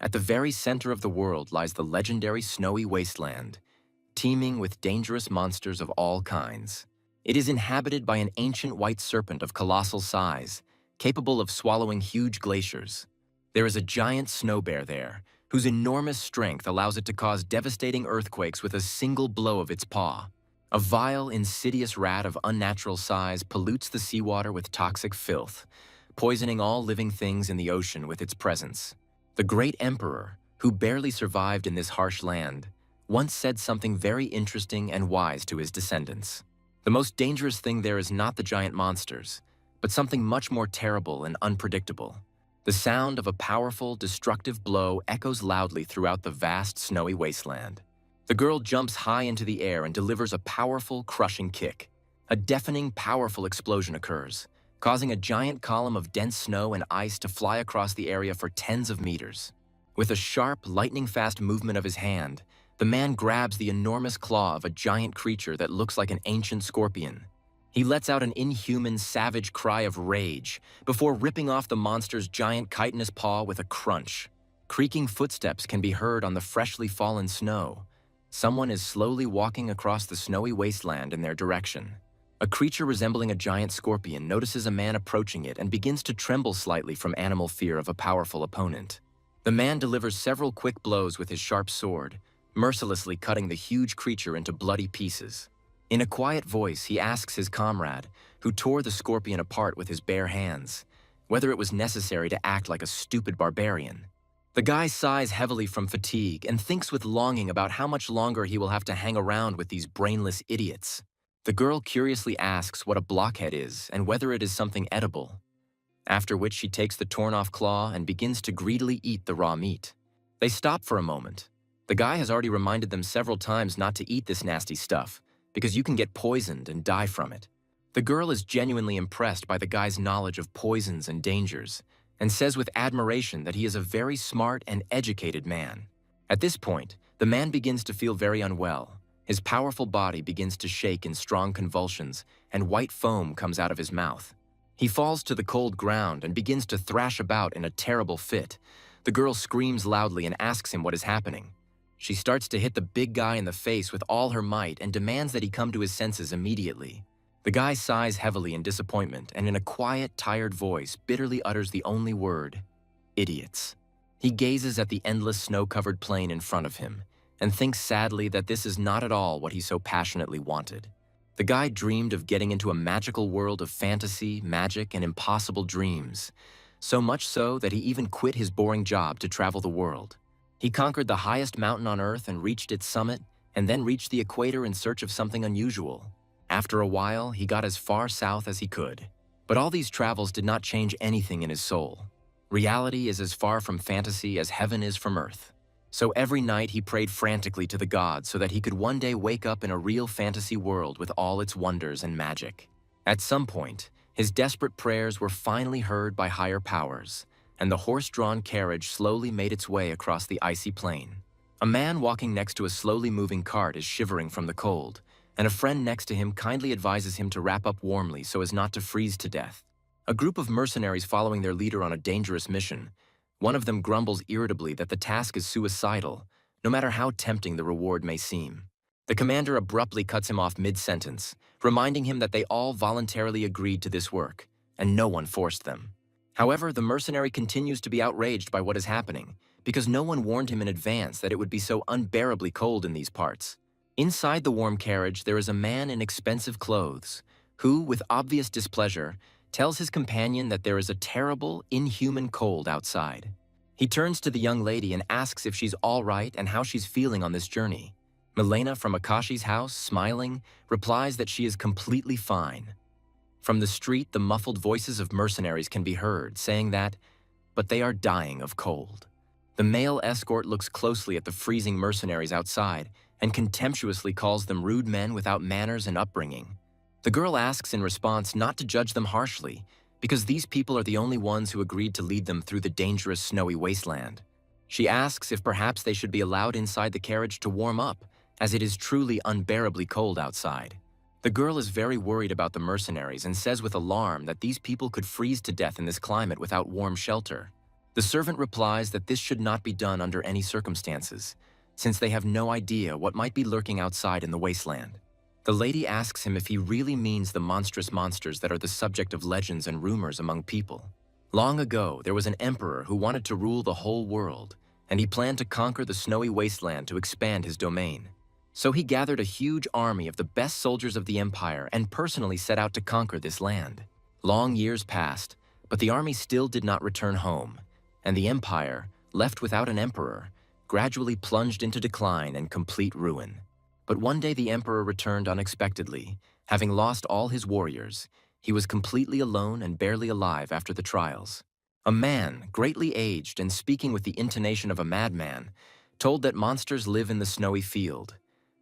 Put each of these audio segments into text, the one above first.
At the very center of the world lies the legendary snowy wasteland, teeming with dangerous monsters of all kinds. It is inhabited by an ancient white serpent of colossal size, capable of swallowing huge glaciers. There is a giant snow bear there, whose enormous strength allows it to cause devastating earthquakes with a single blow of its paw. A vile, insidious rat of unnatural size pollutes the seawater with toxic filth, poisoning all living things in the ocean with its presence. The great emperor, who barely survived in this harsh land, once said something very interesting and wise to his descendants. The most dangerous thing there is not the giant monsters, but something much more terrible and unpredictable. The sound of a powerful, destructive blow echoes loudly throughout the vast, snowy wasteland. The girl jumps high into the air and delivers a powerful, crushing kick. A deafening, powerful explosion occurs, causing a giant column of dense snow and ice to fly across the area for tens of meters. With a sharp, lightning-fast movement of his hand, the man grabs the enormous claw of a giant creature that looks like an ancient scorpion. He lets out an inhuman, savage cry of rage before ripping off the monster's giant chitinous paw with a crunch. Creaking footsteps can be heard on the freshly fallen snow. Someone is slowly walking across the snowy wasteland in their direction. A creature resembling a giant scorpion notices a man approaching it and begins to tremble slightly from animal fear of a powerful opponent. The man delivers several quick blows with his sharp sword, mercilessly cutting the huge creature into bloody pieces. In a quiet voice, he asks his comrade, who tore the scorpion apart with his bare hands, whether it was necessary to act like a stupid barbarian. The guy sighs heavily from fatigue and thinks with longing about how much longer he will have to hang around with these brainless idiots. The girl curiously asks what a blockhead is and whether it is something edible, after which she takes the torn-off claw and begins to greedily eat the raw meat. They stop for a moment. The guy has already reminded them several times not to eat this nasty stuff, because you can get poisoned and die from it. The girl is genuinely impressed by the guy's knowledge of poisons and dangers, and says with admiration that he is a very smart and educated man. At this point, the man begins to feel very unwell. His powerful body begins to shake in strong convulsions, and white foam comes out of his mouth. He falls to the cold ground and begins to thrash about in a terrible fit. The girl screams loudly and asks him what is happening. She starts to hit the big guy in the face with all her might and demands that he come to his senses immediately. The guy sighs heavily in disappointment and in a quiet, tired voice bitterly utters the only word, "Idiots." He gazes at the endless snow-covered plain in front of him and thinks sadly that this is not at all what he so passionately wanted. The guy dreamed of getting into a magical world of fantasy, magic, and impossible dreams, so much so that he even quit his boring job to travel the world. He conquered the highest mountain on Earth and reached its summit, and then reached the equator in search of something unusual. After a while, he got as far south as he could. But all these travels did not change anything in his soul. Reality is as far from fantasy as heaven is from Earth. So every night he prayed frantically to the gods so that he could one day wake up in a real fantasy world with all its wonders and magic. At some point, his desperate prayers were finally heard by higher powers, and the horse-drawn carriage slowly made its way across the icy plain. A man walking next to a slowly moving cart is shivering from the cold, and a friend next to him kindly advises him to wrap up warmly so as not to freeze to death. A group of mercenaries following their leader on a dangerous mission. One of them grumbles irritably that the task is suicidal, no matter how tempting the reward may seem. The commander abruptly cuts him off mid-sentence, reminding him that they all voluntarily agreed to this work, and no one forced them. However, the mercenary continues to be outraged by what is happening, because no one warned him in advance that it would be so unbearably cold in these parts. Inside the warm carriage, there is a man in expensive clothes, who, with obvious displeasure, tells his companion that there is a terrible, inhuman cold outside. He turns to the young lady and asks if she's all right and how she's feeling on this journey. Milena from Akashi's house, smiling, replies that she is completely fine. From the street, the muffled voices of mercenaries can be heard, saying that, but they are dying of cold. The male escort looks closely at the freezing mercenaries outside and contemptuously calls them rude men without manners and upbringing. The girl asks in response not to judge them harshly, because these people are the only ones who agreed to lead them through the dangerous snowy wasteland. She asks if perhaps they should be allowed inside the carriage to warm up, as it is truly unbearably cold outside. The girl is very worried about the mercenaries and says with alarm that these people could freeze to death in this climate without warm shelter. The servant replies that this should not be done under any circumstances, since they have no idea what might be lurking outside in the wasteland. The lady asks him if he really means the monstrous monsters that are the subject of legends and rumors among people. Long ago, there was an emperor who wanted to rule the whole world, and he planned to conquer the snowy wasteland to expand his domain. So he gathered a huge army of the best soldiers of the empire and personally set out to conquer this land. Long years passed, but the army still did not return home, and the empire, left without an emperor, gradually plunged into decline and complete ruin. But one day the emperor returned unexpectedly. Having lost all his warriors, he was completely alone and barely alive after the trials. A man, greatly aged and speaking with the intonation of a madman, told that monsters live in the snowy field.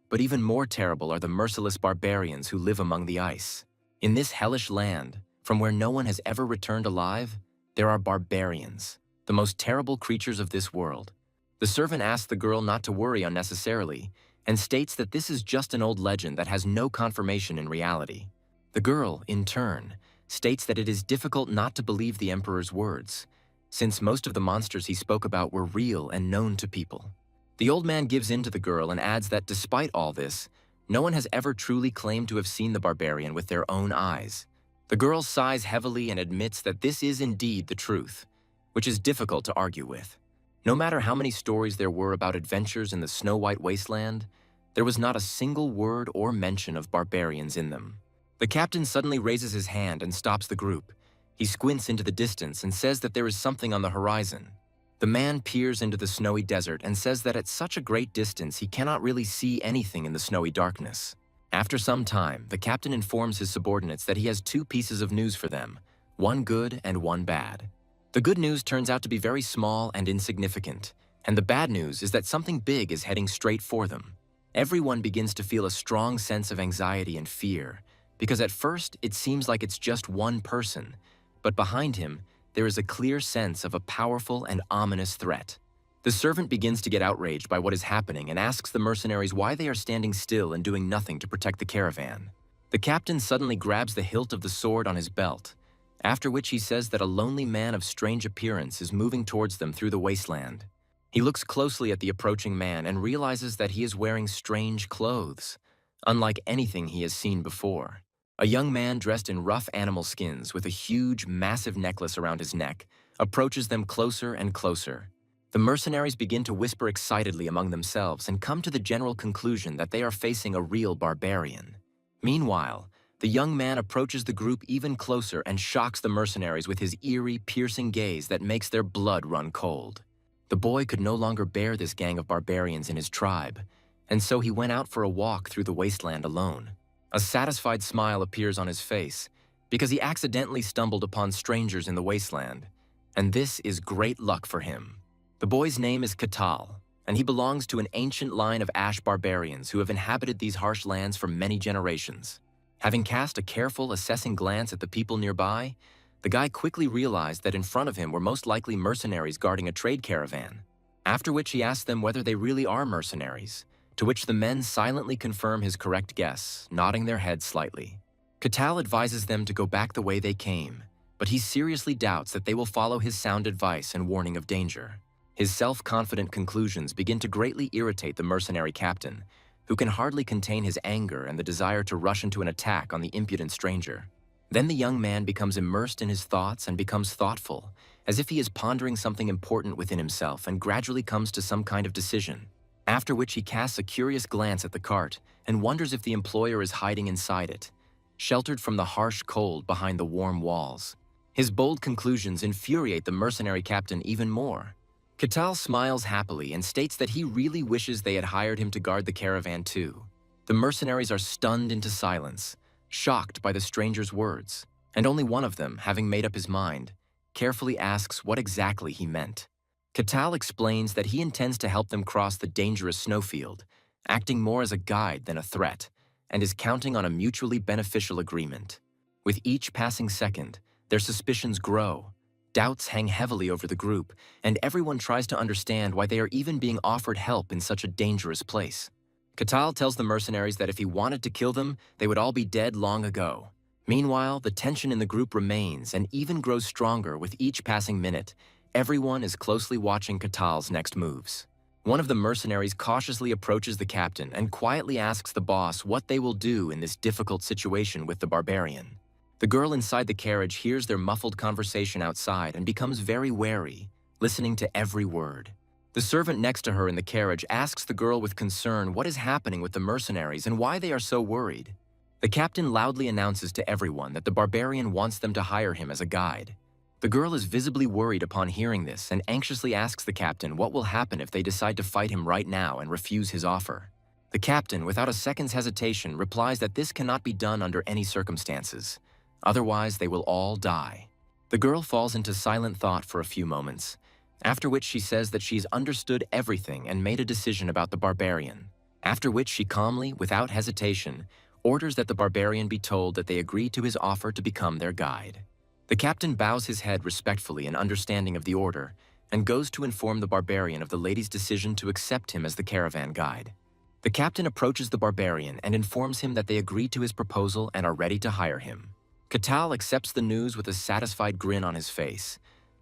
But even more terrible are the merciless barbarians who live among the ice. In this hellish land, from where no one has ever returned alive, there are barbarians, the most terrible creatures of this world. The servant asks the girl not to worry unnecessarily and states that this is just an old legend that has no confirmation in reality. The girl, in turn, states that it is difficult not to believe the emperor's words, since most of the monsters he spoke about were real and known to people. The old man gives in to the girl and adds that despite all this, no one has ever truly claimed to have seen the barbarian with their own eyes. The girl sighs heavily and admits that this is indeed the truth, which is difficult to argue with. No matter how many stories there were about adventures in the snow-white wasteland, there was not a single word or mention of barbarians in them. The captain suddenly raises his hand and stops the group. He squints into the distance and says that there is something on the horizon. The man peers into the snowy desert and says that at such a great distance he cannot really see anything in the snowy darkness. After some time, the captain informs his subordinates that he has two pieces of news for them, one good and one bad. The good news turns out to be very small and insignificant, and the bad news is that something big is heading straight for them. Everyone begins to feel a strong sense of anxiety and fear, because at first it seems like it's just one person, but behind him there is a clear sense of a powerful and ominous threat. The servant begins to get outraged by what is happening and asks the mercenaries why they are standing still and doing nothing to protect the caravan. The captain suddenly grabs the hilt of the sword on his belt, after which he says that a lonely man of strange appearance is moving towards them through the wasteland. He looks closely at the approaching man and realizes that he is wearing strange clothes, unlike anything he has seen before. A young man dressed in rough animal skins with a huge, massive necklace around his neck approaches them closer and closer. The mercenaries begin to whisper excitedly among themselves and come to the general conclusion that they are facing a real barbarian. Meanwhile, the young man approaches the group even closer and shocks the mercenaries with his eerie, piercing gaze that makes their blood run cold. The boy could no longer bear this gang of barbarians in his tribe, and so he went out for a walk through the wasteland alone. A satisfied smile appears on his face because he accidentally stumbled upon strangers in the wasteland, and this is great luck for him. The boy's name is Katal, and he belongs to an ancient line of ash barbarians who have inhabited these harsh lands for many generations. Having cast a careful, assessing glance at the people nearby, the guy quickly realized that in front of him were most likely mercenaries guarding a trade caravan, after which he asked them whether they really are mercenaries, to which the men silently confirm his correct guess, nodding their heads slightly. Katal advises them to go back the way they came, but he seriously doubts that they will follow his sound advice and warning of danger. His self-confident conclusions begin to greatly irritate the mercenary captain, who can hardly contain his anger and the desire to rush into an attack on the impudent stranger. Then the young man becomes immersed in his thoughts and becomes thoughtful, as if he is pondering something important within himself and gradually comes to some kind of decision. After which he casts a curious glance at the cart and wonders if the employer is hiding inside it, sheltered from the harsh cold behind the warm walls. His bold conclusions infuriate the mercenary captain even more. Katal smiles happily and states that he really wishes they had hired him to guard the caravan too. The mercenaries are stunned into silence, shocked by the stranger's words, and only one of them, having made up his mind, carefully asks what exactly he meant. Katal explains that he intends to help them cross the dangerous snowfield, acting more as a guide than a threat, and is counting on a mutually beneficial agreement. With each passing second, their suspicions grow. Doubts hang heavily over the group, and everyone tries to understand why they are even being offered help in such a dangerous place. Katal tells the mercenaries that if he wanted to kill them, they would all be dead long ago. Meanwhile, the tension in the group remains and even grows stronger with each passing minute, Everyone is closely watching Katal's next moves. One of the mercenaries cautiously approaches the captain and quietly asks the boss what they will do in this difficult situation with the barbarian. The girl inside the carriage hears their muffled conversation outside and becomes very wary, listening to every word. The servant next to her in the carriage asks the girl with concern what is happening with the mercenaries and why they are so worried. The captain loudly announces to everyone that the barbarian wants them to hire him as a guide. The girl is visibly worried upon hearing this and anxiously asks the captain what will happen if they decide to fight him right now and refuse his offer. The captain, without a second's hesitation, replies that this cannot be done under any circumstances. Otherwise, they will all die. The girl falls into silent thought for a few moments, after which she says that she's understood everything and made a decision about the barbarian. After which she calmly, without hesitation, orders that the barbarian be told that they agree to his offer to become their guide. The captain bows his head respectfully in understanding of the order and goes to inform the barbarian of the lady's decision to accept him as the caravan guide. The captain approaches the barbarian and informs him that they agree to his proposal and are ready to hire him. Katal accepts the news with a satisfied grin on his face,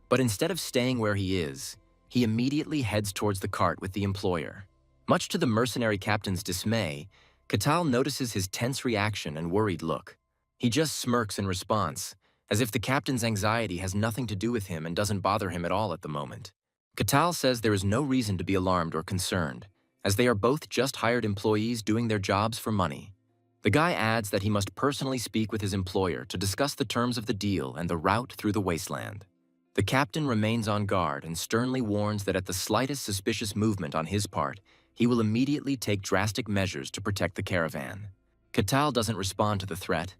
but instead of staying where he is, he immediately heads towards the cart with the employer. Much to the mercenary captain's dismay, Katal notices his tense reaction and worried look. He just smirks in response, as if the captain's anxiety has nothing to do with him and doesn't bother him at all at the moment. Katal says there is no reason to be alarmed or concerned, as they are both just hired employees doing their jobs for money. The guy adds that he must personally speak with his employer to discuss the terms of the deal and the route through the wasteland. The captain remains on guard and sternly warns that at the slightest suspicious movement on his part, he will immediately take drastic measures to protect the caravan. Katal doesn't respond to the threat.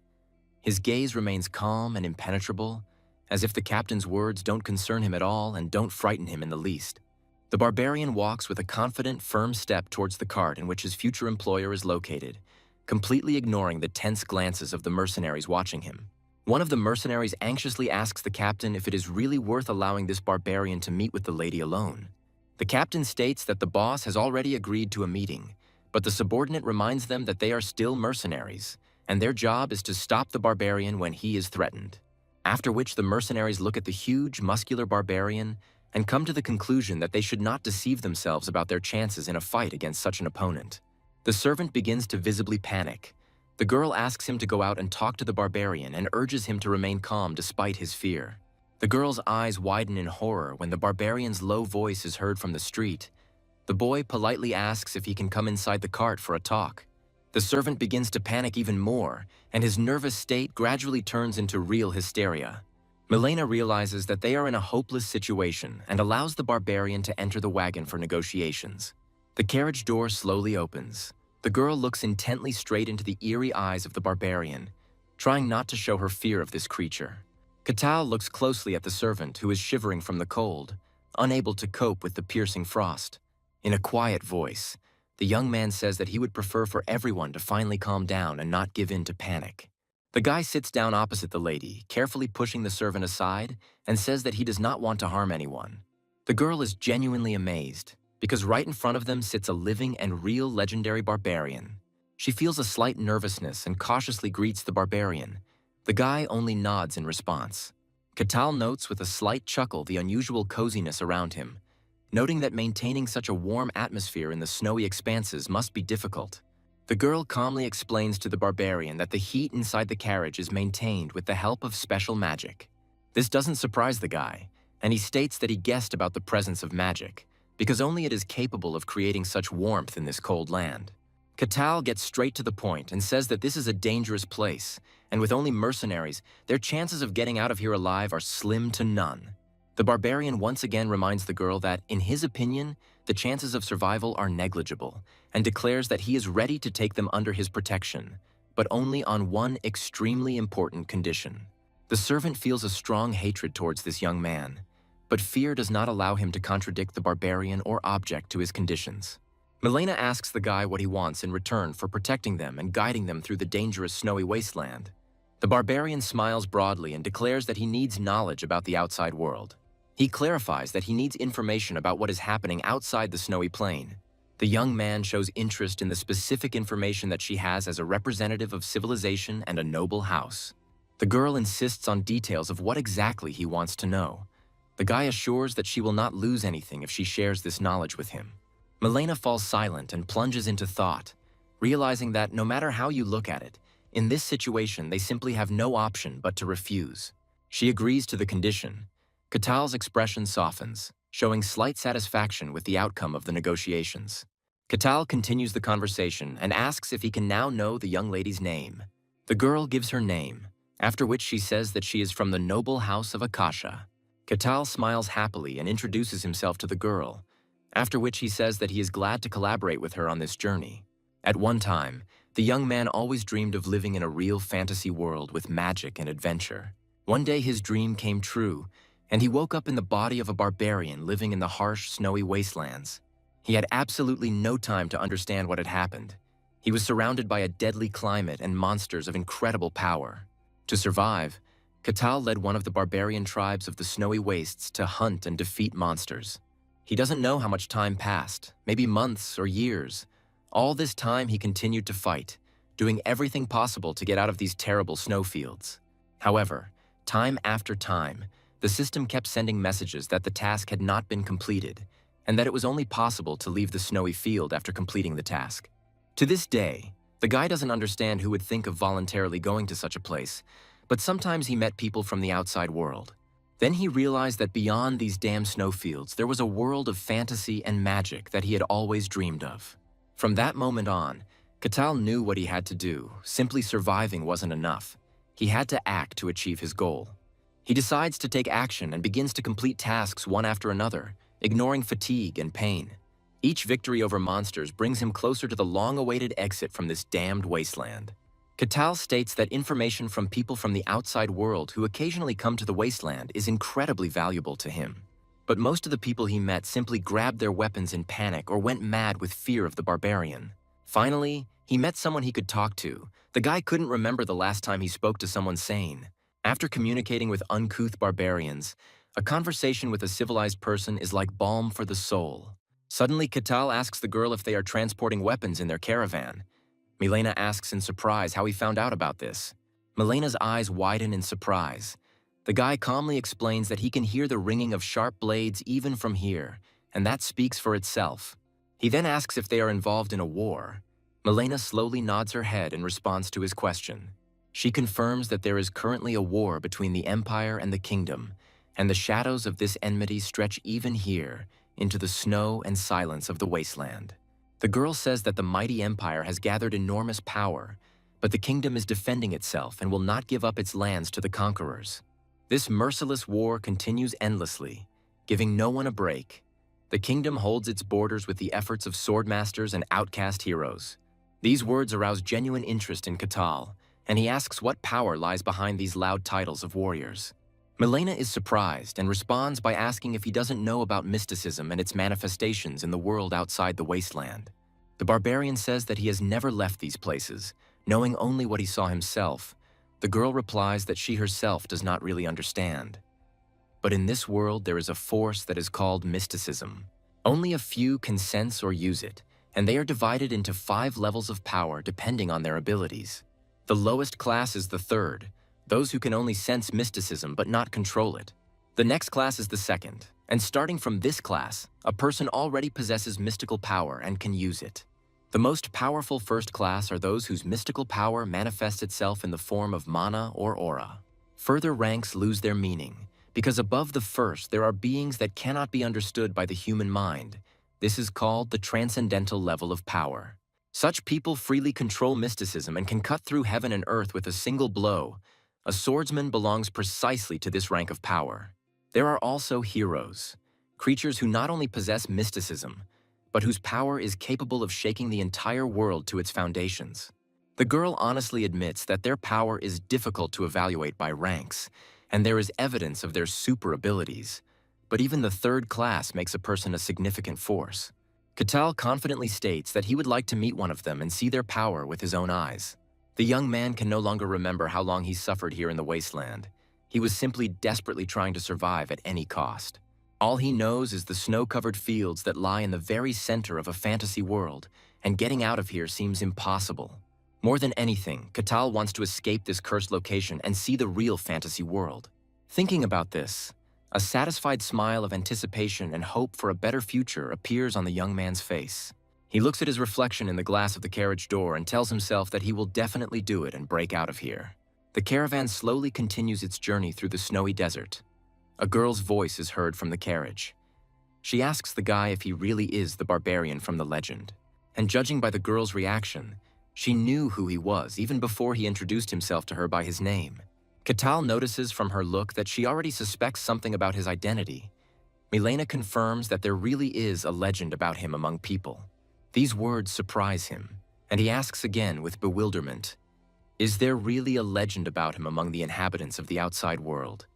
His gaze remains calm and impenetrable, as if the captain's words don't concern him at all and don't frighten him in the least. The barbarian walks with a confident, firm step towards the cart in which his future employer is located, completely ignoring the tense glances of the mercenaries watching him. One of the mercenaries anxiously asks the captain if it is really worth allowing this barbarian to meet with the lady alone. The captain states that the boss has already agreed to a meeting, but the subordinate reminds them that they are still mercenaries, and their job is to stop the barbarian when he is threatened. After which the mercenaries look at the huge, muscular barbarian and come to the conclusion that they should not deceive themselves about their chances in a fight against such an opponent. The servant begins to visibly panic. The girl asks him to go out and talk to the barbarian and urges him to remain calm despite his fear. The girl's eyes widen in horror when the barbarian's low voice is heard from the street. The boy politely asks if he can come inside the cart for a talk. The servant begins to panic even more, and his nervous state gradually turns into real hysteria. Milena realizes that they are in a hopeless situation and allows the barbarian to enter the wagon for negotiations. The carriage door slowly opens. The girl looks intently straight into the eerie eyes of the barbarian, trying not to show her fear of this creature. Katal looks closely at the servant who is shivering from the cold, unable to cope with the piercing frost. In a quiet voice, the young man says that he would prefer for everyone to finally calm down and not give in to panic. The guy sits down opposite the lady, carefully pushing the servant aside, and says that he does not want to harm anyone. The girl is genuinely amazed, because right in front of them sits a living and real legendary barbarian. She feels a slight nervousness and cautiously greets the barbarian. The guy only nods in response. Katal notes with a slight chuckle the unusual coziness around him, noting that maintaining such a warm atmosphere in the snowy expanses must be difficult. The girl calmly explains to the barbarian that the heat inside the carriage is maintained with the help of special magic. This doesn't surprise the guy, and he states that he guessed about the presence of magic, because only it is capable of creating such warmth in this cold land. Katal gets straight to the point and says that this is a dangerous place, and with only mercenaries, their chances of getting out of here alive are slim to none. The barbarian once again reminds the girl that, in his opinion, the chances of survival are negligible, and declares that he is ready to take them under his protection, but only on one extremely important condition. The servant feels a strong hatred towards this young man, but fear does not allow him to contradict the barbarian or object to his conditions. Milena asks the guy what he wants in return for protecting them and guiding them through the dangerous snowy wasteland. The barbarian smiles broadly and declares that he needs knowledge about the outside world. He clarifies that he needs information about what is happening outside the snowy plain. The young man shows interest in the specific information that she has as a representative of civilization and a noble house. The girl insists on details of what exactly he wants to know. The guy assures that she will not lose anything if she shares this knowledge with him. Milena falls silent and plunges into thought, realizing that no matter how you look at it, in this situation they simply have no option but to refuse. She agrees to the condition. Katal's expression softens, showing slight satisfaction with the outcome of the negotiations. Katal continues the conversation and asks if he can now know the young lady's name. The girl gives her name, after which she says that she is from the noble house of Akasha. Katal smiles happily and introduces himself to the girl, after which he says that he is glad to collaborate with her on this journey. At one time, the young man always dreamed of living in a real fantasy world with magic and adventure. One day his dream came true, and he woke up in the body of a barbarian living in the harsh, snowy wastelands. He had absolutely no time to understand what had happened. He was surrounded by a deadly climate and monsters of incredible power. To survive, Katal led one of the barbarian tribes of the snowy wastes to hunt and defeat monsters. He doesn't know how much time passed, maybe months or years. All this time he continued to fight, doing everything possible to get out of these terrible snowfields. However, time after time, the system kept sending messages that the task had not been completed, and that it was only possible to leave the snowy field after completing the task. To this day, the guy doesn't understand who would think of voluntarily going to such a place, but sometimes he met people from the outside world. Then he realized that beyond these damn snowfields, there was a world of fantasy and magic that he had always dreamed of. From that moment on, Katal knew what he had to do. Simply surviving wasn't enough. He had to act to achieve his goal. He decides to take action and begins to complete tasks one after another, ignoring fatigue and pain. Each victory over monsters brings him closer to the long-awaited exit from this damned wasteland. Katal states that information from people from the outside world who occasionally come to the wasteland is incredibly valuable to him. But most of the people he met simply grabbed their weapons in panic or went mad with fear of the barbarian. Finally, he met someone he could talk to. The guy couldn't remember the last time he spoke to someone sane. After communicating with uncouth barbarians, a conversation with a civilized person is like balm for the soul. Suddenly, Katal asks the girl if they are transporting weapons in their caravan. Milena asks in surprise how he found out about this. Milena's eyes widen in surprise. The guy calmly explains that he can hear the ringing of sharp blades even from here, and that speaks for itself. He then asks if they are involved in a war. Milena slowly nods her head in response to his question. She confirms that there is currently a war between the Empire and the Kingdom, and the shadows of this enmity stretch even here, into the snow and silence of the wasteland. The girl says that the mighty empire has gathered enormous power, but the kingdom is defending itself and will not give up its lands to the conquerors. This merciless war continues endlessly, giving no one a break. The kingdom holds its borders with the efforts of swordmasters and outcast heroes. These words arouse genuine interest in Katal, and he asks what power lies behind these loud titles of warriors. Milena is surprised and responds by asking if he doesn't know about mysticism and its manifestations in the world outside the wasteland. The barbarian says that he has never left these places, knowing only what he saw himself. The girl replies that she herself does not really understand. But in this world, there is a force that is called mysticism. Only a few can sense or use it, and they are divided into 5 levels of power depending on their abilities. The lowest class is the 3rd, those who can only sense mysticism but not control it. The next class is the 2nd, and starting from this class, a person already possesses mystical power and can use it. The most powerful first class are those whose mystical power manifests itself in the form of mana or aura. Further ranks lose their meaning, because above the first there are beings that cannot be understood by the human mind. This is called the transcendental level of power. Such people freely control mysticism and can cut through heaven and earth with a single blow. A swordsman belongs precisely to this rank of power. There are also heroes, creatures who not only possess mysticism, but whose power is capable of shaking the entire world to its foundations. The girl honestly admits that their power is difficult to evaluate by ranks, and there is evidence of their super abilities, but even the 3rd class makes a person a significant force. Katal confidently states that he would like to meet one of them and see their power with his own eyes. The young man can no longer remember how long he suffered here in the wasteland. He was simply desperately trying to survive at any cost. All he knows is the snow-covered fields that lie in the very center of a fantasy world, and getting out of here seems impossible. More than anything, Katal wants to escape this cursed location and see the real fantasy world. Thinking about this, A satisfied smile of anticipation and hope for a better future appears on the young man's face. He looks at his reflection in the glass of the carriage door and tells himself that he will definitely do it and break out of here. The caravan slowly continues its journey through the snowy desert. A girl's voice is heard from the carriage. She asks the guy if he really is the barbarian from the legend. And judging by the girl's reaction, she knew who he was even before he introduced himself to her by his name. Katal notices from her look that she already suspects something about his identity. Milena confirms that there really is a legend about him among people. These words surprise him, and he asks again with bewilderment, is there really a legend about him among the inhabitants of the outside world?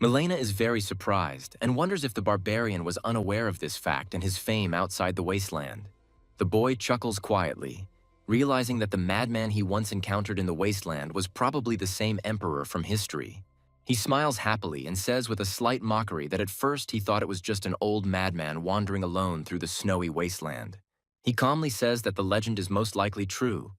Milena is very surprised and wonders if the barbarian was unaware of this fact and his fame outside the wasteland. The boy chuckles quietly, realizing that the madman he once encountered in the wasteland was probably the same emperor from history. He smiles happily and says with a slight mockery that at first he thought it was just an old madman wandering alone through the snowy wasteland. He calmly says that the legend is most likely true,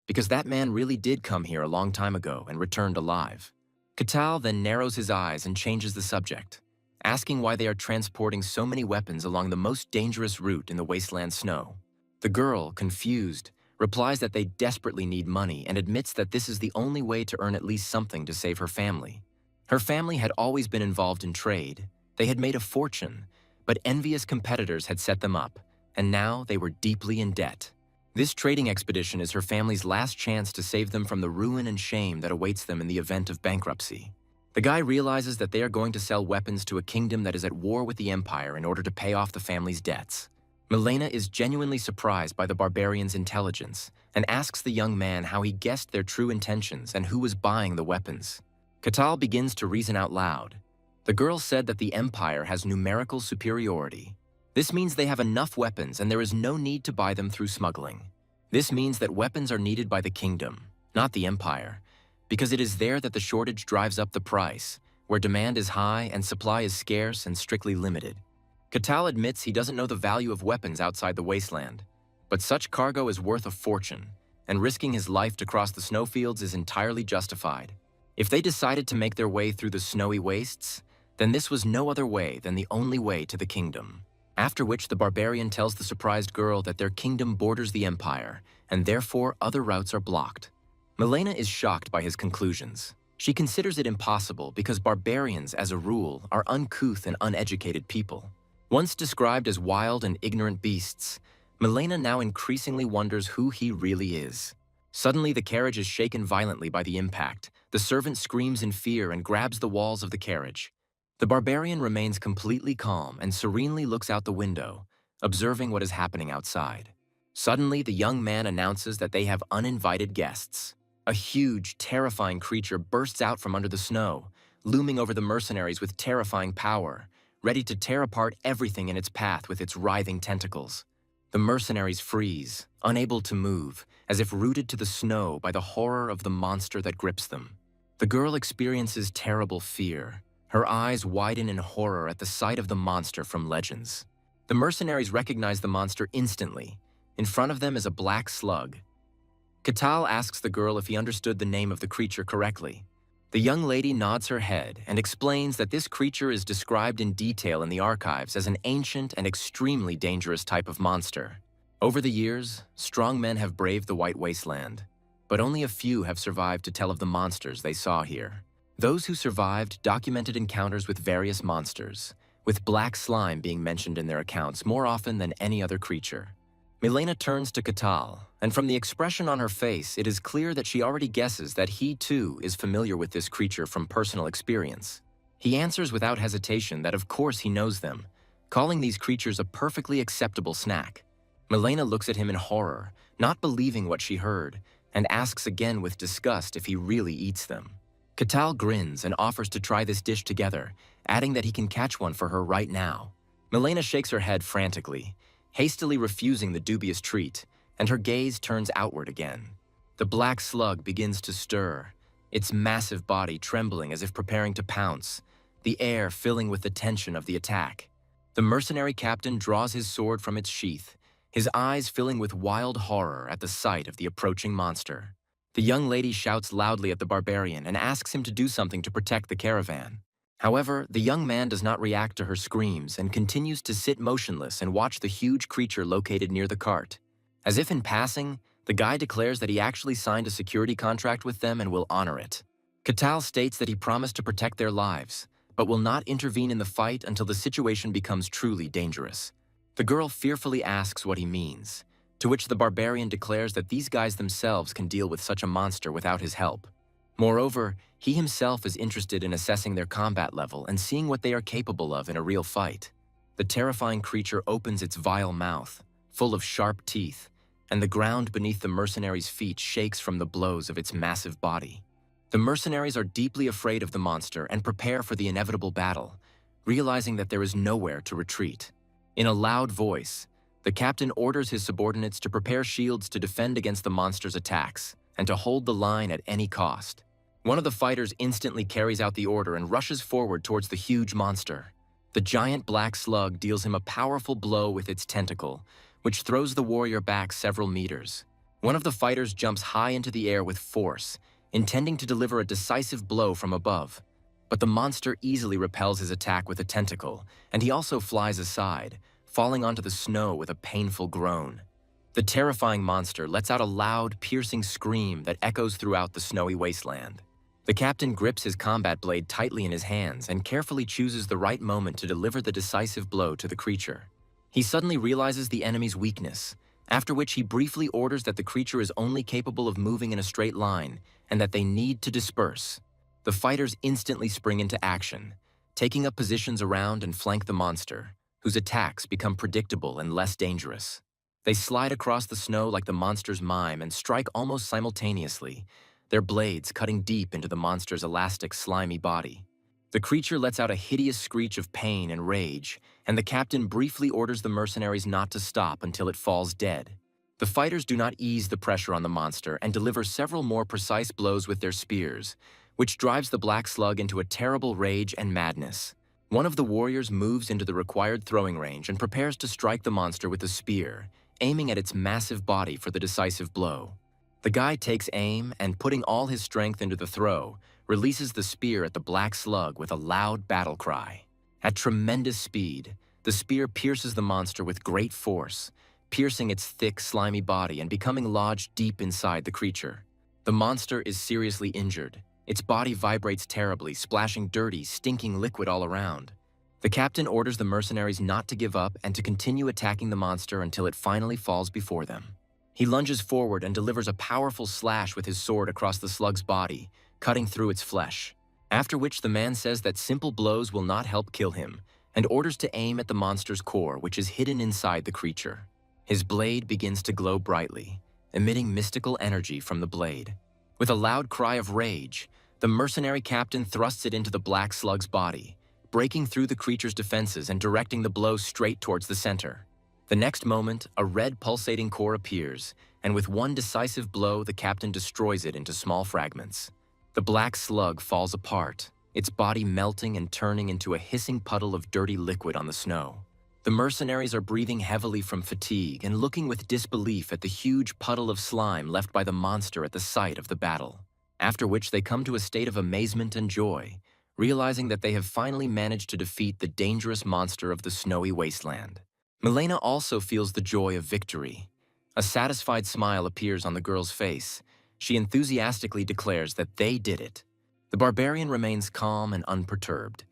because that man really did come here a long time ago and returned alive. Katal then narrows his eyes and changes the subject, asking why they are transporting so many weapons along the most dangerous route in the wasteland snow. The girl, confused, replies that they desperately need money and admits that this is the only way to earn at least something to save her family. Her family had always been involved in trade. They had made a fortune, but envious competitors had set them up, and now they were deeply in debt. This trading expedition is her family's last chance to save them from the ruin and shame that awaits them in the event of bankruptcy. The guy realizes that they are going to sell weapons to a kingdom that is at war with the Empire in order to pay off the family's debts. Milena is genuinely surprised by the barbarian's intelligence and asks the young man how he guessed their true intentions and who was buying the weapons. Katal begins to reason out loud. The girl said that the Empire has numerical superiority. This means they have enough weapons and there is no need to buy them through smuggling. This means that weapons are needed by the kingdom, not the Empire, because it is there that the shortage drives up the price, where demand is high and supply is scarce and strictly limited. Katal admits he doesn't know the value of weapons outside the wasteland, but such cargo is worth a fortune, and risking his life to cross the snowfields is entirely justified. If they decided to make their way through the snowy wastes, then this was no other way than the only way to the kingdom. After which the barbarian tells the surprised girl that their kingdom borders the Empire, and therefore other routes are blocked. Milena is shocked by his conclusions. She considers it impossible because barbarians, as a rule, are uncouth and uneducated people. Once described as wild and ignorant beasts, Milena now increasingly wonders who he really is. Suddenly, the carriage is shaken violently by the impact. The servant screams in fear and grabs the walls of the carriage. The barbarian remains completely calm and serenely looks out the window, observing what is happening outside. Suddenly, the young man announces that they have uninvited guests. A huge, terrifying creature bursts out from under the snow, looming over the mercenaries with terrifying power, ready to tear apart everything in its path with its writhing tentacles. The mercenaries freeze, unable to move, as if rooted to the snow by the horror of the monster that grips them. The girl experiences terrible fear. Her eyes widen in horror at the sight of the monster from Legends. The mercenaries recognize the monster instantly. In front of them is a black slug. Katal asks the girl if he understood the name of the creature correctly. The young lady nods her head and explains that this creature is described in detail in the archives as an ancient and extremely dangerous type of monster. Over the years, strong men have braved the White Wasteland, but only a few have survived to tell of the monsters they saw here. Those who survived documented encounters with various monsters, with black slime being mentioned in their accounts more often than any other creature. Milena turns to Katal, and from the expression on her face, it is clear that she already guesses that he too is familiar with this creature from personal experience. He answers without hesitation that of course he knows them, calling these creatures a perfectly acceptable snack. Milena looks at him in horror, not believing what she heard, and asks again with disgust if he really eats them. Katal grins and offers to try this dish together, adding that he can catch one for her right now. Milena shakes her head frantically, hastily refusing the dubious treat, and her gaze turns outward again. The black slug begins to stir, its massive body trembling as if preparing to pounce, the air filling with the tension of the attack. The mercenary captain draws his sword from its sheath, his eyes filling with wild horror at the sight of the approaching monster. The young lady shouts loudly at the barbarian and asks him to do something to protect the caravan. However, the young man does not react to her screams and continues to sit motionless and watch the huge creature located near the cart. As if in passing, the guy declares that he actually signed a security contract with them and will honor it. Katal states that he promised to protect their lives, but will not intervene in the fight until the situation becomes truly dangerous. The girl fearfully asks what he means, to which the barbarian declares that these guys themselves can deal with such a monster without his help. Moreover, he himself is interested in assessing their combat level and seeing what they are capable of in a real fight. The terrifying creature opens its vile mouth, full of sharp teeth, and the ground beneath the mercenaries' feet shakes from the blows of its massive body. The mercenaries are deeply afraid of the monster and prepare for the inevitable battle, realizing that there is nowhere to retreat. In a loud voice, the captain orders his subordinates to prepare shields to defend against the monster's attacks and to hold the line at any cost. One of the fighters instantly carries out the order and rushes forward towards the huge monster. The giant black slug deals him a powerful blow with its tentacle, which throws the warrior back several meters. One of the fighters jumps high into the air with force, intending to deliver a decisive blow from above. But the monster easily repels his attack with a tentacle, and he also flies aside, falling onto the snow with a painful groan. The terrifying monster lets out a loud, piercing scream that echoes throughout the snowy wasteland. The captain grips his combat blade tightly in his hands and carefully chooses the right moment to deliver the decisive blow to the creature. He suddenly realizes the enemy's weakness, after which he briefly orders that the creature is only capable of moving in a straight line and that they need to disperse. The fighters instantly spring into action, taking up positions around and flank the monster, whose attacks become predictable and less dangerous. They slide across the snow like the monster's mime and strike almost simultaneously, their blades cutting deep into the monster's elastic, slimy body. The creature lets out a hideous screech of pain and rage, and the captain briefly orders the mercenaries not to stop until it falls dead. The fighters do not ease the pressure on the monster and deliver several more precise blows with their spears, which drives the black slug into a terrible rage and madness. One of the warriors moves into the required throwing range and prepares to strike the monster with a spear, aiming at its massive body for the decisive blow. The guy takes aim and, putting all his strength into the throw, releases the spear at the black slug with a loud battle cry. At tremendous speed, the spear pierces the monster with great force, piercing its thick, slimy body and becoming lodged deep inside the creature. The monster is seriously injured. Its body vibrates terribly, splashing dirty, stinking liquid all around. The captain orders the mercenaries not to give up and to continue attacking the monster until it finally falls before them. He lunges forward and delivers a powerful slash with his sword across the slug's body, cutting through its flesh. After which the man says that simple blows will not help kill him, and orders to aim at the monster's core, which is hidden inside the creature. His blade begins to glow brightly, emitting mystical energy from the blade. With a loud cry of rage, the mercenary captain thrusts it into the black slug's body, breaking through the creature's defenses and directing the blow straight towards the center. The next moment, a red pulsating core appears, and with one decisive blow, the captain destroys it into small fragments. The black slug falls apart, its body melting and turning into a hissing puddle of dirty liquid on the snow. The mercenaries are breathing heavily from fatigue and looking with disbelief at the huge puddle of slime left by the monster at the site of the battle, after which they come to a state of amazement and joy, realizing that they have finally managed to defeat the dangerous monster of the snowy wasteland. Milena also feels the joy of victory. A satisfied smile appears on the girl's face. She enthusiastically declares that they did it. The barbarian remains calm and unperturbed.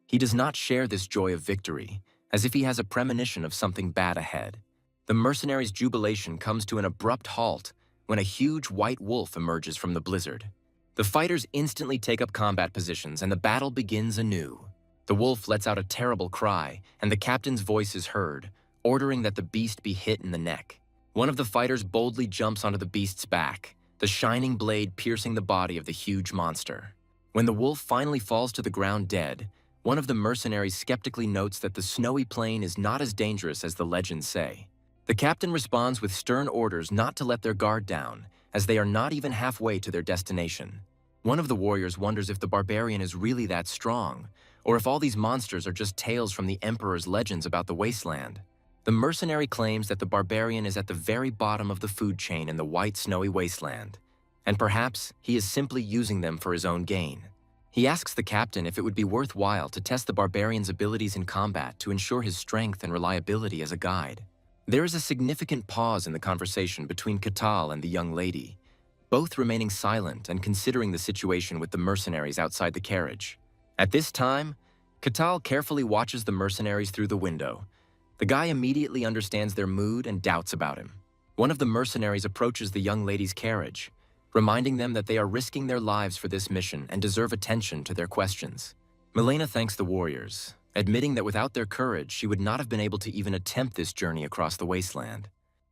He does not share this joy of victory, as if he has a premonition of something bad ahead. The mercenaries' jubilation comes to an abrupt halt when a huge white wolf emerges from the blizzard. The fighters instantly take up combat positions and the battle begins anew. The wolf lets out a terrible cry, and the captain's voice is heard, ordering that the beast be hit in the neck. One of the fighters boldly jumps onto the beast's back, the shining blade piercing the body of the huge monster. When the wolf finally falls to the ground dead, one of the mercenaries skeptically notes that the snowy plain is not as dangerous as the legends say. The captain responds with stern orders not to let their guard down, as they are not even halfway to their destination. One of the warriors wonders if the barbarian is really that strong, or if all these monsters are just tales from the emperor's legends about the wasteland. The mercenary claims that the barbarian is at the very bottom of the food chain in the white snowy wasteland, and perhaps he is simply using them for his own gain. He asks the captain if it would be worthwhile to test the barbarian's abilities in combat to ensure his strength and reliability as a guide. There is a significant pause in the conversation between Katal and the young lady, both remaining silent and considering the situation with the mercenaries outside the carriage. At this time, Katal carefully watches the mercenaries through the window. The guy immediately understands their mood and doubts about him. One of the mercenaries approaches the young lady's carriage, reminding them that they are risking their lives for this mission and deserve attention to their questions. Milena thanks the warriors, admitting that without their courage, she would not have been able to even attempt this journey across the wasteland.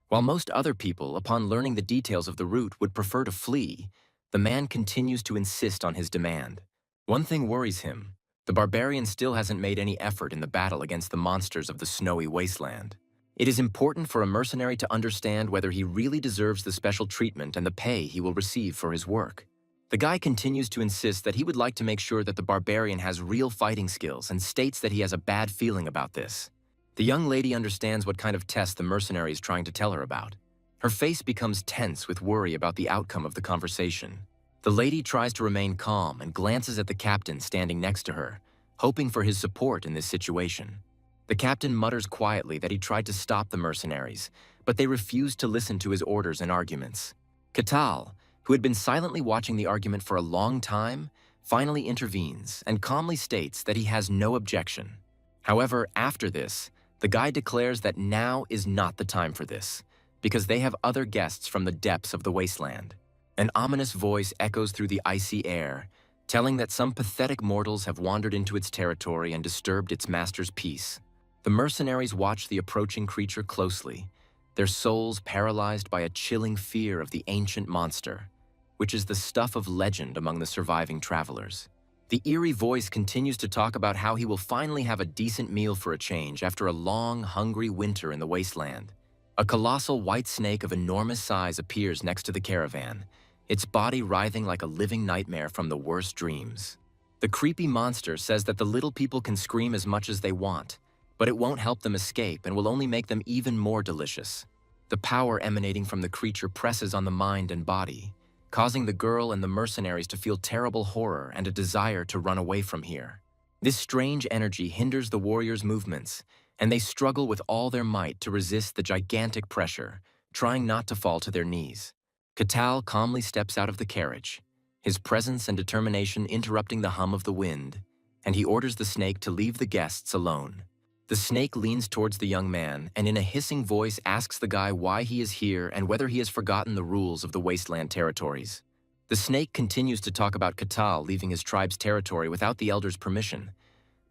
While most other people, upon learning the details of the route, would prefer to flee, the man continues to insist on his demand. One thing worries him. The barbarian still hasn't made any effort in the battle against the monsters of the snowy wasteland. It is important for a mercenary to understand whether he really deserves the special treatment and the pay he will receive for his work. The guy continues to insist that he would like to make sure that the barbarian has real fighting skills and states that he has a bad feeling about this. The young lady understands what kind of test the mercenary is trying to tell her about. Her face becomes tense with worry about the outcome of the conversation. The lady tries to remain calm and glances at the captain standing next to her, hoping for his support in this situation. The captain mutters quietly that he tried to stop the mercenaries, but they refused to listen to his orders and arguments. Katal, who had been silently watching the argument for a long time, finally intervenes and calmly states that he has no objection. However, after this, the guy declares that now is not the time for this, because they have other guests from the depths of the wasteland. An ominous voice echoes through the icy air, telling that some pathetic mortals have wandered into its territory and disturbed its master's peace. The mercenaries watch the approaching creature closely, their souls paralyzed by a chilling fear of the ancient monster, which is the stuff of legend among the surviving travelers. The eerie voice continues to talk about how he will finally have a decent meal for a change after a long, hungry winter in the wasteland. A colossal white snake of enormous size appears next to the caravan, its body writhing like a living nightmare from the worst dreams. The creepy monster says that the little people can scream as much as they want, but it won't help them escape and will only make them even more delicious. The power emanating from the creature presses on the mind and body, causing the girl and the mercenaries to feel terrible horror and a desire to run away from here. This strange energy hinders the warriors' movements, and they struggle with all their might to resist the gigantic pressure, trying not to fall to their knees. Katal calmly steps out of the carriage, his presence and determination interrupting the hum of the wind, and he orders the snake to leave the guests alone. The snake leans towards the young man and in a hissing voice asks the guy why he is here and whether he has forgotten the rules of the wasteland territories. The snake continues to talk about Katal leaving his tribe's territory without the elder's permission,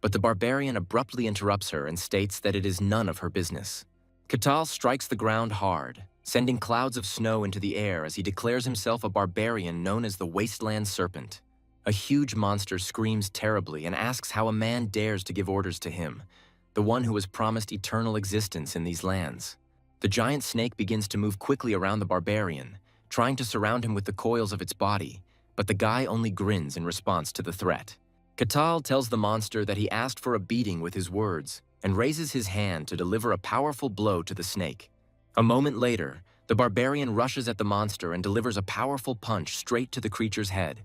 but the barbarian abruptly interrupts her and states that it is none of her business. Katal strikes the ground hard, sending clouds of snow into the air as he declares himself a barbarian known as the Wasteland Serpent. A huge monster screams terribly and asks how a man dares to give orders to him, the one who was promised eternal existence in these lands. The giant snake begins to move quickly around the barbarian, trying to surround him with the coils of its body, but the guy only grins in response to the threat. Katal tells the monster that he asked for a beating with his words and raises his hand to deliver a powerful blow to the snake. A moment later, the barbarian rushes at the monster and delivers a powerful punch straight to the creature's head.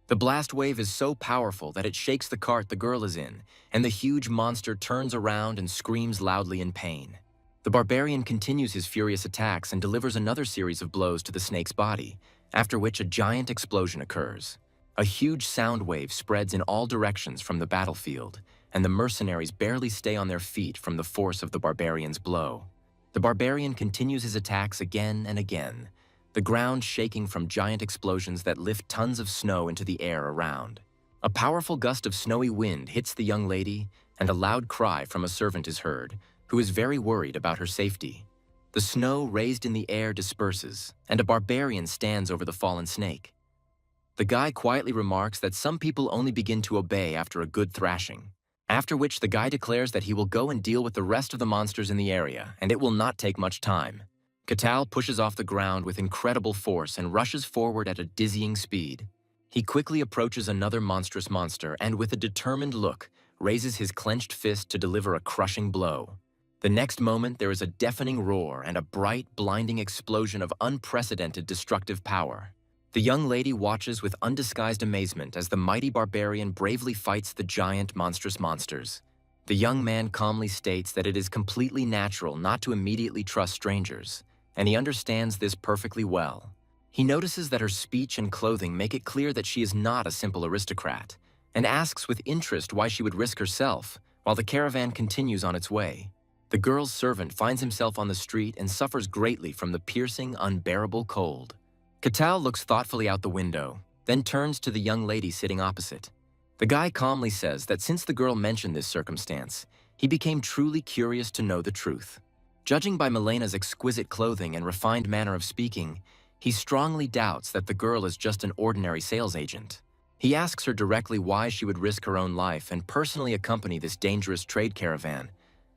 The blast wave is so powerful that it shakes the cart the girl is in, and the huge monster turns around and screams loudly in pain. The barbarian continues his furious attacks and delivers another series of blows to the snake's body, after which a giant explosion occurs. A huge sound wave spreads in all directions from the battlefield, and the mercenaries barely stay on their feet from the force of the barbarian's blow. The barbarian continues his attacks again and again, the ground shaking from giant explosions that lift tons of snow into the air around. A powerful gust of snowy wind hits the young lady, and a loud cry from a servant is heard, who is very worried about her safety. The snow raised in the air disperses, and a barbarian stands over the fallen snake. The guy quietly remarks that some people only begin to obey after a good thrashing, after which the guy declares that he will go and deal with the rest of the monsters in the area, and it will not take much time. Katal pushes off the ground with incredible force and rushes forward at a dizzying speed. He quickly approaches another monstrous monster and, with a determined look, raises his clenched fist to deliver a crushing blow. The next moment, there is a deafening roar and a bright, blinding explosion of unprecedented destructive power. The young lady watches with undisguised amazement as the mighty barbarian bravely fights the giant, monstrous monsters. The young man calmly states that it is completely natural not to immediately trust strangers, and he understands this perfectly well. He notices that her speech and clothing make it clear that she is not a simple aristocrat, and asks with interest why she would risk herself while the caravan continues on its way. The girl's servant finds himself on the street and suffers greatly from the piercing, unbearable cold. Katal looks thoughtfully out the window, then turns to the young lady sitting opposite. The guy calmly says that since the girl mentioned this circumstance, he became truly curious to know the truth. Judging by Milena's exquisite clothing and refined manner of speaking, he strongly doubts that the girl is just an ordinary sales agent. He asks her directly why she would risk her own life and personally accompany this dangerous trade caravan,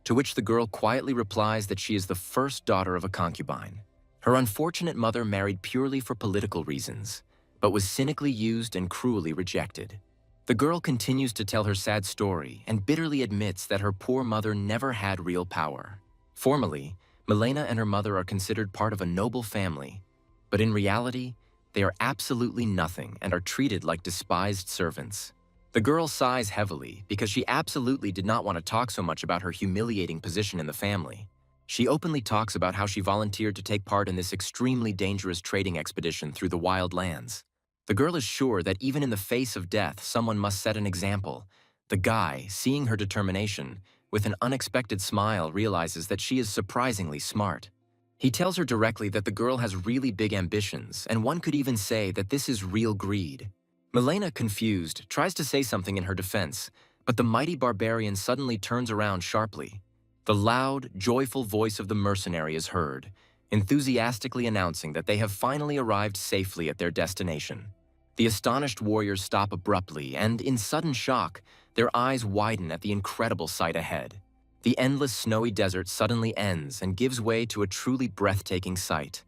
to which the girl quietly replies that she is the first daughter of a concubine. Her unfortunate mother married purely for political reasons, but was cynically used and cruelly rejected. The girl continues to tell her sad story and bitterly admits that her poor mother never had real power. Formally, Milena and her mother are considered part of a noble family, but in reality, they are absolutely nothing and are treated like despised servants. The girl sighs heavily because she absolutely did not want to talk so much about her humiliating position in the family. She openly talks about how she volunteered to take part in this extremely dangerous trading expedition through the wild lands. The girl is sure that even in the face of death, someone must set an example. The guy, seeing her determination, with an unexpected smile realizes that she is surprisingly smart. He tells her directly that the girl has really big ambitions, and one could even say that this is real greed. Milena, confused, tries to say something in her defense, but the mighty barbarian suddenly turns around sharply. The loud, joyful voice of the mercenary is heard, enthusiastically announcing that they have finally arrived safely at their destination. The astonished warriors stop abruptly, and in sudden shock, their eyes widen at the incredible sight ahead. The endless snowy desert suddenly ends and gives way to a truly breathtaking sight,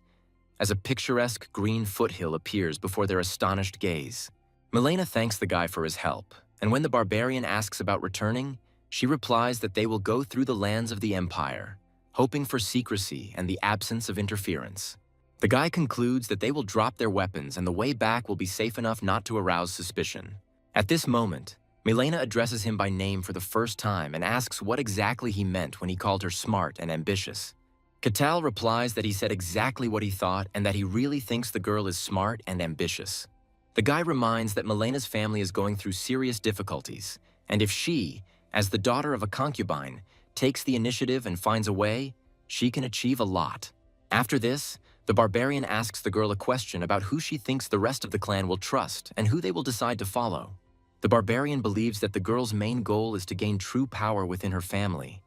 as a picturesque green foothill appears before their astonished gaze. Milena thanks the guy for his help, and when the barbarian asks about returning, she replies that they will go through the lands of the Empire, hoping for secrecy and the absence of interference. The guy concludes that they will drop their weapons and the way back will be safe enough not to arouse suspicion. At this moment, Milena addresses him by name for the first time and asks what exactly he meant when he called her smart and ambitious. Katal replies that he said exactly what he thought and that he really thinks the girl is smart and ambitious. The guy reminds that Milena's family is going through serious difficulties, and if she, as the daughter of a concubine, takes the initiative and finds a way, she can achieve a lot. After this, the barbarian asks the girl a question about who she thinks the rest of the clan will trust and who they will decide to follow. The barbarian believes that the girl's main goal is to gain true power within her family,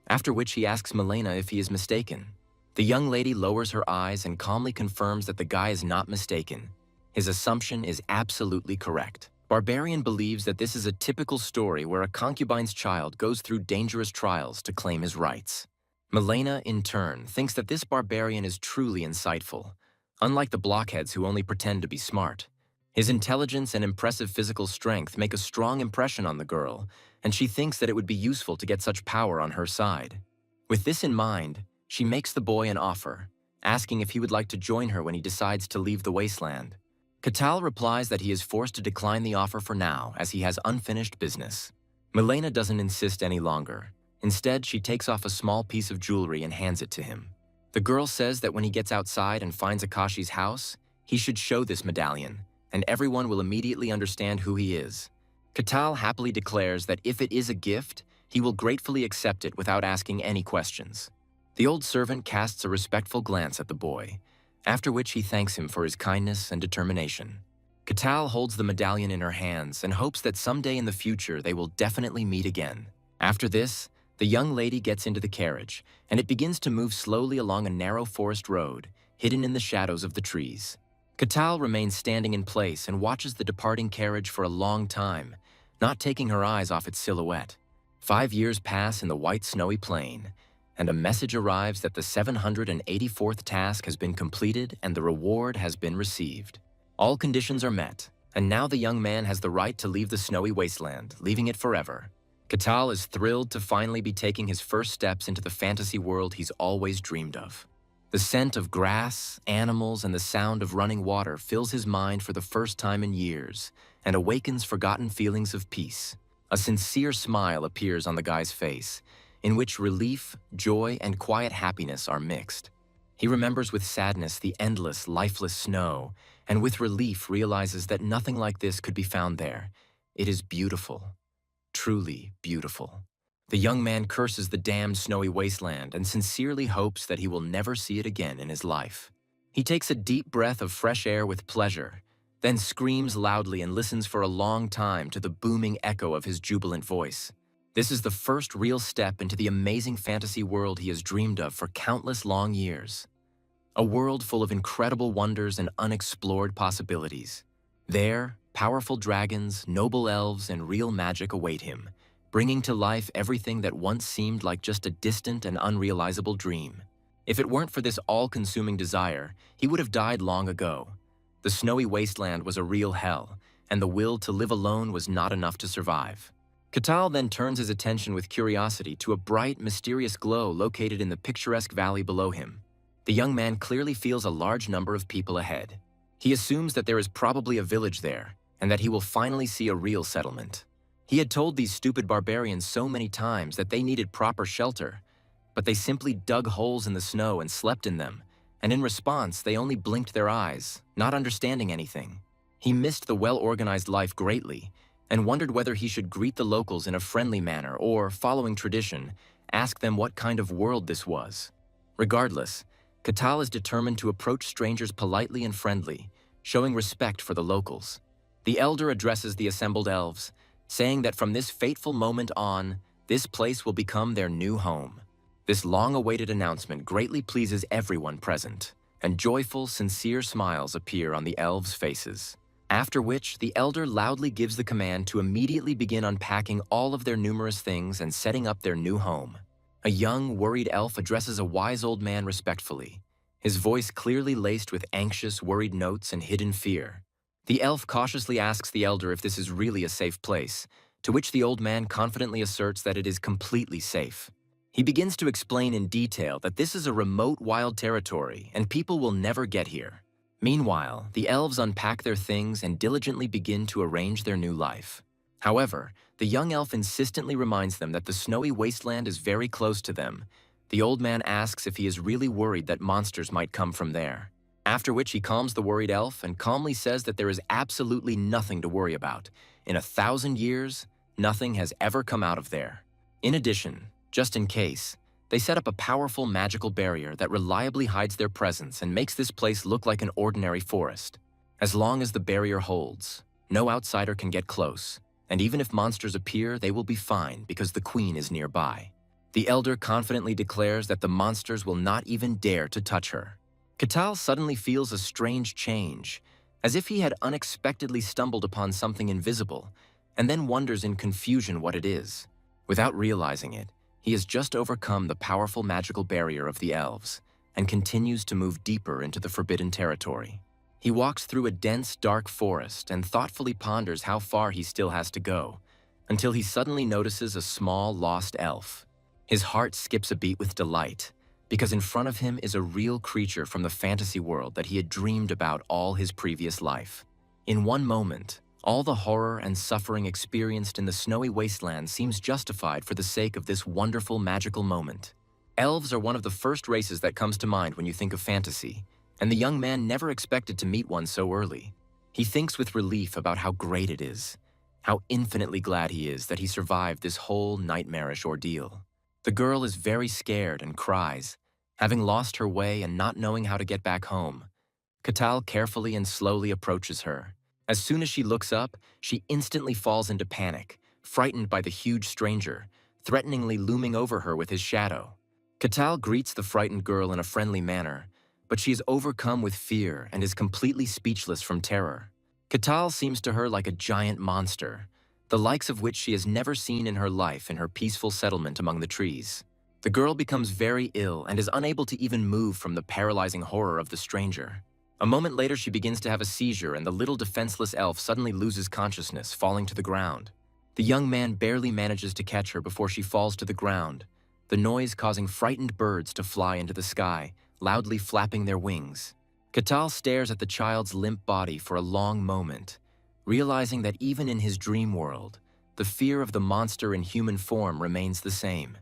after which he asks Milena if he is mistaken. The young lady lowers her eyes and calmly confirms that the guy is not mistaken. His assumption is absolutely correct. Barbarian believes that this is a typical story where a concubine's child goes through dangerous trials to claim his rights. Milena, in turn, thinks that this barbarian is truly insightful, unlike the blockheads who only pretend to be smart. His intelligence and impressive physical strength make a strong impression on the girl, and she thinks that it would be useful to get such power on her side. With this in mind, she makes the boy an offer, asking if he would like to join her when he decides to leave the wasteland. Katal replies that he is forced to decline the offer for now as he has unfinished business. Milena doesn't insist any longer. Instead, she takes off a small piece of jewelry and hands it to him. The girl says that when he gets outside and finds Akashi's house, he should show this medallion, and everyone will immediately understand who he is. Katal happily declares that if it is a gift, he will gratefully accept it without asking any questions. The old servant casts a respectful glance at the boy, after which he thanks him for his kindness and determination. Katal holds the medallion in her hands and hopes that someday in the future they will definitely meet again. After this, the young lady gets into the carriage, and it begins to move slowly along a narrow forest road, hidden in the shadows of the trees. Katal remains standing in place and watches the departing carriage for a long time, not taking her eyes off its silhouette. 5 years pass in the white snowy plain, and a message arrives that the 784th task has been completed and the reward has been received. All conditions are met, and now the young man has the right to leave the snowy wasteland, leaving it forever. Katal is thrilled to finally be taking his first steps into the fantasy world he's always dreamed of. The scent of grass, animals, and the sound of running water fills his mind for the first time in years and awakens forgotten feelings of peace. A sincere smile appears on the guy's face, in which relief, joy, and quiet happiness are mixed. He remembers with sadness the endless, lifeless snow, and with relief realizes that nothing like this could be found there. It is beautiful, truly beautiful. The young man curses the damned snowy wasteland and sincerely hopes that he will never see it again in his life. He takes a deep breath of fresh air with pleasure, then screams loudly and listens for a long time to the booming echo of his jubilant voice. This is the first real step into the amazing fantasy world he has dreamed of for countless long years. A world full of incredible wonders and unexplored possibilities. There, powerful dragons, noble elves, and real magic await him, bringing to life everything that once seemed like just a distant and unrealizable dream. If it weren't for this all-consuming desire, he would have died long ago. The snowy wasteland was a real hell, and the will to live alone was not enough to survive. Katal then turns his attention with curiosity to a bright, mysterious glow located in the picturesque valley below him. The young man clearly feels a large number of people ahead. He assumes that there is probably a village there, and that he will finally see a real settlement. He had told these stupid barbarians so many times that they needed proper shelter, but they simply dug holes in the snow and slept in them, and in response, they only blinked their eyes, not understanding anything. He missed the well-organized life greatly, and wondered whether he should greet the locals in a friendly manner or, following tradition, ask them what kind of world this was. Regardless, Katal is determined to approach strangers politely and friendly, showing respect for the locals. The elder addresses the assembled elves, saying that from this fateful moment on, this place will become their new home. This long-awaited announcement greatly pleases everyone present, and joyful, sincere smiles appear on the elves' faces. After which, the elder loudly gives the command to immediately begin unpacking all of their numerous things and setting up their new home. A young, worried elf addresses a wise old man respectfully, his voice clearly laced with anxious, worried notes and hidden fear. The elf cautiously asks the elder if this is really a safe place, to which the old man confidently asserts that it is completely safe. He begins to explain in detail that this is a remote, wild territory and people will never get here. Meanwhile, the elves unpack their things and diligently begin to arrange their new life. However, the young elf insistently reminds them that the snowy wasteland is very close to them. The old man asks if he is really worried that monsters might come from there. After which he calms the worried elf and calmly says that there is absolutely nothing to worry about. In 1,000 years, nothing has ever come out of there. In addition, just in case, they set up a powerful magical barrier that reliably hides their presence and makes this place look like an ordinary forest. As long as the barrier holds, no outsider can get close, and even if monsters appear, they will be fine because the queen is nearby. The elder confidently declares that the monsters will not even dare to touch her. Katal suddenly feels a strange change, as if he had unexpectedly stumbled upon something invisible, and then wonders in confusion what it is. Without realizing it, he has just overcome the powerful magical barrier of the elves, and continues to move deeper into the forbidden territory. He walks through a dense, dark forest and thoughtfully ponders how far he still has to go, until he suddenly notices a small, lost elf. His heart skips a beat with delight, because in front of him is a real creature from the fantasy world that he had dreamed about all his previous life. In one moment, all the horror and suffering experienced in the snowy wasteland seems justified for the sake of this wonderful magical moment. Elves are one of the first races that comes to mind when you think of fantasy, and the young man never expected to meet one so early. He thinks with relief about how great it is, how infinitely glad he is that he survived this whole nightmarish ordeal. The girl is very scared and cries, having lost her way and not knowing how to get back home. Katal carefully and slowly approaches her. As soon as she looks up, she instantly falls into panic, frightened by the huge stranger, threateningly looming over her with his shadow. Katal greets the frightened girl in a friendly manner, but she is overcome with fear and is completely speechless from terror. Katal seems to her like a giant monster, the likes of which she has never seen in her life in her peaceful settlement among the trees. The girl becomes very ill and is unable to even move from the paralyzing horror of the stranger. A moment later, she begins to have a seizure and the little defenseless elf suddenly loses consciousness, falling to the ground. The young man barely manages to catch her before she falls to the ground, the noise causing frightened birds to fly into the sky, loudly flapping their wings. Katal stares at the child's limp body for a long moment, realizing that even in his dream world, the fear of the monster in human form remains the same.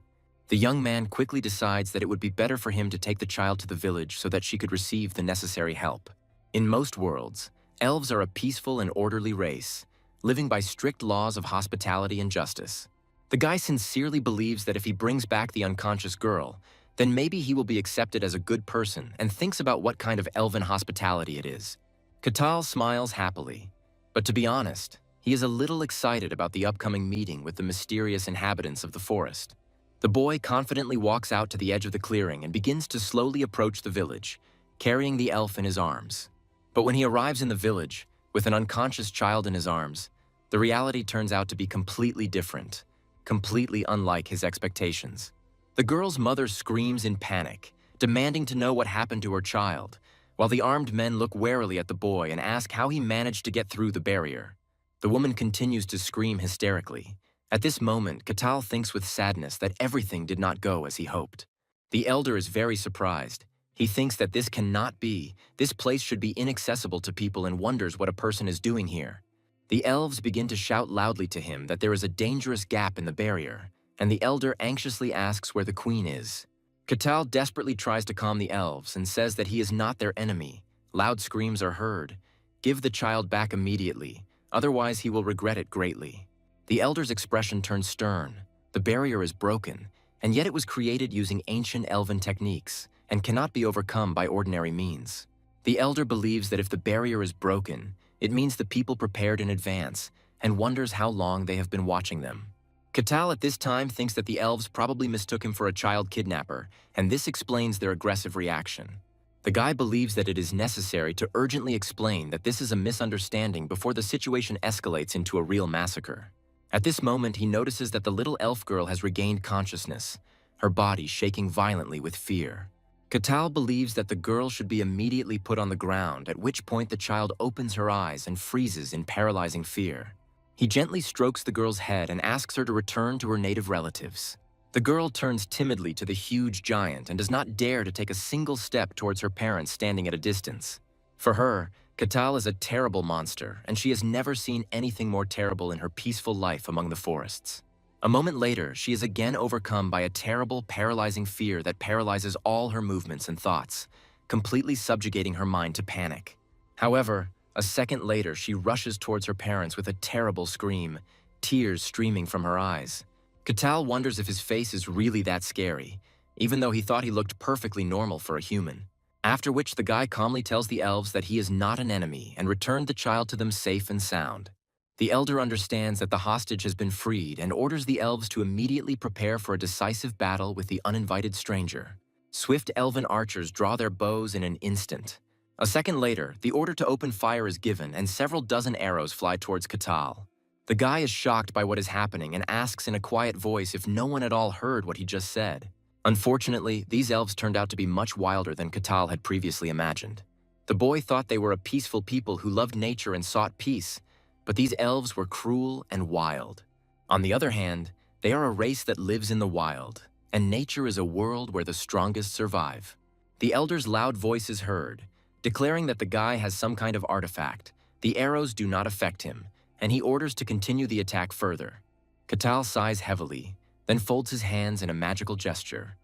The young man quickly decides that it would be better for him to take the child to the village so that she could receive the necessary help. In most worlds, elves are a peaceful and orderly race, living by strict laws of hospitality and justice. The guy sincerely believes that if he brings back the unconscious girl, then maybe he will be accepted as a good person and thinks about what kind of elven hospitality it is. Katal smiles happily, but to be honest, he is a little excited about the upcoming meeting with the mysterious inhabitants of the forest. The boy confidently walks out to the edge of the clearing and begins to slowly approach the village, carrying the elf in his arms. But when he arrives in the village, with an unconscious child in his arms, the reality turns out to be completely different, completely unlike his expectations. The girl's mother screams in panic, demanding to know what happened to her child, while the armed men look warily at the boy and ask how he managed to get through the barrier. The woman continues to scream hysterically. At this moment, Katal thinks with sadness that everything did not go as he hoped. The elder is very surprised. He thinks that this cannot be. This place should be inaccessible to people and wonders what a person is doing here. The elves begin to shout loudly to him that there is a dangerous gap in the barrier, and the elder anxiously asks where the queen is. Katal desperately tries to calm the elves and says that he is not their enemy. Loud screams are heard. Give the child back immediately, otherwise he will regret it greatly. The elder's expression turns stern. The barrier is broken, and yet it was created using ancient elven techniques and cannot be overcome by ordinary means. The elder believes that if the barrier is broken, it means the people prepared in advance and wonders how long they have been watching them. Katal at this time thinks that the elves probably mistook him for a child kidnapper, and this explains their aggressive reaction. The guy believes that it is necessary to urgently explain that this is a misunderstanding before the situation escalates into a real massacre. At this moment, he notices that the little elf girl has regained consciousness, her body shaking violently with fear. Katal believes that the girl should be immediately put on the ground, at which point the child opens her eyes and freezes in paralyzing fear. He gently strokes the girl's head and asks her to return to her native relatives. The girl turns timidly to the huge giant and does not dare to take a single step towards her parents standing at a distance. For her, Katal is a terrible monster, and she has never seen anything more terrible in her peaceful life among the forests. A moment later, she is again overcome by a terrible, paralyzing fear that paralyzes all her movements and thoughts, completely subjugating her mind to panic. However, a second later, she rushes towards her parents with a terrible scream, tears streaming from her eyes. Katal wonders if his face is really that scary, even though he thought he looked perfectly normal for a human. After which the guy calmly tells the elves that he is not an enemy and returned the child to them safe and sound. The elder understands that the hostage has been freed and orders the elves to immediately prepare for a decisive battle with the uninvited stranger. Swift elven archers draw their bows in an instant. A second later, the order to open fire is given and several dozen arrows fly towards Katal. The guy is shocked by what is happening and asks in a quiet voice if no one at all heard what he just said. Unfortunately, these elves turned out to be much wilder than Katal had previously imagined. The boy thought they were a peaceful people who loved nature and sought peace, but these elves were cruel and wild. On the other hand, they are a race that lives in the wild, and nature is a world where the strongest survive. The elder's loud voice is heard, declaring that the guy has some kind of artifact. The arrows do not affect him, and he orders to continue the attack further. Katal sighs heavily, then folds his hands in a magical gesture,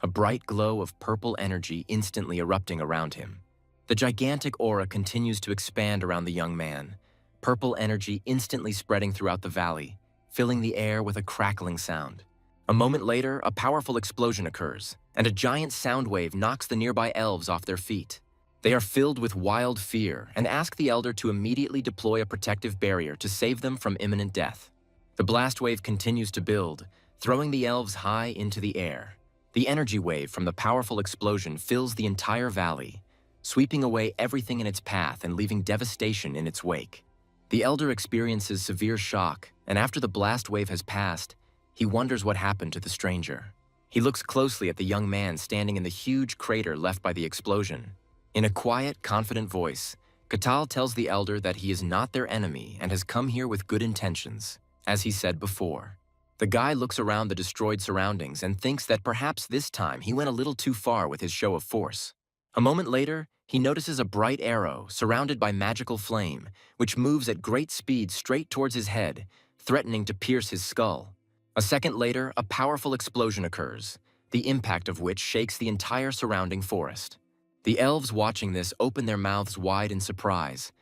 a bright glow of purple energy instantly erupting around him. The gigantic aura continues to expand around the young man, purple energy instantly spreading throughout the valley, filling the air with a crackling sound. A moment later, a powerful explosion occurs, and a giant sound wave knocks the nearby elves off their feet. They are filled with wild fear and ask the elder to immediately deploy a protective barrier to save them from imminent death. The blast wave continues to build, throwing the elves high into the air. The energy wave from the powerful explosion fills the entire valley, sweeping away everything in its path and leaving devastation in its wake. The elder experiences severe shock, and after the blast wave has passed, he wonders what happened to the stranger. He looks closely at the young man standing in the huge crater left by the explosion. In a quiet, confident voice, Katal tells the elder that he is not their enemy and has come here with good intentions, as he said before. The guy looks around the destroyed surroundings and thinks that perhaps this time he went a little too far with his show of force. A moment later, he notices a bright arrow surrounded by magical flame, which moves at great speed straight towards his head, threatening to pierce his skull. A second later, a powerful explosion occurs, the impact of which shakes the entire surrounding forest. The elves watching this open their mouths wide in surprise,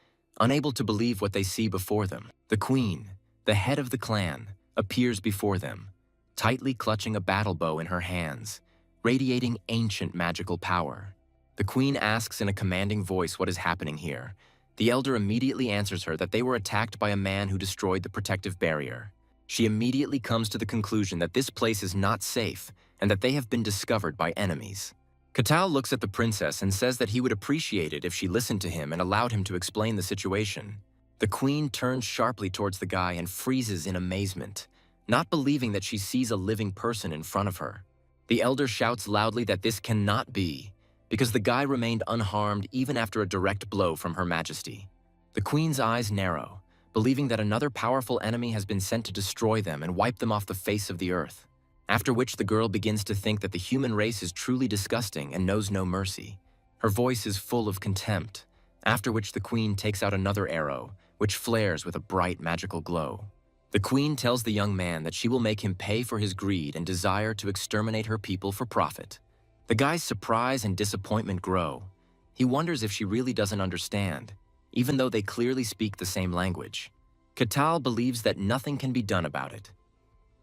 unable to believe what they see before them. The queen, the head of the clan, appears before them, tightly clutching a battle bow in her hands, radiating ancient magical power. The queen asks in a commanding voice what is happening here. The elder immediately answers her that they were attacked by a man who destroyed the protective barrier. She immediately comes to the conclusion that this place is not safe and that they have been discovered by enemies. Katal looks at the princess and says that he would appreciate it if she listened to him and allowed him to explain the situation. The queen turns sharply towards the guy and freezes in amazement, not believing that she sees a living person in front of her. The elder shouts loudly that this cannot be, because the guy remained unharmed even after a direct blow from Her Majesty. The queen's eyes narrow, believing that another powerful enemy has been sent to destroy them and wipe them off the face of the earth, after which the girl begins to think that the human race is truly disgusting and knows no mercy. Her voice is full of contempt, after which the queen takes out another arrow, which flares with a bright magical glow. The queen tells the young man that she will make him pay for his greed and desire to exterminate her people for profit. The guy's surprise and disappointment grow. He wonders if she really doesn't understand, even though they clearly speak the same language. Katal believes that nothing can be done about it.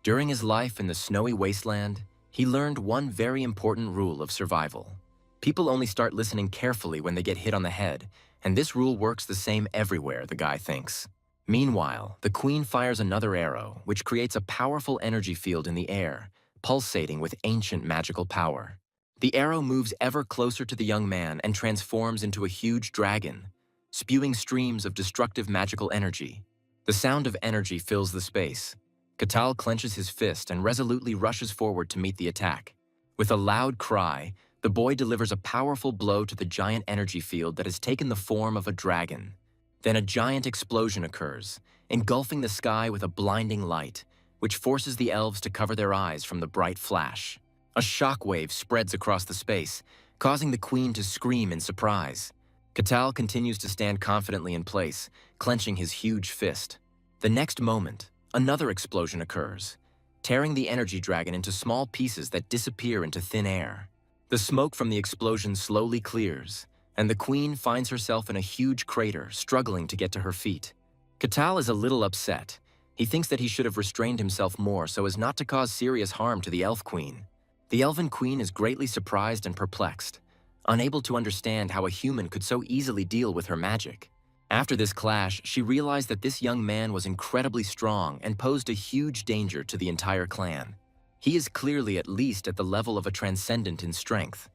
During his life in the snowy wasteland, he learned one very important rule of survival. People only start listening carefully when they get hit on the head, and this rule works the same everywhere, the guy thinks. Meanwhile, the queen fires another arrow, which creates a powerful energy field in the air, pulsating with ancient magical power. The arrow moves ever closer to the young man and transforms into a huge dragon, spewing streams of destructive magical energy. The sound of energy fills the space. Katal clenches his fist and resolutely rushes forward to meet the attack. With a loud cry, the boy delivers a powerful blow to the giant energy field that has taken the form of a dragon. Then a giant explosion occurs, engulfing the sky with a blinding light, which forces the elves to cover their eyes from the bright flash. A shockwave spreads across the space, causing the queen to scream in surprise. Katal continues to stand confidently in place, clenching his huge fist. The next moment, another explosion occurs, tearing the energy dragon into small pieces that disappear into thin air. The smoke from the explosion slowly clears, and the queen finds herself in a huge crater, struggling to get to her feet. Katal is a little upset. He thinks that he should have restrained himself more so as not to cause serious harm to the elf queen. The elven queen is greatly surprised and perplexed, unable to understand how a human could so easily deal with her magic. After this clash, she realized that this young man was incredibly strong and posed a huge danger to the entire clan. He is clearly at least at the level of a transcendent in strength,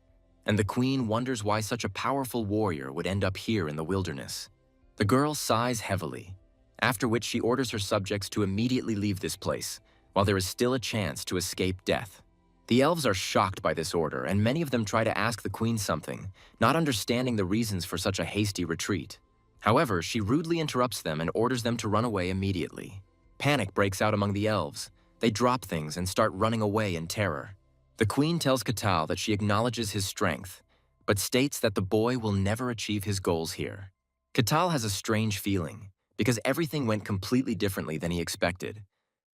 and the queen wonders why such a powerful warrior would end up here in the wilderness. The girl sighs heavily, after which she orders her subjects to immediately leave this place, while there is still a chance to escape death. The elves are shocked by this order, and many of them try to ask the queen something, not understanding the reasons for such a hasty retreat. However, she rudely interrupts them and orders them to run away immediately. Panic breaks out among the elves. They drop things and start running away in terror. The queen tells Katal that she acknowledges his strength, but states that the boy will never achieve his goals here. Katal has a strange feeling, because everything went completely differently than he expected.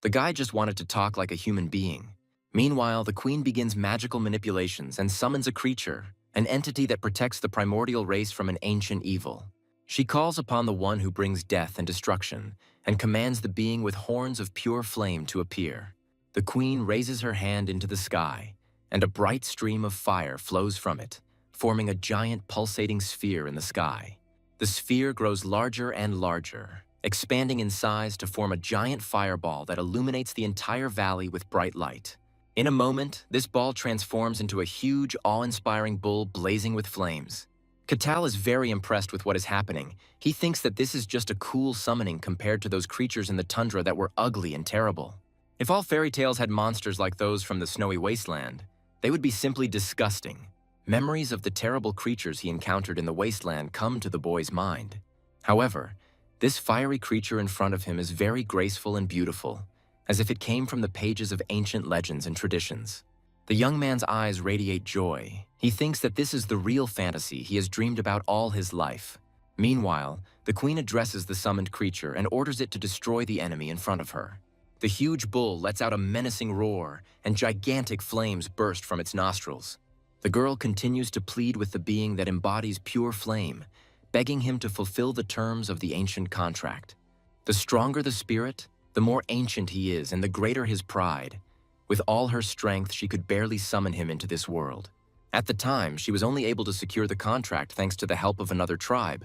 The guy just wanted to talk like a human being. Meanwhile, the queen begins magical manipulations and summons a creature, an entity that protects the primordial race from an ancient evil. She calls upon the one who brings death and destruction, and commands the being with horns of pure flame to appear. The queen raises her hand into the sky, and a bright stream of fire flows from it, forming a giant pulsating sphere in the sky. The sphere grows larger and larger, expanding in size to form a giant fireball that illuminates the entire valley with bright light. In a moment, this ball transforms into a huge, awe-inspiring bull blazing with flames. Katal is very impressed with what is happening. He thinks that this is just a cool summoning compared to those creatures in the tundra that were ugly and terrible. If all fairy tales had monsters like those from the snowy wasteland, they would be simply disgusting. Memories of the terrible creatures he encountered in the wasteland come to the boy's mind. However, this fiery creature in front of him is very graceful and beautiful, as if it came from the pages of ancient legends and traditions. The young man's eyes radiate joy. He thinks that this is the real fantasy he has dreamed about all his life. Meanwhile, the queen addresses the summoned creature and orders it to destroy the enemy in front of her. The huge bull lets out a menacing roar, and gigantic flames burst from its nostrils. The girl continues to plead with the being that embodies pure flame, begging him to fulfill the terms of the ancient contract. The stronger the spirit, the more ancient he is and the greater his pride. With all her strength, she could barely summon him into this world. At the time, she was only able to secure the contract thanks to the help of another tribe.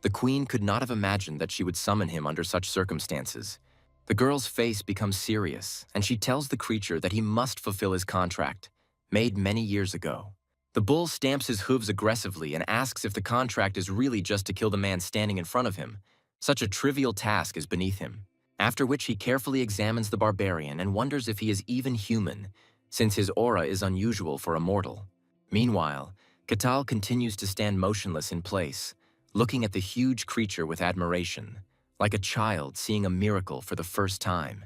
The queen could not have imagined that she would summon him under such circumstances. The girl's face becomes serious, and she tells the creature that he must fulfill his contract, made many years ago. The bull stamps his hooves aggressively and asks if the contract is really just to kill the man standing in front of him. Such a trivial task is beneath him. After which he carefully examines the barbarian and wonders if he is even human, since his aura is unusual for a mortal. Meanwhile, Katal continues to stand motionless in place, looking at the huge creature with admiration, like a child seeing a miracle for the first time.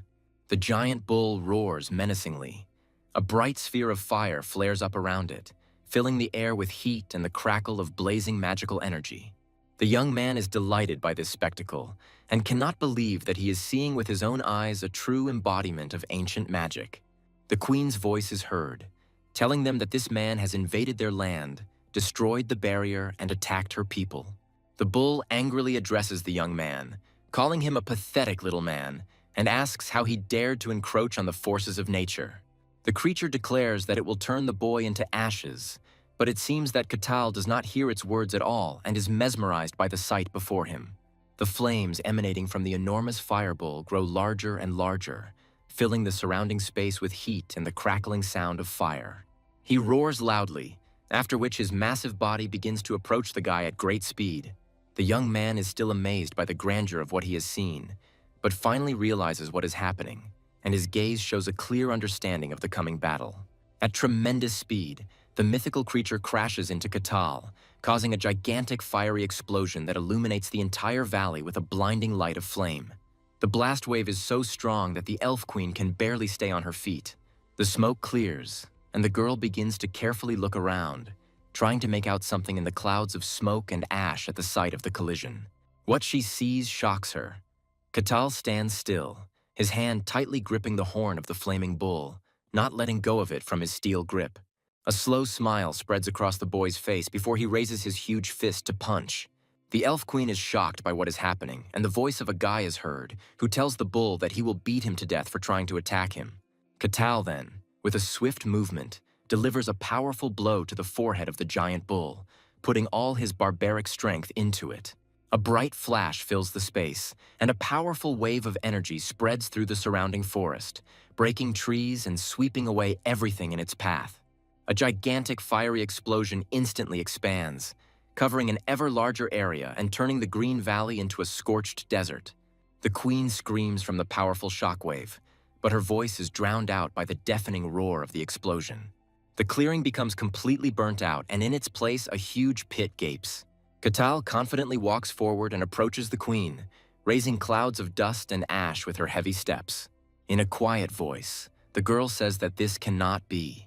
The giant bull roars menacingly. A bright sphere of fire flares up around it, filling the air with heat and the crackle of blazing magical energy. The young man is delighted by this spectacle and cannot believe that he is seeing with his own eyes a true embodiment of ancient magic. The queen's voice is heard, telling them that this man has invaded their land, destroyed the barrier, and attacked her people. The bull angrily addresses the young man, calling him a pathetic little man, and asks how he dared to encroach on the forces of nature. The creature declares that it will turn the boy into ashes, but it seems that Katal does not hear its words at all and is mesmerized by the sight before him. The flames emanating from the enormous fireball grow larger and larger, filling the surrounding space with heat and the crackling sound of fire. He roars loudly, after which his massive body begins to approach the guy at great speed. The young man is still amazed by the grandeur of what he has seen, but finally realizes what is happening, and his gaze shows a clear understanding of the coming battle. At tremendous speed, the mythical creature crashes into Katal, causing a gigantic fiery explosion that illuminates the entire valley with a blinding light of flame. The blast wave is so strong that the elf queen can barely stay on her feet. The smoke clears, and the girl begins to carefully look around, trying to make out something in the clouds of smoke and ash at the site of the collision. What she sees shocks her. Katal stands still, his hand tightly gripping the horn of the flaming bull, not letting go of it from his steel grip. A slow smile spreads across the boy's face before he raises his huge fist to punch. The elf queen is shocked by what is happening, and the voice of a guy is heard, who tells the bull that he will beat him to death for trying to attack him. Katal then, with a swift movement, delivers a powerful blow to the forehead of the giant bull, putting all his barbaric strength into it. A bright flash fills the space, and a powerful wave of energy spreads through the surrounding forest, breaking trees and sweeping away everything in its path. A gigantic fiery explosion instantly expands, covering an ever larger area and turning the green valley into a scorched desert. The queen screams from the powerful shockwave, but her voice is drowned out by the deafening roar of the explosion. The clearing becomes completely burnt out, and in its place a huge pit gapes. Katal confidently walks forward and approaches the queen, raising clouds of dust and ash with her heavy steps. In a quiet voice, the girl says that this cannot be,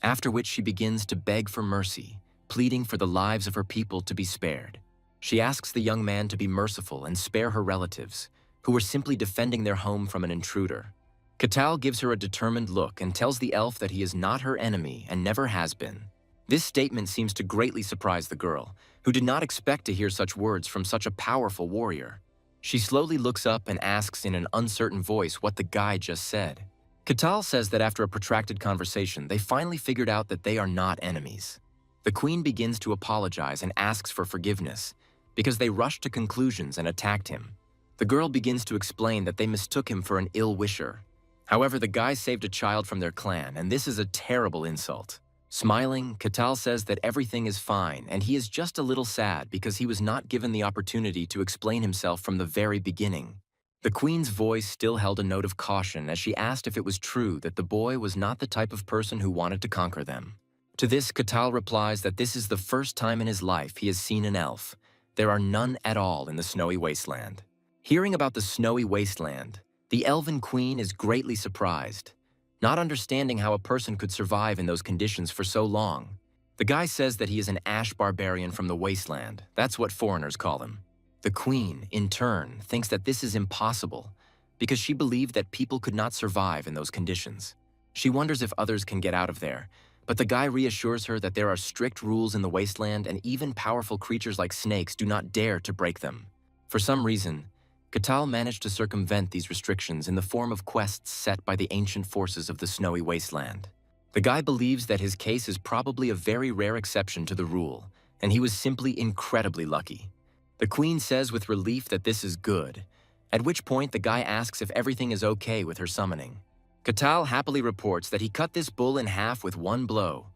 after which she begins to beg for mercy, pleading for the lives of her people to be spared. She asks the young man to be merciful and spare her relatives, who were simply defending their home from an intruder. Katal gives her a determined look and tells the elf that he is not her enemy and never has been. This statement seems to greatly surprise the girl, who did not expect to hear such words from such a powerful warrior. She slowly looks up and asks in an uncertain voice what the guy just said. Katal says that after a protracted conversation, they finally figured out that they are not enemies. The queen begins to apologize and asks for forgiveness, because they rushed to conclusions and attacked him. The girl begins to explain that they mistook him for an ill-wisher. However, the guy saved a child from their clan, and this is a terrible insult. Smiling, Katal says that everything is fine, and he is just a little sad because he was not given the opportunity to explain himself from the very beginning. The queen's voice still held a note of caution as she asked if it was true that the boy was not the type of person who wanted to conquer them. To this, Katal replies that this is the first time in his life he has seen an elf. There are none at all in the snowy wasteland. Hearing about the snowy wasteland, the elven queen is greatly surprised. not understanding how a person could survive in those conditions for so long. The guy says that he is an ash barbarian from the wasteland. That's what foreigners call him. The queen, in turn, thinks that this is impossible because she believed that people could not survive in those conditions. She wonders if others can get out of there, but the guy reassures her that there are strict rules in the wasteland and even powerful creatures like snakes do not dare to break them. For some reason, Catal managed to circumvent these restrictions in the form of quests set by the ancient forces of the snowy wasteland. The guy believes that his case is probably a very rare exception to the rule, and he was simply incredibly lucky. The queen says with relief that this is good, at which point the guy asks if everything is okay with her summoning. Catal happily reports that he cut this bull in half with one blow.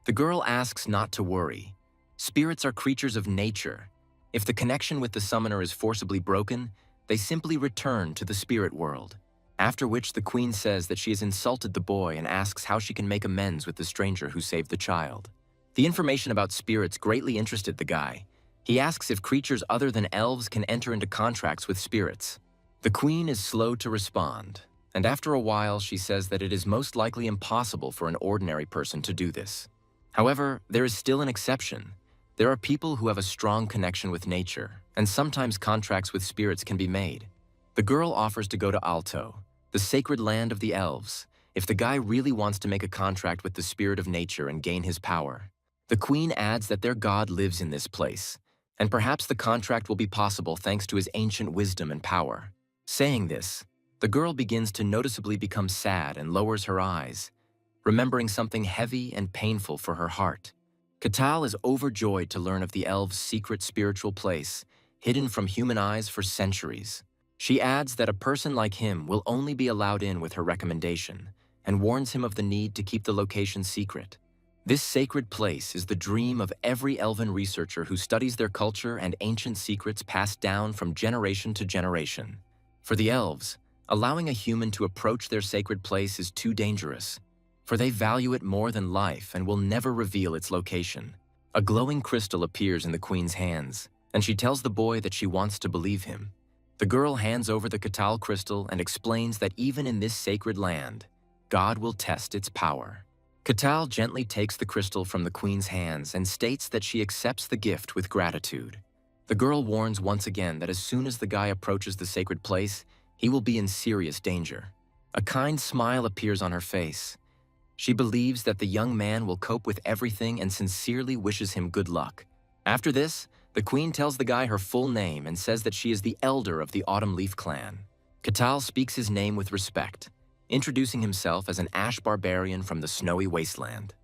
The girl asks not to worry. Spirits are creatures of nature. If the connection with the summoner is forcibly broken, they simply return to the spirit world. After which the queen says that she has insulted the boy and asks how she can make amends with the stranger who saved the child. The information about spirits greatly interested the guy. He asks if creatures other than elves can enter into contracts with spirits. The queen is slow to respond, and after a while she says that it is most likely impossible for an ordinary person to do this. However, there is still an exception. There are people who have a strong connection with nature, and sometimes contracts with spirits can be made. The girl offers to go to Alto, the sacred land of the elves, if the guy really wants to make a contract with the spirit of nature and gain his power. The queen adds that their god lives in this place, and perhaps the contract will be possible thanks to his ancient wisdom and power. Saying this, the girl begins to noticeably become sad and lowers her eyes, remembering something heavy and painful for her heart. Catal is overjoyed to learn of the elves' secret spiritual place, hidden from human eyes for centuries. She adds that a person like him will only be allowed in with her recommendation, and warns him of the need to keep the location secret. This sacred place is the dream of every elven researcher who studies their culture and ancient secrets passed down from generation to generation. For the elves, allowing a human to approach their sacred place is too dangerous, for they value it more than life and will never reveal its location. A glowing crystal appears in the queen's hands, and she tells the boy that she wants to believe him. The girl hands over the Catal crystal and explains that even in this sacred land, God will test its power. Catal gently takes the crystal from the queen's hands and states that she accepts the gift with gratitude. The girl warns once again that as soon as the guy approaches the sacred place, he will be in serious danger. A kind smile appears on her face. She believes that the young man will cope with everything and sincerely wishes him good luck. After this, the queen tells the guy her full name and says that she is the elder of the Autumn Leaf clan. Catal speaks his name with respect, introducing himself as an ash barbarian from the snowy wasteland.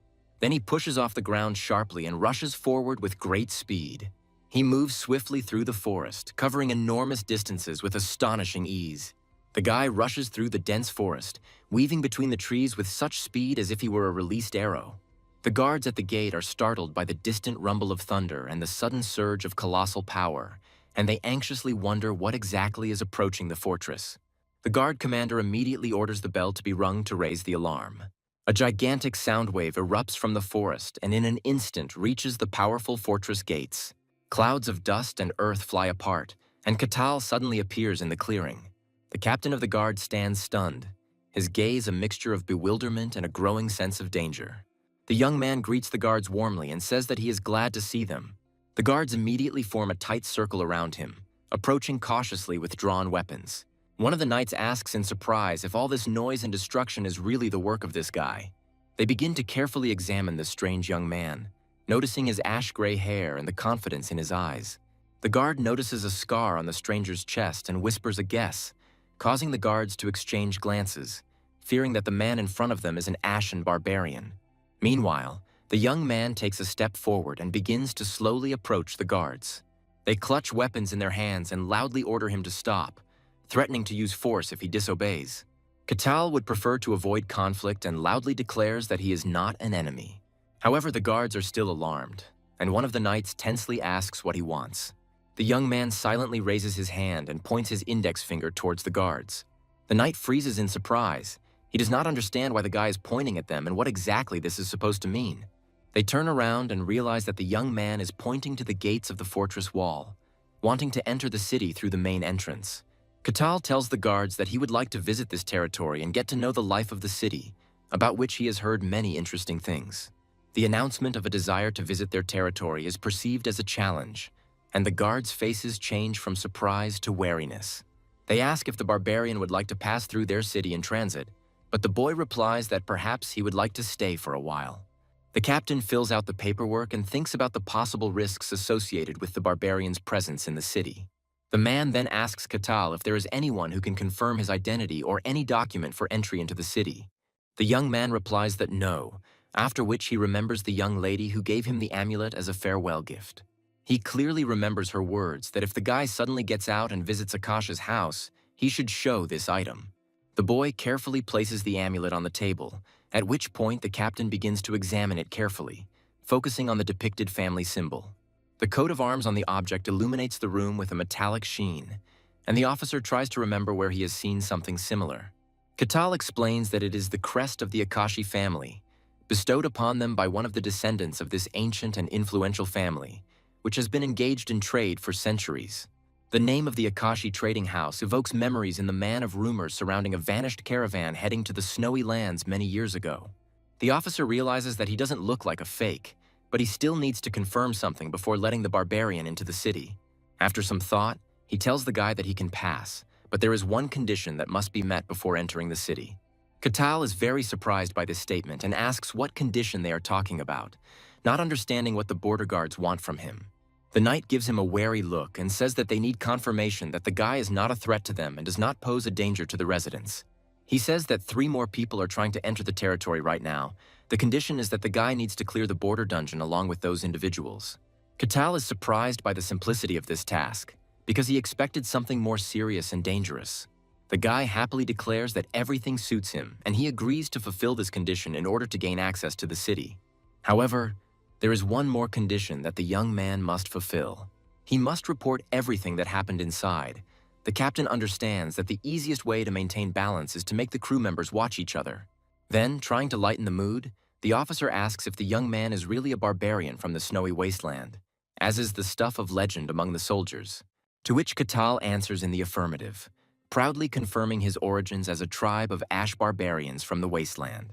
Then he pushes off the ground sharply and rushes forward with great speed. He moves swiftly through the forest, covering enormous distances with astonishing ease. The guy rushes through the dense forest, weaving between the trees with such speed as if he were a released arrow. The guards at the gate are startled by the distant rumble of thunder and the sudden surge of colossal power, and they anxiously wonder what exactly is approaching the fortress. The guard commander immediately orders the bell to be rung to raise the alarm. A gigantic sound wave erupts from the forest and in an instant reaches the powerful fortress gates. Clouds of dust and earth fly apart, and Catal suddenly appears in the clearing. The captain of the guard stands stunned, his gaze a mixture of bewilderment and a growing sense of danger. The young man greets the guards warmly and says that he is glad to see them. The guards immediately form a tight circle around him, approaching cautiously with drawn weapons. One of the knights asks in surprise if all this noise and destruction is really the work of this guy. They begin to carefully examine this strange young man, noticing his ash-gray hair and the confidence in his eyes. The guard notices a scar on the stranger's chest and whispers a guess, causing the guards to exchange glances, fearing that the man in front of them is an ashen barbarian. Meanwhile, the young man takes a step forward and begins to slowly approach the guards. They clutch weapons in their hands and loudly order him to stop, threatening to use force if he disobeys. Catal would prefer to avoid conflict and loudly declares that he is not an enemy. However, the guards are still alarmed, and one of the knights tensely asks what he wants. The young man silently raises his hand and points his index finger towards the guards. The knight freezes in surprise. He does not understand why the guy is pointing at them and what exactly this is supposed to mean. They turn around and realize that the young man is pointing to the gates of the fortress wall, wanting to enter the city through the main entrance. Catal tells the guards that he would like to visit this territory and get to know the life of the city, about which he has heard many interesting things. The announcement of a desire to visit their territory is perceived as a challenge, and the guards' faces change from surprise to wariness. They ask if the barbarian would like to pass through their city in transit, but the boy replies that perhaps he would like to stay for a while. The captain fills out the paperwork and thinks about the possible risks associated with the barbarian's presence in the city. The man then asks Katal if there is anyone who can confirm his identity or any document for entry into the city. The young man replies that no, after which he remembers the young lady who gave him the amulet as a farewell gift. He clearly remembers her words that if the guy suddenly gets out and visits Akasha's house, he should show this item. The boy carefully places the amulet on the table, at which point the captain begins to examine it carefully, focusing on the depicted family symbol. The coat of arms on the object illuminates the room with a metallic sheen, and the officer tries to remember where he has seen something similar. Katal explains that it is the crest of the Akashi family, bestowed upon them by one of the descendants of this ancient and influential family, which has been engaged in trade for centuries. The name of the Akashi trading house evokes memories in the man of rumors surrounding a vanished caravan heading to the snowy lands many years ago. The officer realizes that he doesn't look like a fake, but he still needs to confirm something before letting the barbarian into the city. After some thought, he tells the guy that he can pass, but there is one condition that must be met before entering the city. Katal is very surprised by this statement and asks what condition they are talking about, not understanding what the border guards want from him. The knight gives him a wary look and says that they need confirmation that the guy is not a threat to them and does not pose a danger to the residents. He says that 3 more people are trying to enter the territory right now. The condition is that the guy needs to clear the border dungeon along with those individuals. Katal is surprised by the simplicity of this task, because he expected something more serious and dangerous. The guy happily declares that everything suits him, and he agrees to fulfill this condition in order to gain access to the city. However, there is one more condition that the young man must fulfill. He must report everything that happened inside. The captain understands that the easiest way to maintain balance is to make the crew members watch each other. Then, trying to lighten the mood, the officer asks if the young man is really a barbarian from the snowy wasteland, as is the stuff of legend among the soldiers. To which Katal answers in the affirmative, proudly confirming his origins as a tribe of ash barbarians from the wasteland.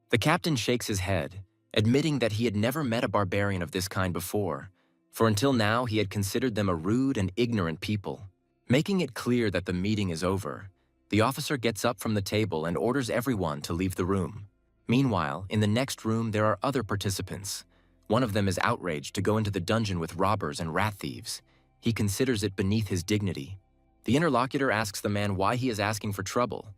The captain shakes his head, admitting that he had never met a barbarian of this kind before, for until now he had considered them a rude and ignorant people. Making it clear that the meeting is over, the officer gets up from the table and orders everyone to leave the room. Meanwhile, in the next room there are other participants. One of them is outraged to go into the dungeon with robbers and rat thieves. He considers it beneath his dignity. The interlocutor asks the man why he is asking for trouble.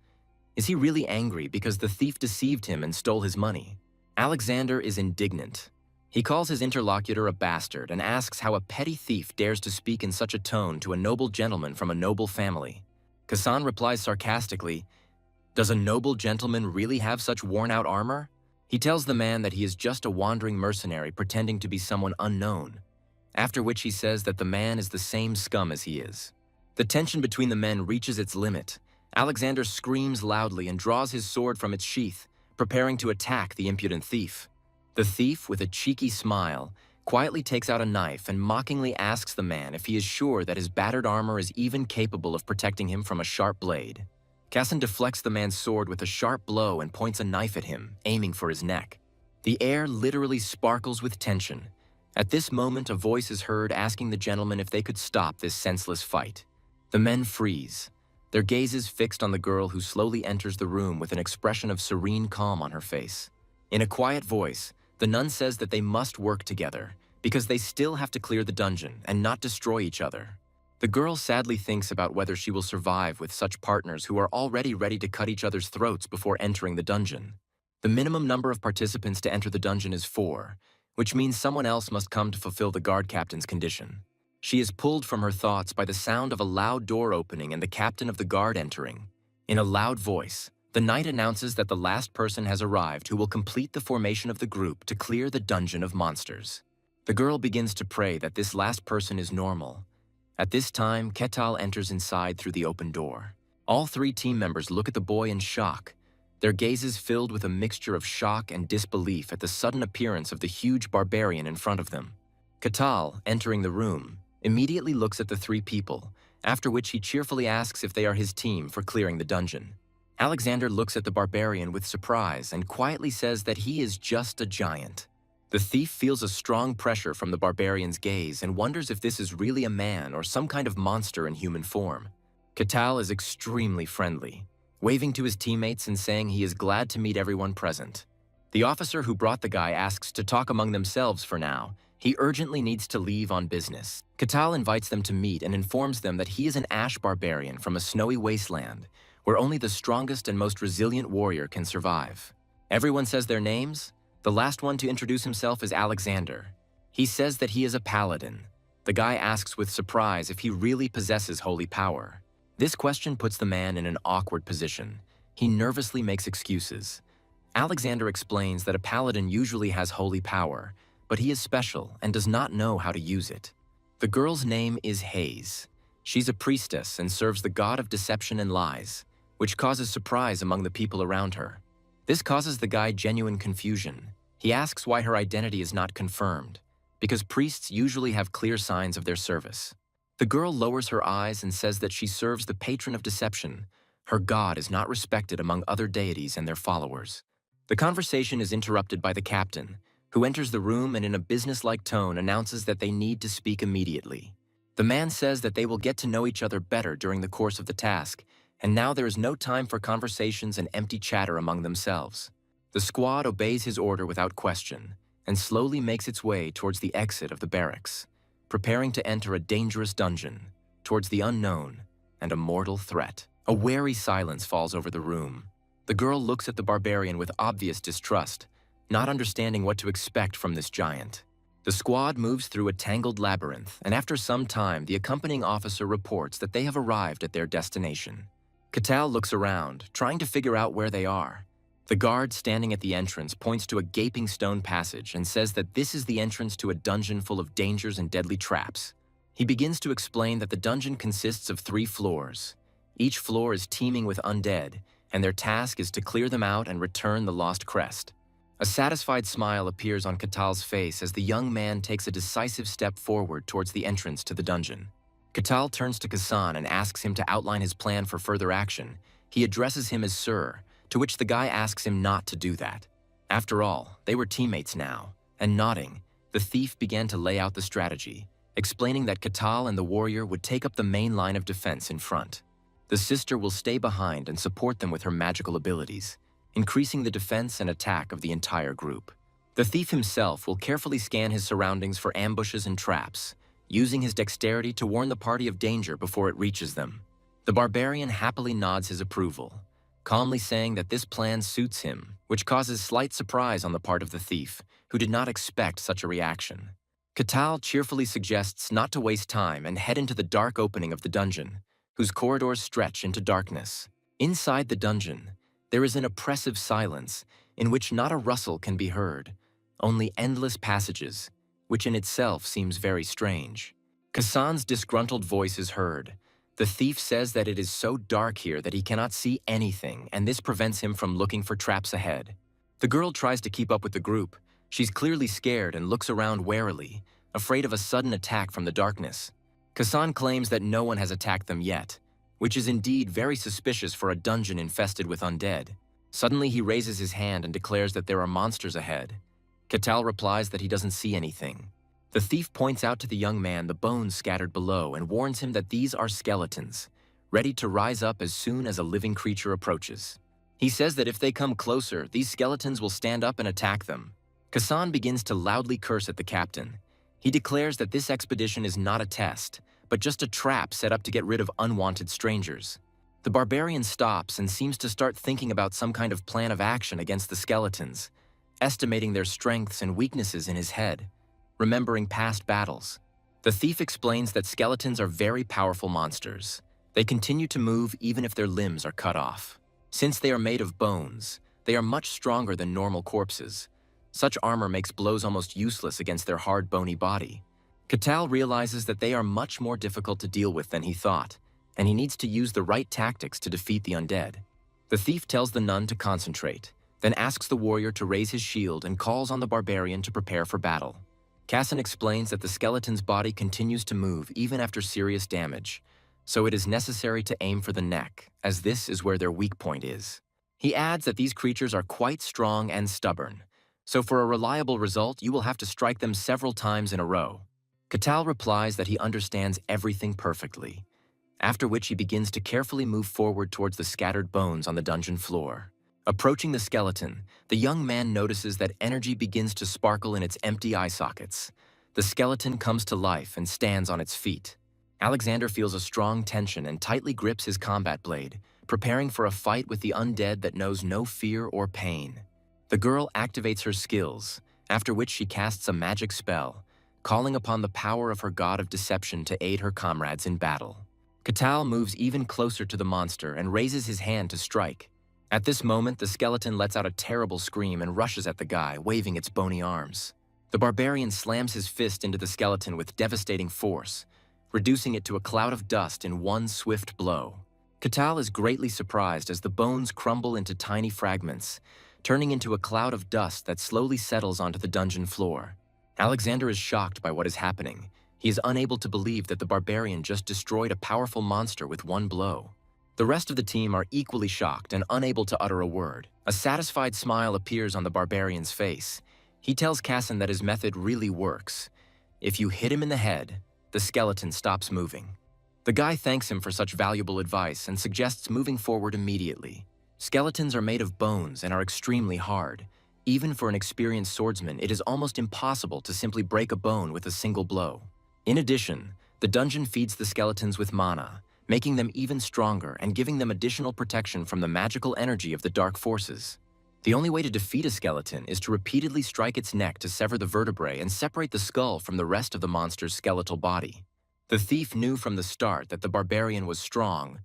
Is he really angry because the thief deceived him and stole his money? Alexander is indignant. He calls his interlocutor a bastard and asks how a petty thief dares to speak in such a tone to a noble gentleman from a noble family. Kasan replies sarcastically, "Does a noble gentleman really have such worn-out armor?" He tells the man that he is just a wandering mercenary pretending to be someone unknown, after which he says that the man is the same scum as he is. The tension between the men reaches its limit. Alexander screams loudly and draws his sword from its sheath, preparing to attack the impudent thief. The thief, with a cheeky smile, quietly takes out a knife and mockingly asks the man if he is sure that his battered armor is even capable of protecting him from a sharp blade. Kassan deflects the man's sword with a sharp blow and points a knife at him, aiming for his neck. The air literally sparkles with tension. At this moment, a voice is heard asking the gentlemen if they could stop this senseless fight. The men freeze, their gazes fixed on the girl who slowly enters the room with an expression of serene calm on her face. In a quiet voice, the nun says that they must work together, because they still have to clear the dungeon and not destroy each other. The girl sadly thinks about whether she will survive with such partners who are already ready to cut each other's throats before entering the dungeon. The minimum number of participants to enter the dungeon is 4, which means someone else must come to fulfill the guard captain's condition. She is pulled from her thoughts by the sound of a loud door opening and the captain of the guard entering. In a loud voice, the knight announces that the last person has arrived who will complete the formation of the group to clear the dungeon of monsters. The girl begins to pray that this last person is normal. At this time, Ketal enters inside through the open door. All 3 team members look at the boy in shock, their gazes filled with a mixture of shock and disbelief at the sudden appearance of the huge barbarian in front of them. Ketal, entering the room, immediately looks at the 3 people, after which he cheerfully asks if they are his team for clearing the dungeon. Alexander looks at the barbarian with surprise and quietly says that he is just a giant. The thief feels a strong pressure from the barbarian's gaze and wonders if this is really a man or some kind of monster in human form. Catal is extremely friendly, waving to his teammates and saying he is glad to meet everyone present. The officer who brought the guy asks to talk among themselves for now. He urgently needs to leave on business. Catal invites them to meet and informs them that he is an ash barbarian from a snowy wasteland where only the strongest and most resilient warrior can survive. Everyone says their names. The last one to introduce himself is Alexander. He says that he is a paladin. The guy asks with surprise if he really possesses holy power. This question puts the man in an awkward position. He nervously makes excuses. Alexander explains that a paladin usually has holy power, but he is special and does not know how to use it. The girl's name is Hayes. She's a priestess and serves the god of deception and lies, which causes surprise among the people around her. This causes the guy genuine confusion. He asks why her identity is not confirmed, because priests usually have clear signs of their service. The girl lowers her eyes and says that she serves the patron of deception. Her god is not respected among other deities and their followers. The conversation is interrupted by the captain, who enters the room and in a businesslike tone announces that they need to speak immediately. The man says that they will get to know each other better during the course of the task, and now there is no time for conversations and empty chatter among themselves. The squad obeys his order without question and slowly makes its way towards the exit of the barracks, preparing to enter a dangerous dungeon, towards the unknown and a mortal threat. A wary silence falls over the room. The girl looks at the barbarian with obvious distrust, not understanding what to expect from this giant. The squad moves through a tangled labyrinth, and after some time, the accompanying officer reports that they have arrived at their destination. Catal looks around, trying to figure out where they are. The guard standing at the entrance points to a gaping stone passage and says that this is the entrance to a dungeon full of dangers and deadly traps. He begins to explain that the dungeon consists of 3 floors. Each floor is teeming with undead, and their task is to clear them out and return the lost crest. A satisfied smile appears on Catal's face as the young man takes a decisive step forward towards the entrance to the dungeon. Catal turns to Kassan and asks him to outline his plan for further action. He addresses him as Sir, to which the guy asks him not to do that. After all, they were teammates now, and nodding, the thief began to lay out the strategy, explaining that Catal and the warrior would take up the main line of defense in front. The sister will stay behind and support them with her magical abilities, increasing the defense and attack of the entire group. The thief himself will carefully scan his surroundings for ambushes and traps, using his dexterity to warn the party of danger before it reaches them. The barbarian happily nods his approval, calmly saying that this plan suits him, which causes slight surprise on the part of the thief, who did not expect such a reaction. Catal cheerfully suggests not to waste time and head into the dark opening of the dungeon, whose corridors stretch into darkness. Inside the dungeon, there is an oppressive silence in which not a rustle can be heard, only endless passages, which in itself seems very strange. Kassan's disgruntled voice is heard. The thief says that it is so dark here that he cannot see anything, and this prevents him from looking for traps ahead. The girl tries to keep up with the group. She's clearly scared and looks around warily, afraid of a sudden attack from the darkness. Kassan claims that no one has attacked them yet, which is indeed very suspicious for a dungeon infested with undead. Suddenly he raises his hand and declares that there are monsters ahead. Catal replies that he doesn't see anything. The thief points out to the young man the bones scattered below and warns him that these are skeletons, ready to rise up as soon as a living creature approaches. He says that if they come closer, these skeletons will stand up and attack them. Kassan begins to loudly curse at the captain. He declares that this expedition is not a test, but just a trap set up to get rid of unwanted strangers. The barbarian stops and seems to start thinking about some kind of plan of action against the skeletons, estimating their strengths and weaknesses in his head, remembering past battles. The thief explains that skeletons are very powerful monsters. They continue to move even if their limbs are cut off. Since they are made of bones, they are much stronger than normal corpses. Such armor makes blows almost useless against their hard, bony body. Catal realizes that they are much more difficult to deal with than he thought, and he needs to use the right tactics to defeat the undead. The thief tells the nun to concentrate, then asks the warrior to raise his shield and calls on the barbarian to prepare for battle. Kassan explains that the skeleton's body continues to move even after serious damage, so it is necessary to aim for the neck, as this is where their weak point is. He adds that these creatures are quite strong and stubborn, so for a reliable result, you will have to strike them several times in a row. Katal replies that he understands everything perfectly, after which he begins to carefully move forward towards the scattered bones on the dungeon floor. Approaching the skeleton, the young man notices that energy begins to sparkle in its empty eye sockets. The skeleton comes to life and stands on its feet. Alexander feels a strong tension and tightly grips his combat blade, preparing for a fight with the undead that knows no fear or pain. The girl activates her skills, after which she casts a magic spell, calling upon the power of her god of deception to aid her comrades in battle. Katal moves even closer to the monster and raises his hand to strike. At this moment, the skeleton lets out a terrible scream and rushes at the guy, waving its bony arms. The barbarian slams his fist into the skeleton with devastating force, reducing it to a cloud of dust in one swift blow. Katal is greatly surprised as the bones crumble into tiny fragments, turning into a cloud of dust that slowly settles onto the dungeon floor. Alexander is shocked by what is happening. He is unable to believe that the barbarian just destroyed a powerful monster with one blow. The rest of the team are equally shocked and unable to utter a word. A satisfied smile appears on the barbarian's face. He tells Casson that his method really works. If you hit him in the head, the skeleton stops moving. The guy thanks him for such valuable advice and suggests moving forward immediately. Skeletons are made of bones and are extremely hard. Even for an experienced swordsman, it is almost impossible to simply break a bone with a single blow. In addition, the dungeon feeds the skeletons with mana, making them even stronger and giving them additional protection from the magical energy of the dark forces. The only way to defeat a skeleton is to repeatedly strike its neck to sever the vertebrae and separate the skull from the rest of the monster's skeletal body. The thief knew from the start that the barbarian was strong,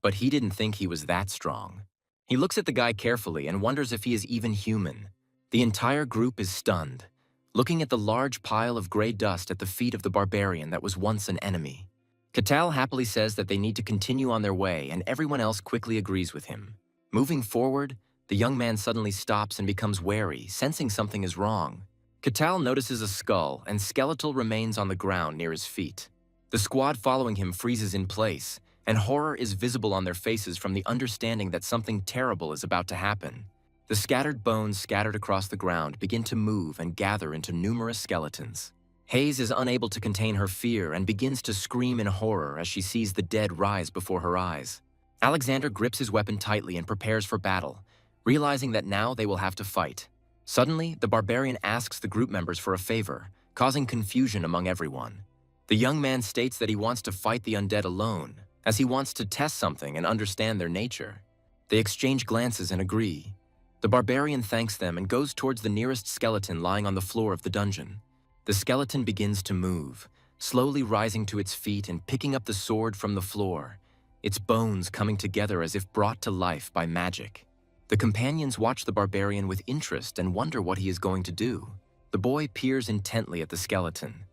but he didn't think he was that strong. He looks at the guy carefully and wonders if he is even human. The entire group is stunned, looking at the large pile of gray dust at the feet of the barbarian that was once an enemy. Katal happily says that they need to continue on their way, and everyone else quickly agrees with him. Moving forward, the young man suddenly stops and becomes wary, sensing something is wrong. Katal notices a skull and skeletal remains on the ground near his feet. The squad following him freezes in place, and horror is visible on their faces from the understanding that something terrible is about to happen. The scattered bones scattered across the ground begin to move and gather into numerous skeletons. Hayes is unable to contain her fear and begins to scream in horror as she sees the dead rise before her eyes. Alexander grips his weapon tightly and prepares for battle, realizing that now they will have to fight. Suddenly, the barbarian asks the group members for a favor, causing confusion among everyone. The young man states that he wants to fight the undead alone, as he wants to test something and understand their nature. They exchange glances and agree. The barbarian thanks them and goes towards the nearest skeleton lying on the floor of the dungeon. The skeleton begins to move, slowly rising to its feet and picking up the sword from the floor, its bones coming together as if brought to life by magic. The companions watch the barbarian with interest and wonder what he is going to do. The boy peers intently at the skeleton.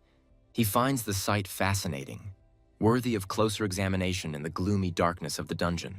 He finds the sight fascinating, worthy of closer examination in the gloomy darkness of the dungeon.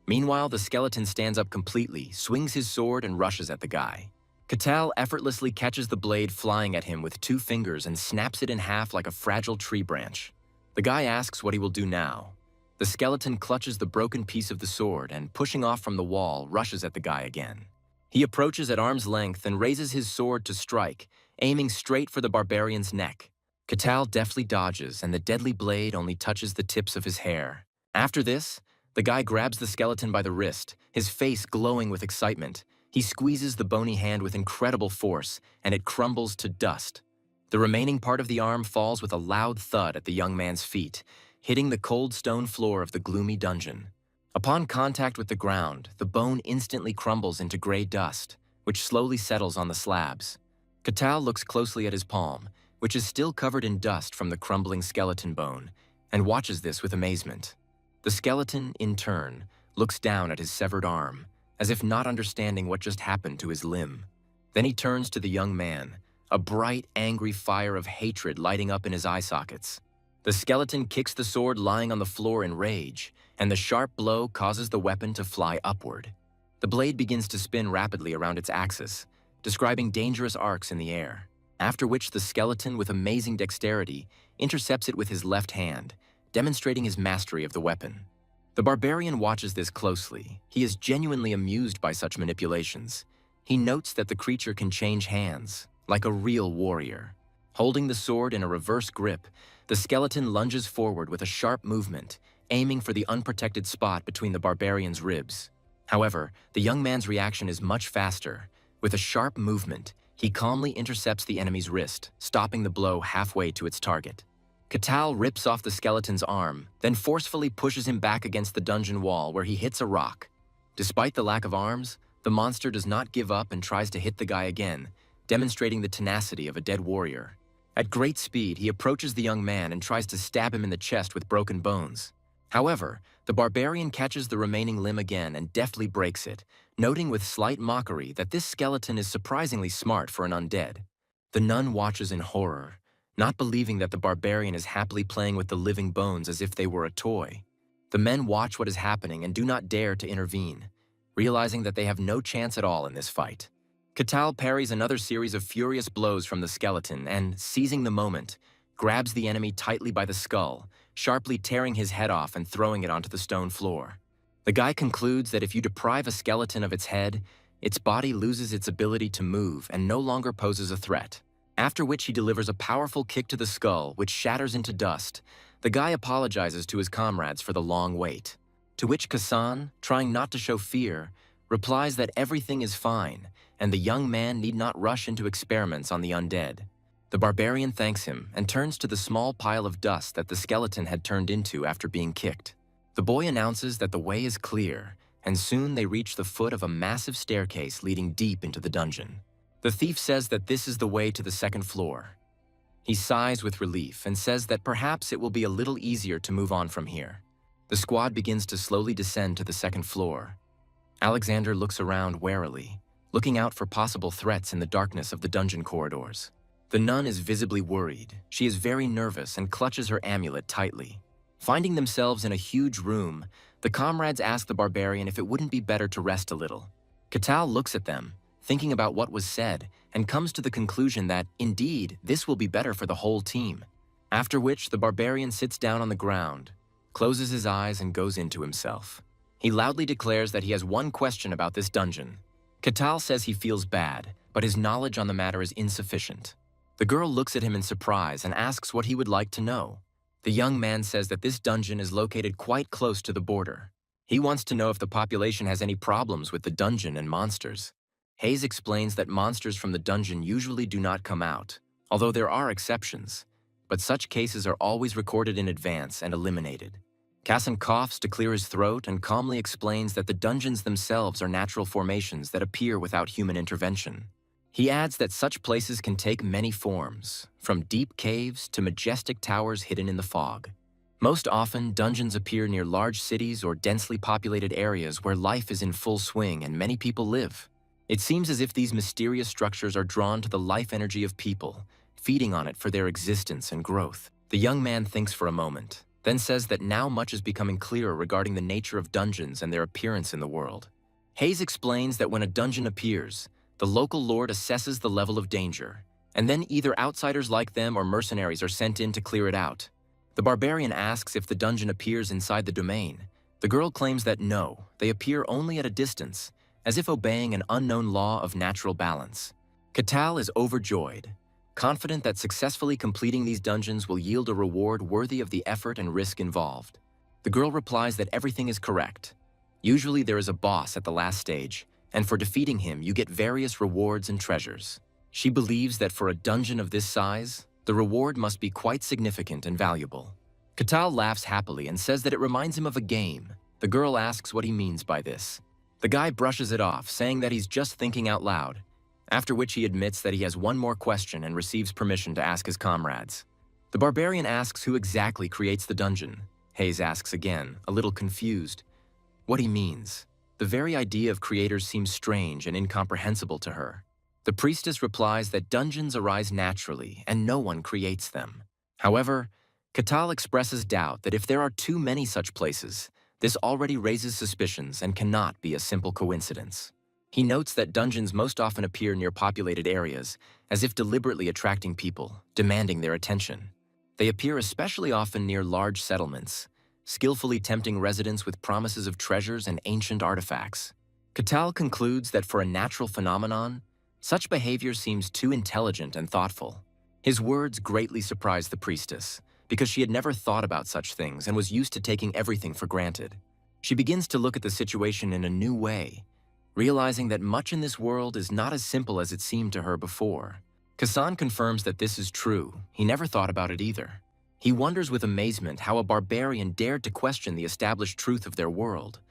Meanwhile, the skeleton stands up completely, swings his sword, and rushes at the guy. Katal effortlessly catches the blade flying at him with 2 fingers and snaps it in half like a fragile tree branch. The guy asks what he will do now. The skeleton clutches the broken piece of the sword and, pushing off from the wall, rushes at the guy again. He approaches at arm's length and raises his sword to strike, aiming straight for the barbarian's neck. Katal deftly dodges, and the deadly blade only touches the tips of his hair. After this, the guy grabs the skeleton by the wrist, his face glowing with excitement. He squeezes the bony hand with incredible force, and it crumbles to dust. The remaining part of the arm falls with a loud thud at the young man's feet, hitting the cold stone floor of the gloomy dungeon. Upon contact with the ground, the bone instantly crumbles into gray dust, which slowly settles on the slabs. Katal looks closely at his palm, which is still covered in dust from the crumbling skeleton bone, and watches this with amazement. The skeleton, in turn, looks down at his severed arm, as if not understanding what just happened to his limb. Then he turns to the young man, a bright, angry fire of hatred lighting up in his eye sockets. The skeleton kicks the sword lying on the floor in rage, and the sharp blow causes the weapon to fly upward. The blade begins to spin rapidly around its axis, describing dangerous arcs in the air, after which the skeleton, with amazing dexterity, intercepts it with his left hand, demonstrating his mastery of the weapon. The barbarian watches this closely. He is genuinely amused by such manipulations. He notes that the creature can change hands, like a real warrior. Holding the sword in a reverse grip, the skeleton lunges forward with a sharp movement, aiming for the unprotected spot between the barbarian's ribs. However, the young man's reaction is much faster. With a sharp movement, he calmly intercepts the enemy's wrist, stopping the blow halfway to its target. Katal rips off the skeleton's arm, then forcefully pushes him back against the dungeon wall where he hits a rock. Despite the lack of arms, the monster does not give up and tries to hit the guy again, demonstrating the tenacity of a dead warrior. At great speed, he approaches the young man and tries to stab him in the chest with broken bones. However, the barbarian catches the remaining limb again and deftly breaks it, noting with slight mockery that this skeleton is surprisingly smart for an undead. The nun watches in horror, not believing that the barbarian is happily playing with the living bones as if they were a toy. The men watch what is happening and do not dare to intervene, realizing that they have no chance at all in this fight. Katal parries another series of furious blows from the skeleton and, seizing the moment, grabs the enemy tightly by the skull, sharply tearing his head off and throwing it onto the stone floor. The guy concludes that if you deprive a skeleton of its head, its body loses its ability to move and no longer poses a threat. After which he delivers a powerful kick to the skull, which shatters into dust. The guy apologizes to his comrades for the long wait. To which Kasan, trying not to show fear, replies that everything is fine, and the young man need not rush into experiments on the undead. The barbarian thanks him and turns to the small pile of dust that the skeleton had turned into after being kicked. The boy announces that the way is clear, and soon they reach the foot of a massive staircase leading deep into the dungeon. The thief says that this is the way to the second floor. He sighs with relief and says that perhaps it will be a little easier to move on from here. The squad begins to slowly descend to the second floor. Alexander looks around warily, looking out for possible threats in the darkness of the dungeon corridors. The nun is visibly worried. She is very nervous and clutches her amulet tightly. Finding themselves in a huge room, the comrades ask the barbarian if it wouldn't be better to rest a little. Katal looks at them, thinking about what was said, and comes to the conclusion that, indeed, this will be better for the whole team. After which, the barbarian sits down on the ground, closes his eyes, and goes into himself. He loudly declares that he has one question about this dungeon. Katal says he feels bad, but his knowledge on the matter is insufficient. The girl looks at him in surprise and asks what he would like to know. The young man says that this dungeon is located quite close to the border. He wants to know if the population has any problems with the dungeon and monsters. Hayes explains that monsters from the dungeon usually do not come out, although there are exceptions, but such cases are always recorded in advance and eliminated. Kassan coughs to clear his throat and calmly explains that the dungeons themselves are natural formations that appear without human intervention. He adds that such places can take many forms, from deep caves to majestic towers hidden in the fog. Most often, dungeons appear near large cities or densely populated areas where life is in full swing and many people live. It seems as if these mysterious structures are drawn to the life energy of people, feeding on it for their existence and growth. The young man thinks for a moment, then says that now much is becoming clearer regarding the nature of dungeons and their appearance in the world. Hayes explains that when a dungeon appears, the local lord assesses the level of danger, and then either outsiders like them or mercenaries are sent in to clear it out. The barbarian asks if the dungeon appears inside the domain. The girl claims that no, they appear only at a distance, as if obeying an unknown law of natural balance. Katal is overjoyed, confident that successfully completing these dungeons will yield a reward worthy of the effort and risk involved. The girl replies that everything is correct. Usually there is a boss at the last stage, and for defeating him you get various rewards and treasures. She believes that for a dungeon of this size, the reward must be quite significant and valuable. Katal laughs happily and says that it reminds him of a game. The girl asks what he means by this. The guy brushes it off, saying that he's just thinking out loud, after which he admits that he has one more question and receives permission to ask his comrades. The barbarian asks who exactly creates the dungeon. Hayes asks again, a little confused, what he means. The very idea of creators seems strange and incomprehensible to her. The priestess replies that dungeons arise naturally and no one creates them. However, Katal expresses doubt that if there are too many such places, this already raises suspicions and cannot be a simple coincidence. He notes that dungeons most often appear near populated areas, as if deliberately attracting people, demanding their attention. They appear especially often near large settlements, skillfully tempting residents with promises of treasures and ancient artifacts. Catal concludes that for a natural phenomenon, such behavior seems too intelligent and thoughtful. His words greatly surprised the priestess, because she had never thought about such things and was used to taking everything for granted. She begins to look at the situation in a new way, realizing that much in this world is not as simple as it seemed to her before. Kasan confirms that this is true. He never thought about it either. He wonders with amazement how a barbarian dared to question the established truth of their world,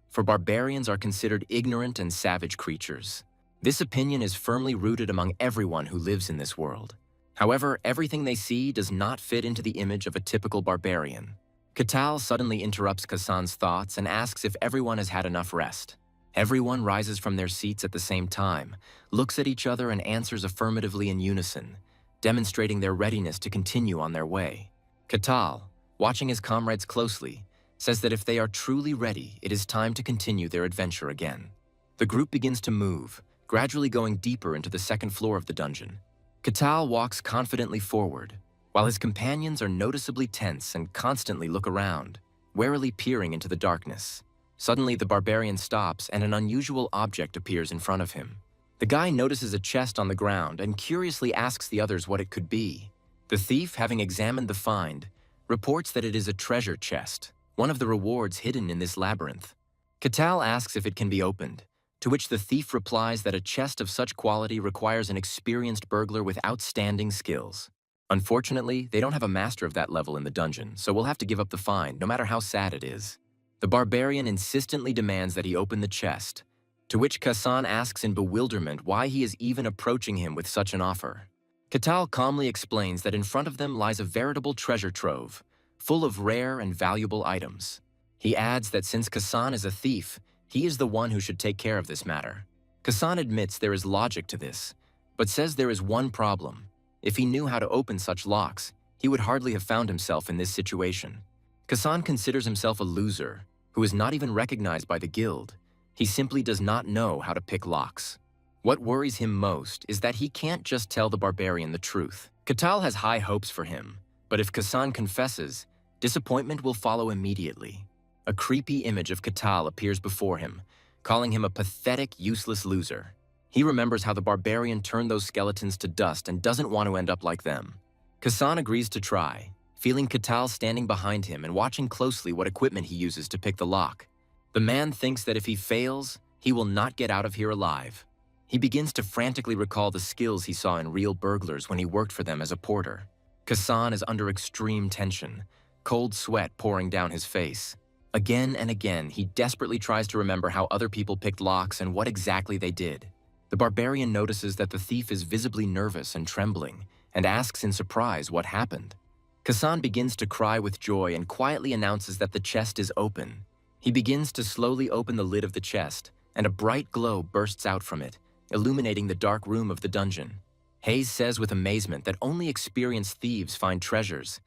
for barbarians are considered ignorant and savage creatures. This opinion is firmly rooted among everyone who lives in this world. However, everything they see does not fit into the image of a typical barbarian. Catal suddenly interrupts Kasan's thoughts and asks if everyone has had enough rest. Everyone rises from their seats at the same time, looks at each other and answers affirmatively in unison, demonstrating their readiness to continue on their way. Catal, watching his comrades closely, says that if they are truly ready, it is time to continue their adventure again. The group begins to move, gradually going deeper into the second floor of the dungeon. Catal walks confidently forward, while his companions are noticeably tense and constantly look around, warily peering into the darkness. Suddenly, the barbarian stops and an unusual object appears in front of him. The guy notices a chest on the ground and curiously asks the others what it could be. The thief, having examined the find, reports that it is a treasure chest, one of the rewards hidden in this labyrinth. Catal asks if it can be opened, to which the thief replies that a chest of such quality requires an experienced burglar with outstanding skills. Unfortunately, they don't have a master of that level in the dungeon, so we'll have to give up the find, no matter how sad it is. The barbarian insistently demands that he open the chest, to which Kasan asks in bewilderment why he is even approaching him with such an offer. Catal calmly explains that in front of them lies a veritable treasure trove, full of rare and valuable items. He adds that since Kasan is a thief, he is the one who should take care of this matter. Kasan admits there is logic to this, but says there is one problem. If he knew how to open such locks, he would hardly have found himself in this situation. Kasan considers himself a loser, who is not even recognized by the guild. He simply does not know how to pick locks. What worries him most is that he can't just tell the barbarian the truth. Catal has high hopes for him, but if Kasan confesses, disappointment will follow immediately. A creepy image of Catal appears before him, calling him a pathetic, useless loser. He remembers how the barbarian turned those skeletons to dust and doesn't want to end up like them. Kasan agrees to try, feeling Catal standing behind him and watching closely what equipment he uses to pick the lock. The man thinks that if he fails, he will not get out of here alive. He begins to frantically recall the skills he saw in real burglars when he worked for them as a porter. Kasan is under extreme tension, cold sweat pouring down his face. Again and again, he desperately tries to remember how other people picked locks and what exactly they did. The barbarian notices that the thief is visibly nervous and trembling, and asks in surprise what happened. Kasan begins to cry with joy and quietly announces that the chest is open. He begins to slowly open the lid of the chest, and a bright glow bursts out from it, illuminating the dark room of the dungeon. Hayes says with amazement that only experienced thieves find treasures,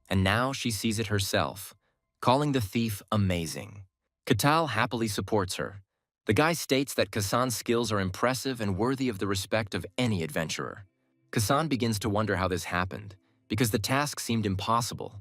and now she sees it herself, calling the thief amazing. Catal happily supports her. The guy states that Kasan's skills are impressive and worthy of the respect of any adventurer. Kasan begins to wonder how this happened, because the task seemed impossible,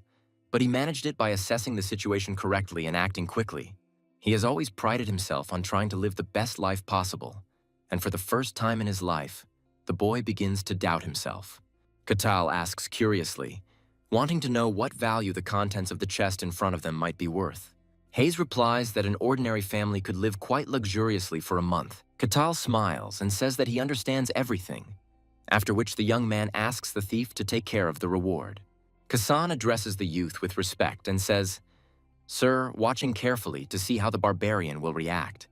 but he managed it by assessing the situation correctly and acting quickly. He has always prided himself on trying to live the best life possible, and for the first time in his life, the boy begins to doubt himself. Catal asks curiously, wanting to know what value the contents of the chest in front of them might be worth. Hayes replies that an ordinary family could live quite luxuriously for a month. Catal smiles and says that he understands everything, after which the young man asks the thief to take care of the reward. Kasan addresses the youth with respect and says, "Sir," watching carefully to see how the barbarian will react.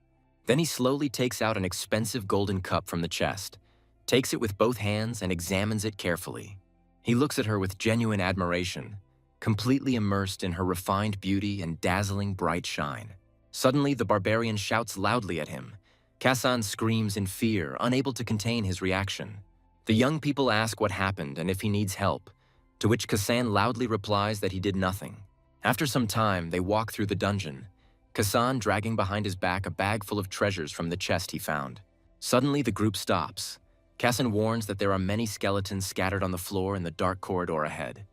Then he slowly takes out an expensive golden cup from the chest, takes it with both hands and examines it carefully. He looks at her with genuine admiration, completely immersed in her refined beauty and dazzling bright shine. Suddenly, the barbarian shouts loudly at him. Kasan screams in fear, unable to contain his reaction. The young people ask what happened and if he needs help, to which Kasan loudly replies that he did nothing. After some time, they walk through the dungeon, Kasan dragging behind his back a bag full of treasures from the chest he found. Suddenly, the group stops. Kasan warns that there are many skeletons scattered on the floor in the dark corridor ahead.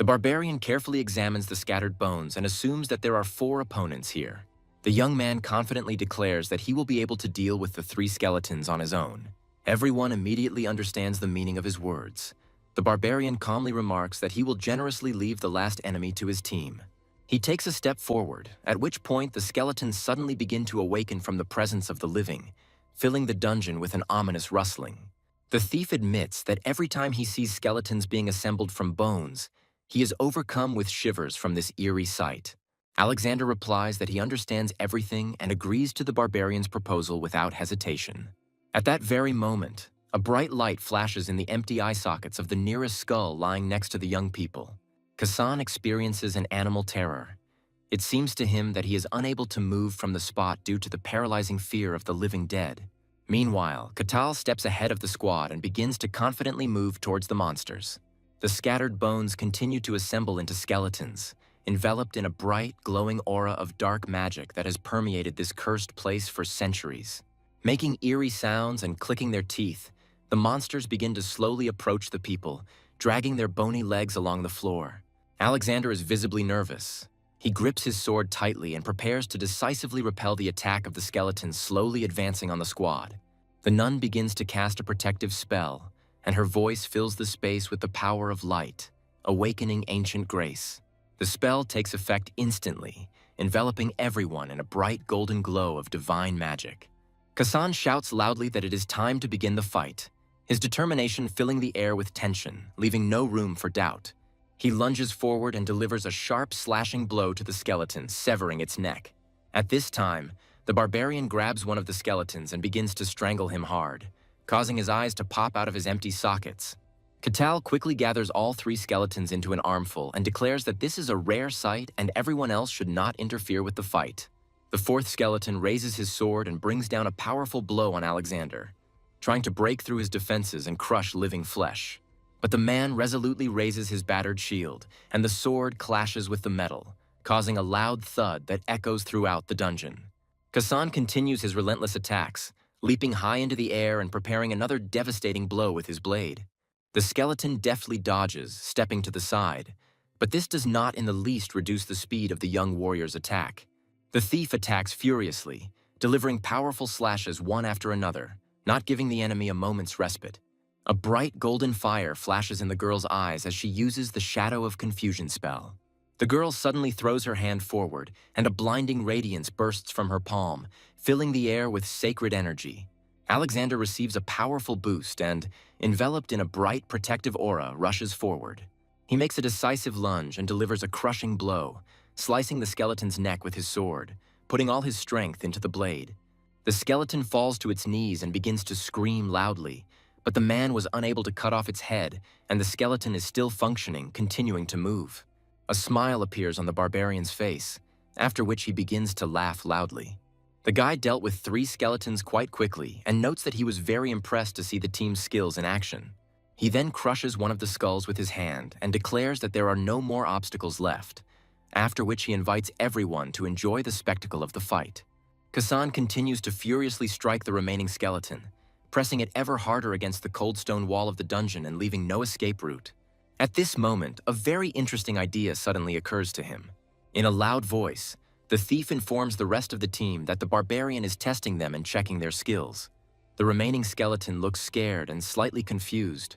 The barbarian carefully examines the scattered bones and assumes that there are 4 opponents here. The young man confidently declares that he will be able to deal with the 3 skeletons on his own. Everyone immediately understands the meaning of his words. The barbarian calmly remarks that he will generously leave the last enemy to his team. He takes a step forward, at which point the skeletons suddenly begin to awaken from the presence of the living, filling the dungeon with an ominous rustling. The thief admits that every time he sees skeletons being assembled from bones, he is overcome with shivers from this eerie sight. Alexander replies that he understands everything and agrees to the barbarian's proposal without hesitation. At that very moment, a bright light flashes in the empty eye sockets of the nearest skull lying next to the young people. Kassan experiences an animal terror. It seems to him that he is unable to move from the spot due to the paralyzing fear of the living dead. Meanwhile, Katal steps ahead of the squad and begins to confidently move towards the monsters. The scattered bones continue to assemble into skeletons, enveloped in a bright, glowing aura of dark magic that has permeated this cursed place for centuries. Making eerie sounds and clicking their teeth, the monsters begin to slowly approach the people, dragging their bony legs along the floor. Alexander is visibly nervous. He grips his sword tightly and prepares to decisively repel the attack of the skeletons slowly advancing on the squad. The nun begins to cast a protective spell, and her voice fills the space with the power of light, awakening ancient grace. The spell takes effect instantly, enveloping everyone in a bright golden glow of divine magic. Kassan shouts loudly that it is time to begin the fight, his determination filling the air with tension, leaving no room for doubt. He lunges forward and delivers a sharp, slashing blow to the skeleton, severing its neck. At this time, the barbarian grabs one of the skeletons and begins to strangle him hard, causing his eyes to pop out of his empty sockets. Katal quickly gathers all 3 skeletons into an armful and declares that this is a rare sight and everyone else should not interfere with the fight. The 4th skeleton raises his sword and brings down a powerful blow on Alexander, trying to break through his defenses and crush living flesh. But the man resolutely raises his battered shield, and the sword clashes with the metal, causing a loud thud that echoes throughout the dungeon. Kassan continues his relentless attacks, leaping high into the air and preparing another devastating blow with his blade. The skeleton deftly dodges, stepping to the side, but this does not in the least reduce the speed of the young warrior's attack. The thief attacks furiously, delivering powerful slashes one after another, not giving the enemy a moment's respite. A bright golden fire flashes in the girl's eyes as she uses the Shadow of Confusion spell. The girl suddenly throws her hand forward, and a blinding radiance bursts from her palm, filling the air with sacred energy. Alexander receives a powerful boost and, enveloped in a bright protective aura, rushes forward. He makes a decisive lunge and delivers a crushing blow, slicing the skeleton's neck with his sword, putting all his strength into the blade. The skeleton falls to its knees and begins to scream loudly, but the man was unable to cut off its head, and the skeleton is still functioning, continuing to move. A smile appears on the barbarian's face, after which he begins to laugh loudly. The guy dealt with 3 skeletons quite quickly and notes that he was very impressed to see the team's skills in action. He then crushes one of the skulls with his hand and declares that there are no more obstacles left, after which he invites everyone to enjoy the spectacle of the fight. Kassan continues to furiously strike the remaining skeleton, pressing it ever harder against the cold stone wall of the dungeon and leaving no escape route. At this moment, a very interesting idea suddenly occurs to him. In a loud voice, the thief informs the rest of the team that the barbarian is testing them and checking their skills. The remaining skeleton looks scared and slightly confused,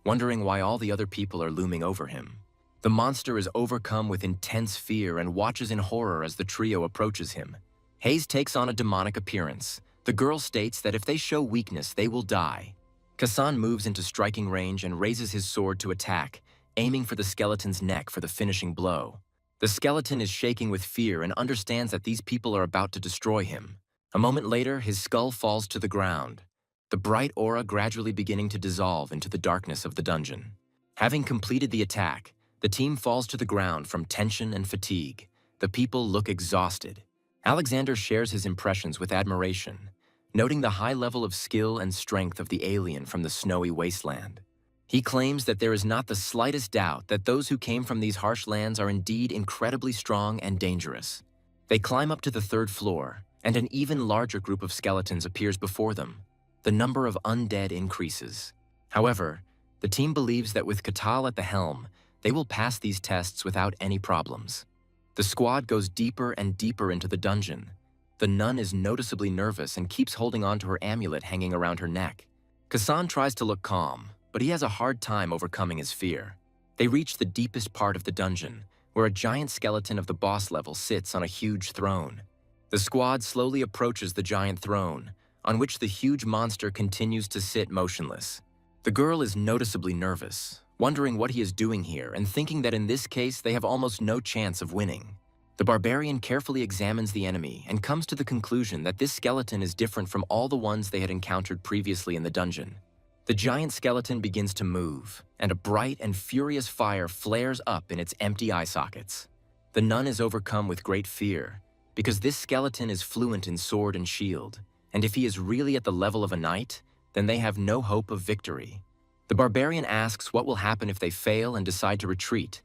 wondering why all the other people are looming over him. The monster is overcome with intense fear and watches in horror as the trio approaches him. Hayes takes on a demonic appearance. The girl states that if they show weakness, they will die. Kassan moves into striking range and raises his sword to attack, aiming for the skeleton's neck for the finishing blow. The skeleton is shaking with fear and understands that these people are about to destroy him. A moment later, his skull falls to the ground, the bright aura gradually beginning to dissolve into the darkness of the dungeon. Having completed the attack, the team falls to the ground from tension and fatigue. The people look exhausted. Alexander shares his impressions with admiration, noting the high level of skill and strength of the alien from the snowy wasteland. He claims that there is not the slightest doubt that those who came from these harsh lands are indeed incredibly strong and dangerous. They climb up to the 3rd floor, and an even larger group of skeletons appears before them. The number of undead increases. However, the team believes that with Katal at the helm, they will pass these tests without any problems. The squad goes deeper and deeper into the dungeon. The nun is noticeably nervous and keeps holding on to her amulet hanging around her neck. Kasan tries to look calm, but he has a hard time overcoming his fear. They reach the deepest part of the dungeon, where a giant skeleton of the boss level sits on a huge throne. The squad slowly approaches the giant throne, on which the huge monster continues to sit motionless. The girl is noticeably nervous, wondering what he is doing here and thinking that in this case they have almost no chance of winning. The barbarian carefully examines the enemy and comes to the conclusion that this skeleton is different from all the ones they had encountered previously in the dungeon. The giant skeleton begins to move, and a bright and furious fire flares up in its empty eye sockets. The nun is overcome with great fear, because this skeleton is fluent in sword and shield, and if he is really at the level of a knight, then they have no hope of victory. The barbarian asks what will happen if they fail and decide to retreat.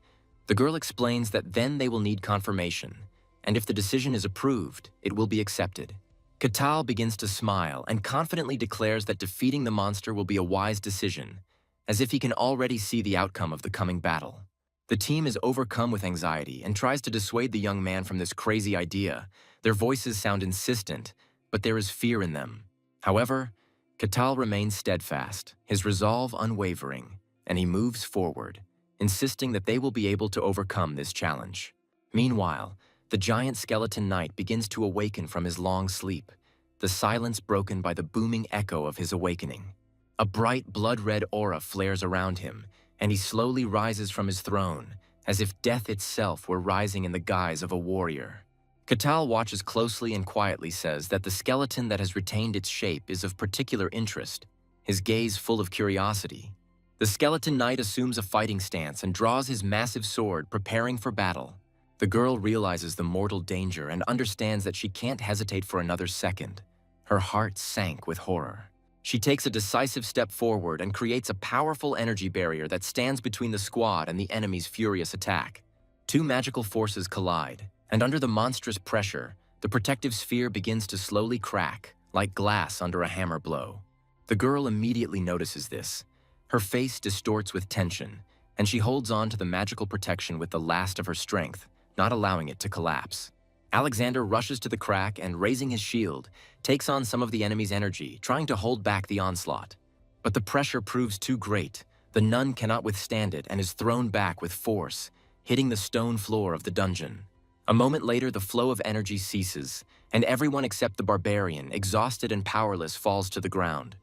The girl explains that then they will need confirmation, and if the decision is approved, it will be accepted. Katal begins to smile and confidently declares that defeating the monster will be a wise decision, as if he can already see the outcome of the coming battle. The team is overcome with anxiety and tries to dissuade the young man from this crazy idea. Their voices sound insistent, but there is fear in them. However, Katal remains steadfast, his resolve unwavering, and he moves forward, insisting that they will be able to overcome this challenge. Meanwhile, the giant skeleton knight begins to awaken from his long sleep, the silence broken by the booming echo of his awakening. A bright blood-red aura flares around him, and he slowly rises from his throne, as if death itself were rising in the guise of a warrior. Katal watches closely and quietly says that the skeleton that has retained its shape is of particular interest, his gaze full of curiosity. The skeleton knight assumes a fighting stance and draws his massive sword, preparing for battle. The girl realizes the mortal danger and understands that she can't hesitate for another second. Her heart sank with horror. She takes a decisive step forward and creates a powerful energy barrier that stands between the squad and the enemy's furious attack. Two magical forces collide, and under the monstrous pressure, the protective sphere begins to slowly crack, like glass under a hammer blow. The girl immediately notices this. Her face distorts with tension, and she holds on to the magical protection with the last of her strength, not allowing it to collapse. Alexander rushes to the crack and, raising his shield, takes on some of the enemy's energy, trying to hold back the onslaught. But the pressure proves too great. The nun cannot withstand it and is thrown back with force, hitting the stone floor of the dungeon. A moment later, the flow of energy ceases, and everyone except the barbarian, exhausted and powerless, falls to the ground.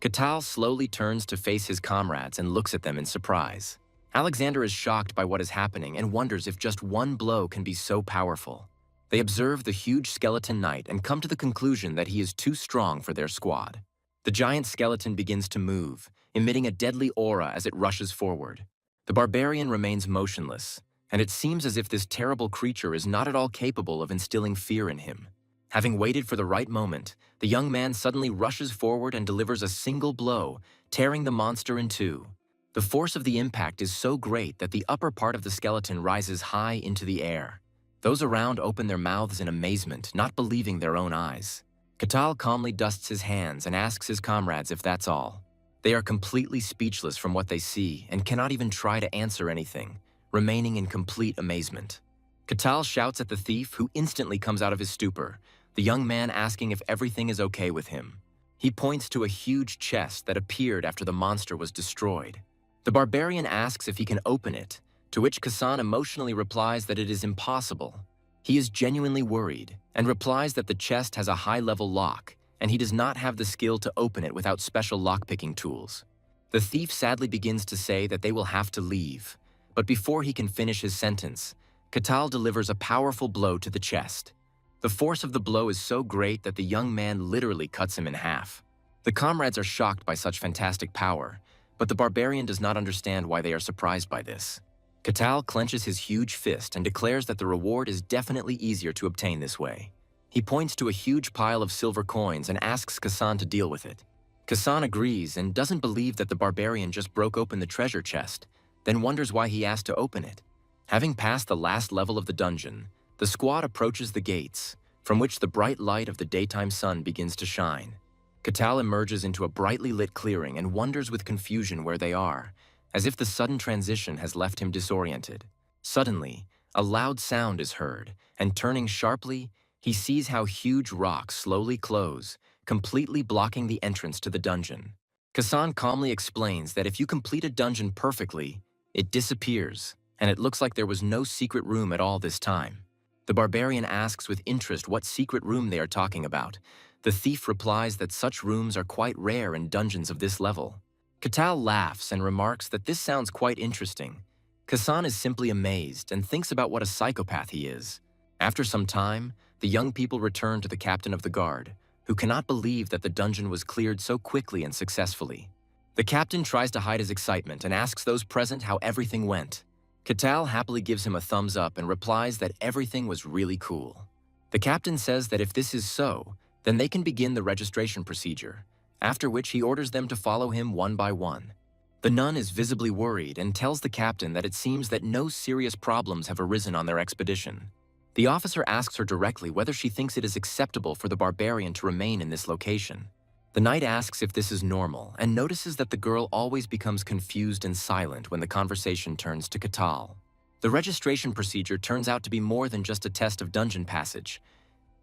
Katal slowly turns to face his comrades and looks at them in surprise. Alexander is shocked by what is happening and wonders if just one blow can be so powerful. They observe the huge skeleton knight and come to the conclusion that he is too strong for their squad. The giant skeleton begins to move, emitting a deadly aura as it rushes forward. The barbarian remains motionless, and it seems as if this terrible creature is not at all capable of instilling fear in him. Having waited for the right moment, the young man suddenly rushes forward and delivers a single blow, tearing the monster in two. The force of the impact is so great that the upper part of the skeleton rises high into the air. Those around open their mouths in amazement, not believing their own eyes. Katal calmly dusts his hands and asks his comrades if that's all. They are completely speechless from what they see and cannot even try to answer anything, remaining in complete amazement. Katal shouts at the thief, who instantly comes out of his stupor, the young man asking if everything is okay with him. He points to a huge chest that appeared after the monster was destroyed. The barbarian asks if he can open it, to which Kasan emotionally replies that it is impossible. He is genuinely worried and replies that the chest has a high-level lock and he does not have the skill to open it without special lockpicking tools. The thief sadly begins to say that they will have to leave, but before he can finish his sentence, Katal delivers a powerful blow to the chest. The force of the blow is so great that the young man literally cuts him in half. The comrades are shocked by such fantastic power, but the barbarian does not understand why they are surprised by this. Katal clenches his huge fist and declares that the reward is definitely easier to obtain this way. He points to a huge pile of silver coins and asks Kasan to deal with it. Kasan agrees and doesn't believe that the barbarian just broke open the treasure chest, then wonders why he asked to open it. Having passed the last level of the dungeon, the squad approaches the gates, from which the bright light of the daytime sun begins to shine. Katal emerges into a brightly lit clearing and wonders with confusion where they are, as if the sudden transition has left him disoriented. Suddenly, a loud sound is heard, and turning sharply, he sees how huge rocks slowly close, completely blocking the entrance to the dungeon. Kasan calmly explains that if you complete a dungeon perfectly, it disappears, and it looks like there was no secret room at all this time. The barbarian asks with interest what secret room they are talking about. The thief replies that such rooms are quite rare in dungeons of this level. Katal laughs and remarks that this sounds quite interesting. Kasan is simply amazed and thinks about what a psychopath he is. After some time, the young people return to the captain of the guard, who cannot believe that the dungeon was cleared so quickly and successfully. The captain tries to hide his excitement and asks those present how everything went. Katal happily gives him a thumbs up and replies that everything was really cool. The captain says that if this is so, then they can begin the registration procedure, after which he orders them to follow him one by one. The nun is visibly worried and tells the captain that it seems that no serious problems have arisen on their expedition. The officer asks her directly whether she thinks it is acceptable for the barbarian to remain in this location. The knight asks if this is normal and notices that the girl always becomes confused and silent when the conversation turns to Katal. The registration procedure turns out to be more than just a test of dungeon passage.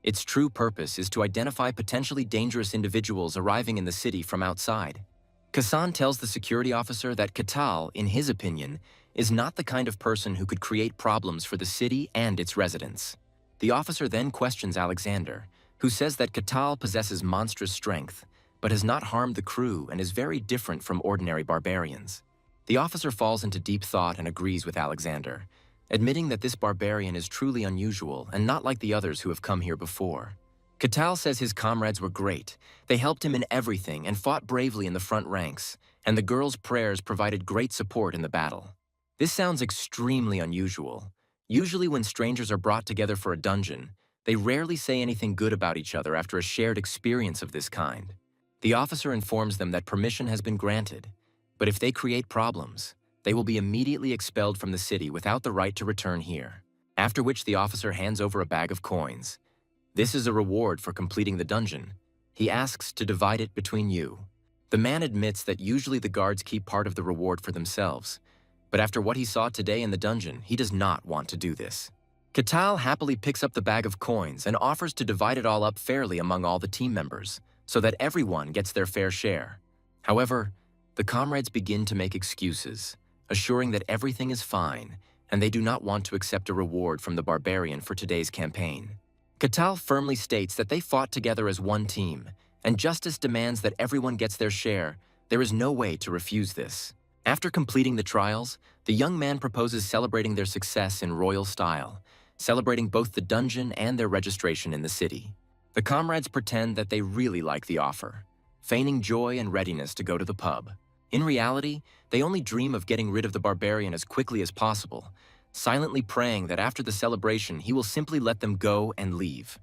Its true purpose is to identify potentially dangerous individuals arriving in the city from outside. Kasan tells the security officer that Katal, in his opinion, is not the kind of person who could create problems for the city and its residents. The officer then questions Alexander, who says that Katal possesses monstrous strength, but has not harmed the crew and is very different from ordinary barbarians. The officer falls into deep thought and agrees with Alexander, admitting that this barbarian is truly unusual and not like the others who have come here before. Katal says his comrades were great. They helped him in everything and fought bravely in the front ranks, and the girls' prayers provided great support in the battle. This sounds extremely unusual. Usually when strangers are brought together for a dungeon, they rarely say anything good about each other after a shared experience of this kind. The officer informs them that permission has been granted, but if they create problems, they will be immediately expelled from the city without the right to return here, after which the officer hands over a bag of coins. This is a reward for completing the dungeon. He asks to divide it between you. The man admits that usually the guards keep part of the reward for themselves, but after what he saw today in the dungeon, he does not want to do this. Katal happily picks up the bag of coins and offers to divide it all up fairly among all the team members, so that everyone gets their fair share. However, the comrades begin to make excuses, assuring that everything is fine, and they do not want to accept a reward from the barbarian for today's campaign. Katal firmly states that they fought together as one team, and justice demands that everyone gets their share. There is no way to refuse this. After completing the trials, the young man proposes celebrating their success in royal style, celebrating both the dungeon and their registration in the city. The comrades pretend that they really like the offer, feigning joy and readiness to go to the pub. In reality, they only dream of getting rid of the barbarian as quickly as possible, silently praying that after the celebration he will simply let them go and leave.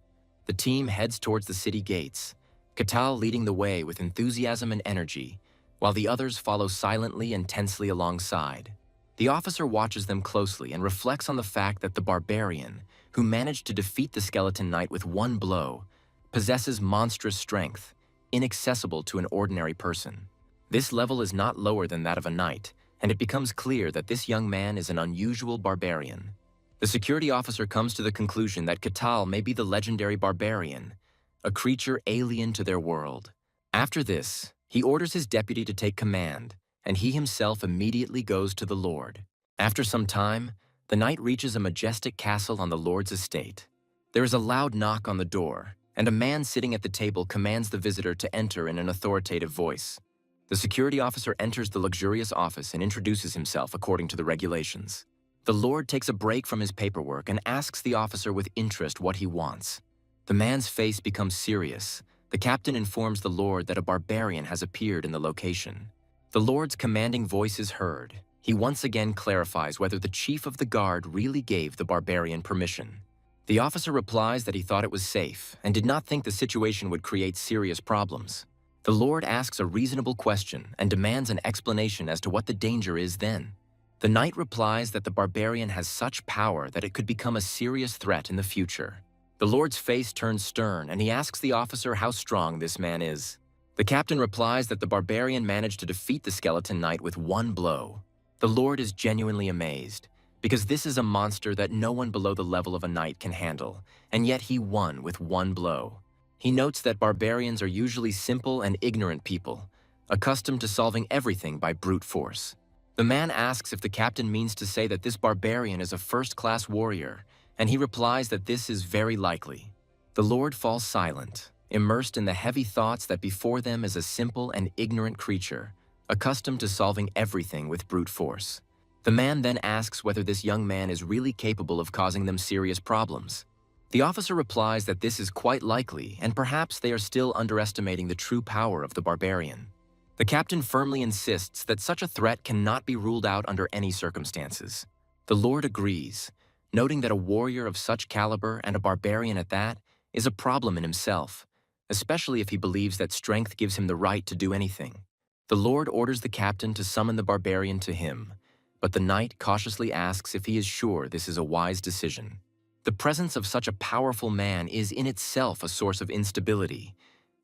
The team heads towards the city gates, Katal leading the way with enthusiasm and energy, while the others follow silently and tensely alongside. The officer watches them closely and reflects on the fact that the barbarian, who managed to defeat the skeleton knight with one blow, possesses monstrous strength, inaccessible to an ordinary person. This level is not lower than that of a knight, and it becomes clear that this young man is an unusual barbarian. The security officer comes to the conclusion that Katal may be the legendary barbarian, a creature alien to their world. After this, he orders his deputy to take command, and he himself immediately goes to the lord. After some time, the knight reaches a majestic castle on the lord's estate. There is a loud knock on the door, and a man sitting at the table commands the visitor to enter in an authoritative voice. The security officer enters the luxurious office and introduces himself according to the regulations. The lord takes a break from his paperwork and asks the officer with interest what he wants. The man's face becomes serious. The captain informs the lord that a barbarian has appeared in the location. The lord's commanding voice is heard. He once again clarifies whether the chief of the guard really gave the barbarian permission. The officer replies that he thought it was safe and did not think the situation would create serious problems. The lord asks a reasonable question and demands an explanation as to what the danger is then. The knight replies that the barbarian has such power that it could become a serious threat in the future. The lord's face turns stern and he asks the officer how strong this man is. The captain replies that the barbarian managed to defeat the skeleton knight with one blow. The Lord is genuinely amazed, because this is a monster that no one below the level of a knight can handle, and yet he won with one blow. He notes that barbarians are usually simple and ignorant people, accustomed to solving everything by brute force. The man asks if the captain means to say that this barbarian is a first-class warrior, and he replies that this is very likely. The Lord falls silent, immersed in the heavy thoughts that before them is a simple and ignorant creature, accustomed to solving everything with brute force. The man then asks whether this young man is really capable of causing them serious problems. The officer replies that this is quite likely, and perhaps they are still underestimating the true power of the barbarian. The captain firmly insists that such a threat cannot be ruled out under any circumstances. The Lord agrees, noting that a warrior of such caliber, and a barbarian at that, is a problem in himself, especially if he believes that strength gives him the right to do anything. The Lord orders the captain to summon the barbarian to him, but the knight cautiously asks if he is sure this is a wise decision. The presence of such a powerful man is in itself a source of instability,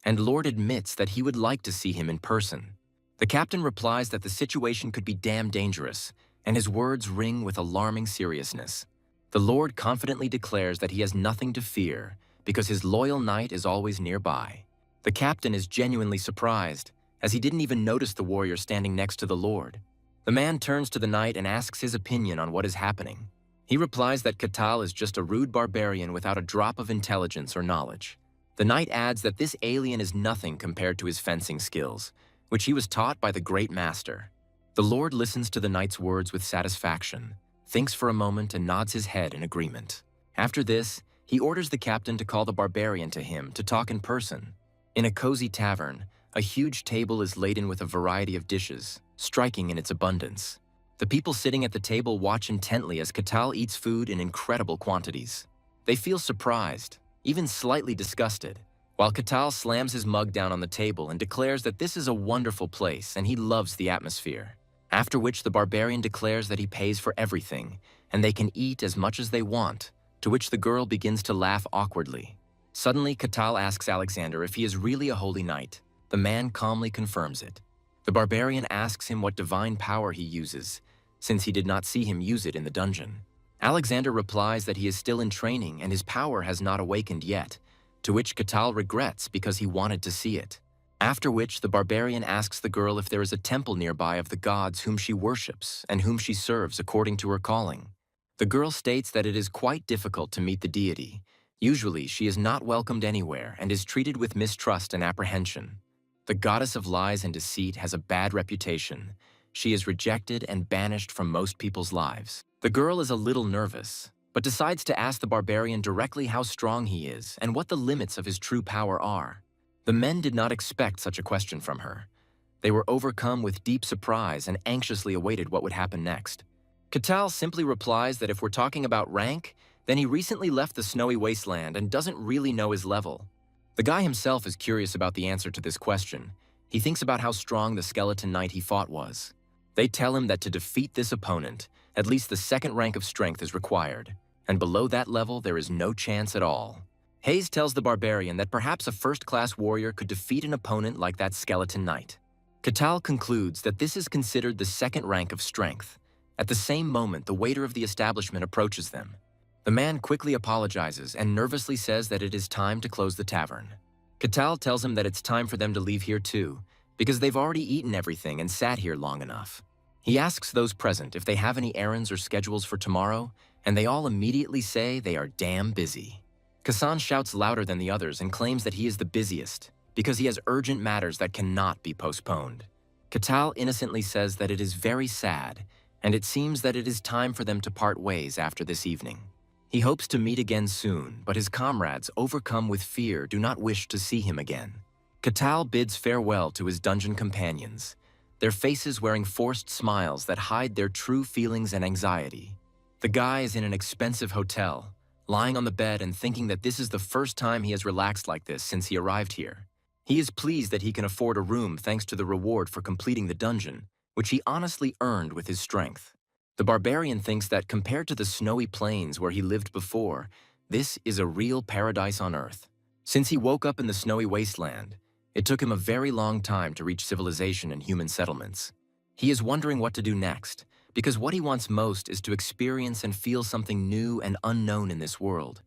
and Lord admits that he would like to see him in person. The captain replies that the situation could be damn dangerous, and his words ring with alarming seriousness. The Lord confidently declares that he has nothing to fear, because his loyal knight is always nearby. The captain is genuinely surprised, as he didn't even notice the warrior standing next to the Lord. The man turns to the knight and asks his opinion on what is happening. He replies that Katal is just a rude barbarian without a drop of intelligence or knowledge. The knight adds that this alien is nothing compared to his fencing skills, which he was taught by the great master. The Lord listens to the knight's words with satisfaction, thinks for a moment and nods his head in agreement. After this, he orders the captain to call the barbarian to him to talk in person. In a cozy tavern, a huge table is laden with a variety of dishes, striking in its abundance. The people sitting at the table watch intently as Katal eats food in incredible quantities. They feel surprised, even slightly disgusted, while Katal slams his mug down on the table and declares that this is a wonderful place and he loves the atmosphere. After which the barbarian declares that he pays for everything, and they can eat as much as they want, to which the girl begins to laugh awkwardly. Suddenly, Katal asks Alexander if he is really a holy knight. The man calmly confirms it. The barbarian asks him what divine power he uses, since he did not see him use it in the dungeon. Alexander replies that he is still in training and his power has not awakened yet, to which Katal regrets because he wanted to see it. After which, the barbarian asks the girl if there is a temple nearby of the gods whom she worships and whom she serves according to her calling. The girl states that it is quite difficult to meet the deity. Usually, she is not welcomed anywhere and is treated with mistrust and apprehension. The goddess of lies and deceit has a bad reputation. She is rejected and banished from most people's lives. The girl is a little nervous, but decides to ask the barbarian directly how strong he is and what the limits of his true power are. The men did not expect such a question from her. They were overcome with deep surprise and anxiously awaited what would happen next. Katal simply replies that if we're talking about rank, then he recently left the snowy wasteland and doesn't really know his level. The guy himself is curious about the answer to this question. He thinks about how strong the skeleton knight he fought was. They tell him that to defeat this opponent, at least the second rank of strength is required, and below that level there is no chance at all. Hayes tells the barbarian that perhaps a first-class warrior could defeat an opponent like that skeleton knight. Katal concludes that this is considered the second rank of strength. At the same moment, the waiter of the establishment approaches them. The man quickly apologizes and nervously says that it is time to close the tavern. Katal tells him that it's time for them to leave here too, because they've already eaten everything and sat here long enough. He asks those present if they have any errands or schedules for tomorrow, and they all immediately say they are damn busy. Kasan shouts louder than the others and claims that he is the busiest, because he has urgent matters that cannot be postponed. Katal innocently says that it is very sad, and it seems that it is time for them to part ways after this evening. He hopes to meet again soon, but his comrades, overcome with fear, do not wish to see him again. Katal bids farewell to his dungeon companions, their faces wearing forced smiles that hide their true feelings and anxiety. The guy is in an expensive hotel, lying on the bed and thinking that this is the first time he has relaxed like this since he arrived here. He is pleased that he can afford a room thanks to the reward for completing the dungeon, which he honestly earned with his strength. The barbarian thinks that compared to the snowy plains where he lived before, this is a real paradise on earth. Since he woke up in the snowy wasteland, it took him a very long time to reach civilization and human settlements. He is wondering what to do next, because what he wants most is to experience and feel something new and unknown in this world.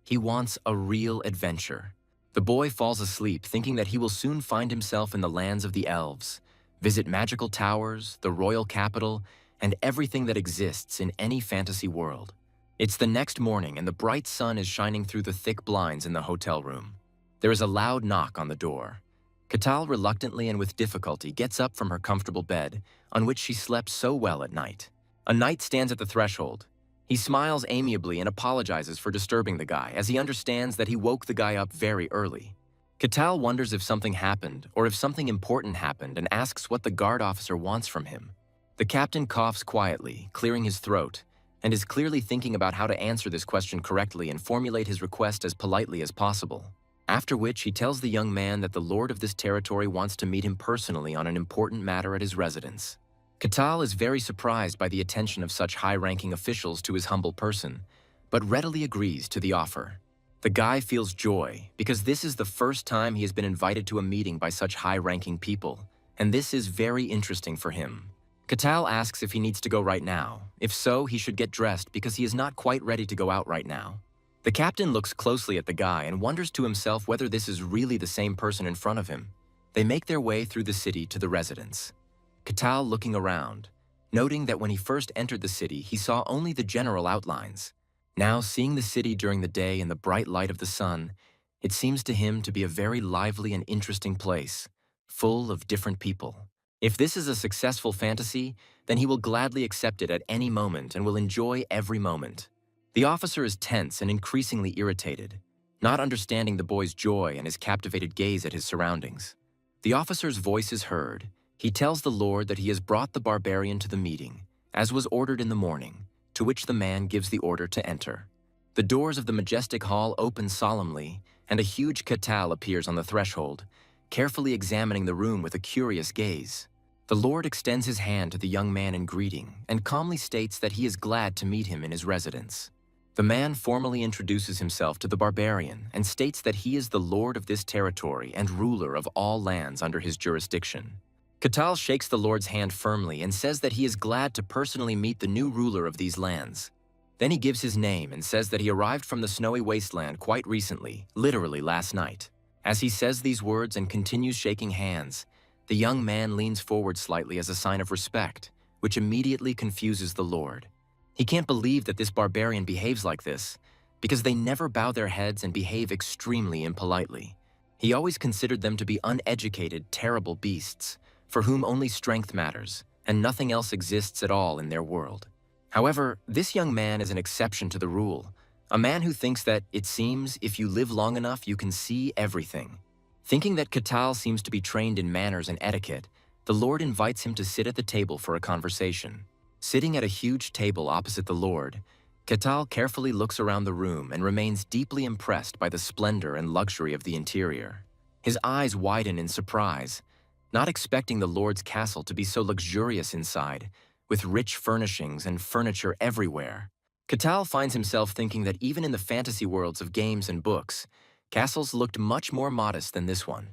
He wants a real adventure. The boy falls asleep thinking that he will soon find himself in the lands of the elves, visit magical towers, the royal capital, and everything that exists in any fantasy world. It's the next morning and the bright sun is shining through the thick blinds in the hotel room. There is a loud knock on the door. Katal reluctantly and with difficulty gets up from her comfortable bed, on which she slept so well at night. A knight stands at the threshold. He smiles amiably and apologizes for disturbing the guy, as he understands that he woke the guy up very early. Katal wonders if something happened or if something important happened and asks what the guard officer wants from him. The captain coughs quietly, clearing his throat, and is clearly thinking about how to answer this question correctly and formulate his request as politely as possible. After which, he tells the young man that the lord of this territory wants to meet him personally on an important matter at his residence. Katal is very surprised by the attention of such high-ranking officials to his humble person, but readily agrees to the offer. The guy feels joy because this is the first time he has been invited to a meeting by such high-ranking people, and this is very interesting for him. Katal asks if he needs to go right now. If so, he should get dressed because he is not quite ready to go out right now. The captain looks closely at the guy and wonders to himself whether this is really the same person in front of him. They make their way through the city to the residence. Katal looking around, noting that when he first entered the city, he saw only the general outlines. Now, seeing the city during the day in the bright light of the sun, it seems to him to be a very lively and interesting place, full of different people. If this is a successful fantasy, then he will gladly accept it at any moment and will enjoy every moment. The officer is tense and increasingly irritated, not understanding the boy's joy and his captivated gaze at his surroundings. The officer's voice is heard. He tells the lord that he has brought the barbarian to the meeting, as was ordered in the morning, to which the man gives the order to enter. The doors of the majestic hall open solemnly, and a huge Katal appears on the threshold, carefully examining the room with a curious gaze. The lord extends his hand to the young man in greeting and calmly states that he is glad to meet him in his residence. The man formally introduces himself to the barbarian and states that he is the lord of this territory and ruler of all lands under his jurisdiction. Katal shakes the lord's hand firmly and says that he is glad to personally meet the new ruler of these lands. Then he gives his name and says that he arrived from the snowy wasteland quite recently, literally last night. As he says these words and continues shaking hands, the young man leans forward slightly as a sign of respect, which immediately confuses the lord. He can't believe that this barbarian behaves like this, because they never bow their heads and behave extremely impolitely. He always considered them to be uneducated, terrible beasts, for whom only strength matters, and nothing else exists at all in their world. However, this young man is an exception to the rule, a man who thinks that, it seems, if you live long enough, you can see everything. Thinking that Katal seems to be trained in manners and etiquette, the lord invites him to sit at the table for a conversation. Sitting at a huge table opposite the lord, Katal carefully looks around the room and remains deeply impressed by the splendor and luxury of the interior. His eyes widen in surprise, not expecting the lord's castle to be so luxurious inside, with rich furnishings and furniture everywhere. Katal finds himself thinking that even in the fantasy worlds of games and books, castles looked much more modest than this one.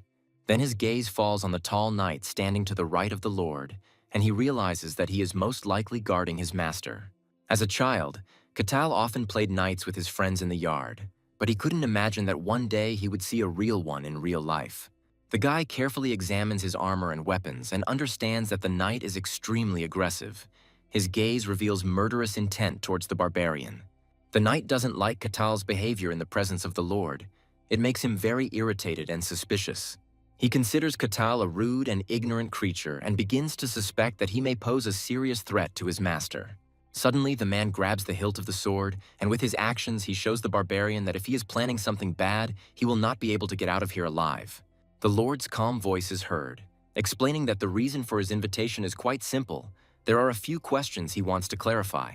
Then his gaze falls on the tall knight standing to the right of the lord, and he realizes that he is most likely guarding his master. As a child, Katal often played knights with his friends in the yard, but he couldn't imagine that one day he would see a real one in real life. The guy carefully examines his armor and weapons and understands that the knight is extremely aggressive. His gaze reveals murderous intent towards the barbarian. The knight doesn't like Katal's behavior in the presence of the lord. It makes him very irritated and suspicious. He considers Katal a rude and ignorant creature and begins to suspect that he may pose a serious threat to his master. Suddenly, the man grabs the hilt of the sword, and with his actions, he shows the barbarian that if he is planning something bad, he will not be able to get out of here alive. The lord's calm voice is heard, explaining that the reason for his invitation is quite simple. There are a few questions he wants to clarify.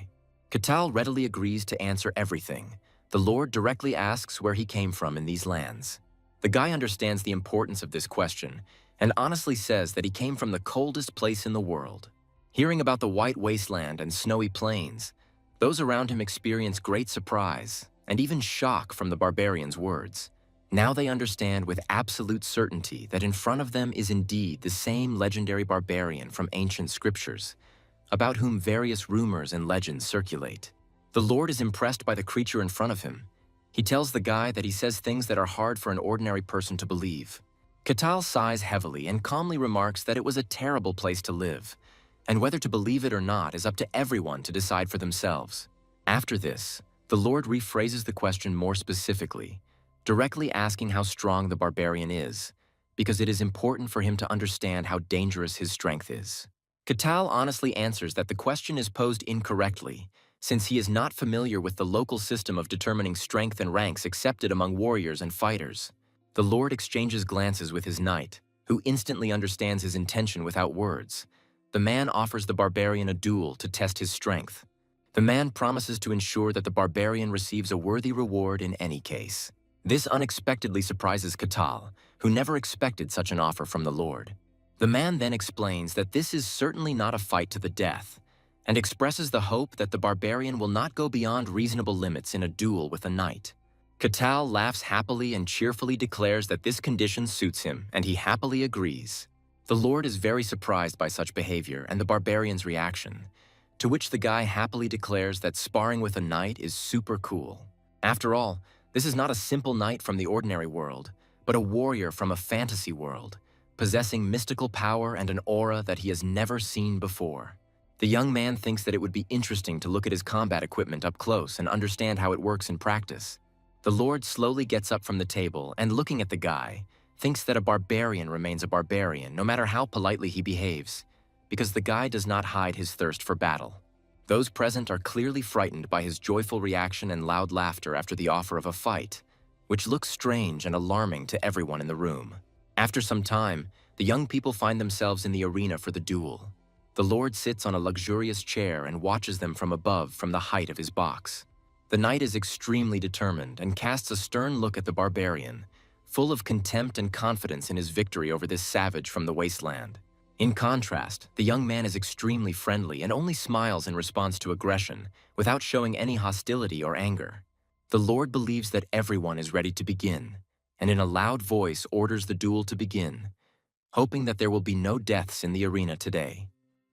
Katal readily agrees to answer everything. The lord directly asks where he came from in these lands. The guy understands the importance of this question and honestly says that he came from the coldest place in the world. Hearing about the white wasteland and snowy plains, those around him experience great surprise and even shock from the barbarian's words. Now they understand with absolute certainty that in front of them is indeed the same legendary barbarian from ancient scriptures, about whom various rumors and legends circulate. The Lord is impressed by the creature in front of him. He tells the guy that he says things that are hard for an ordinary person to believe. Katal sighs heavily and calmly remarks that it was a terrible place to live, and whether to believe it or not is up to everyone to decide for themselves. After this, the Lord rephrases the question more specifically, directly asking how strong the barbarian is, because it is important for him to understand how dangerous his strength is. Katal honestly answers that the question is posed incorrectly, since he is not familiar with the local system of determining strength and ranks accepted among warriors and fighters. The Lord exchanges glances with his knight, who instantly understands his intention without words. The man offers the barbarian a duel to test his strength. The man promises to ensure that the barbarian receives a worthy reward in any case. This unexpectedly surprises Katal, who never expected such an offer from the Lord. The man then explains that this is certainly not a fight to the death, and expresses the hope that the barbarian will not go beyond reasonable limits in a duel with a knight. Katal laughs happily and cheerfully declares that this condition suits him, and he happily agrees. The Lord is very surprised by such behavior and the barbarian's reaction, to which the guy happily declares that sparring with a knight is super cool. After all, this is not a simple knight from the ordinary world, but a warrior from a fantasy world, possessing mystical power and an aura that he has never seen before. The young man thinks that it would be interesting to look at his combat equipment up close and understand how it works in practice. The Lord slowly gets up from the table and, looking at the guy, thinks that a barbarian remains a barbarian no matter how politely he behaves, because the guy does not hide his thirst for battle. Those present are clearly frightened by his joyful reaction and loud laughter after the offer of a fight, which looks strange and alarming to everyone in the room. After some time, the young people find themselves in the arena for the duel. The Lord sits on a luxurious chair and watches them from above from the height of his box. The knight is extremely determined and casts a stern look at the barbarian, full of contempt and confidence in his victory over this savage from the wasteland. In contrast, the young man is extremely friendly and only smiles in response to aggression, without showing any hostility or anger. The Lord believes that everyone is ready to begin, and in a loud voice orders the duel to begin, hoping that there will be no deaths in the arena today.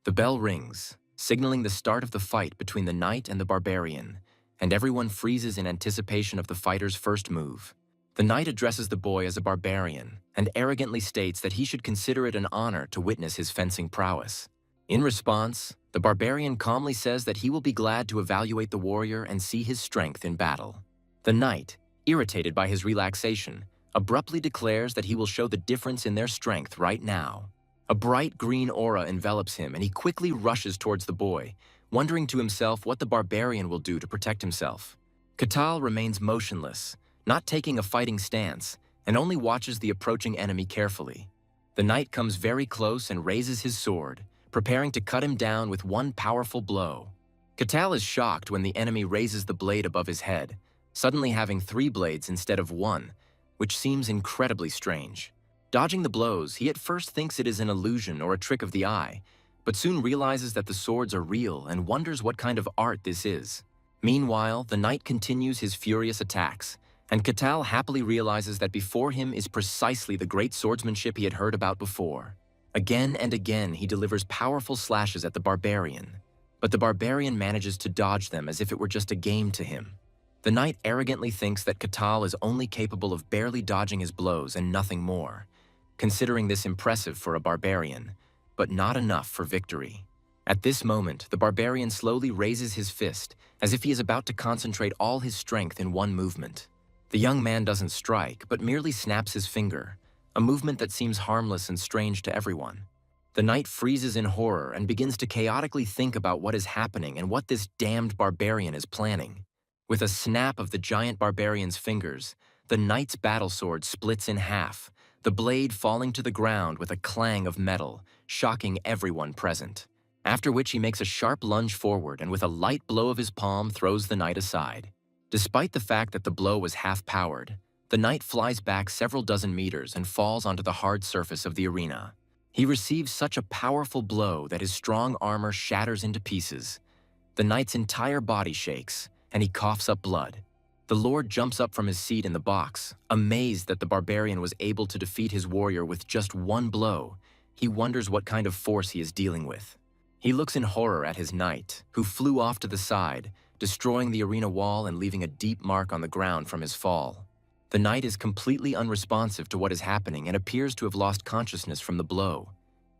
The bell rings, signaling the start of the fight between the knight and the barbarian, and everyone freezes in anticipation of the fighter's first move. The knight addresses the boy as a barbarian and arrogantly states that he should consider it an honor to witness his fencing prowess. In response, the barbarian calmly says that he will be glad to evaluate the warrior and see his strength in battle. The knight, irritated by his relaxation, abruptly declares that he will show the difference in their strength right now. A bright green aura envelops him and he quickly rushes towards the boy, wondering to himself what the barbarian will do to protect himself. Katal remains motionless, not taking a fighting stance, and only watches the approaching enemy carefully. The knight comes very close and raises his sword, preparing to cut him down with one powerful blow. Katal is shocked when the enemy raises the blade above his head, suddenly having 3 blades instead of 1, which seems incredibly strange. Dodging the blows, he at first thinks it is an illusion or a trick of the eye, but soon realizes that the swords are real and wonders what kind of art this is. Meanwhile, the knight continues his furious attacks, and Katal happily realizes that before him is precisely the great swordsmanship he had heard about before. Again and again, he delivers powerful slashes at the barbarian, but the barbarian manages to dodge them as if it were just a game to him. The knight arrogantly thinks that Katal is only capable of barely dodging his blows and nothing more, considering this impressive for a barbarian, but not enough for victory. At this moment, the barbarian slowly raises his fist, as if he is about to concentrate all his strength in one movement. The young man doesn't strike, but merely snaps his finger, a movement that seems harmless and strange to everyone. The knight freezes in horror and begins to chaotically think about what is happening and what this damned barbarian is planning. With a snap of the giant barbarian's fingers, the knight's battle sword splits in half, the blade falling to the ground with a clang of metal, shocking everyone present. After which he makes a sharp lunge forward and with a light blow of his palm throws the knight aside. Despite the fact that the blow was half-powered, the knight flies back several dozen meters and falls onto the hard surface of the arena. He receives such a powerful blow that his strong armor shatters into pieces. The knight's entire body shakes, and he coughs up blood. The Lord jumps up from his seat in the box, amazed that the barbarian was able to defeat his warrior with just one blow. He wonders what kind of force he is dealing with. He looks in horror at his knight, who flew off to the side, destroying the arena wall and leaving a deep mark on the ground from his fall. The knight is completely unresponsive to what is happening and appears to have lost consciousness from the blow,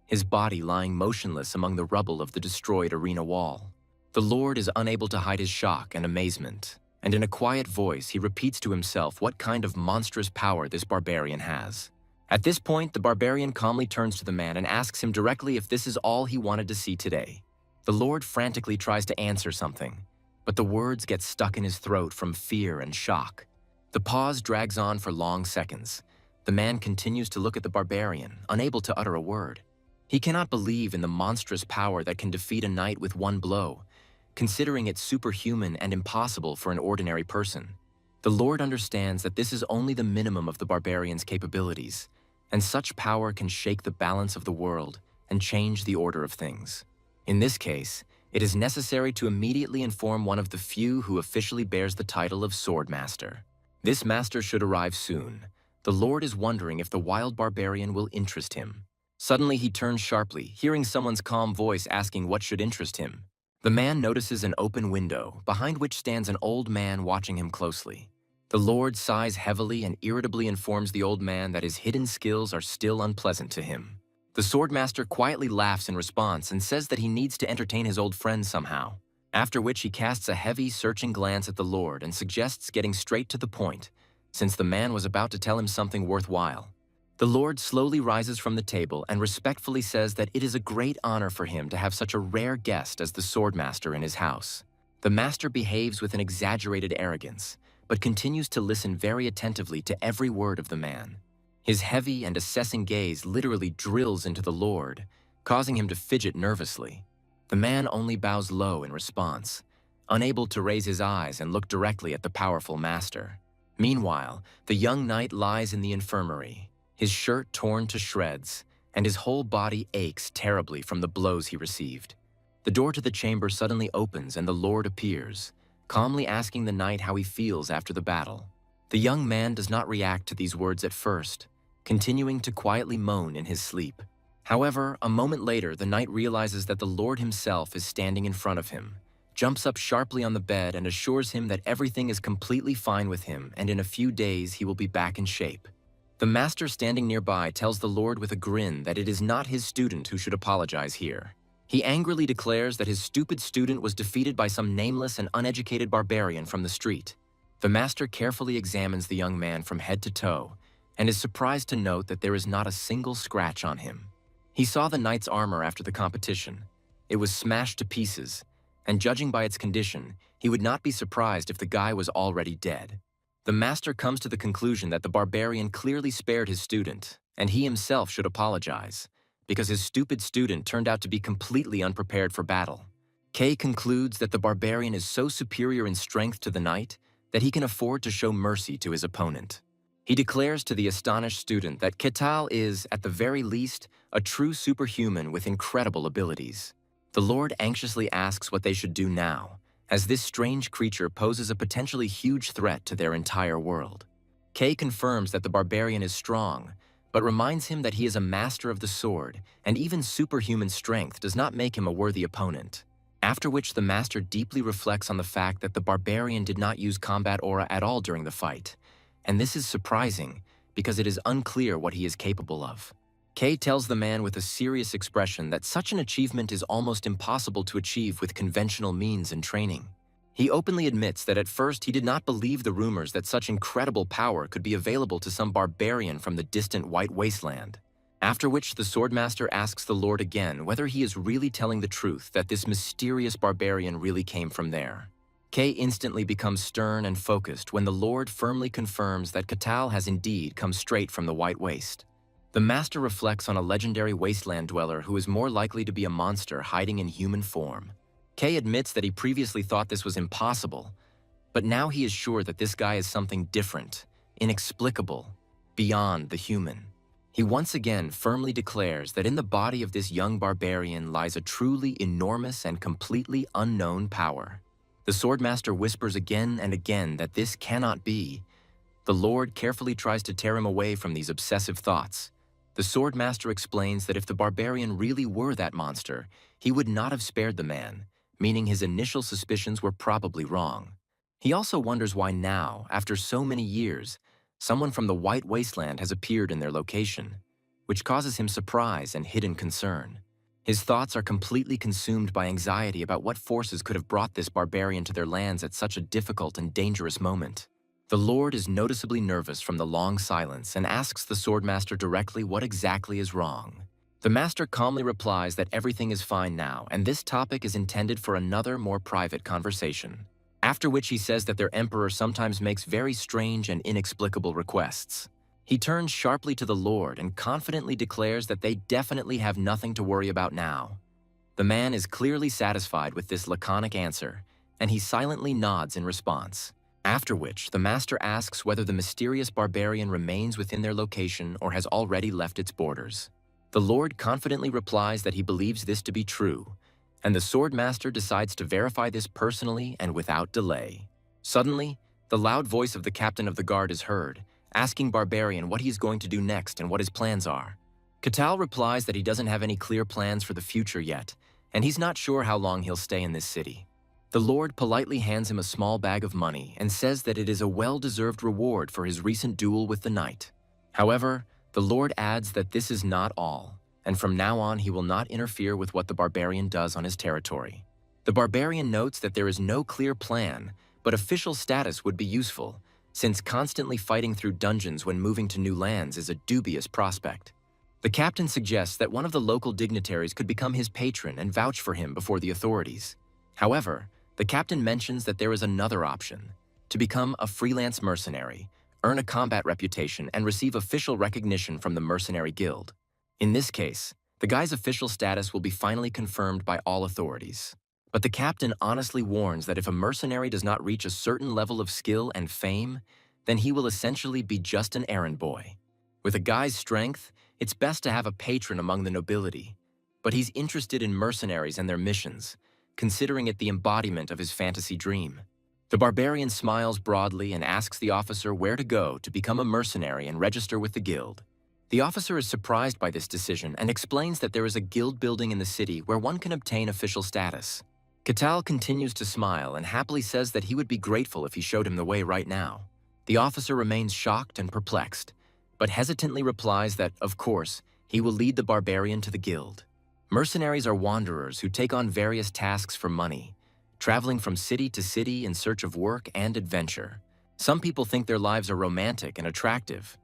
his body lying motionless among the rubble of the destroyed arena wall. The Lord is unable to hide his shock and amazement, and in a quiet voice he repeats to himself what kind of monstrous power this barbarian has. At this point, the barbarian calmly turns to the man and asks him directly if this is all he wanted to see today. The Lord frantically tries to answer something, but the words get stuck in his throat from fear and shock. The pause drags on for long seconds. The man continues to look at the barbarian, unable to utter a word. He cannot believe in the monstrous power that can defeat a knight with one blow, considering it superhuman and impossible for an ordinary person. The Lord understands that this is only the minimum of the barbarian's capabilities, and such power can shake the balance of the world and change the order of things. In this case, it is necessary to immediately inform one of the few who officially bears the title of Sword Master. This master should arrive soon. The Lord is wondering if the wild barbarian will interest him. Suddenly he turns sharply, hearing someone's calm voice asking what should interest him. The man notices an open window, behind which stands an old man watching him closely. The Lord sighs heavily and irritably informs the old man that his hidden skills are still unpleasant to him. The Swordmaster quietly laughs in response and says that he needs to entertain his old friend somehow, after which he casts a heavy, searching glance at the Lord and suggests getting straight to the point, since the man was about to tell him something worthwhile. The Lord slowly rises from the table and respectfully says that it is a great honor for him to have such a rare guest as the Swordmaster in his house. The master behaves with an exaggerated arrogance, but continues to listen very attentively to every word of the man. His heavy and assessing gaze literally drills into the Lord, causing him to fidget nervously. The man only bows low in response, unable to raise his eyes and look directly at the powerful master. Meanwhile, the young knight lies in the infirmary, his shirt torn to shreds, and his whole body aches terribly from the blows he received. The door to the chamber suddenly opens and the Lord appears, calmly asking the knight how he feels after the battle. The young man does not react to these words at first, continuing to quietly moan in his sleep. However, a moment later, the knight realizes that the Lord himself is standing in front of him, jumps up sharply on the bed and assures him that everything is completely fine with him and in a few days he will be back in shape. The master standing nearby tells the Lord with a grin that it is not his student who should apologize here. He angrily declares that his stupid student was defeated by some nameless and uneducated barbarian from the street. The master carefully examines the young man from head to toe and is surprised to note that there is not a single scratch on him. He saw the knight's armor after the competition. It was smashed to pieces, and judging by its condition, he would not be surprised if the guy was already dead. The master comes to the conclusion that the barbarian clearly spared his student, and he himself should apologize, because his stupid student turned out to be completely unprepared for battle. Kay concludes that the barbarian is so superior in strength to the knight that he can afford to show mercy to his opponent. He declares to the astonished student that Ketal is, at the very least, a true superhuman with incredible abilities. The Lord anxiously asks what they should do now, as this strange creature poses a potentially huge threat to their entire world. Kay confirms that the barbarian is strong, but reminds him that he is a master of the sword, and even superhuman strength does not make him a worthy opponent. After which the master deeply reflects on the fact that the barbarian did not use combat aura at all during the fight, and this is surprising because it is unclear what he is capable of. Kay tells the man with a serious expression that such an achievement is almost impossible to achieve with conventional means and training. He openly admits that at first he did not believe the rumors that such incredible power could be available to some barbarian from the distant White Wasteland. After which the Swordmaster asks the Lord again whether he is really telling the truth that this mysterious barbarian really came from there. Kay instantly becomes stern and focused when the Lord firmly confirms that Ketal has indeed come straight from the White Waste. The master reflects on a legendary wasteland dweller who is more likely to be a monster hiding in human form. Kay admits that he previously thought this was impossible, but now he is sure that this guy is something different, inexplicable, beyond the human. He once again firmly declares that in the body of this young barbarian lies a truly enormous and completely unknown power. The Swordmaster whispers again and again that this cannot be. The Lord carefully tries to tear him away from these obsessive thoughts. The Swordmaster explains that if the barbarian really were that monster, he would not have spared the man, meaning his initial suspicions were probably wrong. He also wonders why now, after so many years, someone from the White Wasteland has appeared in their location, which causes him surprise and hidden concern. His thoughts are completely consumed by anxiety about what forces could have brought this barbarian to their lands at such a difficult and dangerous moment. The Lord is noticeably nervous from the long silence and asks the Swordmaster directly what exactly is wrong. The Master calmly replies that everything is fine now, and this topic is intended for another, more private conversation. After which he says that their Emperor sometimes makes very strange and inexplicable requests. He turns sharply to the Lord and confidently declares that they definitely have nothing to worry about now. The man is clearly satisfied with this laconic answer, and he silently nods in response. After which, the Master asks whether the mysterious barbarian remains within their location or has already left its borders. The Lord confidently replies that he believes this to be true, and the Swordmaster decides to verify this personally and without delay. Suddenly, the loud voice of the captain of the guard is heard, asking Barbarian what he's going to do next and what his plans are. Catal replies that he doesn't have any clear plans for the future yet, and he's not sure how long he'll stay in this city. The Lord politely hands him a small bag of money and says that it is a well-deserved reward for his recent duel with the knight. However, the Lord adds that this is not all, and from now on he will not interfere with what the barbarian does on his territory. The barbarian notes that there is no clear plan, but official status would be useful, since constantly fighting through dungeons when moving to new lands is a dubious prospect. The captain suggests that one of the local dignitaries could become his patron and vouch for him before the authorities. However, the captain mentions that there is another option: to become a freelance mercenary, earn a combat reputation, and receive official recognition from the mercenary guild. In this case, the guy's official status will be finally confirmed by all authorities. But the captain honestly warns that if a mercenary does not reach a certain level of skill and fame, then he will essentially be just an errand boy. With a guy's strength, it's best to have a patron among the nobility, but he's interested in mercenaries and their missions, considering it the embodiment of his fantasy dream. The barbarian smiles broadly and asks the officer where to go to become a mercenary and register with the guild. The officer is surprised by this decision and explains that there is a guild building in the city where one can obtain official status. Catal continues to smile and happily says that he would be grateful if he showed him the way right now. The officer remains shocked and perplexed, but hesitantly replies that, of course, he will lead the barbarian to the guild. Mercenaries are wanderers who take on various tasks for money, traveling from city to city in search of work and adventure. Some people think their lives are romantic and attractive,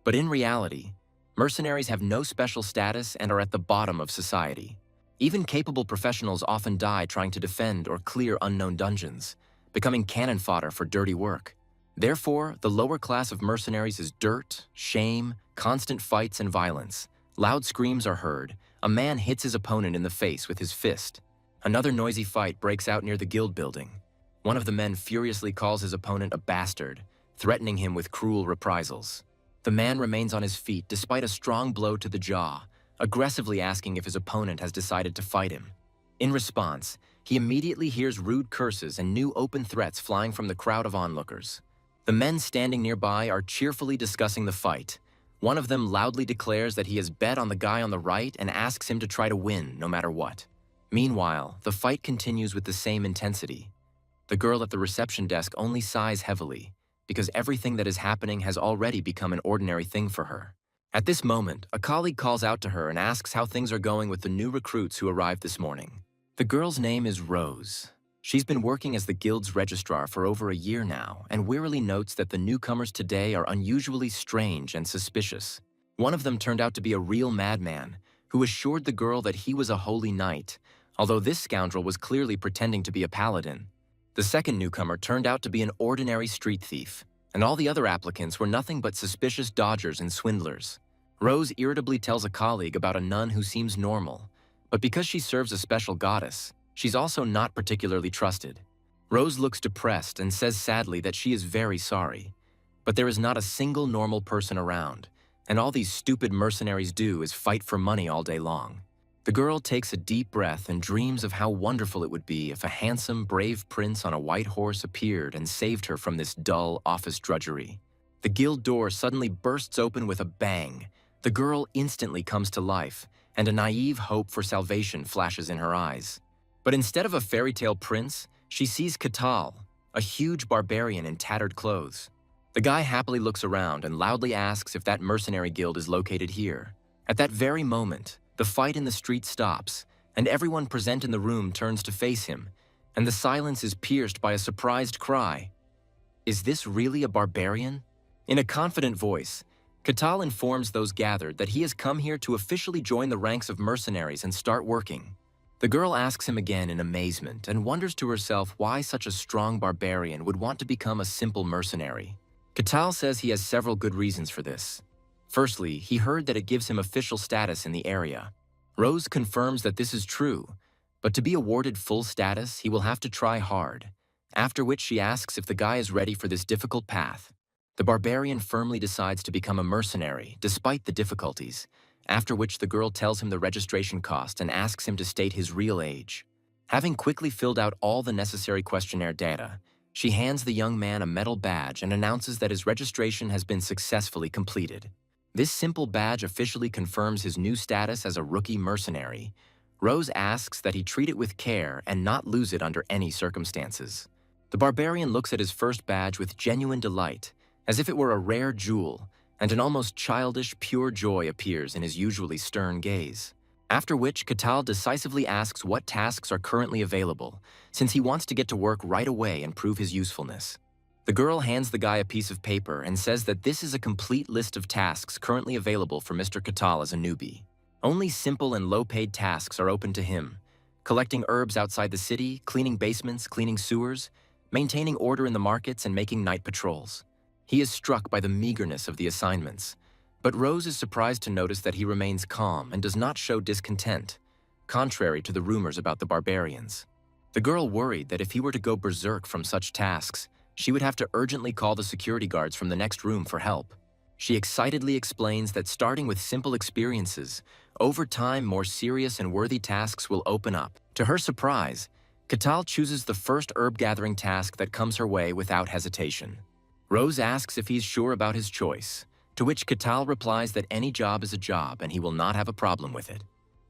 but in reality, mercenaries have no special status and are at the bottom of society. Even capable professionals often die trying to defend or clear unknown dungeons, becoming cannon fodder for dirty work. Therefore, the lower class of mercenaries is dirt, shame, constant fights, and violence. Loud screams are heard. A man hits his opponent in the face with his fist. Another noisy fight breaks out near the guild building. One of the men furiously calls his opponent a bastard, threatening him with cruel reprisals. The man remains on his feet despite a strong blow to the jaw, aggressively asking if his opponent has decided to fight him. In response, he immediately hears rude curses and new open threats flying from the crowd of onlookers. The men standing nearby are cheerfully discussing the fight. One of them loudly declares that he has bet on the guy on the right and asks him to try to win no matter what. Meanwhile, the fight continues with the same intensity. The girl at the reception desk only sighs heavily, because everything that is happening has already become an ordinary thing for her. At this moment, a colleague calls out to her and asks how things are going with the new recruits who arrived this morning. The girl's name is Rose. She's been working as the guild's registrar for over a year now and wearily notes that the newcomers today are unusually strange and suspicious. One of them turned out to be a real madman who assured the girl that he was a holy knight, although this scoundrel was clearly pretending to be a paladin. The second newcomer turned out to be an ordinary street thief, and all the other applicants were nothing but suspicious dodgers and swindlers. Rose irritably tells a colleague about a nun who seems normal, but because she serves a special goddess, she's also not particularly trusted. Rose looks depressed and says sadly that she is very sorry, but there is not a single normal person around, and all these stupid mercenaries do is fight for money all day long. The girl takes a deep breath and dreams of how wonderful it would be if a handsome, brave prince on a white horse appeared and saved her from this dull office drudgery. The guild door suddenly bursts open with a bang. The girl instantly comes to life, and a naive hope for salvation flashes in her eyes. But instead of a fairy tale prince, she sees Katal, a huge barbarian in tattered clothes. The guy happily looks around and loudly asks if that mercenary guild is located here. At that very moment, the fight in the street stops, and everyone present in the room turns to face him, and the silence is pierced by a surprised cry. Is this really a barbarian? In a confident voice, Katal informs those gathered that he has come here to officially join the ranks of mercenaries and start working. The girl asks him again in amazement and wonders to herself why such a strong barbarian would want to become a simple mercenary. Katal says he has several good reasons for this. Firstly, he heard that it gives him official status in the area. Rose confirms that this is true, but to be awarded full status, he will have to try hard, after which she asks if the guy is ready for this difficult path. The barbarian firmly decides to become a mercenary, despite the difficulties, after which the girl tells him the registration cost and asks him to state his real age. Having quickly filled out all the necessary questionnaire data, she hands the young man a metal badge and announces that his registration has been successfully completed. This simple badge officially confirms his new status as a rookie mercenary. Rose asks that he treat it with care and not lose it under any circumstances. The barbarian looks at his first badge with genuine delight, as if it were a rare jewel, and an almost childish, pure joy appears in his usually stern gaze. After which, Katal decisively asks what tasks are currently available, since he wants to get to work right away and prove his usefulness. The girl hands the guy a piece of paper and says that this is a complete list of tasks currently available for Mr. Katal as a newbie. Only simple and low-paid tasks are open to him: collecting herbs outside the city, cleaning basements, cleaning sewers, maintaining order in the markets, and making night patrols. He is struck by the meagerness of the assignments, but Rose is surprised to notice that he remains calm and does not show discontent, contrary to the rumors about the barbarians. The girl worried that if he were to go berserk from such tasks, she would have to urgently call the security guards from the next room for help. She excitedly explains that starting with simple experiences, over time more serious and worthy tasks will open up. To her surprise, Katal chooses the first herb-gathering task that comes her way without hesitation. Rose asks if he's sure about his choice, to which Katal replies that any job is a job and he will not have a problem with it.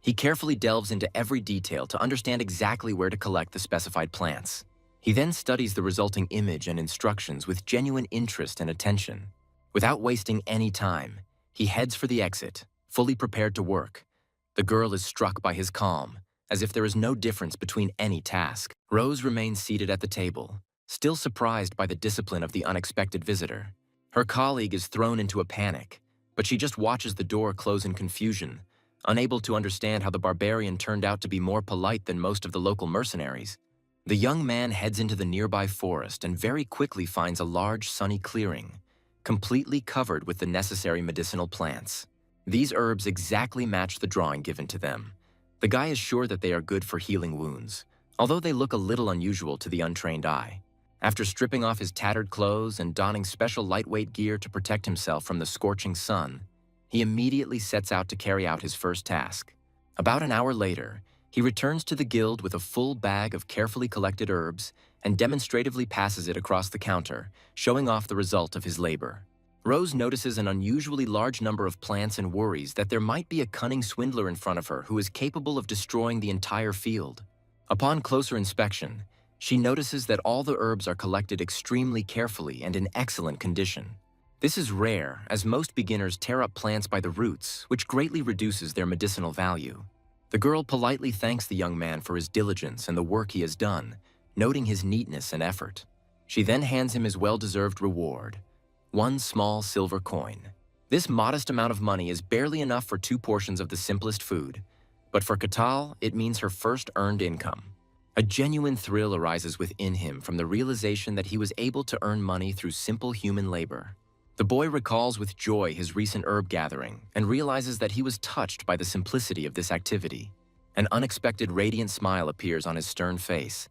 He carefully delves into every detail to understand exactly where to collect the specified plants. He then studies the resulting image and instructions with genuine interest and attention. Without wasting any time, he heads for the exit, fully prepared to work. The girl is struck by his calm, as if there is no difference between any task. Rose remains seated at the table, still surprised by the discipline of the unexpected visitor. Her colleague is thrown into a panic, but she just watches the door close in confusion, unable to understand how the barbarian turned out to be more polite than most of the local mercenaries. The young man heads into the nearby forest and very quickly finds a large sunny clearing, completely covered with the necessary medicinal plants. These herbs exactly match the drawing given to them. The guy is sure that they are good for healing wounds, although they look a little unusual to the untrained eye. After stripping off his tattered clothes and donning special lightweight gear to protect himself from the scorching sun, he immediately sets out to carry out his first task. About an hour later, he returns to the guild with a full bag of carefully collected herbs and demonstratively passes it across the counter, showing off the result of his labor. Rose notices an unusually large number of plants and worries that there might be a cunning swindler in front of her who is capable of destroying the entire field. Upon closer inspection, she notices that all the herbs are collected extremely carefully and in excellent condition. This is rare, as most beginners tear up plants by the roots, which greatly reduces their medicinal value. The girl politely thanks the young man for his diligence and the work he has done, noting his neatness and effort. She then hands him his well-deserved reward, one small silver coin. This modest amount of money is barely enough for 2 portions of the simplest food, but for Katal, it means her first earned income. A genuine thrill arises within him from the realization that he was able to earn money through simple human labor. The boy recalls with joy his recent herb gathering and realizes that he was touched by the simplicity of this activity. An unexpected radiant smile appears on his stern face.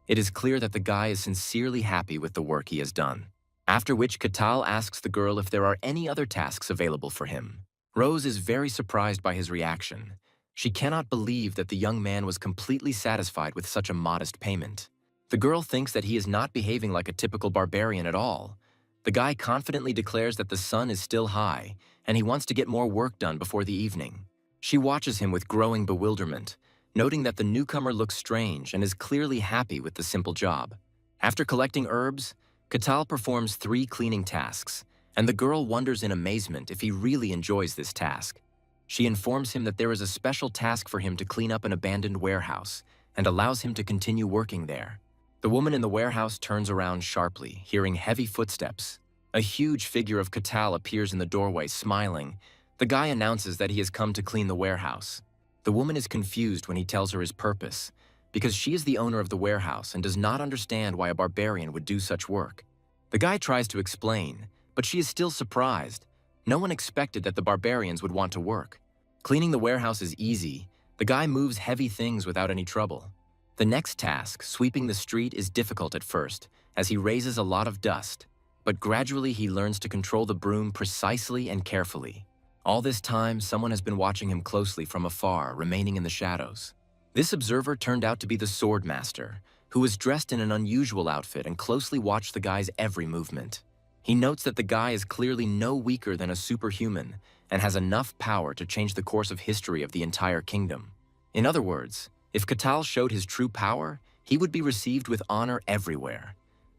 It is clear that the guy is sincerely happy with the work he has done. After which, Katal asks the girl if there are any other tasks available for him. Rose is very surprised by his reaction. She cannot believe that the young man was completely satisfied with such a modest payment. The girl thinks that he is not behaving like a typical barbarian at all. The guy confidently declares that the sun is still high, and he wants to get more work done before the evening. She watches him with growing bewilderment, noting that the newcomer looks strange and is clearly happy with the simple job. After collecting herbs, Katal performs 3 cleaning tasks, and the girl wonders in amazement if he really enjoys this task. She informs him that there is a special task for him to clean up an abandoned warehouse and allows him to continue working there. The woman in the warehouse turns around sharply, hearing heavy footsteps. A huge figure of Katal appears in the doorway, smiling. The guy announces that he has come to clean the warehouse. The woman is confused when he tells her his purpose, because she is the owner of the warehouse and does not understand why a barbarian would do such work. The guy tries to explain, but she is still surprised. No one expected that the barbarians would want to work. Cleaning the warehouse is easy. The guy moves heavy things without any trouble. The next task, sweeping the street, is difficult at first, as he raises a lot of dust. But gradually he learns to control the broom precisely and carefully. All this time, someone has been watching him closely from afar, remaining in the shadows. This observer turned out to be the sword master, who was dressed in an unusual outfit and closely watched the guy's every movement. He notes that the guy is clearly no weaker than a superhuman and has enough power to change the course of history of the entire kingdom. In other words, if Katal showed his true power, he would be received with honor everywhere.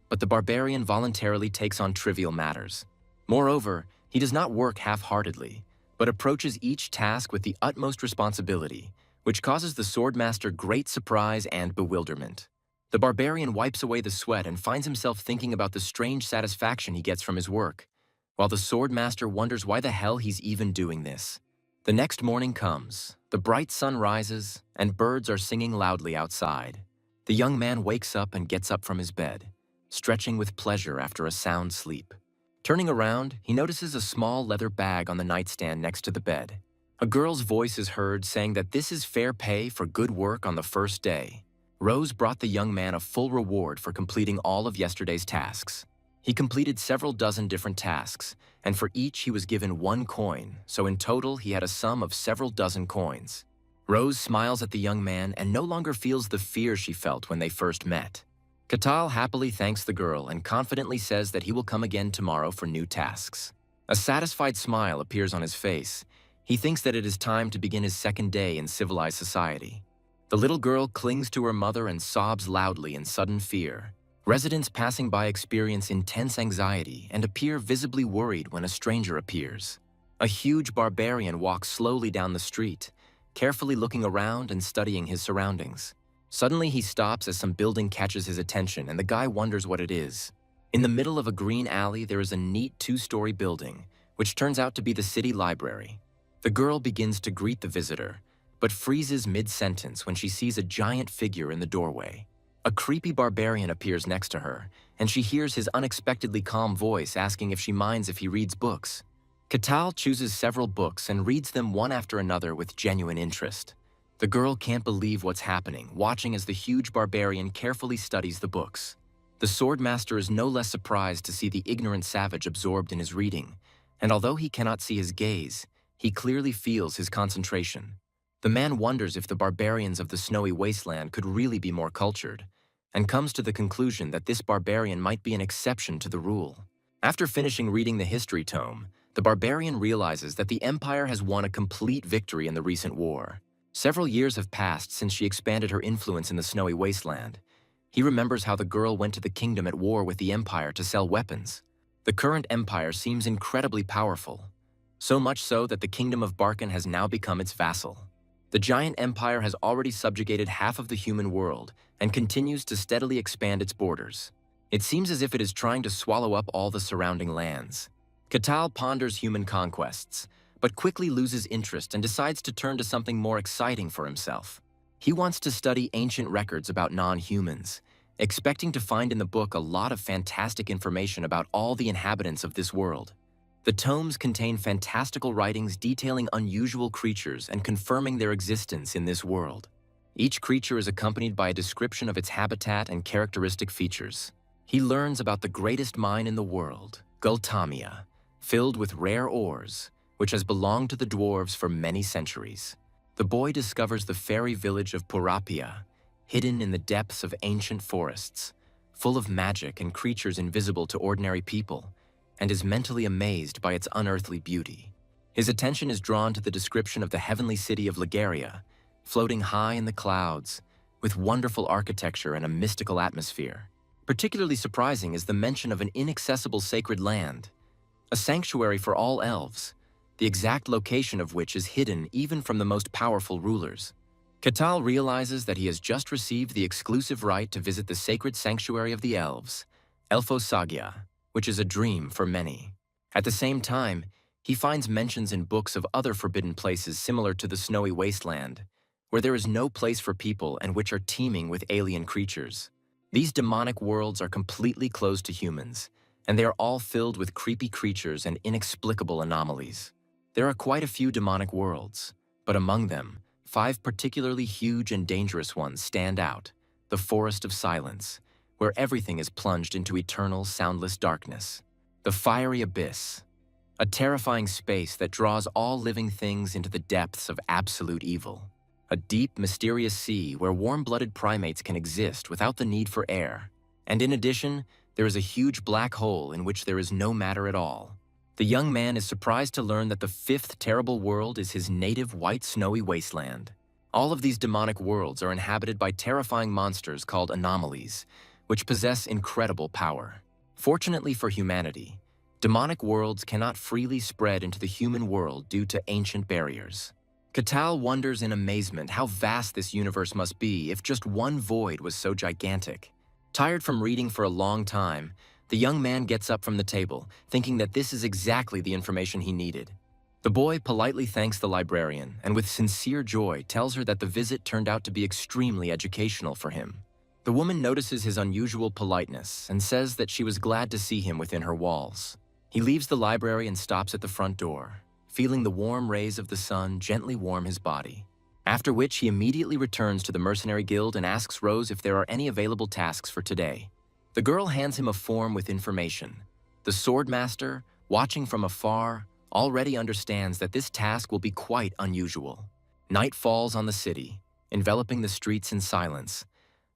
But the barbarian voluntarily takes on trivial matters. Moreover, he does not work half-heartedly, but approaches each task with the utmost responsibility, which causes the swordmaster great surprise and bewilderment. The barbarian wipes away the sweat and finds himself thinking about the strange satisfaction he gets from his work, while the swordmaster wonders why the hell he's even doing this. The next morning comes, the bright sun rises, and birds are singing loudly outside. The young man wakes up and gets up from his bed, stretching with pleasure after a sound sleep. Turning around, he notices a small leather bag on the nightstand next to the bed. A girl's voice is heard saying that this is fair pay for good work on the first day. Rose brought the young man a full reward for completing all of yesterday's tasks. He completed several dozen different tasks, and for each he was given 1 coin, so in total he had a sum of several dozen coins. Rose smiles at the young man and no longer feels the fear she felt when they first met. Katal happily thanks the girl and confidently says that he will come again tomorrow for new tasks. A satisfied smile appears on his face. He thinks that it is time to begin his second day in civilized society. The little girl clings to her mother and sobs loudly in sudden fear. Residents passing by experience intense anxiety and appear visibly worried when a stranger appears. A huge barbarian walks slowly down the street, carefully looking around and studying his surroundings. Suddenly he stops as some building catches his attention and the guy wonders what it is. In the middle of a green alley there is a neat 2-story building, which turns out to be the city library. The girl begins to greet the visitor, but freezes mid-sentence when she sees a giant figure in the doorway. A creepy barbarian appears next to her, and she hears his unexpectedly calm voice asking if she minds if he reads books. Katal chooses several books and reads them one after another with genuine interest. The girl can't believe what's happening, watching as the huge barbarian carefully studies the books. The swordmaster is no less surprised to see the ignorant savage absorbed in his reading, and although he cannot see his gaze, he clearly feels his concentration. The man wonders if the barbarians of the snowy wasteland could really be more cultured, and comes to the conclusion that this barbarian might be an exception to the rule. After finishing reading the history tome, the barbarian realizes that the Empire has won a complete victory in the recent war. Several years have passed since she expanded her influence in the snowy wasteland. He remembers how the girl went to the kingdom at war with the Empire to sell weapons. The current Empire seems incredibly powerful, so much so that the kingdom of Barkan has now become its vassal. The giant empire has already subjugated half of the human world and continues to steadily expand its borders. It seems as if it is trying to swallow up all the surrounding lands. Katal ponders human conquests, but quickly loses interest and decides to turn to something more exciting for himself. He wants to study ancient records about non-humans, expecting to find in the book a lot of fantastic information about all the inhabitants of this world. The tomes contain fantastical writings detailing unusual creatures and confirming their existence in this world. Each creature is accompanied by a description of its habitat and characteristic features. He learns about the greatest mine in the world, Gultamia, filled with rare ores, which has belonged to the dwarves for many centuries. The boy discovers the fairy village of Purapia, hidden in the depths of ancient forests, full of magic and creatures invisible to ordinary people, and is mentally amazed by its unearthly beauty. His attention is drawn to the description of the heavenly city of Lagaria, floating high in the clouds, with wonderful architecture and a mystical atmosphere. Particularly surprising is the mention of an inaccessible sacred land, a sanctuary for all elves, the exact location of which is hidden even from the most powerful rulers. Katal realizes that he has just received the exclusive right to visit the sacred sanctuary of the elves, Elfosagia, which is a dream for many. At the same time, he finds mentions in books of other forbidden places similar to the snowy wasteland, where there is no place for people and which are teeming with alien creatures. These demonic worlds are completely closed to humans, and they are all filled with creepy creatures and inexplicable anomalies. There are quite a few demonic worlds, but among them, 5 particularly huge and dangerous ones stand out: the Forest of Silence, where everything is plunged into eternal, soundless darkness; the Fiery Abyss, a terrifying space that draws all living things into the depths of absolute evil; a deep, mysterious sea where warm-blooded primates can exist without the need for air; and in addition, there is a huge black hole in which there is no matter at all. The young man is surprised to learn that the 5th terrible world is his native white snowy wasteland. All of these demonic worlds are inhabited by terrifying monsters called anomalies, which possess incredible power. Fortunately for humanity, demonic worlds cannot freely spread into the human world due to ancient barriers. Katal wonders in amazement how vast this universe must be if just one void was so gigantic. Tired from reading for a long time, the young man gets up from the table, thinking that this is exactly the information he needed. The boy politely thanks the librarian and with sincere joy tells her that the visit turned out to be extremely educational for him. The woman notices his unusual politeness and says that she was glad to see him within her walls. He leaves the library and stops at the front door, feeling the warm rays of the sun gently warm his body. After which he immediately returns to the Mercenary Guild and asks Rose if there are any available tasks for today. The girl hands him a form with information. The Swordmaster, watching from afar, already understands that this task will be quite unusual. Night falls on the city, enveloping the streets in silence.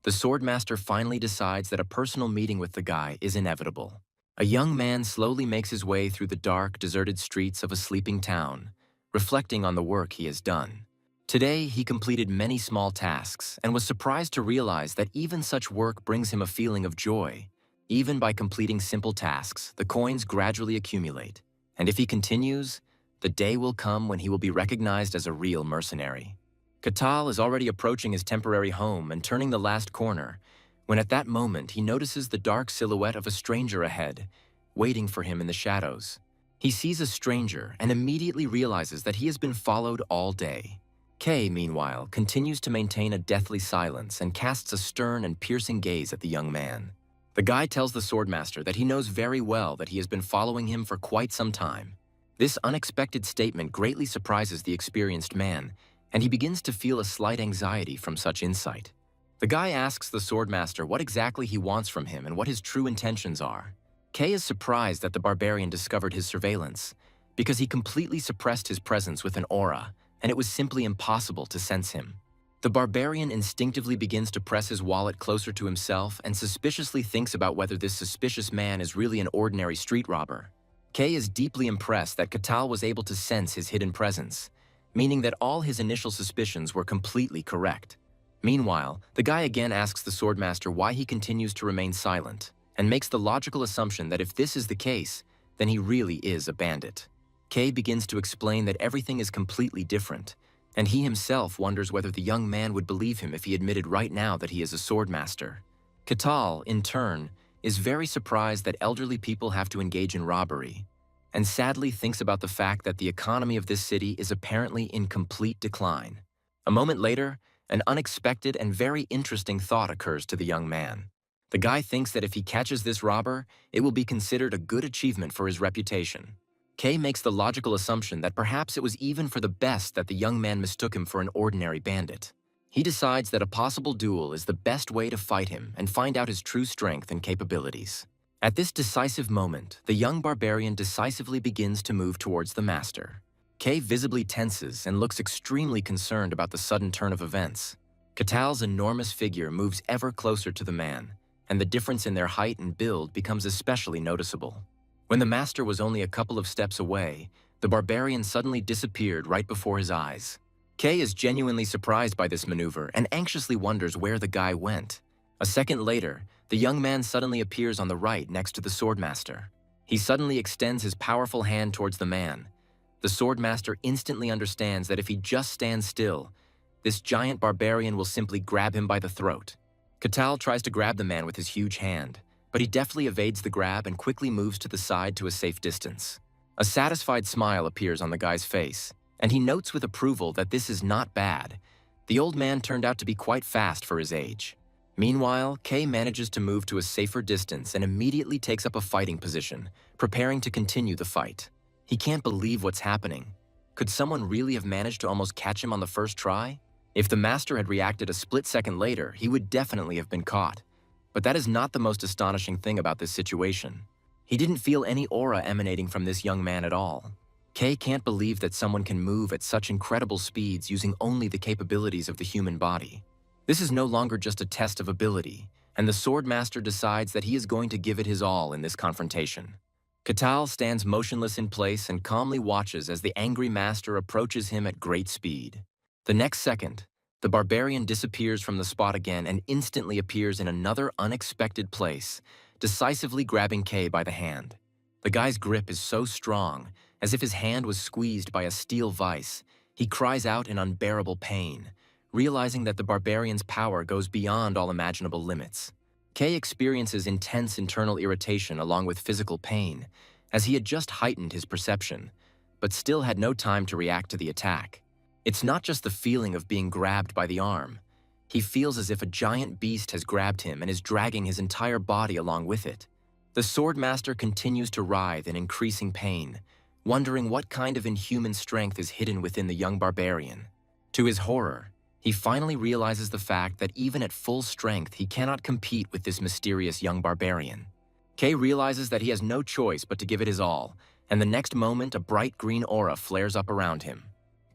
The Swordmaster finally decides that a personal meeting with the guy is inevitable. A young man slowly makes his way through the dark, deserted streets of a sleeping town, reflecting on the work he has done. Today, he completed many small tasks and was surprised to realize that even such work brings him a feeling of joy. Even by completing simple tasks, the coins gradually accumulate, and if he continues, the day will come when he will be recognized as a real mercenary. Katal is already approaching his temporary home and turning the last corner, when at that moment he notices the dark silhouette of a stranger ahead, waiting for him in the shadows. He sees a stranger and immediately realizes that he has been followed all day. Kay, meanwhile, continues to maintain a deathly silence and casts a stern and piercing gaze at the young man. The guy tells the Swordmaster that he knows very well that he has been following him for quite some time. This unexpected statement greatly surprises the experienced man, and he begins to feel a slight anxiety from such insight. The guy asks the Swordmaster what exactly he wants from him and what his true intentions are. Kay is surprised that the barbarian discovered his surveillance, because he completely suppressed his presence with an aura, and it was simply impossible to sense him. The barbarian instinctively begins to press his wallet closer to himself and suspiciously thinks about whether this suspicious man is really an ordinary street robber. Kay is deeply impressed that Katal was able to sense his hidden presence, meaning that all his initial suspicions were completely correct. Meanwhile, the guy again asks the Swordmaster why he continues to remain silent, and makes the logical assumption that if this is the case, then he really is a bandit. Kay begins to explain that everything is completely different, and he himself wonders whether the young man would believe him if he admitted right now that he is a swordmaster. Katal, in turn, is very surprised that elderly people have to engage in robbery, and sadly thinks about the fact that the economy of this city is apparently in complete decline. A moment later, an unexpected and very interesting thought occurs to the young man. The guy thinks that if he catches this robber, it will be considered a good achievement for his reputation. Kay makes the logical assumption that perhaps it was even for the best that the young man mistook him for an ordinary bandit. He decides that a possible duel is the best way to fight him and find out his true strength and capabilities. At this decisive moment, the young barbarian decisively begins to move towards the master. Kay visibly tenses and looks extremely concerned about the sudden turn of events. Katal's enormous figure moves ever closer to the man, and the difference in their height and build becomes especially noticeable. When the master was only a couple of steps away, the The barbarian suddenly disappeared right before his eyes. Kay is genuinely surprised by this maneuver and anxiously wonders where the guy went. A second later, the young man suddenly appears on the right next to the swordmaster. He suddenly extends his powerful hand towards the man. The swordmaster instantly understands that if he just stands still, this giant barbarian will simply grab him by the throat. Katal tries to grab the man with his huge hand, but he deftly evades the grab and quickly moves to the side to a safe distance. A satisfied smile appears on the guy's face, and he notes with approval that this is not bad. The old man turned out to be quite fast for his age. Meanwhile, Kay manages to move to a safer distance and immediately takes up a fighting position, preparing to continue the fight. He can't believe what's happening. Could someone really have managed to almost catch him on the first try? If the master had reacted a split second later, he would definitely have been caught. But that is not the most astonishing thing about this situation. He didn't feel any aura emanating from this young man at all. Kay can't believe that someone can move at such incredible speeds using only the capabilities of the human body. This is no longer just a test of ability, and the swordmaster decides that he is going to give it his all in this confrontation. Katal stands motionless in place and calmly watches as the angry master approaches him at great speed. The next second, the barbarian disappears from the spot again and instantly appears in another unexpected place, decisively grabbing Kay by the hand. The guy's grip is so strong, as if his hand was squeezed by a steel vise. He cries out in unbearable pain, realizing that the barbarian's power goes beyond all imaginable limits. Kay experiences intense internal irritation along with physical pain, as he had just heightened his perception, but still had no time to react to the attack. It's not just the feeling of being grabbed by the arm. He feels as if a giant beast has grabbed him and is dragging his entire body along with it. The swordmaster continues to writhe in increasing pain, wondering what kind of inhuman strength is hidden within the young barbarian. To his horror, he finally realizes the fact that even at full strength, he cannot compete with this mysterious young barbarian. Kay realizes that he has no choice but to give it his all, and the next moment a bright green aura flares up around him.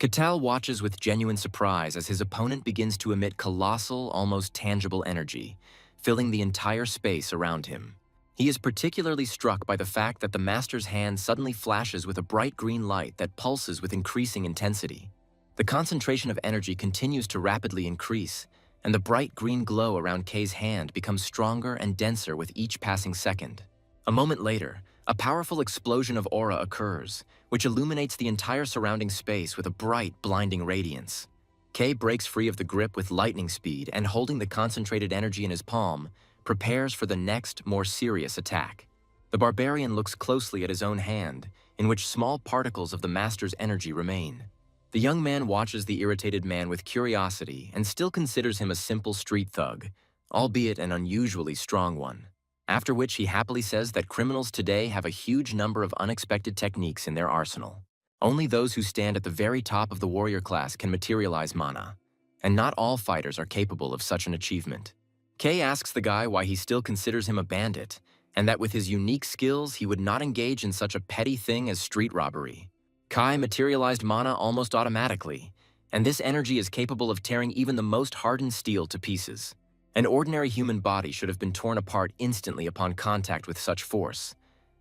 Katal watches with genuine surprise as his opponent begins to emit colossal, almost tangible energy, filling the entire space around him. He is particularly struck by the fact that the master's hand suddenly flashes with a bright green light that pulses with increasing intensity. The concentration of energy continues to rapidly increase, and the bright green glow around Kay's hand becomes stronger and denser with each passing second. A moment later, a powerful explosion of aura occurs, which illuminates the entire surrounding space with a bright, blinding radiance. Kay breaks free of the grip with lightning speed and, holding the concentrated energy in his palm, prepares for the next, more serious attack. The barbarian looks closely at his own hand, in which small particles of the master's energy remain. The young man watches the irritated man with curiosity and still considers him a simple street thug, albeit an unusually strong one. After which he happily says that criminals today have a huge number of unexpected techniques in their arsenal. Only those who stand at the very top of the warrior class can materialize mana, and not all fighters are capable of such an achievement. Kay asks the guy why he still considers him a bandit, and that with his unique skills he would not engage in such a petty thing as street robbery. Kai materialized mana almost automatically, and this energy is capable of tearing even the most hardened steel to pieces. An ordinary human body should have been torn apart instantly upon contact with such force.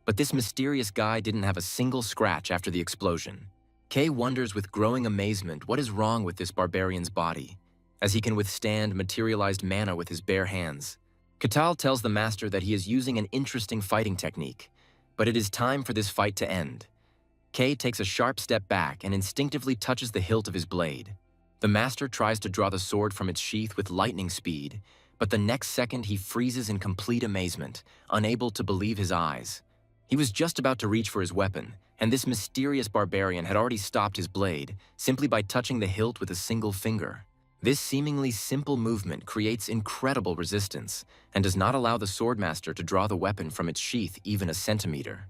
But this mysterious guy didn't have a single scratch after the explosion. Kay wonders with growing amazement what is wrong with this barbarian's body, as he can withstand materialized mana with his bare hands. Katal tells the master that he is using an interesting fighting technique, but it is time for this fight to end. Kay takes a sharp step back and instinctively touches the hilt of his blade. The master tries to draw the sword from its sheath with lightning speed, but the next second he freezes in complete amazement, unable to believe his eyes. He was just about to reach for his weapon, and this mysterious barbarian had already stopped his blade simply by touching the hilt with a single finger. This seemingly simple movement creates incredible resistance and does not allow the swordmaster to draw the weapon from its sheath even a centimeter.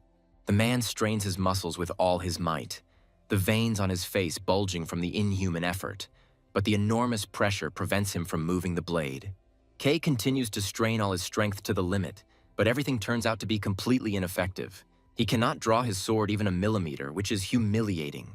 The man strains his muscles with all his might, the veins on his face bulging from the inhuman effort, but the enormous pressure prevents him from moving the blade. Kay continues to strain all his strength to the limit, but everything turns out to be completely ineffective. He cannot draw his sword even a millimeter, which is humiliating.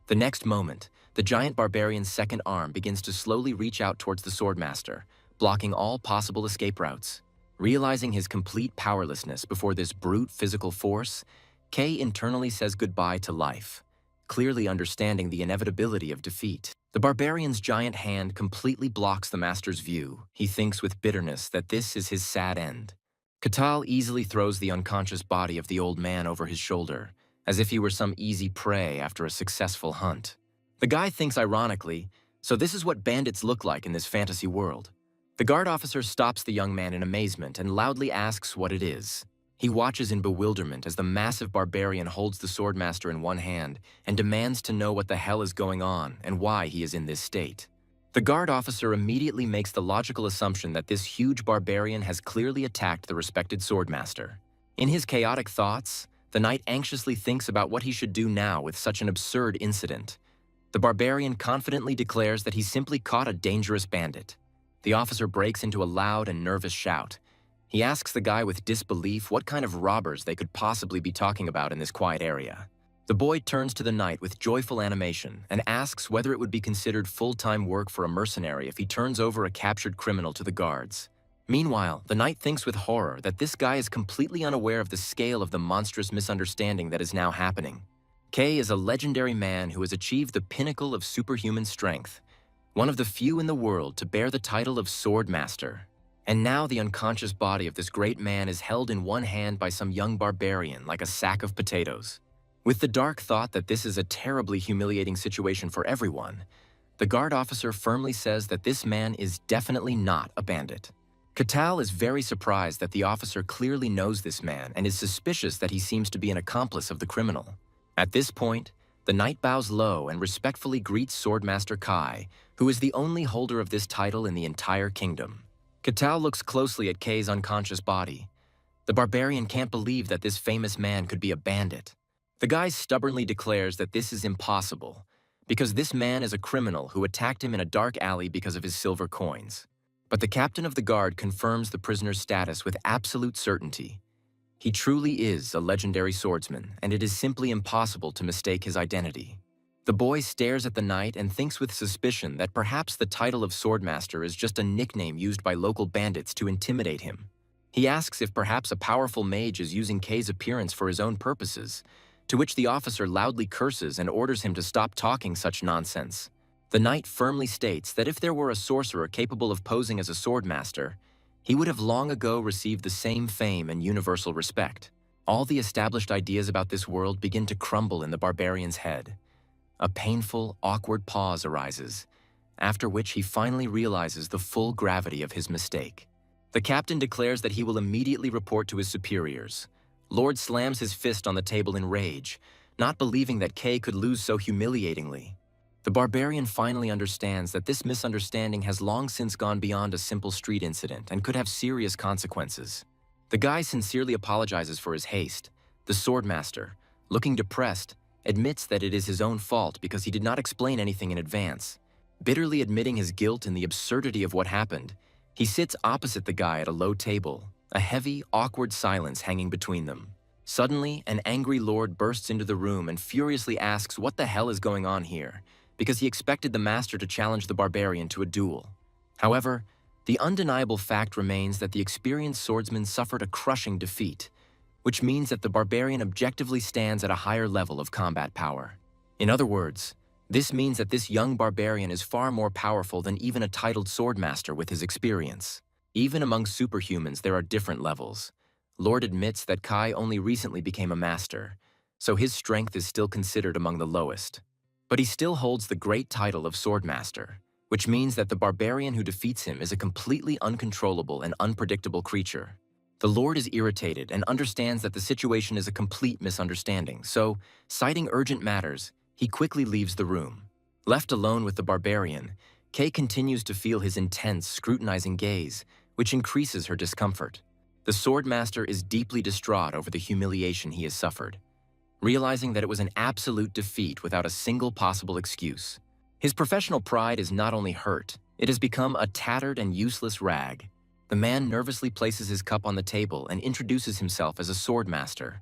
The next moment, the giant barbarian's second arm begins to slowly reach out towards the swordmaster, blocking all possible escape routes. Realizing his complete powerlessness before this brute physical force, Kay internally says goodbye to life. clearly understanding the inevitability of defeat. The barbarian's giant hand completely blocks the master's view. He thinks with bitterness that this is his sad end. Katal easily throws the unconscious body of the old man over his shoulder, as if he were some easy prey after a successful hunt. The guy thinks ironically, so this is what bandits look like in this fantasy world. The guard officer stops the young man in amazement and loudly asks what it is. He watches in bewilderment as the massive barbarian holds the swordmaster in one hand and demands to know what the hell is going on and why he is in this state. The guard officer immediately makes the logical assumption that this huge barbarian has clearly attacked the respected swordmaster. In his chaotic thoughts, the knight anxiously thinks about what he should do now with such an absurd incident. The barbarian confidently declares that he simply caught a dangerous bandit. The officer breaks into a loud and nervous shout. He asks the guy with disbelief what kind of robbers they could possibly be talking about in this quiet area. The boy turns to the knight with joyful animation and asks whether it would be considered full-time work for a mercenary if he turns over a captured criminal to the guards. Meanwhile, the knight thinks with horror that this guy is completely unaware of the scale of the monstrous misunderstanding that is now happening. Kay is a legendary man who has achieved the pinnacle of superhuman strength, one of the few in the world to bear the title of Sword Master. And now the unconscious body of this great man is held in one hand by some young barbarian like a sack of potatoes. With the dark thought that this is a terribly humiliating situation for everyone, the guard officer firmly says that this man is definitely not a bandit. Katal is very surprised that the officer clearly knows this man and is suspicious that he seems to be an accomplice of the criminal. At this point, the knight bows low and respectfully greets Swordmaster Kai, who is the only holder of this title in the entire kingdom. Katal looks closely at Kay's unconscious body. The barbarian can't believe that this famous man could be a bandit. The guy stubbornly declares that this is impossible, because this man is a criminal who attacked him in a dark alley because of his silver coins. But the captain of the guard confirms the prisoner's status with absolute certainty. He truly is a legendary swordsman, and it is simply impossible to mistake his identity. The boy stares at the knight and thinks with suspicion that perhaps the title of Swordmaster is just a nickname used by local bandits to intimidate him. He asks if perhaps a powerful mage is using Kay's appearance for his own purposes, to which the officer loudly curses and orders him to stop talking such nonsense. The knight firmly states that if there were a sorcerer capable of posing as a swordmaster, he would have long ago received the same fame and universal respect. All the established ideas about this world begin to crumble in the barbarian's head. A painful, awkward pause arises, after which he finally realizes the full gravity of his mistake. The captain declares that he will immediately report to his superiors. Lord slams his fist on the table in rage, not believing that Kay could lose so humiliatingly. The barbarian finally understands that this misunderstanding has long since gone beyond a simple street incident and could have serious consequences. The guy sincerely apologizes for his haste. The swordmaster, looking depressed, admits that it is his own fault because he did not explain anything in advance. Bitterly admitting his guilt and the absurdity of what happened, he sits opposite the guy at a low table, a heavy, awkward silence hanging between them. Suddenly, an angry lord bursts into the room and furiously asks what the hell is going on here, because he expected the master to challenge the barbarian to a duel. However, the undeniable fact remains that the experienced swordsman suffered a crushing defeat, which means that the barbarian objectively stands at a higher level of combat power. In other words, this means that this young barbarian is far more powerful than even a titled swordmaster with his experience. Even among superhumans, there are different levels. Lord admits that Kai only recently became a master, so his strength is still considered among the lowest. But he still holds the great title of Swordmaster, which means that the barbarian who defeats him is a completely uncontrollable and unpredictable creature. The Lord is irritated and understands that the situation is a complete misunderstanding, so, citing urgent matters, he quickly leaves the room. Left alone with the barbarian, Kay continues to feel his intense, scrutinizing gaze, which increases her discomfort. The Swordmaster is deeply distraught over the humiliation he has suffered, realizing that it was an absolute defeat without a single possible excuse. His professional pride is not only hurt, it has become a tattered and useless rag. The man nervously places his cup on the table and introduces himself as a swordmaster,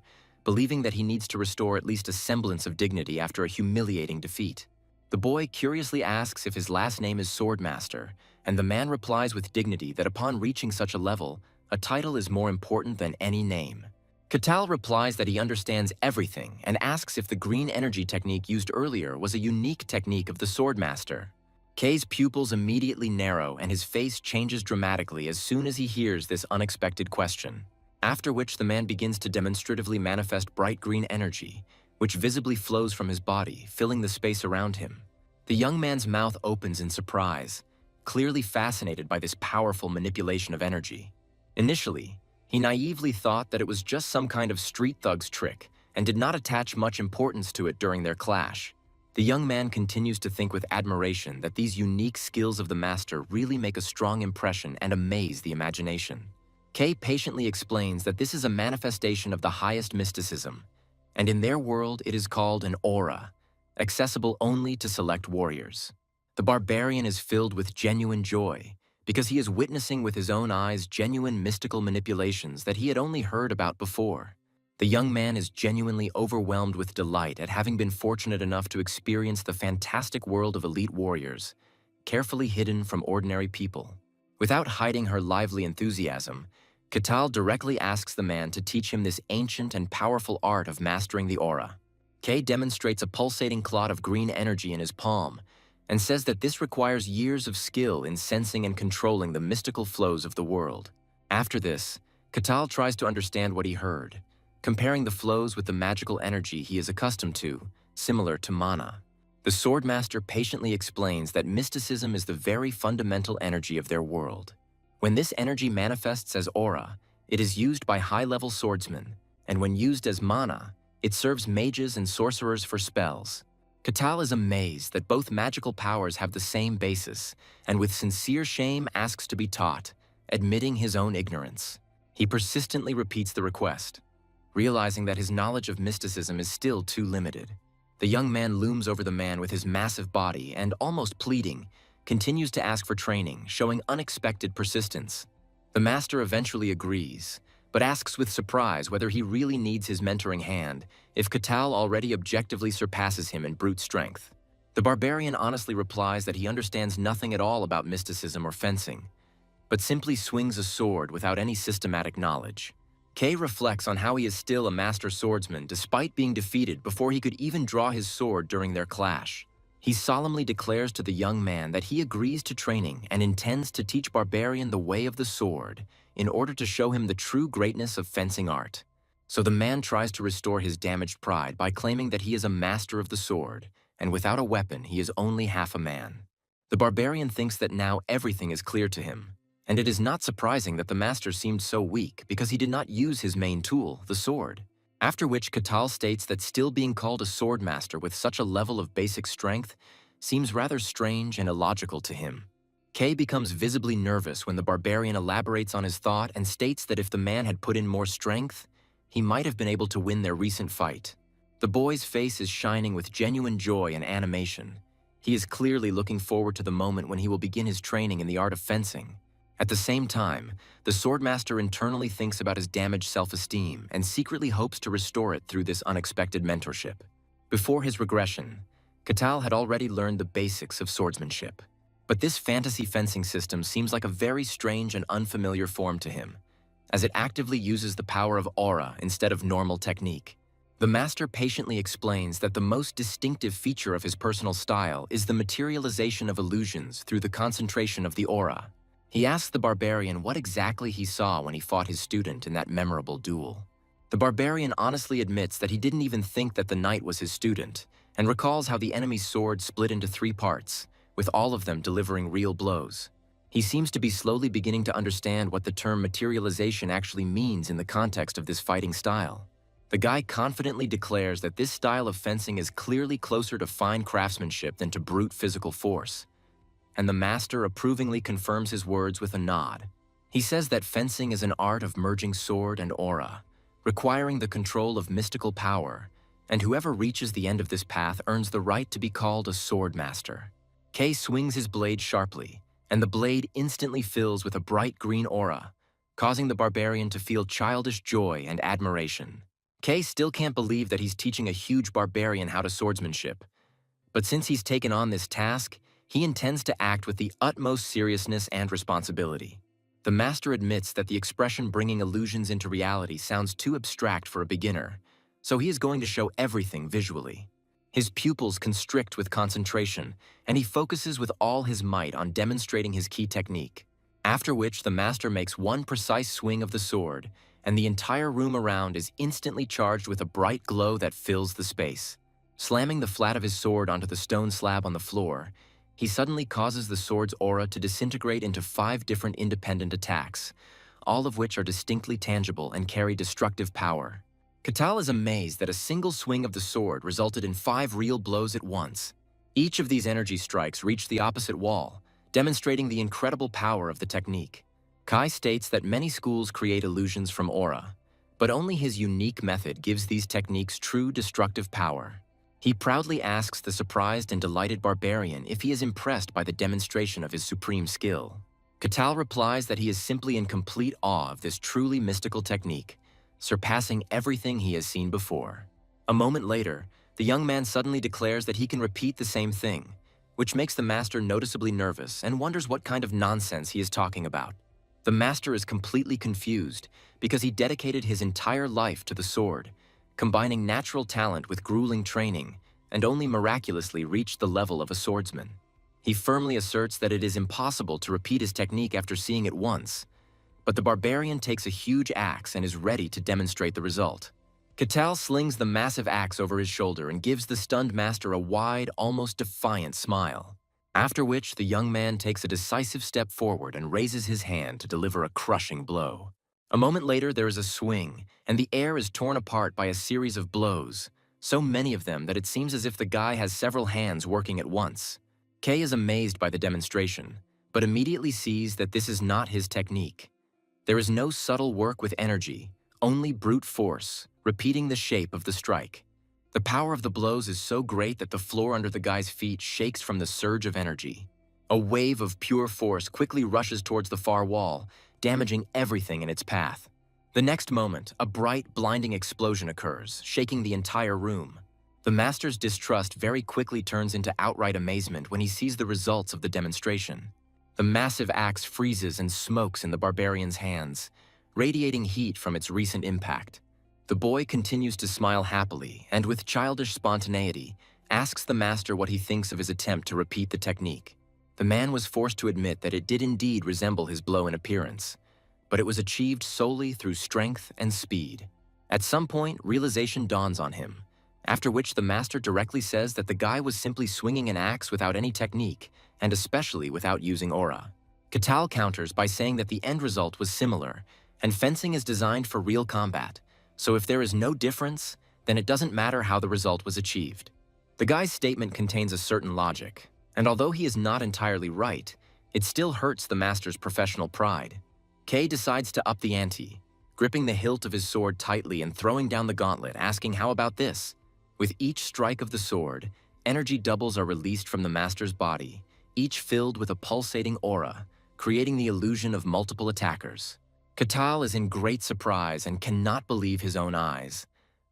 believing that he needs to restore at least a semblance of dignity after a humiliating defeat. The boy curiously asks if his last name is Swordmaster, and the man replies with dignity that upon reaching such a level, a title is more important than any name. Katal replies that he understands everything and asks if the green energy technique used earlier was a unique technique of the Swordmaster. Kay's pupils immediately narrow and his face changes dramatically as soon as he hears this unexpected question, after which the man begins to demonstratively manifest bright green energy, which visibly flows from his body, filling the space around him. The young man's mouth opens in surprise, clearly fascinated by this powerful manipulation of energy. Initially, he naively thought that it was just some kind of street thug's trick and did not attach much importance to it during their clash. The young man continues to think with admiration that these unique skills of the master really make a strong impression and amaze the imagination. Kay patiently explains that this is a manifestation of the highest mysticism, and in their world it is called an aura, accessible only to select warriors. The barbarian is filled with genuine joy, because he is witnessing with his own eyes genuine mystical manipulations that he had only heard about before. The young man is genuinely overwhelmed with delight at having been fortunate enough to experience the fantastic world of elite warriors, carefully hidden from ordinary people. Without hiding her lively enthusiasm, Katal directly asks the man to teach him this ancient and powerful art of mastering the aura. Kay demonstrates a pulsating clot of green energy in his palm, and says that this requires years of skill in sensing and controlling the mystical flows of the world. After this, Katal tries to understand what he heard, comparing the flows with the magical energy he is accustomed to, similar to mana. The Swordmaster patiently explains that mysticism is the very fundamental energy of their world. When this energy manifests as aura, it is used by high-level swordsmen, and when used as mana, it serves mages and sorcerers for spells. Katal is amazed that both magical powers have the same basis, and with sincere shame asks to be taught, admitting his own ignorance. He persistently repeats the request, realizing that his knowledge of mysticism is still too limited. The young man looms over the man with his massive body and, almost pleading, continues to ask for training, showing unexpected persistence. The master eventually agrees, but asks with surprise whether he really needs his mentoring hand if Katal already objectively surpasses him in brute strength. The barbarian honestly replies that he understands nothing at all about mysticism or fencing, but simply swings a sword without any systematic knowledge. Kay reflects on how he is still a master swordsman despite being defeated before he could even draw his sword during their clash. He solemnly declares to the young man that he agrees to training and intends to teach Barbarian the way of the sword in order to show him the true greatness of fencing art. So the man tries to restore his damaged pride by claiming that he is a master of the sword, and without a weapon he is only half a man. The Barbarian thinks that now everything is clear to him, and it is not surprising that the master seemed so weak because he did not use his main tool, the sword. After which Katal states that still being called a sword master with such a level of basic strength seems rather strange and illogical to him. Kay becomes visibly nervous when the barbarian elaborates on his thought and states that if the man had put in more strength, he might have been able to win their recent fight. The boy's face is shining with genuine joy and animation. He is clearly looking forward to the moment when he will begin his training in the art of fencing. At the same time, the swordmaster internally thinks about his damaged self-esteem and secretly hopes to restore it through this unexpected mentorship. Before his regression, Katal had already learned the basics of swordsmanship. But this fantasy fencing system seems like a very strange and unfamiliar form to him, as it actively uses the power of aura instead of normal technique. The master patiently explains that the most distinctive feature of his personal style is the materialization of illusions through the concentration of the aura. He asks the barbarian what exactly he saw when he fought his student in that memorable duel. The barbarian honestly admits that he didn't even think that the knight was his student, and recalls how the enemy's sword split into 3 parts, with all of them delivering real blows. He seems to be slowly beginning to understand what the term materialization actually means in the context of this fighting style. The guy confidently declares that this style of fencing is clearly closer to fine craftsmanship than to brute physical force, and the master approvingly confirms his words with a nod. He says that fencing is an art of merging sword and aura, requiring the control of mystical power, and whoever reaches the end of this path earns the right to be called a sword master. Kay swings his blade sharply, and the blade instantly fills with a bright green aura, causing the barbarian to feel childish joy and admiration. Kay still can't believe that he's teaching a huge barbarian how to swordsmanship, but since he's taken on this task, he intends to act with the utmost seriousness and responsibility. The master admits that the expression bringing illusions into reality sounds too abstract for a beginner, so he is going to show everything visually. His pupils constrict with concentration, and he focuses with all his might on demonstrating his key technique. After which, the master makes one precise swing of the sword, and the entire room around is instantly charged with a bright glow that fills the space. Slamming the flat of his sword onto the stone slab on the floor, he suddenly causes the sword's aura to disintegrate into 5 different independent attacks, all of which are distinctly tangible and carry destructive power. Katal is amazed that a single swing of the sword resulted in 5 real blows at once. Each of these energy strikes reached the opposite wall, demonstrating the incredible power of the technique. Kai states that many schools create illusions from aura, but only his unique method gives these techniques true destructive power. He proudly asks the surprised and delighted barbarian if he is impressed by the demonstration of his supreme skill. Katal replies that he is simply in complete awe of this truly mystical technique, surpassing everything he has seen before. A moment later, the young man suddenly declares that he can repeat the same thing, which makes the master noticeably nervous and wonders what kind of nonsense he is talking about. The master is completely confused because he dedicated his entire life to the sword, combining natural talent with grueling training, and only miraculously reached the level of a swordsman. He firmly asserts that it is impossible to repeat his technique after seeing it once, but the barbarian takes a huge axe and is ready to demonstrate the result. Katal slings the massive axe over his shoulder and gives the stunned master a wide, almost defiant smile. After which, the young man takes a decisive step forward and raises his hand to deliver a crushing blow. A moment later, there is a swing, and the air is torn apart by a series of blows, so many of them that it seems as if the guy has several hands working at once. Kei is amazed by the demonstration, but immediately sees that this is not his technique. There is no subtle work with energy, only brute force, repeating the shape of the strike. The power of the blows is so great that the floor under the guy's feet shakes from the surge of energy. A wave of pure force quickly rushes towards the far wall, damaging everything in its path. The next moment, a bright, blinding explosion occurs, shaking the entire room. The master's distrust very quickly turns into outright amazement when he sees the results of the demonstration. The massive axe freezes and smokes in the barbarian's hands, radiating heat from its recent impact. The boy continues to smile happily and, with childish spontaneity, asks the master what he thinks of his attempt to repeat the technique. The man was forced to admit that it did indeed resemble his blow in appearance, but it was achieved solely through strength and speed. At some point, realization dawns on him, after which the master directly says that the guy was simply swinging an axe without any technique, and especially without using aura. Katal counters by saying that the end result was similar, and fencing is designed for real combat, so if there is no difference, then it doesn't matter how the result was achieved. The guy's statement contains a certain logic, and although he is not entirely right, it still hurts the master's professional pride. Kei decides to up the ante, gripping the hilt of his sword tightly and throwing down the gauntlet, asking how about this? With each strike of the sword, energy doubles are released from the master's body, each filled with a pulsating aura, creating the illusion of multiple attackers. Katal is in great surprise and cannot believe his own eyes,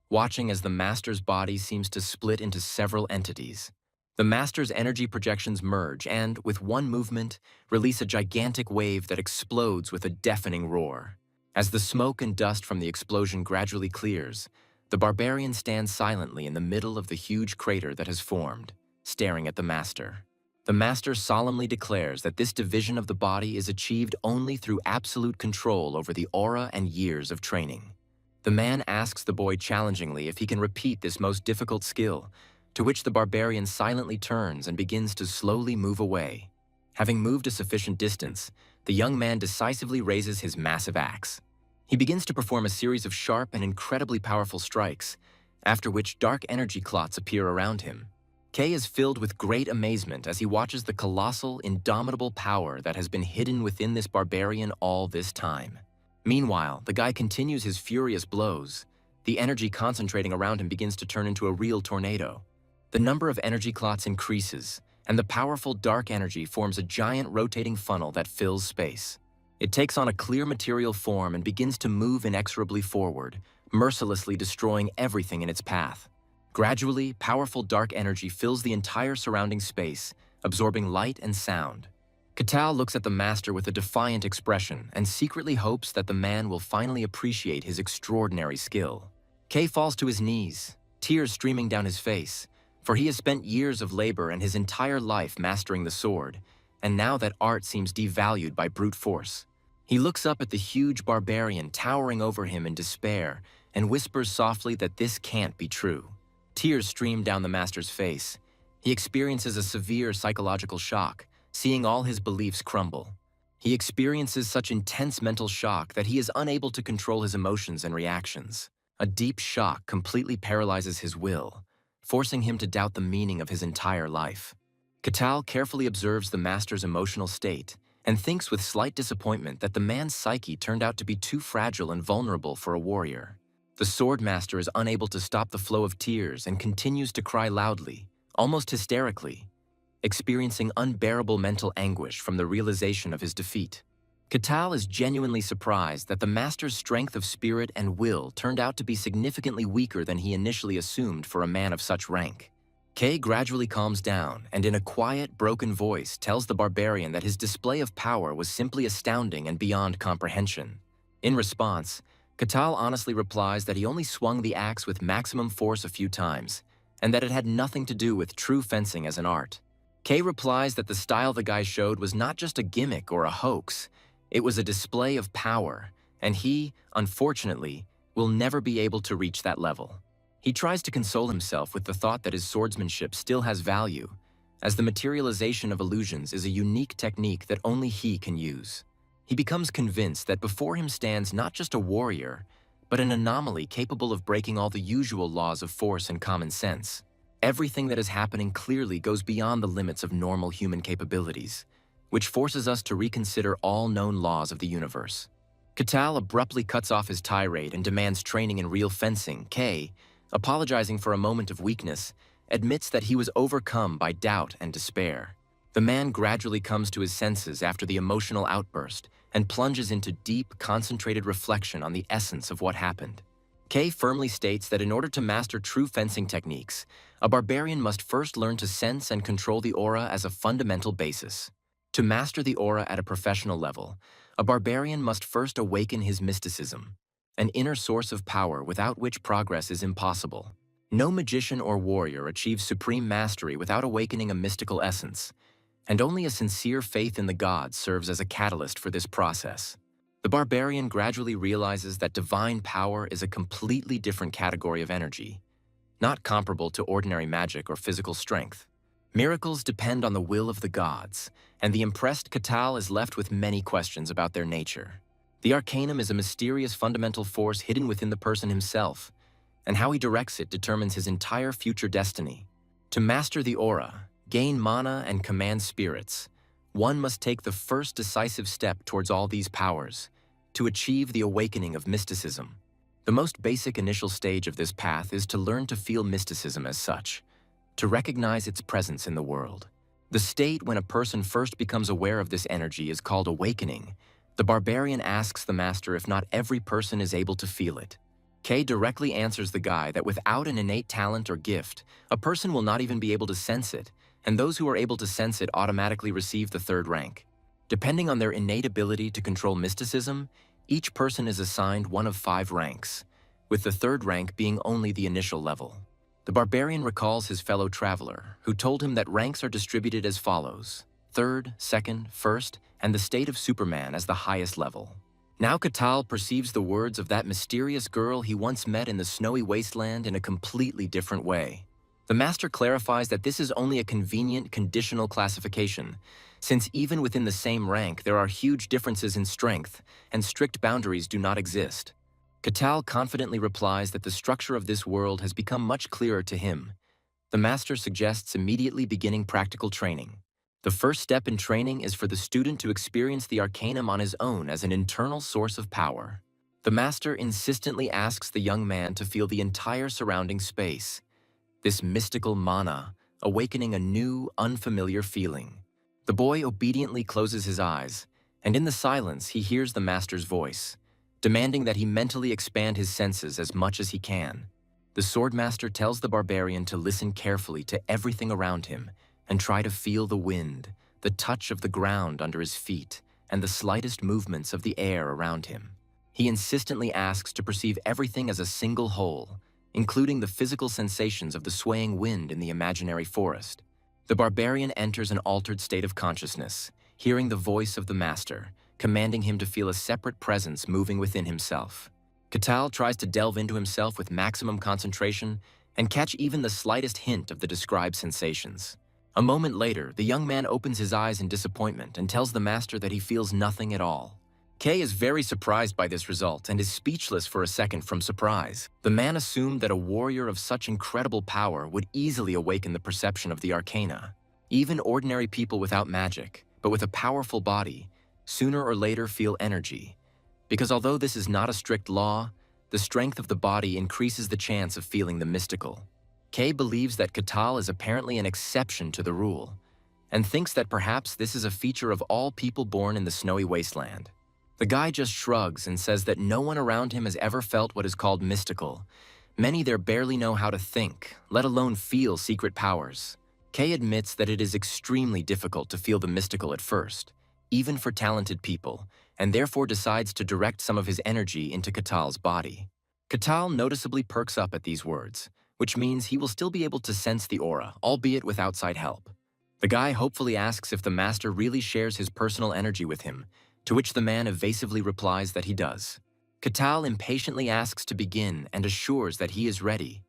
watching as the master's body seems to split into several entities. The master's energy projections merge and, with one movement, release a gigantic wave that explodes with a deafening roar. As the smoke and dust from the explosion gradually clears, the barbarian stands silently in the middle of the huge crater that has formed, staring at the master. The master solemnly declares that this division of the body is achieved only through absolute control over the aura and years of training. The man asks the boy challengingly if he can repeat this most difficult skill, to which the barbarian silently turns and begins to slowly move away. Having moved a sufficient distance, the young man decisively raises his massive axe. He begins to perform a series of sharp and incredibly powerful strikes, after which dark energy clots appear around him. Kei is filled with great amazement as he watches the colossal, indomitable power that has been hidden within this barbarian all this time. Meanwhile, the guy continues his furious blows. The energy concentrating around him begins to turn into a real tornado. The number of energy clots increases, and the powerful dark energy forms a giant rotating funnel that fills space. It takes on a clear material form and begins to move inexorably forward, mercilessly destroying everything in its path. Gradually, powerful dark energy fills the entire surrounding space, absorbing light and sound. Katal looks at the master with a defiant expression and secretly hopes that the man will finally appreciate his extraordinary skill. Kay falls to his knees, tears streaming down his face, for he has spent years of labor and his entire life mastering the sword, and now that art seems devalued by brute force. He looks up at the huge barbarian towering over him in despair and whispers softly that this can't be true. Tears stream down the master's face. He experiences a severe psychological shock, seeing all his beliefs crumble. He experiences such intense mental shock that he is unable to control his emotions and reactions. A deep shock completely paralyzes his will, forcing him to doubt the meaning of his entire life. Katal carefully observes the master's emotional state and thinks with slight disappointment that the man's psyche turned out to be too fragile and vulnerable for a warrior. The sword master is unable to stop the flow of tears and continues to cry loudly, almost hysterically, experiencing unbearable mental anguish from the realization of his defeat. Katal is genuinely surprised that the master's strength of spirit and will turned out to be significantly weaker than he initially assumed for a man of such rank. Kay gradually calms down and in a quiet, broken voice tells the barbarian that his display of power was simply astounding and beyond comprehension. In response, Katal honestly replies that he only swung the axe with maximum force a few times, and that it had nothing to do with true fencing as an art. Kay replies that the style the guy showed was not just a gimmick or a hoax, it was a display of power, and he, unfortunately, will never be able to reach that level. He tries to console himself with the thought that his swordsmanship still has value, as the materialization of illusions is a unique technique that only he can use. He becomes convinced that before him stands not just a warrior, but an anomaly capable of breaking all the usual laws of force and common sense. Everything that is happening clearly goes beyond the limits of normal human capabilities, which forces us to reconsider all known laws of the universe. Katal abruptly cuts off his tirade and demands training in real fencing. Kay, apologizing for a moment of weakness, admits that he was overcome by doubt and despair. The man gradually comes to his senses after the emotional outburst and plunges into deep, concentrated reflection on the essence of what happened. Kay firmly states that in order to master true fencing techniques, a barbarian must first learn to sense and control the aura as a fundamental basis. To master the aura at a professional level, a barbarian must first awaken his mysticism, an inner source of power without which progress is impossible. No magician or warrior achieves supreme mastery without awakening a mystical essence, and only a sincere faith in the gods serves as a catalyst for this process. The barbarian gradually realizes that divine power is a completely different category of energy, not comparable to ordinary magic or physical strength. Miracles depend on the will of the gods, and the impressed Katal is left with many questions about their nature. The arcanum is a mysterious fundamental force hidden within the person himself, and how he directs it determines his entire future destiny. To master the aura, gain mana, and command spirits, one must take the first decisive step towards all these powers, to achieve the awakening of mysticism. The most basic initial stage of this path is to learn to feel mysticism as such, to recognize its presence in the world. The state when a person first becomes aware of this energy is called awakening. The barbarian asks the master if not every person is able to feel it. Kay directly answers the guy that without an innate talent or gift, a person will not even be able to sense it, and those who are able to sense it automatically receive the third rank. Depending on their innate ability to control mysticism, each person is assigned one of 5 ranks, with the third rank being only the initial level. The barbarian recalls his fellow traveler, who told him that ranks are distributed as follows: 3rd, 2nd, 1st, and the state of Superman as the highest level. Now Katal perceives the words of that mysterious girl he once met in the snowy wasteland in a completely different way. The master clarifies that this is only a convenient conditional classification, since even within the same rank there are huge differences in strength, and strict boundaries do not exist. Katal confidently replies that the structure of this world has become much clearer to him. The master suggests immediately beginning practical training. The first step in training is for the student to experience the arcanum on his own as an internal source of power. The master insistently asks the young man to feel the entire surrounding space, this mystical mana, awakening a new, unfamiliar feeling. The boy obediently closes his eyes, and in the silence he hears the master's voice, demanding that he mentally expand his senses as much as he can. The swordmaster tells the barbarian to listen carefully to everything around him and try to feel the wind, the touch of the ground under his feet, and the slightest movements of the air around him. He insistently asks to perceive everything as a single whole, including the physical sensations of the swaying wind in the imaginary forest. The barbarian enters an altered state of consciousness, hearing the voice of the master, commanding him to feel a separate presence moving within himself. Catal tries to delve into himself with maximum concentration and catch even the slightest hint of the described sensations. A moment later, the young man opens his eyes in disappointment and tells the master that he feels nothing at all. Kay is very surprised by this result and is speechless for a second from surprise. The man assumed that a warrior of such incredible power would easily awaken the perception of the arcana. Even ordinary people without magic, but with a powerful body, sooner or later feel energy. Because although this is not a strict law, the strength of the body increases the chance of feeling the mystical. Kay believes that Catal is apparently an exception to the rule, and thinks that perhaps this is a feature of all people born in the snowy wasteland. The guy just shrugs and says that no one around him has ever felt what is called mystical. Many there barely know how to think, let alone feel secret powers. Kay admits that it is extremely difficult to feel the mystical at first, even for talented people, and therefore decides to direct some of his energy into Catal's body. Catal noticeably perks up at these words, which means he will still be able to sense the aura, albeit with outside help. The guy hopefully asks if the master really shares his personal energy with him, to which the man evasively replies that he does. Catal impatiently asks to begin and assures that he is ready.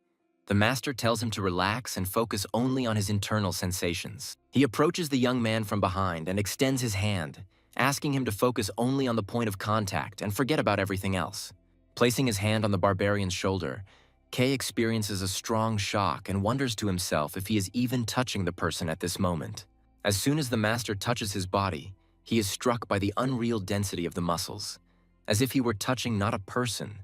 The master tells him to relax and focus only on his internal sensations. He approaches the young man from behind and extends his hand, asking him to focus only on the point of contact and forget about everything else. Placing his hand on the barbarian's shoulder, Kay experiences a strong shock and wonders to himself if he is even touching the person at this moment. As soon as the master touches his body, he is struck by the unreal density of the muscles, as if he were touching not a person,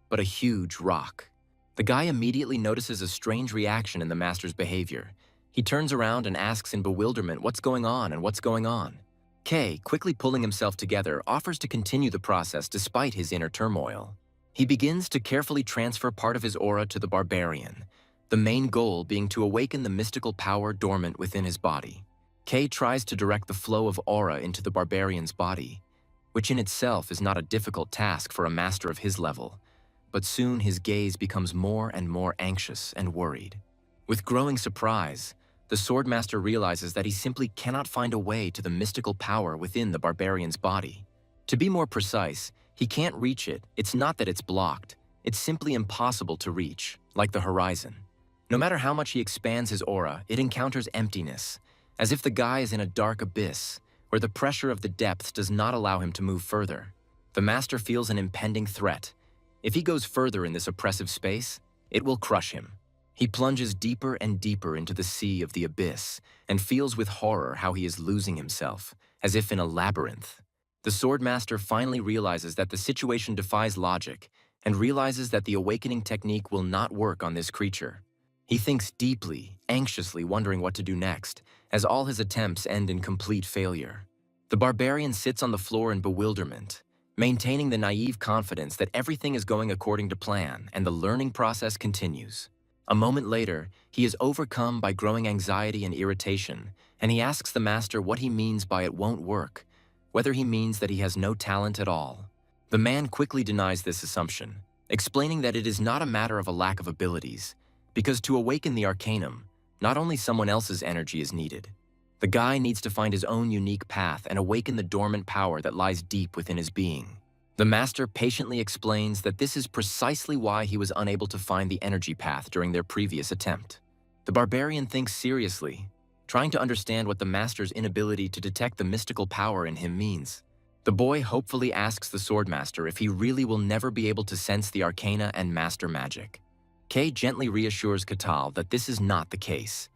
but a huge rock. The guy immediately notices a strange reaction in the master's behavior. He turns around and asks in bewilderment what's going on and what's going on. Kay, quickly pulling himself together, offers to continue the process despite his inner turmoil. He begins to carefully transfer part of his aura to the barbarian, the main goal being to awaken the mystical power dormant within his body. Kay tries to direct the flow of aura into the barbarian's body, which in itself is not a difficult task for a master of his level, but soon his gaze becomes more and more anxious and worried. With growing surprise, the swordmaster realizes that he simply cannot find a way to the mystical power within the barbarian's body. To be more precise, he can't reach it. It's not that it's blocked. It's simply impossible to reach, like the horizon. No matter how much he expands his aura, it encounters emptiness, as if the guy is in a dark abyss, where the pressure of the depths does not allow him to move further. The master feels an impending threat. If he goes further in this oppressive space, it will crush him. He plunges deeper and deeper into the sea of the abyss and feels with horror how he is losing himself, as if in a labyrinth. The swordmaster finally realizes that the situation defies logic and realizes that the awakening technique will not work on this creature. He thinks deeply, anxiously wondering what to do next, as all his attempts end in complete failure. The barbarian sits on the floor in bewilderment, maintaining the naive confidence that everything is going according to plan and the learning process continues. A moment later, he is overcome by growing anxiety and irritation, and he asks the master what he means by it won't work, whether he means that he has no talent at all. The man quickly denies this assumption, explaining that it is not a matter of a lack of abilities, because to awaken the arcanum, not only someone else's energy is needed. The guy needs to find his own unique path and awaken the dormant power that lies deep within his being. The master patiently explains that this is precisely why he was unable to find the energy path during their previous attempt. The barbarian thinks seriously, trying to understand what the master's inability to detect the mystical power in him means. The boy hopefully asks the swordmaster if he really will never be able to sense the arcana and master magic. Kay gently reassures Catal that this is not the case,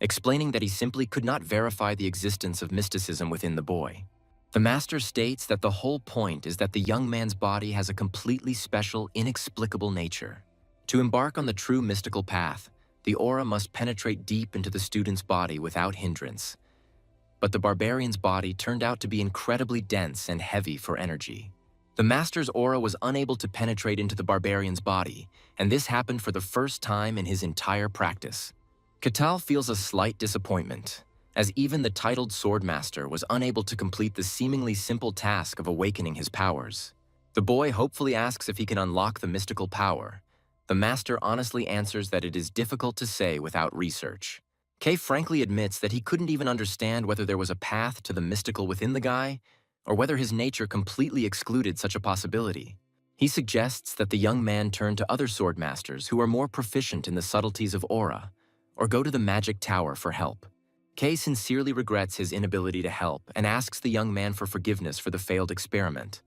explaining that he simply could not verify the existence of mysticism within the boy. The master states that the whole point is that the young man's body has a completely special, inexplicable nature. To embark on the true mystical path, the aura must penetrate deep into the student's body without hindrance. But the barbarian's body turned out to be incredibly dense and heavy for energy. The master's aura was unable to penetrate into the barbarian's body, and this happened for the first time in his entire practice. Catal feels a slight disappointment, as even the titled Swordmaster was unable to complete the seemingly simple task of awakening his powers. The boy hopefully asks if he can unlock the mystical power. The master honestly answers that it is difficult to say without research. Kay frankly admits that he couldn't even understand whether there was a path to the mystical within the guy, or whether his nature completely excluded such a possibility. He suggests that the young man turn to other swordmasters who are more proficient in the subtleties of aura, or go to the magic tower for help. Kay sincerely regrets his inability to help and asks the young man for forgiveness for the failed experiment.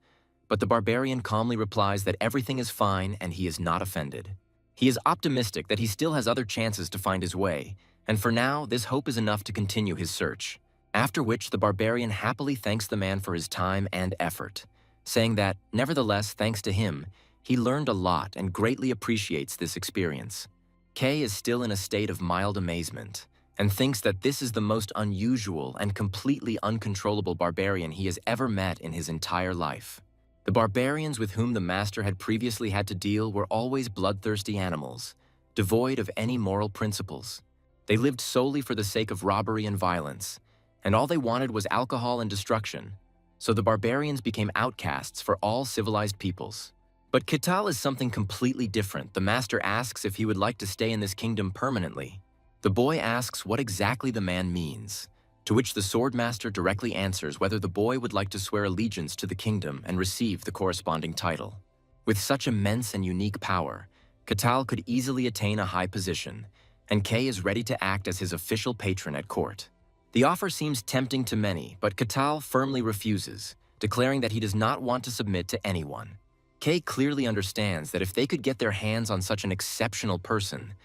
But the barbarian calmly replies that everything is fine and he is not offended. He is optimistic that he still has other chances to find his way, and for now, this hope is enough to continue his search. After which, the barbarian happily thanks the man for his time and effort, saying that, nevertheless, thanks to him, he learned a lot and greatly appreciates this experience. Kay is still in a state of mild amazement, and thinks that this is the most unusual and completely uncontrollable barbarian he has ever met in his entire life. The barbarians with whom the master had previously had to deal were always bloodthirsty animals, devoid of any moral principles. They lived solely for the sake of robbery and violence, and all they wanted was alcohol and destruction, so the barbarians became outcasts for all civilized peoples. But Kital is something completely different. The master asks if he would like to stay in this kingdom permanently. The boy asks what exactly the man means, to which the swordmaster directly answers whether the boy would like to swear allegiance to the kingdom and receive the corresponding title. With such immense and unique power, Kital could easily attain a high position, and Kay is ready to act as his official patron at court. The offer seems tempting to many, but Kital firmly refuses, declaring that he does not want to submit to anyone. Kay clearly understands that if they could get their hands on such an exceptional person,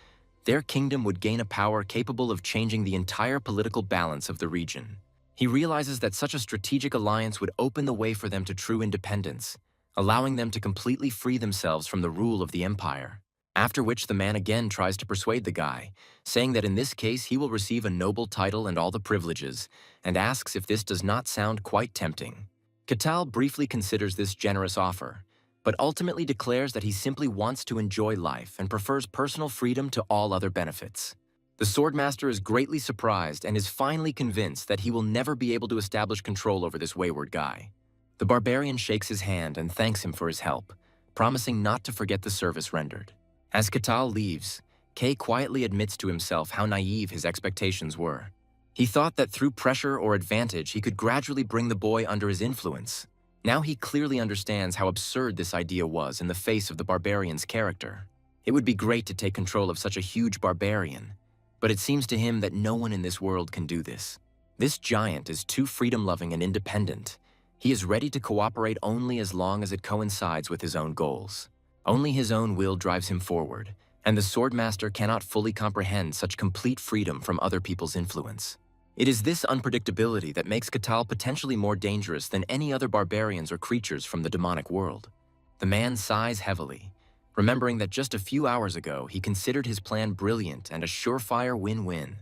their kingdom would gain a power capable of changing the entire political balance of the region. He realizes that such a strategic alliance would open the way for them to true independence, allowing them to completely free themselves from the rule of the empire. After which the man again tries to persuade the guy, saying that in this case he will receive a noble title and all the privileges, and asks if this does not sound quite tempting. Kital briefly considers this generous offer, but ultimately declares that he simply wants to enjoy life and prefers personal freedom to all other benefits. The swordmaster is greatly surprised and is finally convinced that he will never be able to establish control over this wayward guy. The barbarian shakes his hand and thanks him for his help, promising not to forget the service rendered. As Kital leaves, Kay quietly admits to himself how naive his expectations were. He thought that through pressure or advantage he could gradually bring the boy under his influence. Now he clearly understands how absurd this idea was in the face of the barbarian's character. It would be great to take control of such a huge barbarian, but it seems to him that no one in this world can do this. This giant is too freedom-loving and independent. He is ready to cooperate only as long as it coincides with his own goals. Only his own will drives him forward, and the swordmaster cannot fully comprehend such complete freedom from other people's influence. It is this unpredictability that makes Kital potentially more dangerous than any other barbarians or creatures from the demonic world. The man sighs heavily, remembering that just a few hours ago he considered his plan brilliant and a surefire win-win.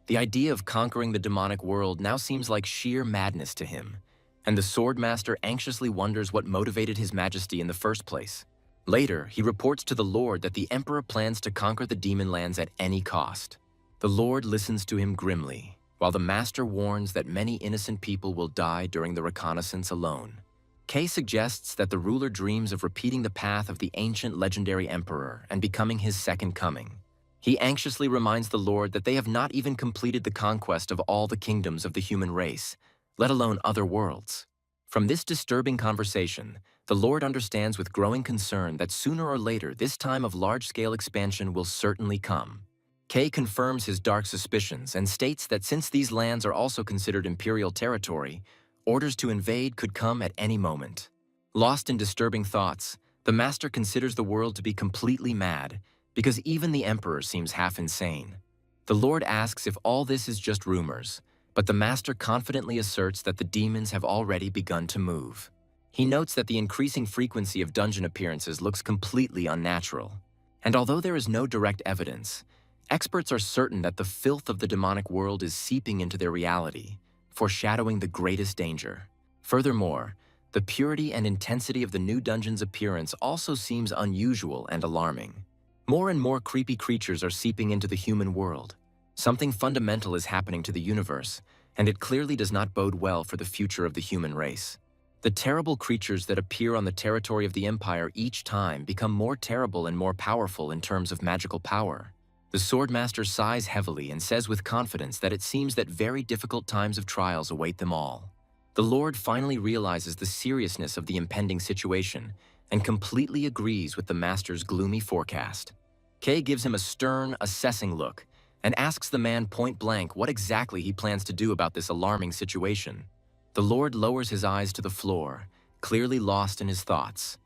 The idea of conquering the demonic world now seems like sheer madness to him, and the swordmaster anxiously wonders what motivated his majesty in the first place. Later, he reports to the Lord that the Emperor plans to conquer the demon lands at any cost. The Lord listens to him grimly, while the Master warns that many innocent people will die during the reconnaissance alone. Kay suggests that the ruler dreams of repeating the path of the ancient legendary Emperor and becoming his second coming. He anxiously reminds the Lord that they have not even completed the conquest of all the kingdoms of the human race, let alone other worlds. From this disturbing conversation, the Lord understands with growing concern that sooner or later this time of large-scale expansion will certainly come. Kay confirms his dark suspicions and states that since these lands are also considered imperial territory, orders to invade could come at any moment. Lost in disturbing thoughts, the Master considers the world to be completely mad, because even the Emperor seems half insane. The Lord asks if all this is just rumors, but the Master confidently asserts that the demons have already begun to move. He notes that the increasing frequency of dungeon appearances looks completely unnatural. And although there is no direct evidence, experts are certain that the filth of the demonic world is seeping into their reality, foreshadowing the greatest danger. Furthermore, the purity and intensity of the new dungeon's appearance also seems unusual and alarming. More and more creepy creatures are seeping into the human world. Something fundamental is happening to the universe, and it clearly does not bode well for the future of the human race. The terrible creatures that appear on the territory of the Empire each time become more terrible and more powerful in terms of magical power. The Swordmaster sighs heavily and says with confidence that it seems that very difficult times of trials await them all. The Lord finally realizes the seriousness of the impending situation and completely agrees with the Master's gloomy forecast. Kay gives him a stern, assessing look and asks the man point-blank what exactly he plans to do about this alarming situation. The Lord lowers his eyes to the floor, clearly lost in his thoughts,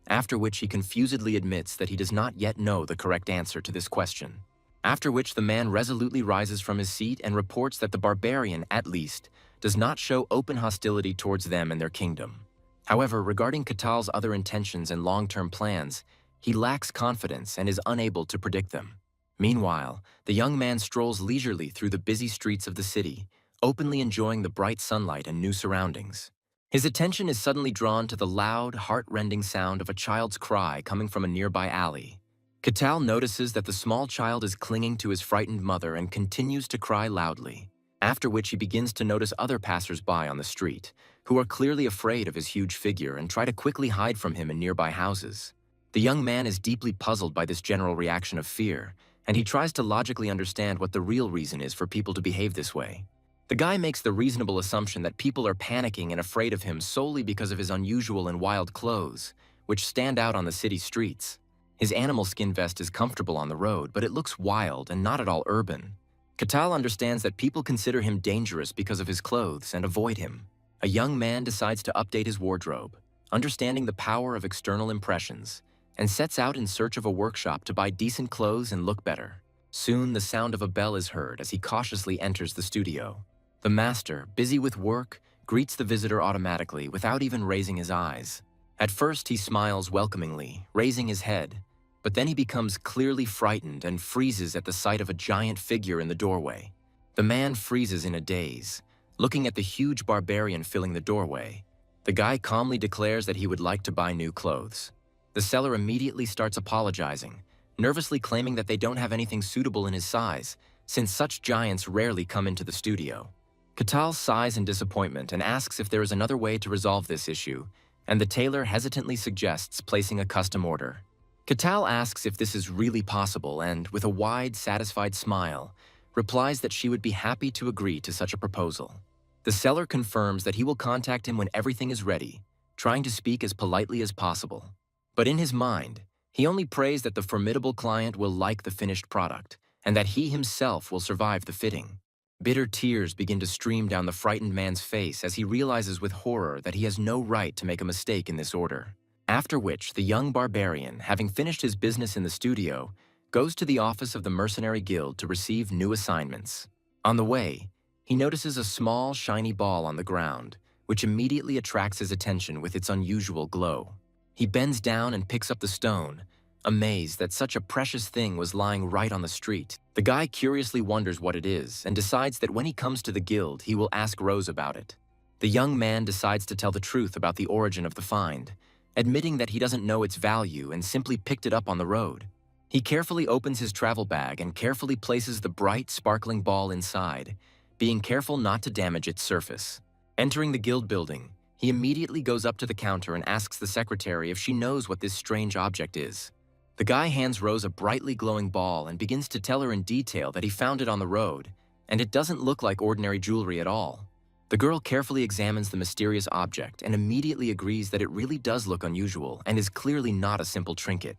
after which he confusedly admits that he does not yet know the correct answer to this question. After which the man resolutely rises from his seat and reports that the barbarian, at least, does not show open hostility towards them and their kingdom. However, regarding Katal's other intentions and long-term plans, he lacks confidence and is unable to predict them. Meanwhile, the young man strolls leisurely through the busy streets of the city, openly enjoying the bright sunlight and new surroundings. His attention is suddenly drawn to the loud, heart-rending sound of a child's cry coming from a nearby alley. Katal notices that the small child is clinging to his frightened mother and continues to cry loudly, after which he begins to notice other passers-by on the street, who are clearly afraid of his huge figure and try to quickly hide from him in nearby houses. The young man is deeply puzzled by this general reaction of fear, and he tries to logically understand what the real reason is for people to behave this way. The guy makes the reasonable assumption that people are panicking and afraid of him solely because of his unusual and wild clothes, which stand out on the city streets. His animal skin vest is comfortable on the road, but it looks wild and not at all urban. Katal understands that people consider him dangerous because of his clothes and avoid him. A young man decides to update his wardrobe, understanding the power of external impressions, and sets out in search of a workshop to buy decent clothes and look better. Soon, the sound of a bell is heard as he cautiously enters the studio. The master, busy with work, greets the visitor automatically without even raising his eyes. At first, he smiles welcomingly, raising his head, but then he becomes clearly frightened and freezes at the sight of a giant figure in the doorway. The man freezes in a daze, looking at the huge barbarian filling the doorway. The guy calmly declares that he would like to buy new clothes. The seller immediately starts apologizing, nervously claiming that they don't have anything suitable in his size, since such giants rarely come into the studio. Katal sighs in disappointment and asks if there is another way to resolve this issue, and the tailor hesitantly suggests placing a custom order. Katal asks if this is really possible and, with a wide, satisfied smile, replies that she would be happy to agree to such a proposal. The seller confirms that he will contact him when everything is ready, trying to speak as politely as possible. But in his mind, he only prays that the formidable client will like the finished product, and that he himself will survive the fitting. Bitter tears begin to stream down the frightened man's face as he realizes with horror that he has no right to make a mistake in this order. After which, the young barbarian, having finished his business in the studio, goes to the office of the Mercenary Guild to receive new assignments. On the way, he notices a small, shiny ball on the ground, which immediately attracts his attention with its unusual glow. He bends down and picks up the stone, amazed that such a precious thing was lying right on the street. The guy curiously wonders what it is and decides that when he comes to the guild, he will ask Rose about it. The young man decides to tell the truth about the origin of the find, admitting that he doesn't know its value and simply picked it up on the road. He carefully opens his travel bag and carefully places the bright, sparkling ball inside, being careful not to damage its surface. Entering the guild building, he immediately goes up to the counter and asks the secretary if she knows what this strange object is. The guy hands Rose a brightly glowing ball and begins to tell her in detail that he found it on the road, and it doesn't look like ordinary jewelry at all. The girl carefully examines the mysterious object and immediately agrees that it really does look unusual and is clearly not a simple trinket.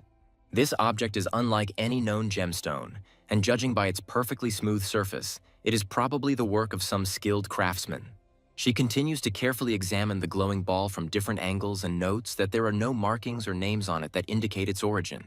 This object is unlike any known gemstone, and judging by its perfectly smooth surface, it is probably the work of some skilled craftsman. She continues to carefully examine the glowing ball from different angles and notes that there are no markings or names on it that indicate its origin.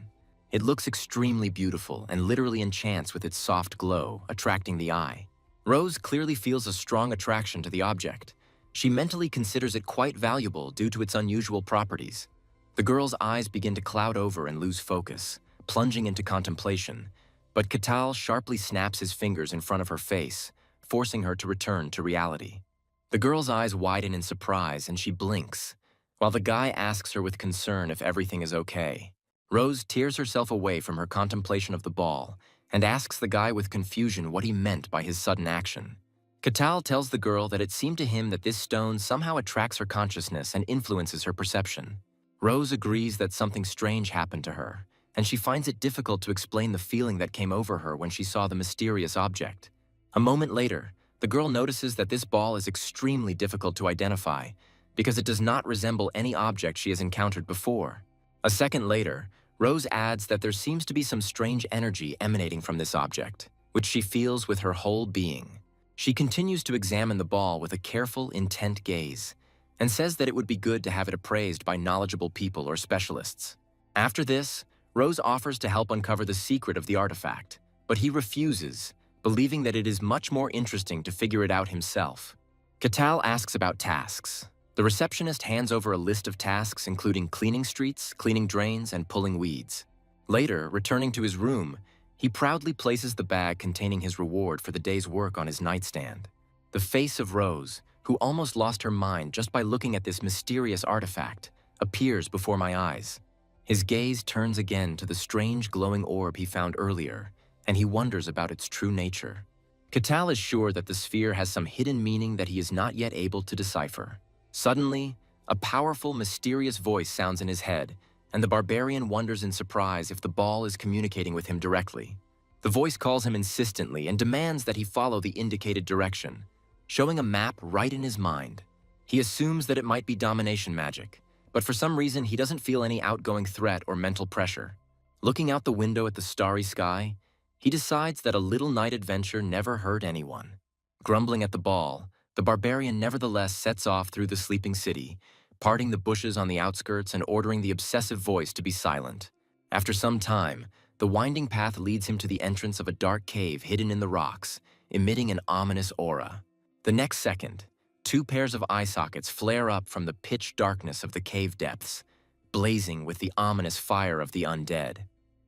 It looks extremely beautiful and literally enchants with its soft glow, attracting the eye. Rose clearly feels a strong attraction to the object. She mentally considers it quite valuable due to its unusual properties. The girl's eyes begin to cloud over and lose focus, plunging into contemplation, but Katal sharply snaps his fingers in front of her face, forcing her to return to reality. The girl's eyes widen in surprise and she blinks, while the guy asks her with concern if everything is okay. Rose tears herself away from her contemplation of the ball and asks the guy with confusion what he meant by his sudden action. Katal tells the girl that it seemed to him that this stone somehow attracts her consciousness and influences her perception. Rose agrees that something strange happened to her, and she finds it difficult to explain the feeling that came over her when she saw the mysterious object. A moment later, the girl notices that this ball is extremely difficult to identify because it does not resemble any object she has encountered before. A second later, Rose adds that there seems to be some strange energy emanating from this object, which she feels with her whole being. She continues to examine the ball with a careful, intent gaze, and says that it would be good to have it appraised by knowledgeable people or specialists. After this, Rose offers to help uncover the secret of the artifact, but he refuses, believing that it is much more interesting to figure it out himself. Katal asks about tasks. The receptionist hands over a list of tasks including cleaning streets, cleaning drains, and pulling weeds. Later, returning to his room, he proudly places the bag containing his reward for the day's work on his nightstand. The face of Rose, who almost lost her mind just by looking at this mysterious artifact, appears before my eyes. His gaze turns again to the strange glowing orb he found earlier, and he wonders about its true nature. Katal is sure that the sphere has some hidden meaning that he is not yet able to decipher. Suddenly, a powerful, mysterious voice sounds in his head, and the barbarian wonders in surprise if the ball is communicating with him directly. The voice calls him insistently and demands that he follow the indicated direction, showing a map right in his mind. He assumes that it might be domination magic, but for some reason he doesn't feel any outgoing threat or mental pressure. Looking out the window at the starry sky, he decides that a little night adventure never hurt anyone. Grumbling at the ball, the barbarian nevertheless sets off through the sleeping city, parting the bushes on the outskirts and ordering the obsessive voice to be silent. After some time, the winding path leads him to the entrance of a dark cave hidden in the rocks, emitting an ominous aura. The next second, two pairs of eye sockets flare up from the pitch darkness of the cave depths, blazing with the ominous fire of the undead.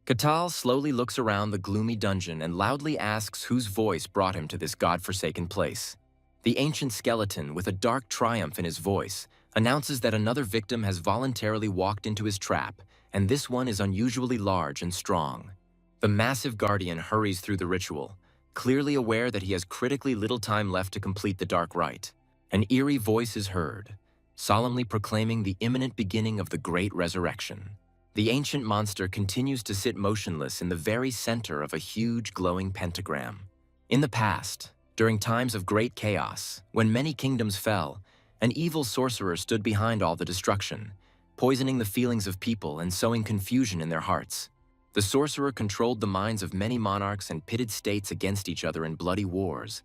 Katal slowly looks around the gloomy dungeon and loudly asks whose voice brought him to this godforsaken place. The ancient skeleton, with a dark triumph in his voice, announces that another victim has voluntarily walked into his trap, and this one is unusually large and strong. The massive guardian hurries through the ritual, clearly aware that he has critically little time left to complete the dark rite. An eerie voice is heard, solemnly proclaiming the imminent beginning of the great resurrection. The ancient monster continues to sit motionless in the very center of a huge glowing pentagram. In the past, during times of great chaos, when many kingdoms fell, an evil sorcerer stood behind all the destruction, poisoning the feelings of people and sowing confusion in their hearts. The sorcerer controlled the minds of many monarchs and pitted states against each other in bloody wars,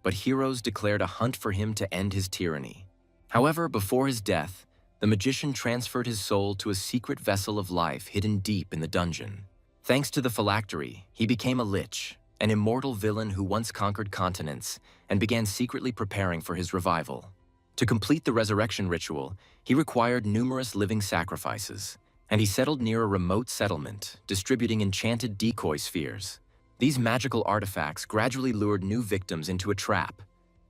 but heroes declared a hunt for him to end his tyranny. However, before his death, the magician transferred his soul to a secret vessel of life hidden deep in the dungeon. Thanks to the phylactery, he became a lich, an immortal villain who once conquered continents and began secretly preparing for his revival. To complete the resurrection ritual, he required numerous living sacrifices, and he settled near a remote settlement, distributing enchanted decoy spheres. These magical artifacts gradually lured new victims into a trap,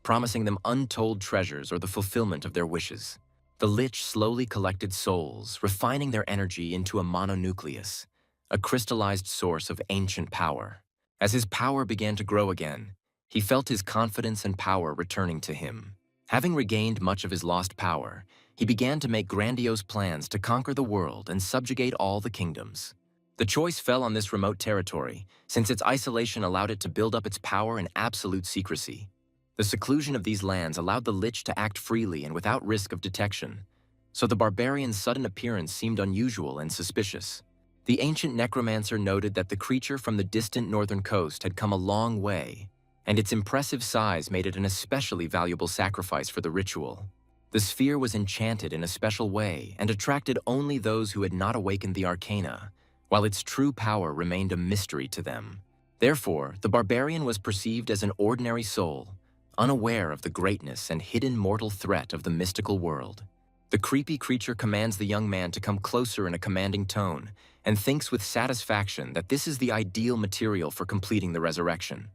promising them untold treasures or the fulfillment of their wishes. The lich slowly collected souls, refining their energy into a mononucleus, a crystallized source of ancient power. As his power began to grow again, he felt his confidence and power returning to him. Having regained much of his lost power, he began to make grandiose plans to conquer the world and subjugate all the kingdoms. The choice fell on this remote territory, since its isolation allowed it to build up its power in absolute secrecy. The seclusion of these lands allowed the lich to act freely and without risk of detection, so the barbarian's sudden appearance seemed unusual and suspicious. The ancient necromancer noted that the creature from the distant northern coast had come a long way, and its impressive size made it an especially valuable sacrifice for the ritual. The sphere was enchanted in a special way and attracted only those who had not awakened the arcana, while its true power remained a mystery to them. Therefore, the barbarian was perceived as an ordinary soul, unaware of the greatness and hidden mortal threat of the mystical world. The creepy creature commands the young man to come closer in a commanding tone and thinks with satisfaction that this is the ideal material for completing the resurrection.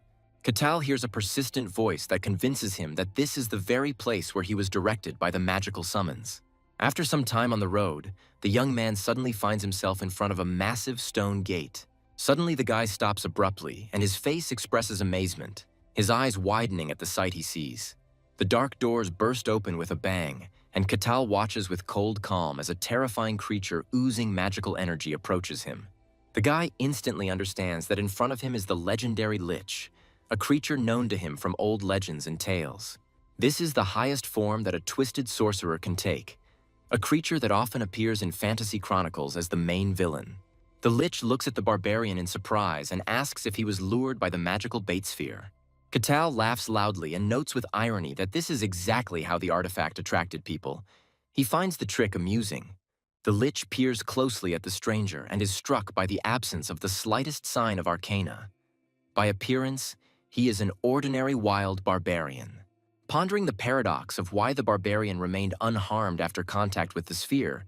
Katal hears a persistent voice that convinces him that this is the very place where he was directed by the magical summons. After some time on the road, the young man suddenly finds himself in front of a massive stone gate. Suddenly, the guy stops abruptly, and his face expresses amazement, his eyes widening at the sight he sees. The dark doors burst open with a bang, and Katal watches with cold calm as a terrifying creature oozing magical energy approaches him. The guy instantly understands that in front of him is the legendary Lich, a creature known to him from old legends and tales. This is the highest form that a twisted sorcerer can take, a creature that often appears in fantasy chronicles as the main villain. The Lich looks at the barbarian in surprise and asks if he was lured by the magical bait sphere. Katal laughs loudly and notes with irony that this is exactly how the artifact attracted people. He finds the trick amusing. The Lich peers closely at the stranger and is struck by the absence of the slightest sign of arcana. By appearance, he is an ordinary wild barbarian. Pondering the paradox of why the barbarian remained unharmed after contact with the sphere,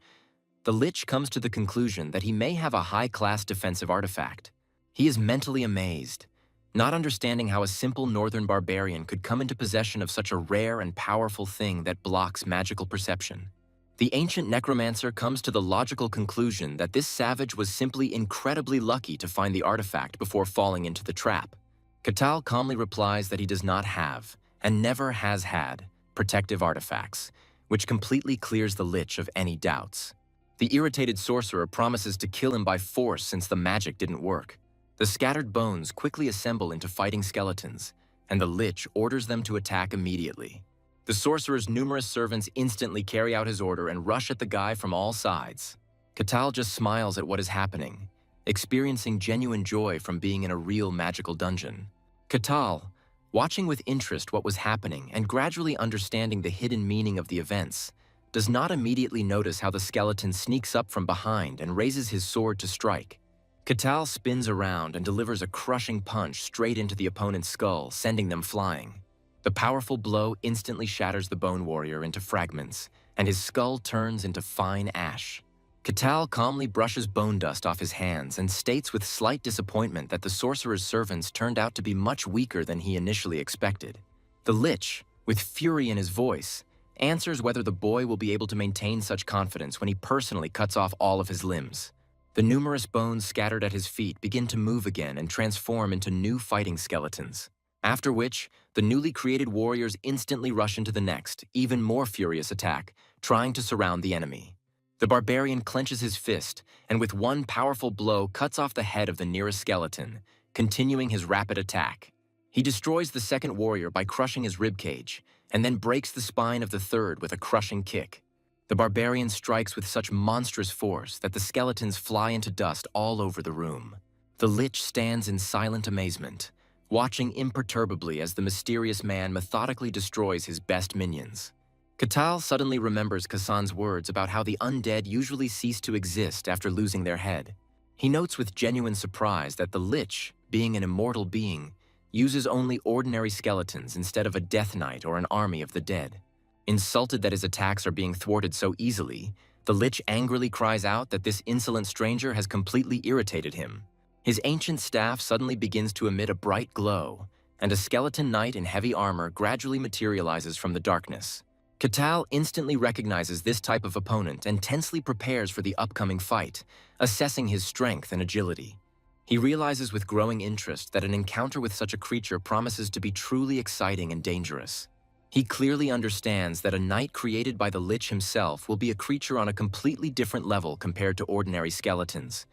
the Lich comes to the conclusion that he may have a high-class defensive artifact. He is mentally amazed, not understanding how a simple northern barbarian could come into possession of such a rare and powerful thing that blocks magical perception. The ancient necromancer comes to the logical conclusion that this savage was simply incredibly lucky to find the artifact before falling into the trap. Katal calmly replies that he does not have, and never has had, protective artifacts, which completely clears the Lich of any doubts. The irritated sorcerer promises to kill him by force since the magic didn't work. The scattered bones quickly assemble into fighting skeletons, and the Lich orders them to attack immediately. The sorcerer's numerous servants instantly carry out his order and rush at the guy from all sides. Katal just smiles at what is happening, experiencing genuine joy from being in a real magical dungeon. Katal, watching with interest what was happening and gradually understanding the hidden meaning of the events, does not immediately notice how the skeleton sneaks up from behind and raises his sword to strike. Katal spins around and delivers a crushing punch straight into the opponent's skull, sending them flying. The powerful blow instantly shatters the bone warrior into fragments, and his skull turns into fine ash. Katal calmly brushes bone dust off his hands and states with slight disappointment that the sorcerer's servants turned out to be much weaker than he initially expected. The Lich, with fury in his voice, answers whether the boy will be able to maintain such confidence when he personally cuts off all of his limbs. The numerous bones scattered at his feet begin to move again and transform into new fighting skeletons. After which, the newly created warriors instantly rush into the next, even more furious attack, trying to surround the enemy. The barbarian clenches his fist, and with one powerful blow cuts off the head of the nearest skeleton, continuing his rapid attack. He destroys the second warrior by crushing his ribcage, and then breaks the spine of the third with a crushing kick. The barbarian strikes with such monstrous force that the skeletons fly into dust all over the room. The Lich stands in silent amazement, watching imperturbably as the mysterious man methodically destroys his best minions. Katal suddenly remembers Kassan's words about how the undead usually cease to exist after losing their head. He notes with genuine surprise that the Lich, being an immortal being, uses only ordinary skeletons instead of a death knight or an army of the dead. Insulted that his attacks are being thwarted so easily, the Lich angrily cries out that this insolent stranger has completely irritated him. His ancient staff suddenly begins to emit a bright glow, and a skeleton knight in heavy armor gradually materializes from the darkness. Katal instantly recognizes this type of opponent and tensely prepares for the upcoming fight, assessing his strength and agility. He realizes with growing interest that an encounter with such a creature promises to be truly exciting and dangerous. He clearly understands that a knight created by the Lich himself will be a creature on a completely different level compared to ordinary skeletons,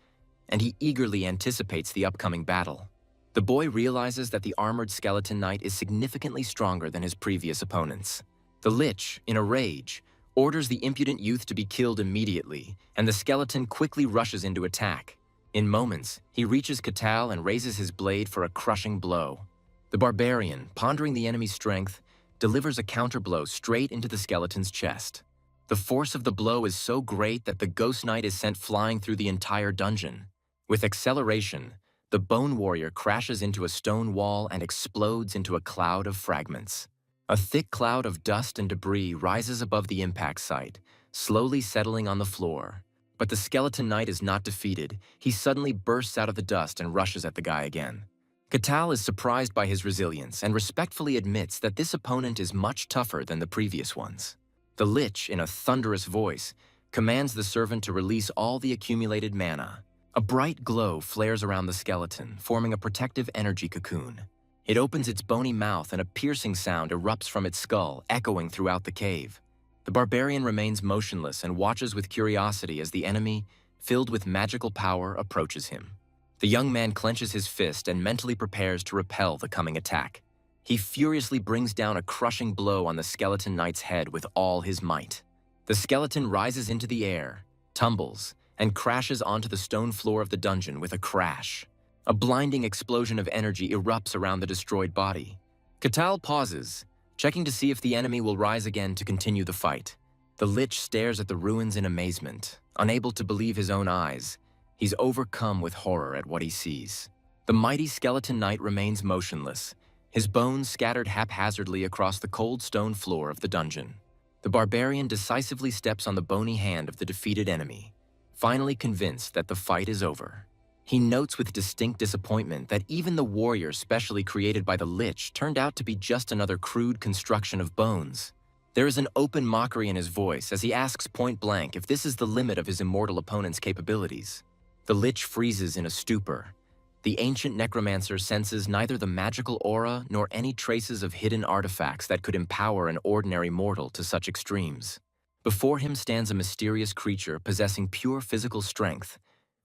and he eagerly anticipates the upcoming battle. The boy realizes that the armored skeleton knight is significantly stronger than his previous opponents. The Lich, in a rage, orders the impudent youth to be killed immediately, and the skeleton quickly rushes into attack. In moments, he reaches Katal and raises his blade for a crushing blow. The barbarian, pondering the enemy's strength, delivers a counterblow straight into the skeleton's chest. The force of the blow is so great that the Ghost Knight is sent flying through the entire dungeon. With acceleration, the Bone Warrior crashes into a stone wall and explodes into a cloud of fragments. A thick cloud of dust and debris rises above the impact site, slowly settling on the floor. But the Skeleton Knight is not defeated. He suddenly bursts out of the dust and rushes at the guy again. Katal is surprised by his resilience and respectfully admits that this opponent is much tougher than the previous ones. The Lich, in a thunderous voice, commands the servant to release all the accumulated mana. A bright glow flares around the skeleton, forming a protective energy cocoon. It opens its bony mouth and a piercing sound erupts from its skull, echoing throughout the cave. The barbarian remains motionless and watches with curiosity as the enemy, filled with magical power, approaches him. The young man clenches his fist and mentally prepares to repel the coming attack. He furiously brings down a crushing blow on the skeleton knight's head with all his might. The skeleton rises into the air, tumbles, and crashes onto the stone floor of the dungeon with a crash. A blinding explosion of energy erupts around the destroyed body. Katal pauses, checking to see if the enemy will rise again to continue the fight. The Lich stares at the ruins in amazement, unable to believe his own eyes. He's overcome with horror at what he sees. The mighty skeleton knight remains motionless, his bones scattered haphazardly across the cold stone floor of the dungeon. The barbarian decisively steps on the bony hand of the defeated enemy, finally convinced that the fight is over. He notes with distinct disappointment that even the warrior specially created by the Lich turned out to be just another crude construction of bones. There is an open mockery in his voice as he asks point blank if this is the limit of his immortal opponent's capabilities. The Lich freezes in a stupor. The ancient necromancer senses neither the magical aura nor any traces of hidden artifacts that could empower an ordinary mortal to such extremes. Before him stands a mysterious creature possessing pure physical strength,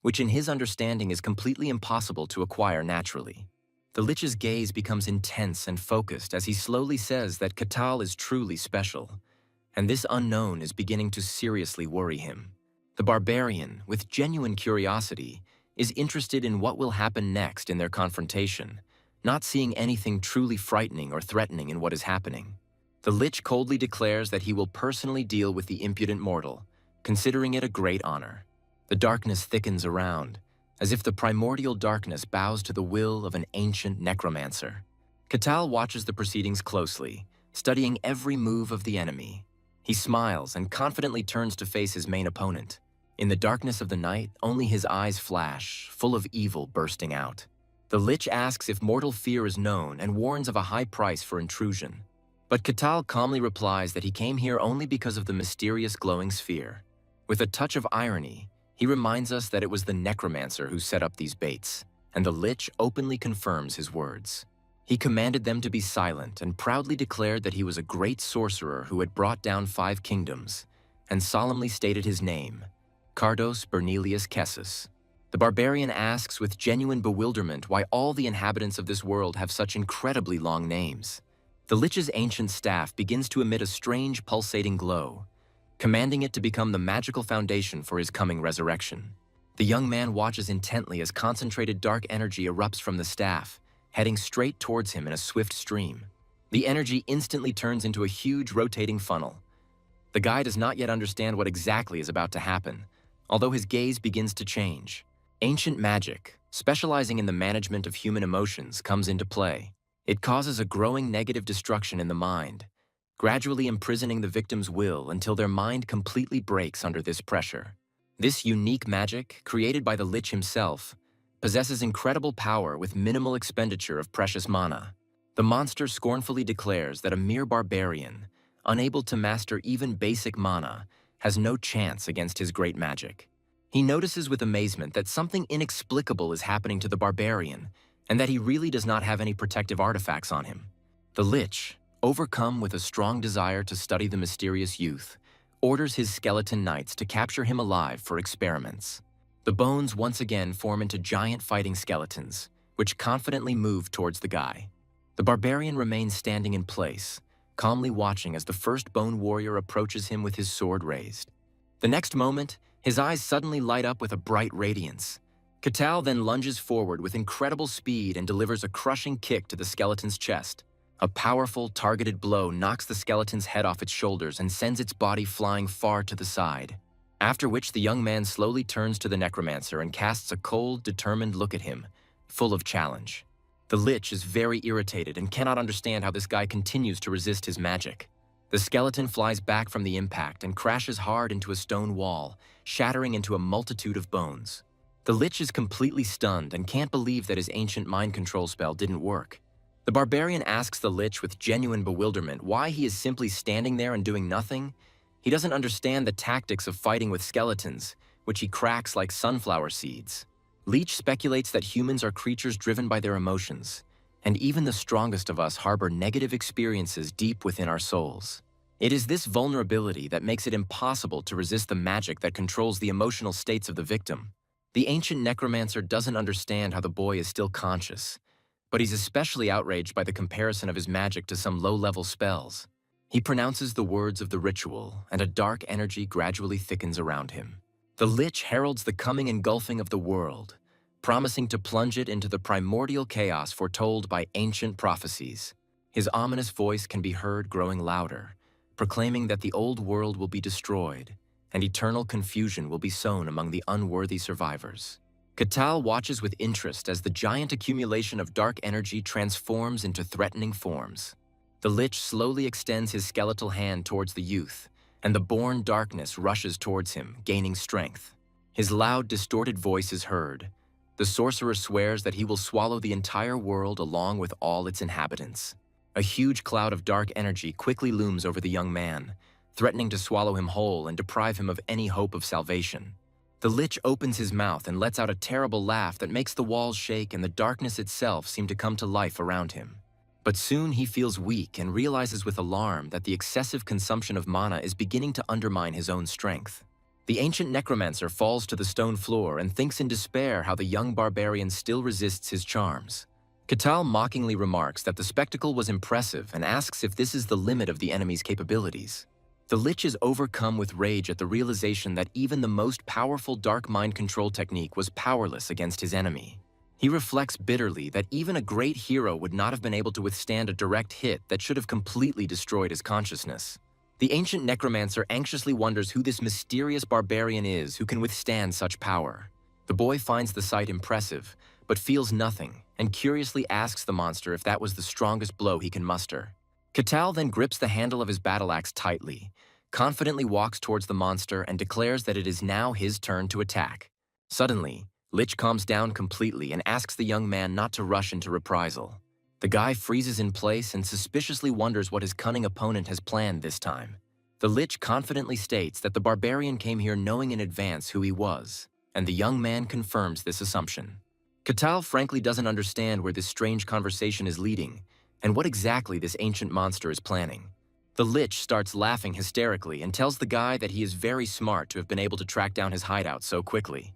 which in his understanding is completely impossible to acquire naturally. The Lich's gaze becomes intense and focused as he slowly says that Katal is truly special, and this unknown is beginning to seriously worry him. The barbarian, with genuine curiosity, is interested in what will happen next in their confrontation, not seeing anything truly frightening or threatening in what is happening. The Lich coldly declares that he will personally deal with the impudent mortal, considering it a great honor. The darkness thickens around, as if the primordial darkness bows to the will of an ancient necromancer. Katal watches the proceedings closely, studying every move of the enemy. He smiles and confidently turns to face his main opponent. In the darkness of the night, only his eyes flash, full of evil bursting out. The Lich asks if mortal fear is known and warns of a high price for intrusion. But Katal calmly replies that he came here only because of the mysterious glowing sphere. With a touch of irony, he reminds us that it was the necromancer who set up these baits, and the Lich openly confirms his words. He commanded them to be silent and proudly declared that he was a great sorcerer who had brought down 5 kingdoms, and solemnly stated his name, Cardos Bernelius Kessus. The barbarian asks with genuine bewilderment why all the inhabitants of this world have such incredibly long names. The Lich's ancient staff begins to emit a strange pulsating glow, commanding it to become the magical foundation for his coming resurrection. The young man watches intently as concentrated dark energy erupts from the staff, heading straight towards him in a swift stream. The energy instantly turns into a huge rotating funnel. The guy does not yet understand what exactly is about to happen, although his gaze begins to change. Ancient magic, specializing in the management of human emotions, comes into play. It causes a growing negative destruction in the mind, gradually imprisoning the victim's will until their mind completely breaks under this pressure. This unique magic, created by the Lich himself, possesses incredible power with minimal expenditure of precious mana. The monster scornfully declares that a mere barbarian, unable to master even basic mana, has no chance against his great magic. He notices with amazement that something inexplicable is happening to the barbarian, and that he really does not have any protective artifacts on him. The Lich, overcome with a strong desire to study the mysterious youth, orders his skeleton knights to capture him alive for experiments. The bones once again form into giant fighting skeletons, which confidently move towards the guy. The barbarian remains standing in place, calmly watching as the first bone warrior approaches him with his sword raised. The next moment, his eyes suddenly light up with a bright radiance. Katal then lunges forward with incredible speed and delivers a crushing kick to the skeleton's chest. A powerful, targeted blow knocks the skeleton's head off its shoulders and sends its body flying far to the side. After which the young man slowly turns to the necromancer and casts a cold, determined look at him, full of challenge. The Lich is very irritated and cannot understand how this guy continues to resist his magic. The skeleton flies back from the impact and crashes hard into a stone wall, shattering into a multitude of bones. The Lich is completely stunned and can't believe that his ancient mind control spell didn't work. The barbarian asks the Lich with genuine bewilderment why he is simply standing there and doing nothing. He doesn't understand the tactics of fighting with skeletons, which he cracks like sunflower seeds. Leech speculates that humans are creatures driven by their emotions, and even the strongest of us harbor negative experiences deep within our souls. It is this vulnerability that makes it impossible to resist the magic that controls the emotional states of the victim. The ancient necromancer doesn't understand how the boy is still conscious, but he's especially outraged by the comparison of his magic to some low-level spells. He pronounces the words of the ritual, and a dark energy gradually thickens around him. The Lich heralds the coming engulfing of the world, promising to plunge it into the primordial chaos foretold by ancient prophecies. His ominous voice can be heard growing louder, proclaiming that the old world will be destroyed, and eternal confusion will be sown among the unworthy survivors. Katal watches with interest as the giant accumulation of dark energy transforms into threatening forms. The Lich slowly extends his skeletal hand towards the youth, and the born darkness rushes towards him, gaining strength. His loud, distorted voice is heard. The sorcerer swears that he will swallow the entire world along with all its inhabitants. A huge cloud of dark energy quickly looms over the young man, threatening to swallow him whole and deprive him of any hope of salvation. The Lich opens his mouth and lets out a terrible laugh that makes the walls shake and the darkness itself seem to come to life around him. But soon he feels weak and realizes with alarm that the excessive consumption of mana is beginning to undermine his own strength. The ancient necromancer falls to the stone floor and thinks in despair how the young barbarian still resists his charms. Katal mockingly remarks that the spectacle was impressive and asks if this is the limit of the enemy's capabilities. The Lich is overcome with rage at the realization that even the most powerful dark mind control technique was powerless against his enemy. He reflects bitterly that even a great hero would not have been able to withstand a direct hit that should have completely destroyed his consciousness. The ancient necromancer anxiously wonders who this mysterious barbarian is who can withstand such power. The boy finds the sight impressive, but feels nothing, and curiously asks the monster if that was the strongest blow he can muster. Katal then grips the handle of his battle axe tightly, confidently walks towards the monster and declares that it is now his turn to attack. Suddenly, Lich calms down completely and asks the young man not to rush into reprisal. The guy freezes in place and suspiciously wonders what his cunning opponent has planned this time. The Lich confidently states that the barbarian came here knowing in advance who he was, and the young man confirms this assumption. Katal frankly doesn't understand where this strange conversation is leading, and what exactly this ancient monster is planning. The Lich starts laughing hysterically and tells the guy that he is very smart to have been able to track down his hideout so quickly.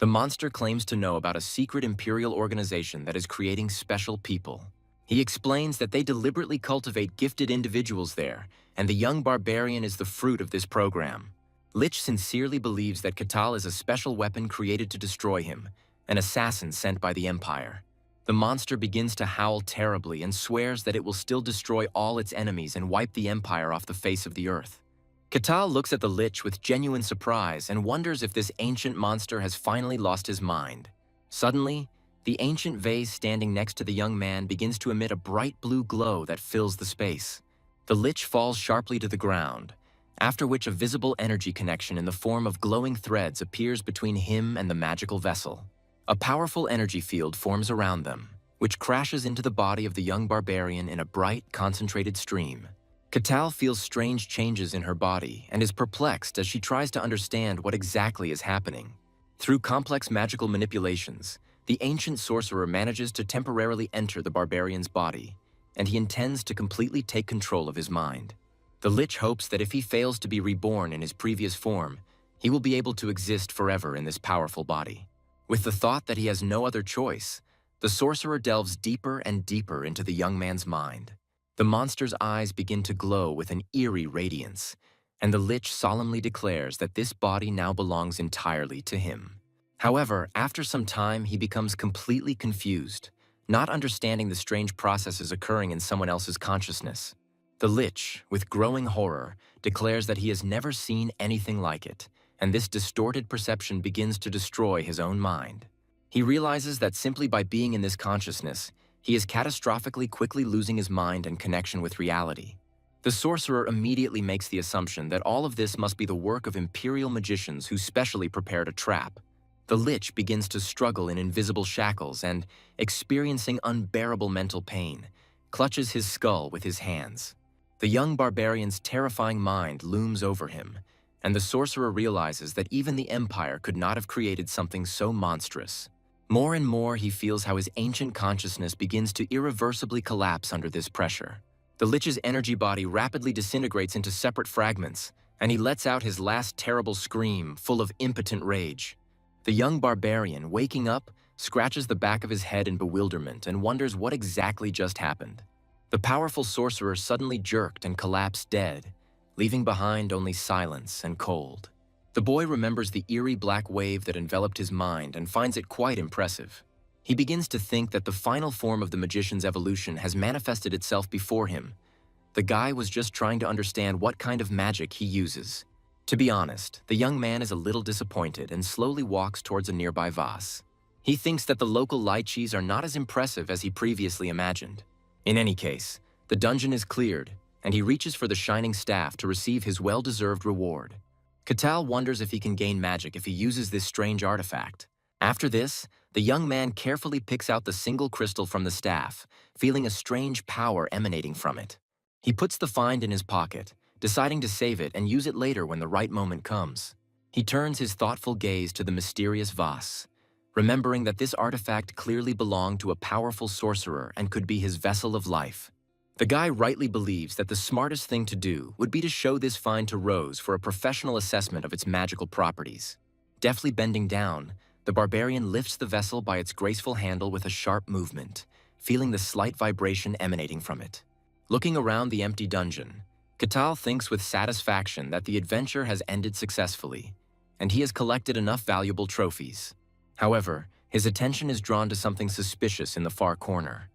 The monster claims to know about a secret imperial organization that is creating special people. He explains that they deliberately cultivate gifted individuals there, and the young barbarian is the fruit of this program. Lich sincerely believes that Katal is a special weapon created to destroy him, an assassin sent by the Empire. The monster begins to howl terribly and swears that it will still destroy all its enemies and wipe the Empire off the face of the earth. Katal looks at the Lich with genuine surprise and wonders if this ancient monster has finally lost his mind. Suddenly, the ancient vase standing next to the young man begins to emit a bright blue glow that fills the space. The Lich falls sharply to the ground, after which a visible energy connection in the form of glowing threads appears between him and the magical vessel. A powerful energy field forms around them, which crashes into the body of the young barbarian in a bright, concentrated stream. Katal feels strange changes in her body and is perplexed as she tries to understand what exactly is happening. Through complex magical manipulations, the ancient sorcerer manages to temporarily enter the barbarian's body, and he intends to completely take control of his mind. The Lich hopes that if he fails to be reborn in his previous form, he will be able to exist forever in this powerful body. With the thought that he has no other choice, the sorcerer delves deeper and deeper into the young man's mind. The monster's eyes begin to glow with an eerie radiance, and the Lich solemnly declares that this body now belongs entirely to him. However, after some time, he becomes completely confused, not understanding the strange processes occurring in someone else's consciousness. The Lich, with growing horror, declares that he has never seen anything like it, and this distorted perception begins to destroy his own mind. He realizes that simply by being in this consciousness, he is catastrophically quickly losing his mind and connection with reality. The sorcerer immediately makes the assumption that all of this must be the work of imperial magicians who specially prepared a trap. The Lich begins to struggle in invisible shackles and, experiencing unbearable mental pain, clutches his skull with his hands. The young barbarian's terrifying mind looms over him, and the sorcerer realizes that even the Empire could not have created something so monstrous. More and more, he feels how his ancient consciousness begins to irreversibly collapse under this pressure. The Lich's energy body rapidly disintegrates into separate fragments, and he lets out his last terrible scream, full of impotent rage. The young barbarian, waking up, scratches the back of his head in bewilderment and wonders what exactly just happened. The powerful sorcerer suddenly jerked and collapsed dead, leaving behind only silence and cold. The boy remembers the eerie black wave that enveloped his mind and finds it quite impressive. He begins to think that the final form of the magician's evolution has manifested itself before him. The guy was just trying to understand what kind of magic he uses. To be honest, the young man is a little disappointed and slowly walks towards a nearby vase. He thinks that the local lychees are not as impressive as he previously imagined. In any case, the dungeon is cleared, and he reaches for the shining staff to receive his well-deserved reward. Katal wonders if he can gain magic if he uses this strange artifact. After this, the young man carefully picks out the single crystal from the staff, feeling a strange power emanating from it. He puts the find in his pocket, deciding to save it and use it later when the right moment comes. He turns his thoughtful gaze to the mysterious vase, remembering that this artifact clearly belonged to a powerful sorcerer and could be his vessel of life. The guy rightly believes that the smartest thing to do would be to show this find to Rose for a professional assessment of its magical properties. Deftly bending down, the barbarian lifts the vessel by its graceful handle with a sharp movement, feeling the slight vibration emanating from it. Looking around the empty dungeon, Katal thinks with satisfaction that the adventure has ended successfully, and he has collected enough valuable trophies. However, his attention is drawn to something suspicious in the far corner.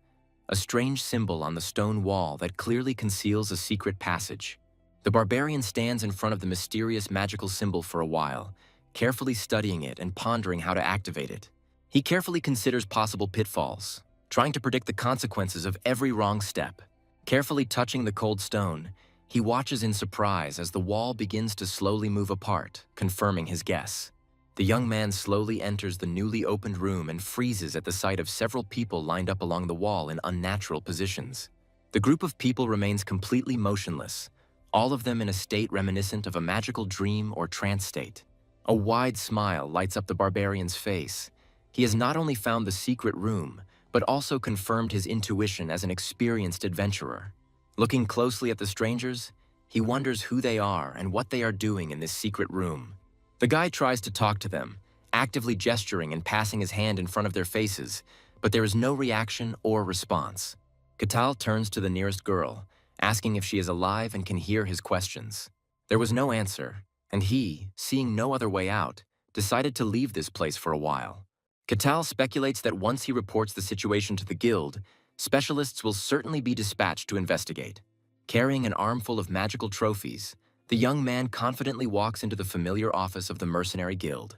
A strange symbol on the stone wall that clearly conceals a secret passage. The barbarian stands in front of the mysterious magical symbol for a while, carefully studying it and pondering how to activate it. He carefully considers possible pitfalls, trying to predict the consequences of every wrong step. Carefully touching the cold stone, he watches in surprise as the wall begins to slowly move apart, confirming his guess. The young man slowly enters the newly opened room and freezes at the sight of several people lined up along the wall in unnatural positions. The group of people remains completely motionless, all of them in a state reminiscent of a magical dream or trance state. A wide smile lights up the barbarian's face. He has not only found the secret room, but also confirmed his intuition as an experienced adventurer. Looking closely at the strangers, he wonders who they are and what they are doing in this secret room. The guy tries to talk to them, actively gesturing and passing his hand in front of their faces, but there is no reaction or response. Katal turns to the nearest girl, asking if she is alive and can hear his questions. There was no answer, and he, seeing no other way out, decided to leave this place for a while. Katal speculates that once he reports the situation to the guild, specialists will certainly be dispatched to investigate. Carrying an armful of magical trophies, the young man confidently walks into the familiar office of the mercenary guild.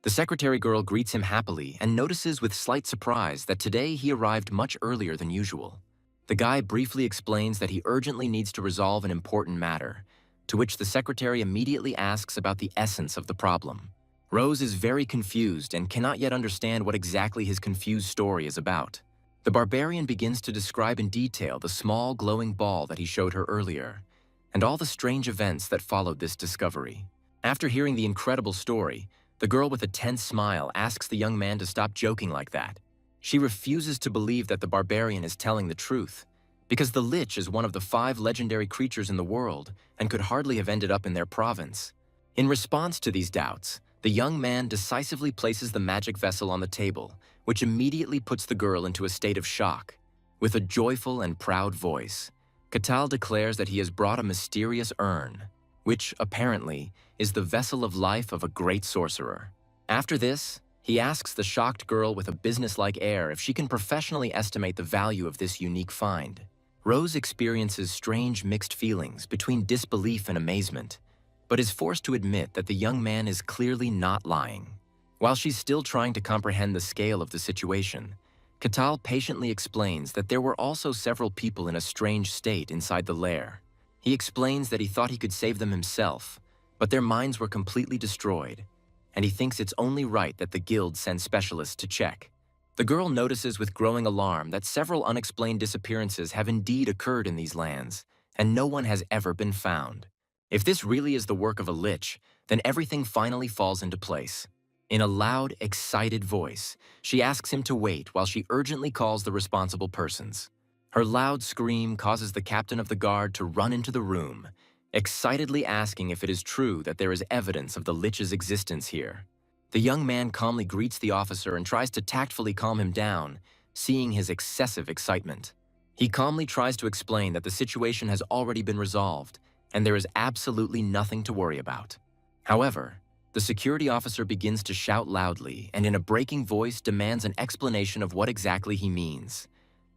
The secretary girl greets him happily and notices with slight surprise that today he arrived much earlier than usual. The guy briefly explains that he urgently needs to resolve an important matter, to which the secretary immediately asks about the essence of the problem. Rose is very confused and cannot yet understand what exactly his confused story is about. The barbarian begins to describe in detail the small glowing ball that he showed her earlier, and all the strange events that followed this discovery. After hearing the incredible story, the girl with a tense smile asks the young man to stop joking like that. She refuses to believe that the barbarian is telling the truth, because the Lich is one of the 5 legendary creatures in the world and could hardly have ended up in their province. In response to these doubts, the young man decisively places the magic vessel on the table, which immediately puts the girl into a state of shock. With a joyful and proud voice, Katal declares that he has brought a mysterious urn, which, apparently, is the vessel of life of a great sorcerer. After this, he asks the shocked girl with a businesslike air if she can professionally estimate the value of this unique find. Rose experiences strange mixed feelings between disbelief and amazement, but is forced to admit that the young man is clearly not lying. While she's still trying to comprehend the scale of the situation, Katal patiently explains that there were also several people in a strange state inside the lair. He explains that he thought he could save them himself, but their minds were completely destroyed, and he thinks it's only right that the guild send specialists to check. The girl notices with growing alarm that several unexplained disappearances have indeed occurred in these lands, and no one has ever been found. If this really is the work of a Lich, then everything finally falls into place. In a loud, excited voice, she asks him to wait while she urgently calls the responsible persons. Her loud scream causes the captain of the guard to run into the room, excitedly asking if it is true that there is evidence of the Lich's existence here. The young man calmly greets the officer and tries to tactfully calm him down, seeing his excessive excitement. He calmly tries to explain that the situation has already been resolved, and there is absolutely nothing to worry about. However, the security officer begins to shout loudly and in a breaking voice demands an explanation of what exactly he means,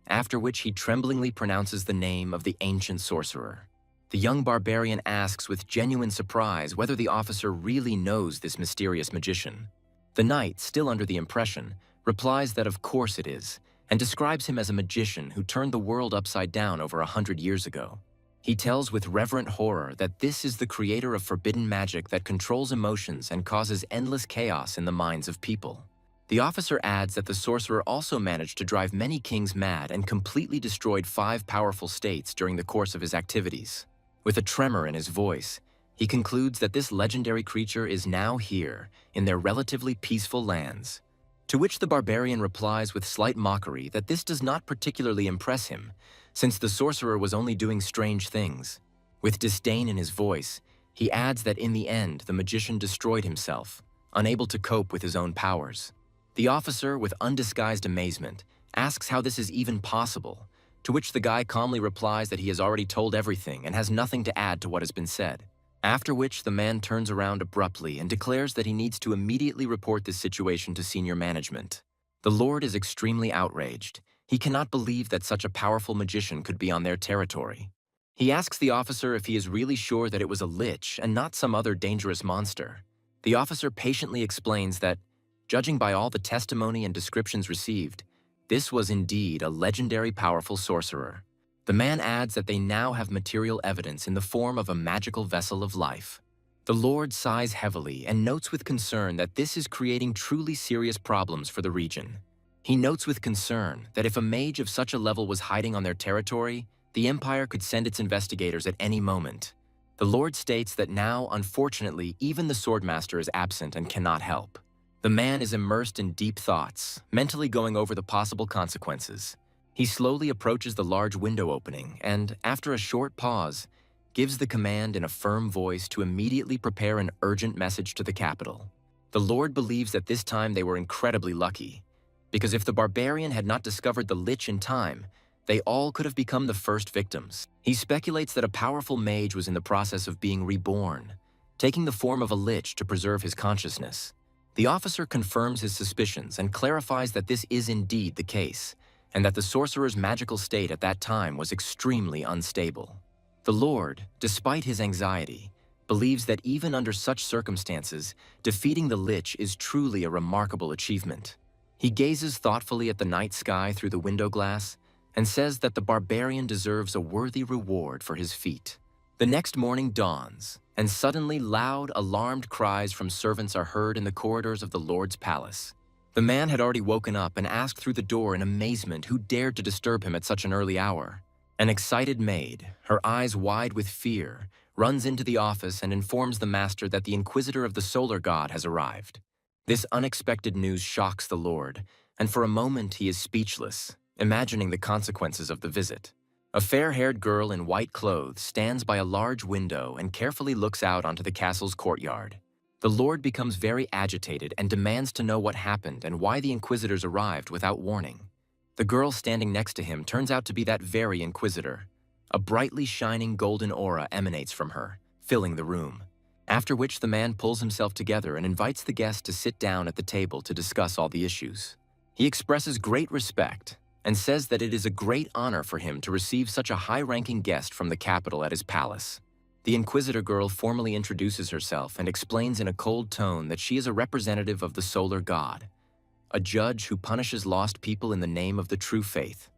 after which he tremblingly pronounces the name of the ancient sorcerer. The young barbarian asks with genuine surprise whether the officer really knows this mysterious magician. The knight, still under the impression, replies that of course it is, and describes him as a magician who turned the world upside down over 100 years ago. He tells with reverent horror that this is the creator of forbidden magic that controls emotions and causes endless chaos in the minds of people. The officer adds that the sorcerer also managed to drive many kings mad and completely destroyed 5 powerful states during the course of his activities. With a tremor in his voice, he concludes that this legendary creature is now here, in their relatively peaceful lands. To which the barbarian replies with slight mockery that this does not particularly impress him, since the sorcerer was only doing strange things. With disdain in his voice, he adds that in the end the magician destroyed himself, unable to cope with his own powers. The officer, with undisguised amazement, asks how this is even possible, to which the guy calmly replies that he has already told everything and has nothing to add to what has been said. After which the man turns around abruptly and declares that he needs to immediately report this situation to senior management. The Lord is extremely outraged. He cannot believe that such a powerful magician could be on their territory. He asks the officer if he is really sure that it was a lich and not some other dangerous monster. The officer patiently explains that, judging by all the testimony and descriptions received, this was indeed a legendary powerful sorcerer. The man adds that they now have material evidence in the form of a magical vessel of life. The Lord sighs heavily and notes with concern that this is creating truly serious problems for the region. He notes with concern that if a mage of such a level was hiding on their territory, the Empire could send its investigators at any moment. The Lord states that now, unfortunately, even the Swordmaster is absent and cannot help. The man is immersed in deep thoughts, mentally going over the possible consequences. He slowly approaches the large window opening and, after a short pause, gives the command in a firm voice to immediately prepare an urgent message to the capital. The Lord believes that this time they were incredibly lucky, because if the barbarian had not discovered the Lich in time, they all could have become the first victims. He speculates that a powerful mage was in the process of being reborn, taking the form of a Lich to preserve his consciousness. The officer confirms his suspicions and clarifies that this is indeed the case, and that the sorcerer's magical state at that time was extremely unstable. The Lord, despite his anxiety, believes that even under such circumstances, defeating the Lich is truly a remarkable achievement. He gazes thoughtfully at the night sky through the window glass and says that the barbarian deserves a worthy reward for his feat. The next morning dawns, and suddenly loud, alarmed cries from servants are heard in the corridors of the Lord's palace. The man had already woken up and asked through the door in amazement who dared to disturb him at such an early hour. An excited maid, her eyes wide with fear, runs into the office and informs the master that the Inquisitor of the Solar God has arrived. This unexpected news shocks the Lord, and for a moment he is speechless, imagining the consequences of the visit. A fair-haired girl in white clothes stands by a large window and carefully looks out onto the castle's courtyard. The Lord becomes very agitated and demands to know what happened and why the Inquisitors arrived without warning. The girl standing next to him turns out to be that very Inquisitor. A brightly shining golden aura emanates from her, filling the room. After which the man pulls himself together and invites the guest to sit down at the table to discuss all the issues. He expresses great respect and says that it is a great honor for him to receive such a high-ranking guest from the capital at his palace. The Inquisitor girl formally introduces herself and explains in a cold tone that she is a representative of the Solar God, a judge who punishes lost people in the name of the true faith.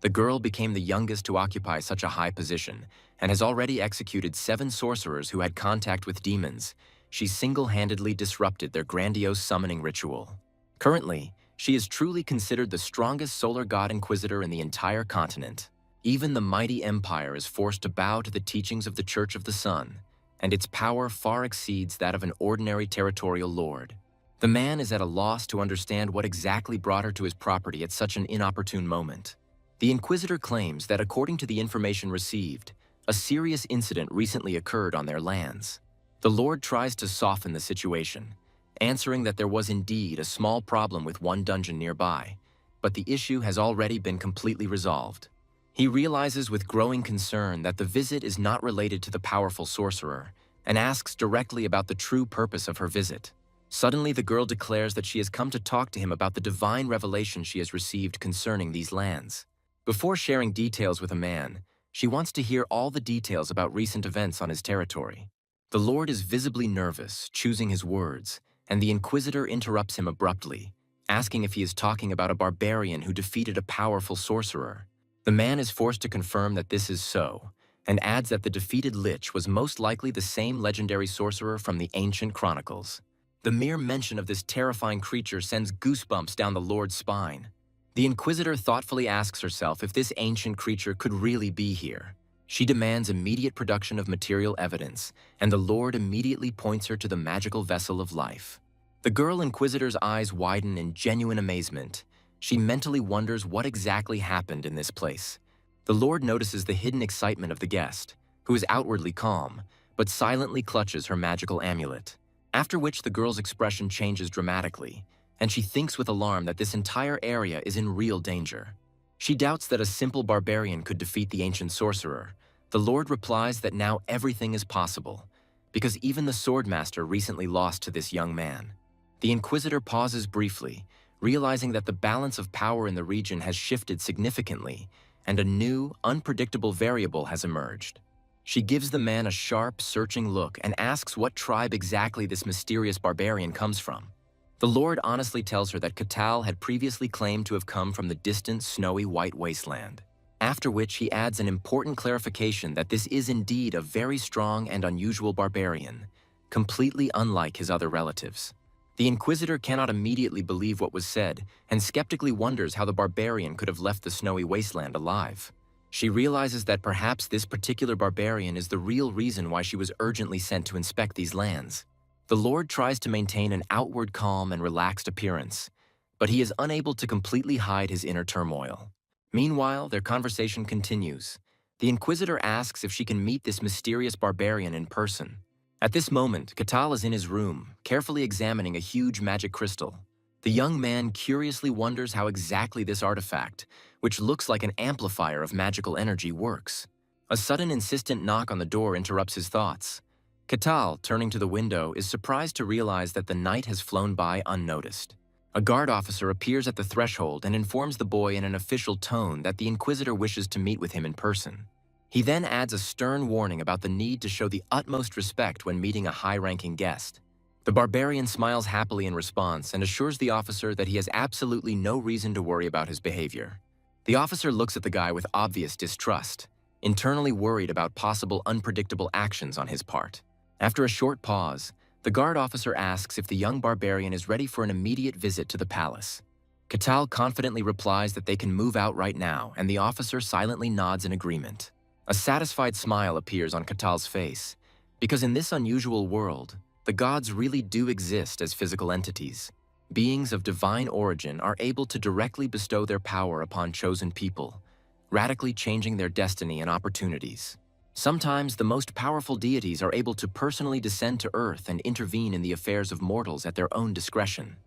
The girl became the youngest to occupy such a high position and has already executed 7 sorcerers who had contact with demons. She single-handedly disrupted their grandiose summoning ritual. Currently, she is truly considered the strongest Solar God Inquisitor in the entire continent. Even the mighty empire is forced to bow to the teachings of the Church of the Sun, and its power far exceeds that of an ordinary territorial lord. The man is at a loss to understand what exactly brought her to his property at such an inopportune moment. The Inquisitor claims that according to the information received, a serious incident recently occurred on their lands. The Lord tries to soften the situation, answering that there was indeed a small problem with one dungeon nearby, but the issue has already been completely resolved. He realizes with growing concern that the visit is not related to the powerful sorcerer, and asks directly about the true purpose of her visit. Suddenly, the girl declares that she has come to talk to him about the divine revelation she has received concerning these lands. Before sharing details with a man, she wants to hear all the details about recent events on his territory. The Lord is visibly nervous, choosing his words, and the Inquisitor interrupts him abruptly, asking if he is talking about a barbarian who defeated a powerful sorcerer. The man is forced to confirm that this is so, and adds that the defeated Lich was most likely the same legendary sorcerer from the ancient chronicles. The mere mention of this terrifying creature sends goosebumps down the Lord's spine. The Inquisitor thoughtfully asks herself if this ancient creature could really be here. She demands immediate production of material evidence, and the Lord immediately points her to the magical vessel of life. The girl Inquisitor's eyes widen in genuine amazement. She mentally wonders what exactly happened in this place. The Lord notices the hidden excitement of the guest, who is outwardly calm, but silently clutches her magical amulet. After which the girl's expression changes dramatically, and she thinks with alarm that this entire area is in real danger. She doubts that a simple barbarian could defeat the ancient sorcerer. The Lord replies that now everything is possible, because even the Swordmaster recently lost to this young man. The Inquisitor pauses briefly, realizing that the balance of power in the region has shifted significantly, and a new, unpredictable variable has emerged. She gives the man a sharp, searching look and asks what tribe exactly this mysterious barbarian comes from. The Lord honestly tells her that Catal had previously claimed to have come from the distant, snowy white wasteland, after which he adds an important clarification that this is indeed a very strong and unusual barbarian, completely unlike his other relatives. The Inquisitor cannot immediately believe what was said and skeptically wonders how the barbarian could have left the snowy wasteland alive. She realizes that perhaps this particular barbarian is the real reason why she was urgently sent to inspect these lands. The Lord tries to maintain an outward calm and relaxed appearance, but he is unable to completely hide his inner turmoil. Meanwhile, their conversation continues. The Inquisitor asks if she can meet this mysterious barbarian in person. At this moment, Catal is in his room, carefully examining a huge magic crystal. The young man curiously wonders how exactly this artifact, which looks like an amplifier of magical energy, works. A sudden insistent knock on the door interrupts his thoughts. Catal, turning to the window, is surprised to realize that the night has flown by unnoticed. A guard officer appears at the threshold and informs the boy in an official tone that the Inquisitor wishes to meet with him in person. He then adds a stern warning about the need to show the utmost respect when meeting a high-ranking guest. The barbarian smiles happily in response and assures the officer that he has absolutely no reason to worry about his behavior. The officer looks at the guy with obvious distrust, internally worried about possible unpredictable actions on his part. After a short pause, the guard officer asks if the young barbarian is ready for an immediate visit to the palace. Catal confidently replies that they can move out right now, and the officer silently nods in agreement. A satisfied smile appears on Catal's face, because in this unusual world, the gods really do exist as physical entities. Beings of divine origin are able to directly bestow their power upon chosen people, radically changing their destiny and opportunities. Sometimes the most powerful deities are able to personally descend to Earth and intervene in the affairs of mortals at their own discretion.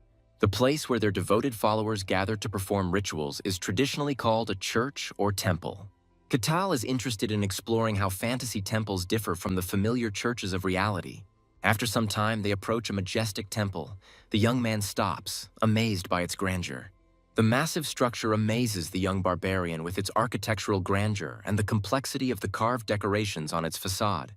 The place where their devoted followers gather to perform rituals is traditionally called a church or temple. Catal is interested in exploring how fantasy temples differ from the familiar churches of reality. After some time, they approach a majestic temple. The young man stops, amazed by its grandeur. The massive structure amazes the young barbarian with its architectural grandeur and the complexity of the carved decorations on its facade.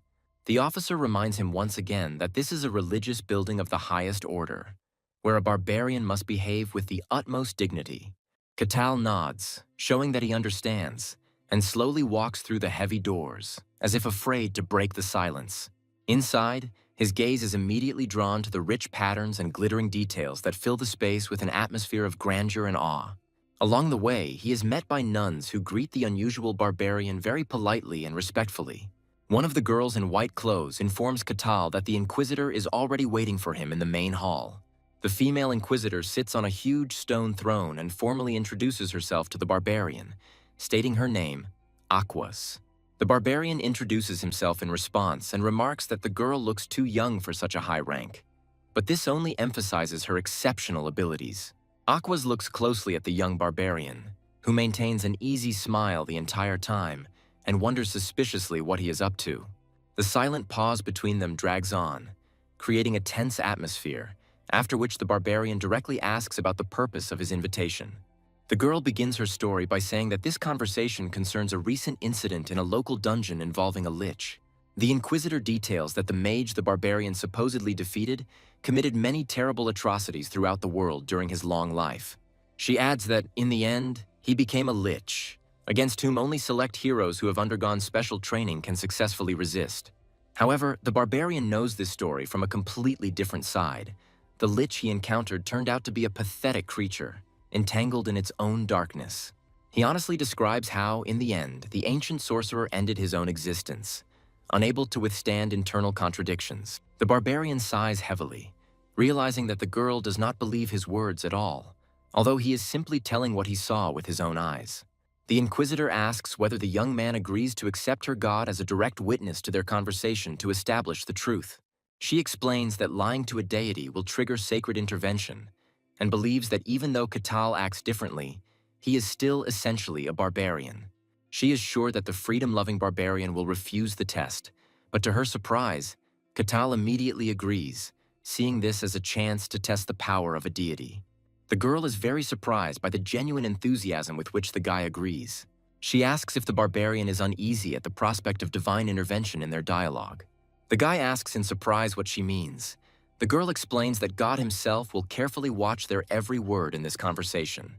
The officer reminds him once again that this is a religious building of the highest order, where a barbarian must behave with the utmost dignity. Catal nods, showing that he understands, and slowly walks through the heavy doors, as if afraid to break the silence. Inside, his gaze is immediately drawn to the rich patterns and glittering details that fill the space with an atmosphere of grandeur and awe. Along the way, he is met by nuns who greet the unusual barbarian very politely and respectfully. One of the girls in white clothes informs Catal that the Inquisitor is already waiting for him in the main hall. The female inquisitor sits on a huge stone throne and formally introduces herself to the barbarian, stating her name, Aquas. The barbarian introduces himself in response and remarks that the girl looks too young for such a high rank. But this only emphasizes her exceptional abilities. Aquas looks closely at the young barbarian, who maintains an easy smile the entire time and wonders suspiciously what he is up to. The silent pause between them drags on, creating a tense atmosphere, after which the barbarian directly asks about the purpose of his invitation. The girl begins her story by saying that this conversation concerns a recent incident in a local dungeon involving a lich. The inquisitor details that the mage the barbarian supposedly defeated committed many terrible atrocities throughout the world during his long life. She adds that, in the end, he became a lich, against whom only select heroes who have undergone special training can successfully resist. However, the barbarian knows this story from a completely different side. The lich he encountered turned out to be a pathetic creature, entangled in its own darkness. He honestly describes how, in the end, the ancient sorcerer ended his own existence, unable to withstand internal contradictions. The barbarian sighs heavily, realizing that the girl does not believe his words at all, although he is simply telling what he saw with his own eyes. The inquisitor asks whether the young man agrees to accept her god as a direct witness to their conversation to establish the truth. She explains that lying to a deity will trigger sacred intervention, and believes that even though Katal acts differently, he is still essentially a barbarian. She is sure that the freedom-loving barbarian will refuse the test, but to her surprise, Katal immediately agrees, seeing this as a chance to test the power of a deity. The girl is very surprised by the genuine enthusiasm with which the guy agrees. She asks if the barbarian is uneasy at the prospect of divine intervention in their dialogue. The guy asks in surprise what she means. The girl explains that God himself will carefully watch their every word in this conversation.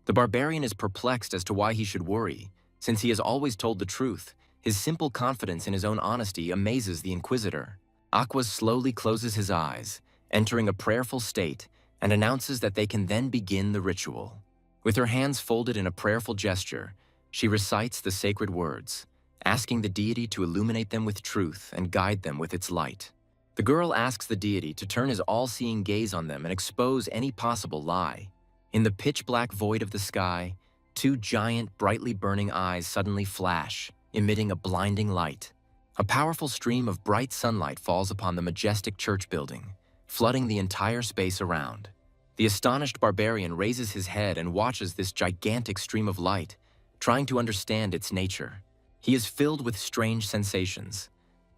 The barbarian is perplexed as to why he should worry, since he has always told the truth. His simple confidence in his own honesty amazes the inquisitor. Aquas slowly closes his eyes, entering a prayerful state, and announces that they can then begin the ritual. With her hands folded in a prayerful gesture, she recites the sacred words, asking the deity to illuminate them with truth and guide them with its light. The girl asks the deity to turn his all-seeing gaze on them and expose any possible lie. In the pitch-black void of the sky, two giant, brightly burning eyes suddenly flash, emitting a blinding light. A powerful stream of bright sunlight falls upon the majestic church building, flooding the entire space around. The astonished barbarian raises his head and watches this gigantic stream of light, trying to understand its nature. He is filled with strange sensations.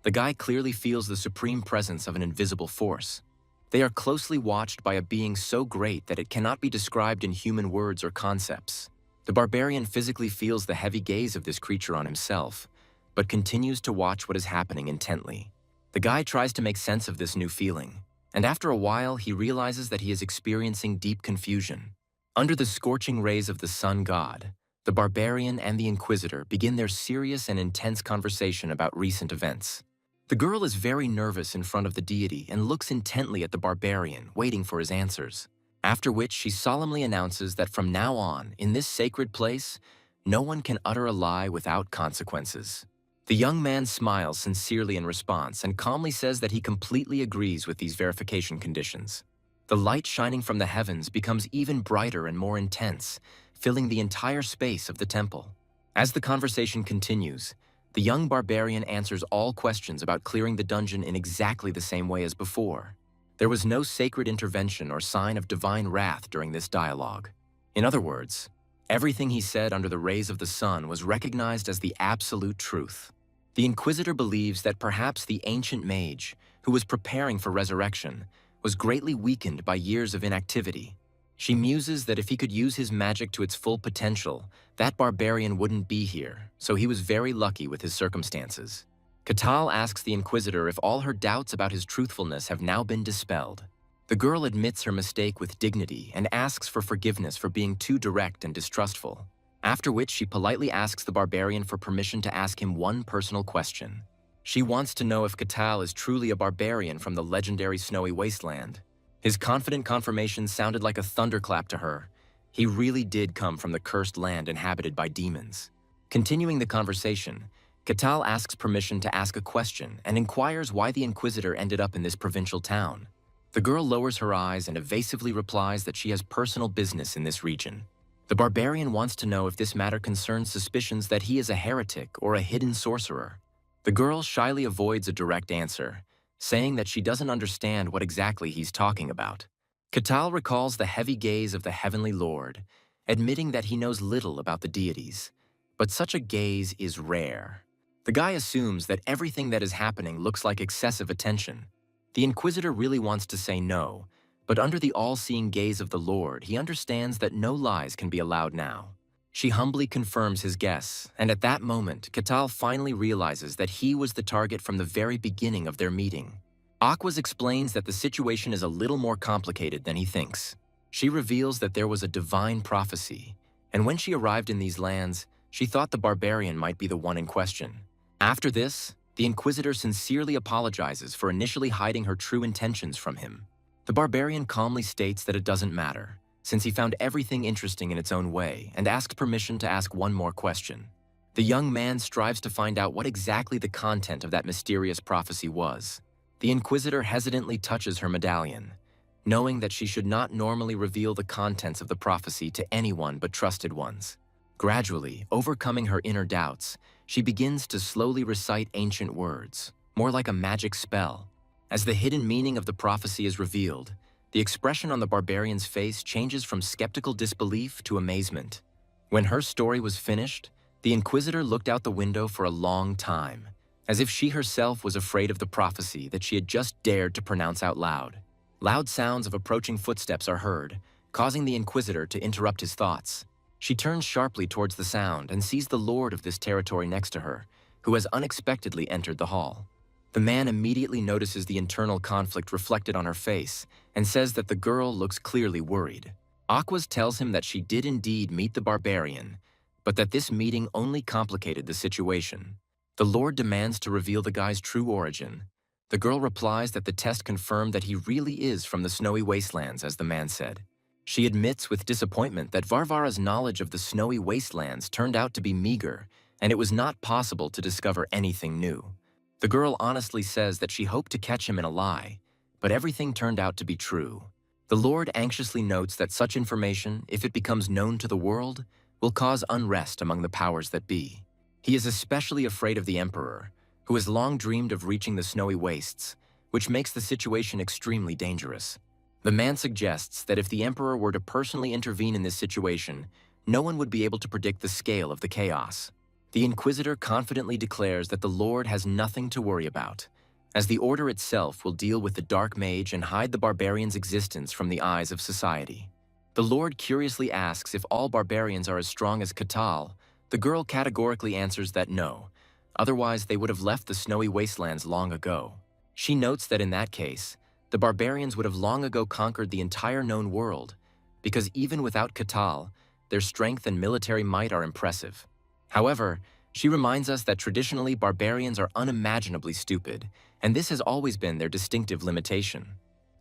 The guy clearly feels the supreme presence of an invisible force. They are closely watched by a being so great that it cannot be described in human words or concepts. The barbarian physically feels the heavy gaze of this creature on himself, but continues to watch what is happening intently. The guy tries to make sense of this new feeling, and after a while he realizes that he is experiencing deep confusion. Under the scorching rays of the sun god, the barbarian and the inquisitor begin their serious and intense conversation about recent events. The girl is very nervous in front of the deity and looks intently at the barbarian, waiting for his answers, after which she solemnly announces that from now on, in this sacred place, no one can utter a lie without consequences. The young man smiles sincerely in response and calmly says that he completely agrees with these verification conditions. The light shining from the heavens becomes even brighter and more intense, filling the entire space of the temple. As the conversation continues, the young barbarian answers all questions about clearing the dungeon in exactly the same way as before. There was no sacred intervention or sign of divine wrath during this dialogue. In other words, everything he said under the rays of the sun was recognized as the absolute truth. The inquisitor believes that perhaps the ancient mage, who was preparing for resurrection, was greatly weakened by years of inactivity. She muses that if he could use his magic to its full potential, that barbarian wouldn't be here, so he was very lucky with his circumstances. Katal asks the inquisitor if all her doubts about his truthfulness have now been dispelled. The girl admits her mistake with dignity and asks for forgiveness for being too direct and distrustful, after which she politely asks the barbarian for permission to ask him one personal question. She wants to know if Katal is truly a barbarian from the legendary snowy wasteland. His confident confirmation sounded like a thunderclap to her. He really did come from the cursed land inhabited by demons. Continuing the conversation, Katal asks permission to ask a question and inquires why the inquisitor ended up in this provincial town. The girl lowers her eyes and evasively replies that she has personal business in this region. The barbarian wants to know if this matter concerns suspicions that he is a heretic or a hidden sorcerer. The girl shyly avoids a direct answer, saying that she doesn't understand what exactly he's talking about. Katal recalls the heavy gaze of the Heavenly Lord, admitting that he knows little about the deities. But such a gaze is rare. The guy assumes that everything that is happening looks like excessive attention. The Inquisitor really wants to say no, but under the all-seeing gaze of the Lord, he understands that no lies can be allowed now. She humbly confirms his guess, and at that moment, Katal finally realizes that he was the target from the very beginning of their meeting. Aquas explains that the situation is a little more complicated than he thinks. She reveals that there was a divine prophecy, and when she arrived in these lands, she thought the barbarian might be the one in question. After this, the Inquisitor sincerely apologizes for initially hiding her true intentions from him. The barbarian calmly states that it doesn't matter, since he found everything interesting in its own way and asks permission to ask one more question. The young man strives to find out what exactly the content of that mysterious prophecy was. The Inquisitor hesitantly touches her medallion, knowing that she should not normally reveal the contents of the prophecy to anyone but trusted ones. Gradually, overcoming her inner doubts, she begins to slowly recite ancient words, more like a magic spell. As the hidden meaning of the prophecy is revealed, the expression on the barbarian's face changes from skeptical disbelief to amazement. When her story was finished, the Inquisitor looked out the window for a long time, as if she herself was afraid of the prophecy that she had just dared to pronounce out loud. Loud sounds of approaching footsteps are heard, causing the Inquisitor to interrupt his thoughts. She turns sharply towards the sound and sees the lord of this territory next to her, who has unexpectedly entered the hall. The man immediately notices the internal conflict reflected on her face and says that the girl looks clearly worried. Aquas tells him that she did indeed meet the barbarian, but that this meeting only complicated the situation. The lord demands to reveal the guy's true origin. The girl replies that the test confirmed that he really is from the snowy wastelands, as the man said. She admits with disappointment that Varvara's knowledge of the snowy wastelands turned out to be meager, and it was not possible to discover anything new. The girl honestly says that she hoped to catch him in a lie, but everything turned out to be true. The Lord anxiously notes that such information, if it becomes known to the world, will cause unrest among the powers that be. He is especially afraid of the Emperor, who has long dreamed of reaching the snowy wastes, which makes the situation extremely dangerous. The man suggests that if the Emperor were to personally intervene in this situation, no one would be able to predict the scale of the chaos. The Inquisitor confidently declares that the Lord has nothing to worry about, as the Order itself will deal with the Dark Mage and hide the barbarian's existence from the eyes of society. The Lord curiously asks if all barbarians are as strong as Katal. The girl categorically answers that no, otherwise they would have left the snowy wastelands long ago. She notes that in that case, the barbarians would have long ago conquered the entire known world, because even without Katal, their strength and military might are impressive. However, she reminds us that traditionally barbarians are unimaginably stupid, and this has always been their distinctive limitation.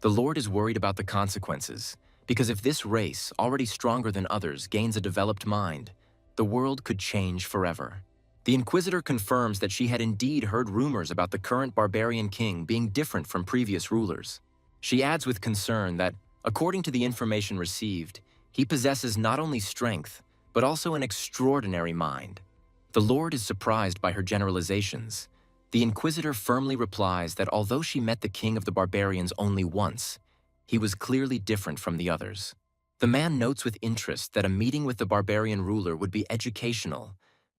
The Lord is worried about the consequences, because if this race, already stronger than others, gains a developed mind, the world could change forever. The Inquisitor confirms that she had indeed heard rumors about the current barbarian king being different from previous rulers. She adds with concern that, according to the information received, he possesses not only strength, but also an extraordinary mind. The Lord is surprised by her generalizations. The Inquisitor firmly replies that although she met the king of the barbarians only once, he was clearly different from the others. The man notes with interest that a meeting with the barbarian ruler would be educational,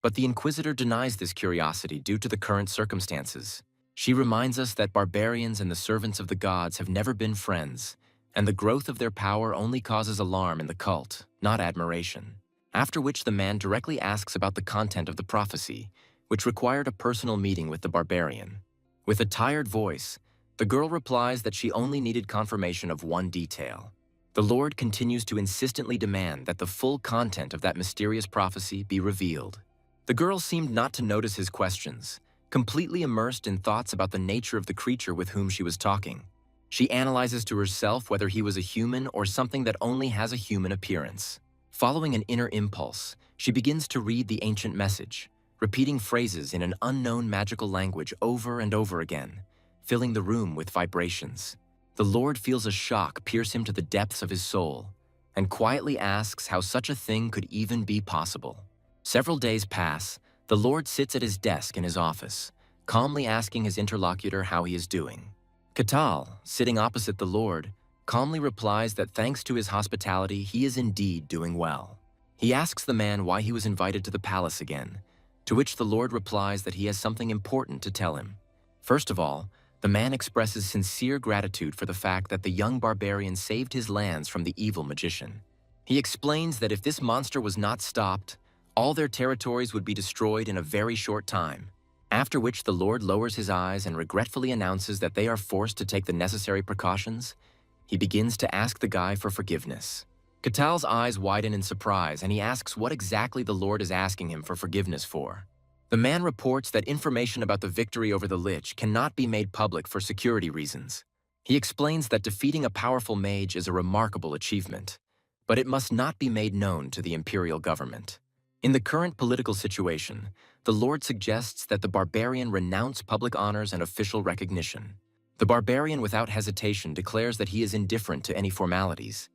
but the Inquisitor denies this curiosity due to the current circumstances. She reminds us that barbarians and the servants of the gods have never been friends, and the growth of their power only causes alarm in the cult, not admiration. After which the man directly asks about the content of the prophecy, which required a personal meeting with the barbarian. With a tired voice, the girl replies that she only needed confirmation of one detail. The Lord continues to insistently demand that the full content of that mysterious prophecy be revealed. The girl seemed not to notice his questions, completely immersed in thoughts about the nature of the creature with whom she was talking. She analyzes to herself whether he was a human or something that only has a human appearance. Following an inner impulse, she begins to read the ancient message, repeating phrases in an unknown magical language over and over again, filling the room with vibrations. The Lord feels a shock pierce him to the depths of his soul and quietly asks how such a thing could even be possible. Several days pass. The Lord sits at his desk in his office, calmly asking his interlocutor how he is doing. Katal, sitting opposite the Lord, calmly replies that thanks to his hospitality, he is indeed doing well. He asks the man why he was invited to the palace again, to which the Lord replies that he has something important to tell him. First of all, the man expresses sincere gratitude for the fact that the young barbarian saved his lands from the evil magician. He explains that if this monster was not stopped, all their territories would be destroyed in a very short time, after which the Lord lowers his eyes and regretfully announces that they are forced to take the necessary precautions. He begins to ask the guy for forgiveness. Katal's eyes widen in surprise, and he asks what exactly the Lord is asking him for forgiveness for. The man reports that information about the victory over the Lich cannot be made public for security reasons. He explains that defeating a powerful mage is a remarkable achievement, but it must not be made known to the imperial government. In the current political situation, the Lord suggests that the barbarian renounce public honors and official recognition. The barbarian without hesitation declares that he is indifferent to any formalities.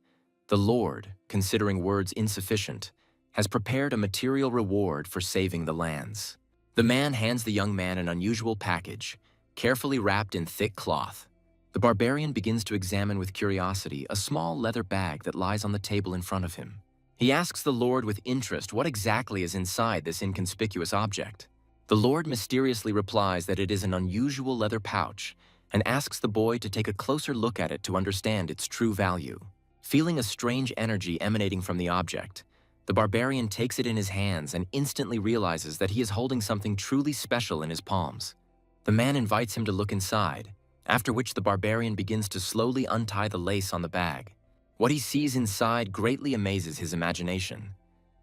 The Lord, considering words insufficient, has prepared a material reward for saving the lands. The man hands the young man an unusual package, carefully wrapped in thick cloth. The barbarian begins to examine with curiosity a small leather bag that lies on the table in front of him. He asks the Lord with interest what exactly is inside this inconspicuous object. The Lord mysteriously replies that it is an unusual leather pouch and asks the boy to take a closer look at it to understand its true value. Feeling a strange energy emanating from the object, the barbarian takes it in his hands and instantly realizes that he is holding something truly special in his palms. The man invites him to look inside, after which the barbarian begins to slowly untie the lace on the bag. What he sees inside greatly amazes his imagination.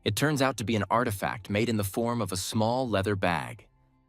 It turns out to be an artifact made in the form of a small leather bag.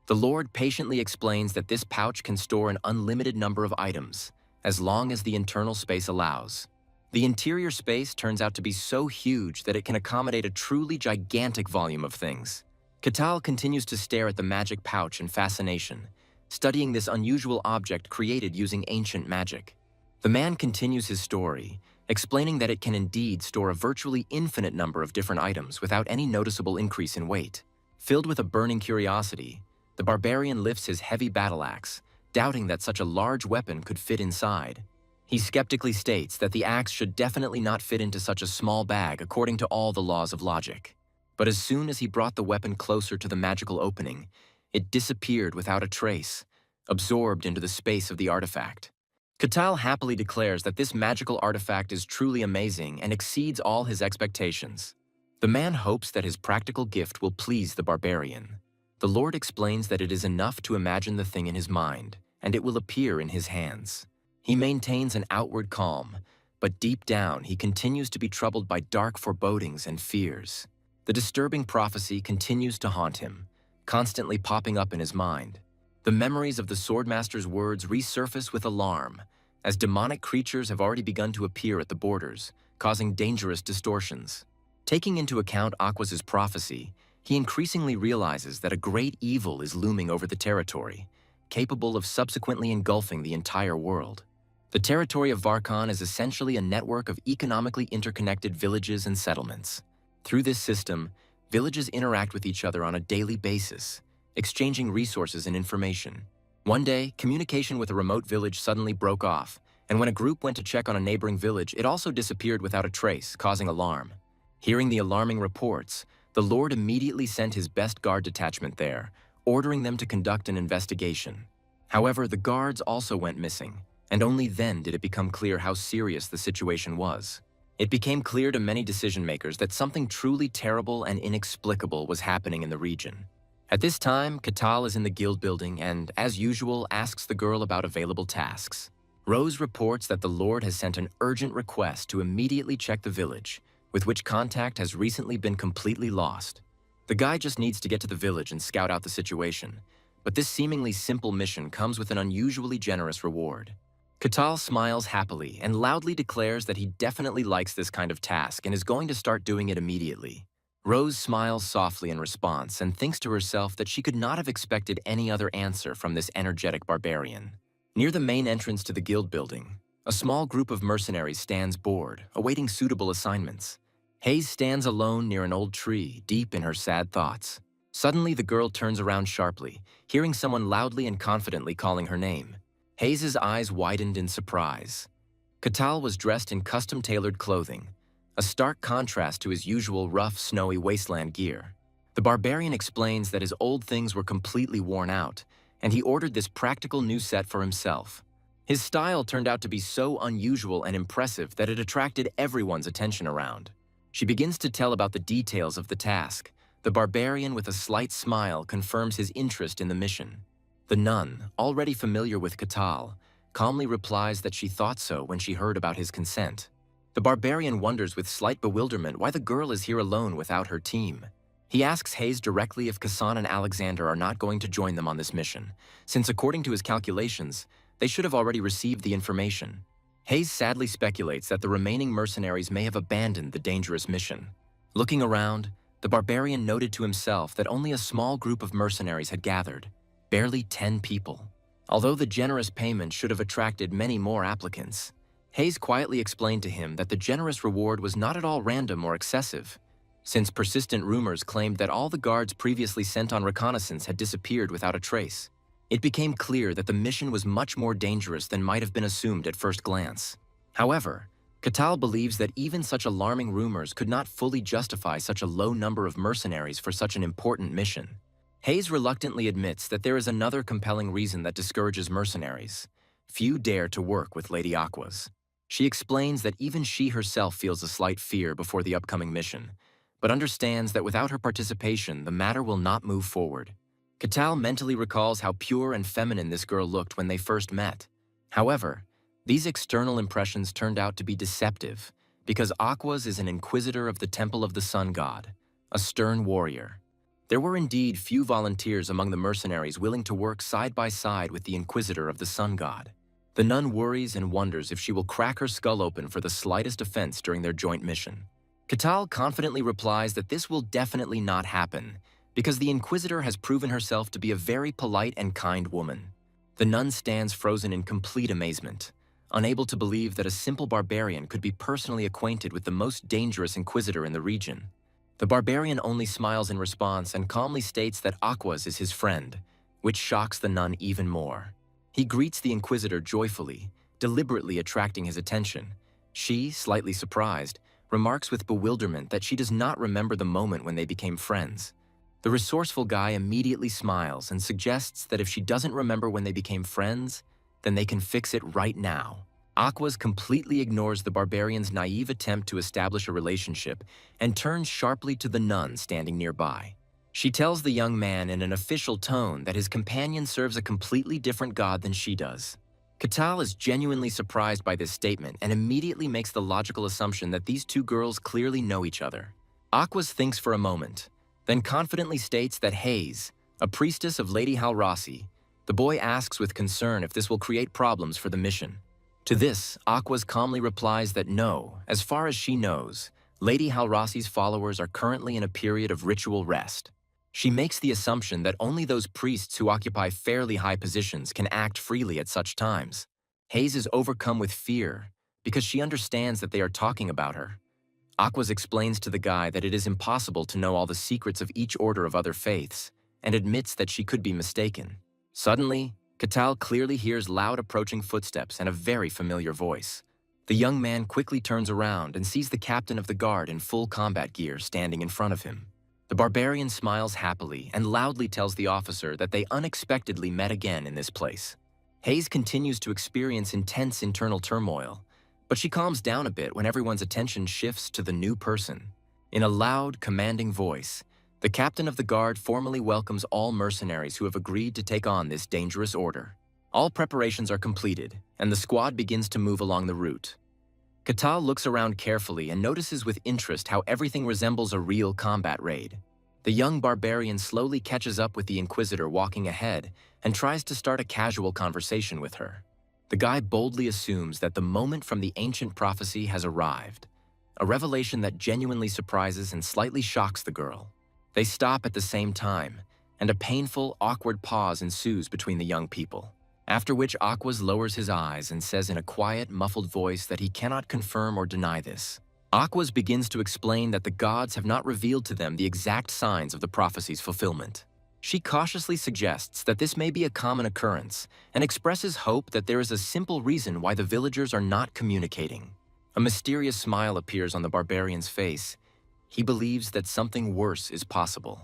The Lord patiently explains that this pouch can store an unlimited number of items, as long as the internal space allows. The interior space turns out to be so huge that it can accommodate a truly gigantic volume of things. Katal continues to stare at the magic pouch in fascination, studying this unusual object created using ancient magic. The man continues his story, explaining that it can indeed store a virtually infinite number of different items without any noticeable increase in weight. Filled with a burning curiosity, the barbarian lifts his heavy battle axe, doubting that such a large weapon could fit inside. He skeptically states that the axe should definitely not fit into such a small bag according to all the laws of logic. But as soon as he brought the weapon closer to the magical opening, it disappeared without a trace, absorbed into the space of the artifact. Katal happily declares that this magical artifact is truly amazing and exceeds all his expectations. The man hopes that his practical gift will please the barbarian. The Lord explains that it is enough to imagine the thing in his mind, and it will appear in his hands. He maintains an outward calm, but deep down he continues to be troubled by dark forebodings and fears. The disturbing prophecy continues to haunt him, constantly popping up in his mind. The memories of the Swordmaster's words resurface with alarm, as demonic creatures have already begun to appear at the borders, causing dangerous distortions. Taking into account Aquas's prophecy, he increasingly realizes that a great evil is looming over the territory, capable of subsequently engulfing the entire world. The territory of Varkan is essentially a network of economically interconnected villages and settlements. Through this system, villages interact with each other on a daily basis, exchanging resources and information. One day, communication with a remote village suddenly broke off, and when a group went to check on a neighboring village, it also disappeared without a trace, causing alarm. Hearing the alarming reports, the Lord immediately sent his best guard detachment there, ordering them to conduct an investigation. However, the guards also went missing, and only then did it become clear how serious the situation was. It became clear to many decision-makers that something truly terrible and inexplicable was happening in the region. At this time, Katal is in the guild building and, as usual, asks the girl about available tasks. Rose reports that the Lord has sent an urgent request to immediately check the village, with which contact has recently been completely lost. The guy just needs to get to the village and scout out the situation, but this seemingly simple mission comes with an unusually generous reward. Katal smiles happily and loudly declares that he definitely likes this kind of task and is going to start doing it immediately. Rose smiles softly in response and thinks to herself that she could not have expected any other answer from this energetic barbarian. Near the main entrance to the guild building, A small group of mercenaries stands bored, awaiting suitable assignments. Hayes stands alone near an old tree, deep in her sad thoughts. Suddenly, the girl turns around sharply, hearing someone loudly and confidently calling her name. Hayes' eyes widened in surprise. Catal was dressed in custom-tailored clothing, a stark contrast to his usual rough, snowy wasteland gear. The barbarian explains that his old things were completely worn out, and he ordered this practical new set for himself. His style turned out to be so unusual and impressive that it attracted everyone's attention around. She begins to tell about the details of the task. The barbarian, with a slight smile, confirms his interest in the mission. The nun, already familiar with Catal, calmly replies that she thought so when she heard about his consent. The barbarian wonders with slight bewilderment why the girl is here alone without her team. He asks Hayes directly if Kassan and Alexander are not going to join them on this mission, since according to his calculations, they should have already received the information. Hayes sadly speculates that the remaining mercenaries may have abandoned the dangerous mission. Looking around, the barbarian noted to himself that only a small group of mercenaries had gathered, barely 10 people. Although the generous payment should have attracted many more applicants, Hayes quietly explained to him that the generous reward was not at all random or excessive, since persistent rumors claimed that all the guards previously sent on reconnaissance had disappeared without a trace. It became clear that the mission was much more dangerous than might have been assumed at first glance. However, Catal believes that even such alarming rumors could not fully justify such a low number of mercenaries for such an important mission. Hayes reluctantly admits that there is another compelling reason that discourages mercenaries. Few dare to work with Lady Aquas. She explains that even she herself feels a slight fear before the upcoming mission, but understands that without her participation, the matter will not move forward. Catal mentally recalls how pure and feminine this girl looked when they first met. However, these external impressions turned out to be deceptive, because Aquas is an inquisitor of the Temple of the Sun God, a stern warrior. There were indeed few volunteers among the mercenaries willing to work side by side with the inquisitor of the Sun God. The nun worries and wonders if she will crack her skull open for the slightest offense during their joint mission. Catal confidently replies that this will definitely not happen, because the Inquisitor has proven herself to be a very polite and kind woman. The nun stands frozen in complete amazement, unable to believe that a simple barbarian could be personally acquainted with the most dangerous Inquisitor in the region. The barbarian only smiles in response and calmly states that Aquas is his friend, which shocks the nun even more. He greets the Inquisitor joyfully, deliberately attracting his attention. She, slightly surprised, remarks with bewilderment that she does not remember the moment when they became friends. The resourceful guy immediately smiles and suggests that if she doesn't remember when they became friends, then they can fix it right now. Aquas completely ignores the barbarian's naive attempt to establish a relationship and turns sharply to the nun standing nearby. She tells the young man in an official tone that his companion serves a completely different god than she does. Catal is genuinely surprised by this statement and immediately makes the logical assumption that these two girls clearly know each other. Aquas thinks for a moment, then confidently states that Hayes, a priestess of Lady Halrasi, the boy asks with concern if this will create problems for the mission. To this, Aquas calmly replies that no, as far as she knows, Lady Halrasi's followers are currently in a period of ritual rest. She makes the assumption that only those priests who occupy fairly high positions can act freely at such times. Hayes is overcome with fear because she understands that they are talking about her. Aquas explains to the guy that it is impossible to know all the secrets of each order of other faiths and admits that she could be mistaken. Suddenly, Catal clearly hears loud approaching footsteps and a very familiar voice. The young man quickly turns around and sees the captain of the guard in full combat gear standing in front of him. The barbarian smiles happily and loudly tells the officer that they unexpectedly met again in this place. Hayes continues to experience intense internal turmoil, but she calms down a bit when everyone's attention shifts to the new person. In a loud, commanding voice, the captain of the guard formally welcomes all mercenaries who have agreed to take on this dangerous order. All preparations are completed, and the squad begins to move along the route. Catal looks around carefully and notices with interest how everything resembles a real combat raid. The young barbarian slowly catches up with the Inquisitor walking ahead and tries to start a casual conversation with her. The guy boldly assumes that the moment from the ancient prophecy has arrived, a revelation that genuinely surprises and slightly shocks the girl. They stop at the same time, and a painful, awkward pause ensues between the young people. After which Aquas lowers his eyes and says in a quiet, muffled voice that he cannot confirm or deny this. Aquas begins to explain that the gods have not revealed to them the exact signs of the prophecy's fulfillment. She cautiously suggests that this may be a common occurrence and expresses hope that there is a simple reason why the villagers are not communicating. A mysterious smile appears on the barbarian's face. He believes that something worse is possible.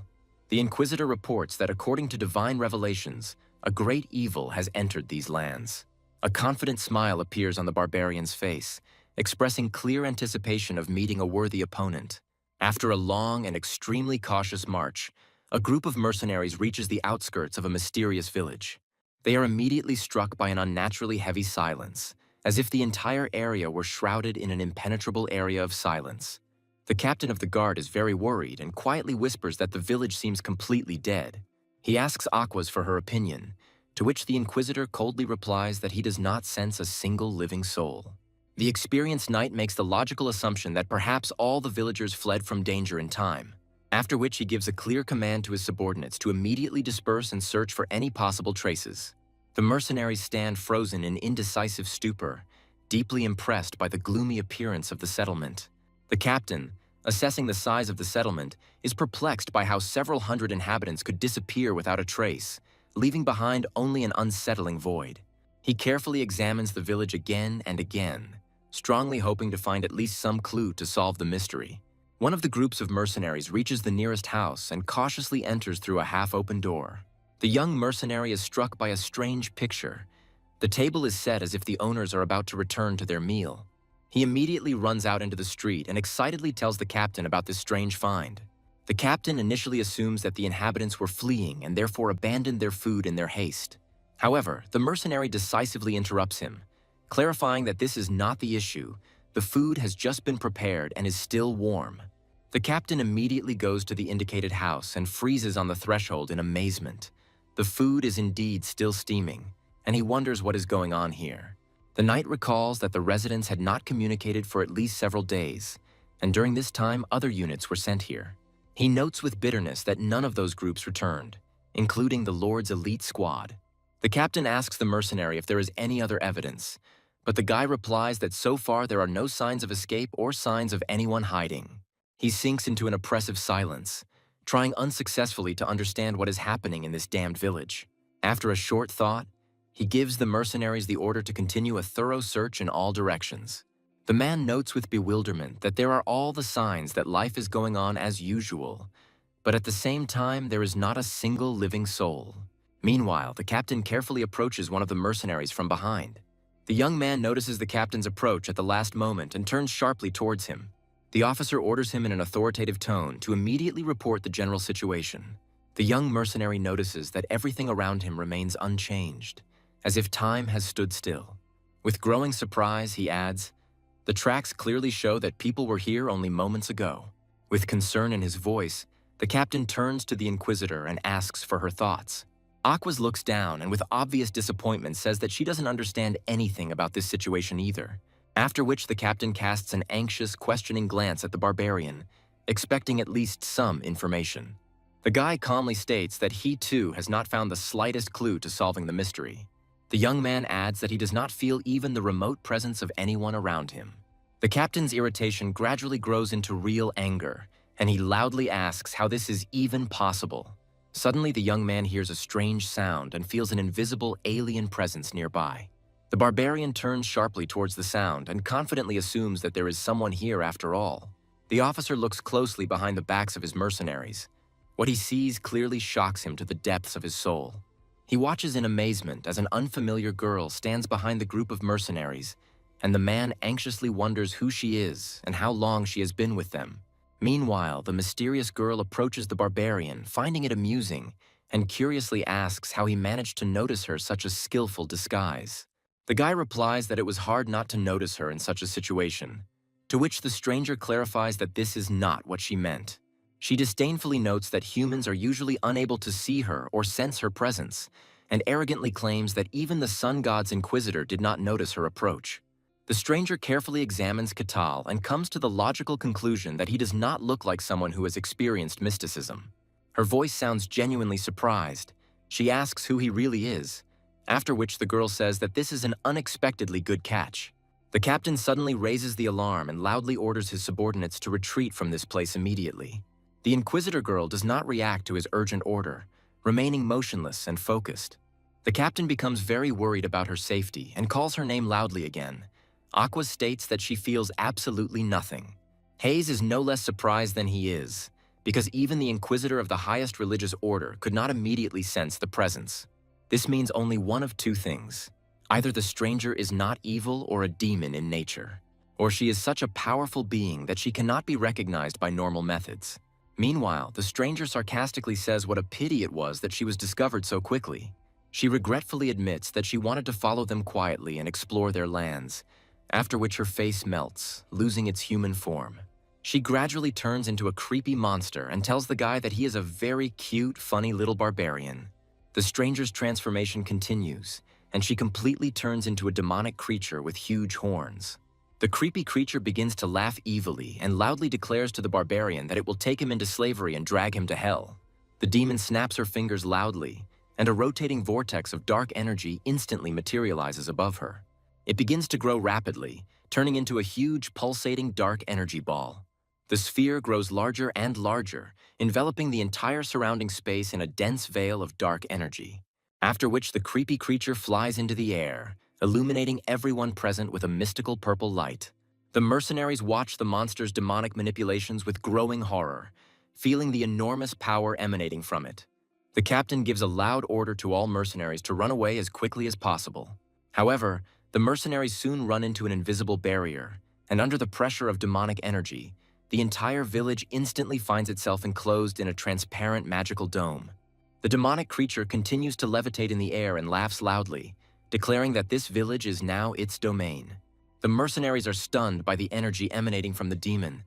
The Inquisitor reports that according to divine revelations, a great evil has entered these lands. A confident smile appears on the barbarian's face, expressing clear anticipation of meeting a worthy opponent. After a long and extremely cautious march, a group of mercenaries reaches the outskirts of a mysterious village. They are immediately struck by an unnaturally heavy silence, as if the entire area were shrouded in an impenetrable area of silence. The captain of the guard is very worried and quietly whispers that the village seems completely dead. He asks Aquas for her opinion, to which the Inquisitor coldly replies that he does not sense a single living soul. The experienced knight makes the logical assumption that perhaps all the villagers fled from danger in time, after which he gives a clear command to his subordinates to immediately disperse and search for any possible traces. The mercenaries stand frozen in indecisive stupor, deeply impressed by the gloomy appearance of the settlement. The captain, assessing the size of the settlement, is perplexed by how several hundred inhabitants could disappear without a trace, leaving behind only an unsettling void. He carefully examines the village again and again, strongly hoping to find at least some clue to solve the mystery. One of the groups of mercenaries reaches the nearest house and cautiously enters through a half-open door. The young mercenary is struck by a strange picture. The table is set as if the owners are about to return to their meal. He immediately runs out into the street and excitedly tells the captain about this strange find. The captain initially assumes that the inhabitants were fleeing and therefore abandoned their food in their haste. However, the mercenary decisively interrupts him, clarifying that this is not the issue. The food has just been prepared and is still warm. The captain immediately goes to the indicated house and freezes on the threshold in amazement. The food is indeed still steaming, and he wonders what is going on here. The knight recalls that the residents had not communicated for at least several days, and during this time other units were sent here. He notes with bitterness that none of those groups returned, including the Lord's elite squad. The captain asks the mercenary if there is any other evidence, but the guy replies that so far there are no signs of escape or signs of anyone hiding. He sinks into an oppressive silence, trying unsuccessfully to understand what is happening in this damned village. After a short thought, he gives the mercenaries the order to continue a thorough search in all directions. The man notes with bewilderment that there are all the signs that life is going on as usual, but at the same time there is not a single living soul. Meanwhile, the captain carefully approaches one of the mercenaries from behind. The young man notices the captain's approach at the last moment and turns sharply towards him. The officer orders him in an authoritative tone to immediately report the general situation. The young mercenary notices that everything around him remains unchanged, as if time has stood still. With growing surprise, he adds, "The tracks clearly show that people were here only moments ago." With concern in his voice, the captain turns to the Inquisitor and asks for her thoughts. Aquas looks down and with obvious disappointment says that she doesn't understand anything about this situation either, after which the captain casts an anxious, questioning glance at the barbarian, expecting at least some information. The guy calmly states that he too has not found the slightest clue to solving the mystery. The young man adds that he does not feel even the remote presence of anyone around him. The captain's irritation gradually grows into real anger, and he loudly asks how this is even possible. Suddenly, the young man hears a strange sound and feels an invisible alien presence nearby. The barbarian turns sharply towards the sound and confidently assumes that there is someone here after all. The officer looks closely behind the backs of his mercenaries. What he sees clearly shocks him to the depths of his soul. He watches in amazement as an unfamiliar girl stands behind the group of mercenaries, and the man anxiously wonders who she is and how long she has been with them. Meanwhile, the mysterious girl approaches the barbarian, finding it amusing, and curiously asks how he managed to notice her such a skillful disguise. The guy replies that it was hard not to notice her in such a situation, to which the stranger clarifies that this is not what she meant. She disdainfully notes that humans are usually unable to see her or sense her presence, and arrogantly claims that even the sun god's inquisitor did not notice her approach. The stranger carefully examines Catal and comes to the logical conclusion that he does not look like someone who has experienced mysticism. Her voice sounds genuinely surprised. She asks who he really is, after which the girl says that this is an unexpectedly good catch. The captain suddenly raises the alarm and loudly orders his subordinates to retreat from this place immediately. The Inquisitor girl does not react to his urgent order, remaining motionless and focused. The captain becomes very worried about her safety and calls her name loudly again. Aqua states that she feels absolutely nothing. Hayes is no less surprised than he is, because even the Inquisitor of the highest religious order could not immediately sense the presence. This means only one of two things. Either the stranger is not evil or a demon in nature, or she is such a powerful being that she cannot be recognized by normal methods. Meanwhile, the stranger sarcastically says what a pity it was that she was discovered so quickly. She regretfully admits that she wanted to follow them quietly and explore their lands, after which her face melts, losing its human form. She gradually turns into a creepy monster and tells the guy that he is a very cute, funny little barbarian. The stranger's transformation continues, and she completely turns into a demonic creature with huge horns. The creepy creature begins to laugh evilly and loudly declares to the barbarian that it will take him into slavery and drag him to hell. The demon snaps her fingers loudly, and a rotating vortex of dark energy instantly materializes above her. It begins to grow rapidly, turning into a huge, pulsating dark energy ball. The sphere grows larger and larger, enveloping the entire surrounding space in a dense veil of dark energy, after which the creepy creature flies into the air, illuminating everyone present with a mystical purple light. The mercenaries watch the monster's demonic manipulations with growing horror, feeling the enormous power emanating from it. The captain gives a loud order to all mercenaries to run away as quickly as possible. However, the mercenaries soon run into an invisible barrier, and under the pressure of demonic energy, the entire village instantly finds itself enclosed in a transparent magical dome. The demonic creature continues to levitate in the air and laughs loudly, declaring that this village is now its domain. The mercenaries are stunned by the energy emanating from the demon,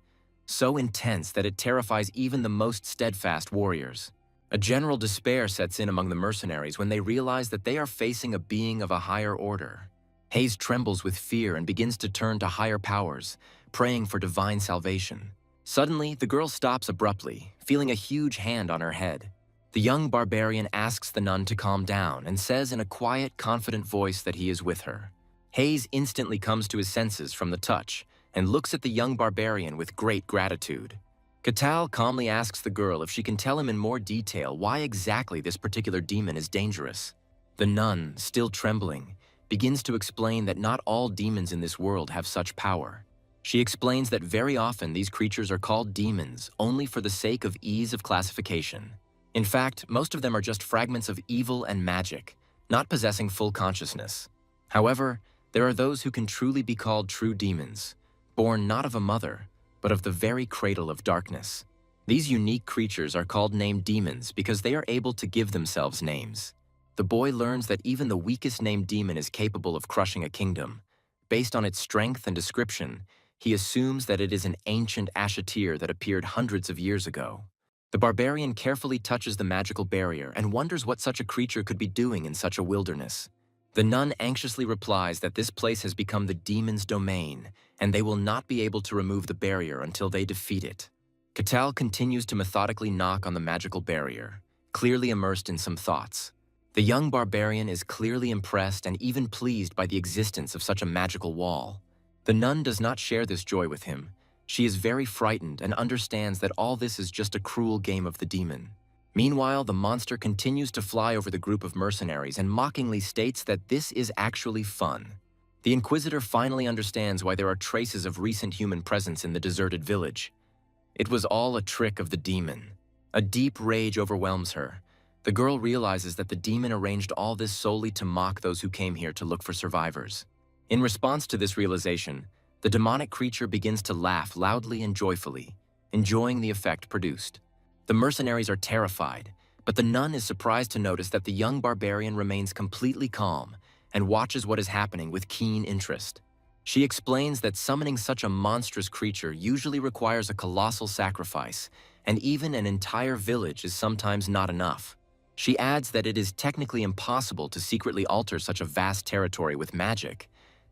so intense that it terrifies even the most steadfast warriors. A general despair sets in among the mercenaries when they realize that they are facing a being of a higher order. Hayes trembles with fear and begins to turn to higher powers, praying for divine salvation. Suddenly, the girl stops abruptly, feeling a huge hand on her head. The young barbarian asks the nun to calm down and says in a quiet, confident voice that he is with her. Hayes instantly comes to his senses from the touch and looks at the young barbarian with great gratitude. Catal calmly asks the girl if she can tell him in more detail why exactly this particular demon is dangerous. The nun, still trembling, begins to explain that not all demons in this world have such power. She explains that very often these creatures are called demons only for the sake of ease of classification. In fact, most of them are just fragments of evil and magic, not possessing full consciousness. However, there are those who can truly be called true demons, born not of a mother, but of the very cradle of darkness. These unique creatures are called named demons because they are able to give themselves names. The boy learns that even the weakest named demon is capable of crushing a kingdom. Based on its strength and description, he assumes that it is an ancient ashatir that appeared hundreds of years ago. The barbarian carefully touches the magical barrier and wonders what such a creature could be doing in such a wilderness. The nun anxiously replies that this place has become the demon's domain, and they will not be able to remove the barrier until they defeat it. Catal continues to methodically knock on the magical barrier, clearly immersed in some thoughts. The young barbarian is clearly impressed and even pleased by the existence of such a magical wall. The nun does not share this joy with him. She is very frightened and understands that all this is just a cruel game of the demon. Meanwhile, the monster continues to fly over the group of mercenaries and mockingly states that this is actually fun. The Inquisitor finally understands why there are traces of recent human presence in the deserted village. It was all a trick of the demon. A deep rage overwhelms her. The girl realizes that the demon arranged all this solely to mock those who came here to look for survivors. In response to this realization, the demonic creature begins to laugh loudly and joyfully, enjoying the effect produced. The mercenaries are terrified, but the nun is surprised to notice that the young barbarian remains completely calm and watches what is happening with keen interest. She explains that summoning such a monstrous creature usually requires a colossal sacrifice, and even an entire village is sometimes not enough. She adds that it is technically impossible to secretly alter such a vast territory with magic,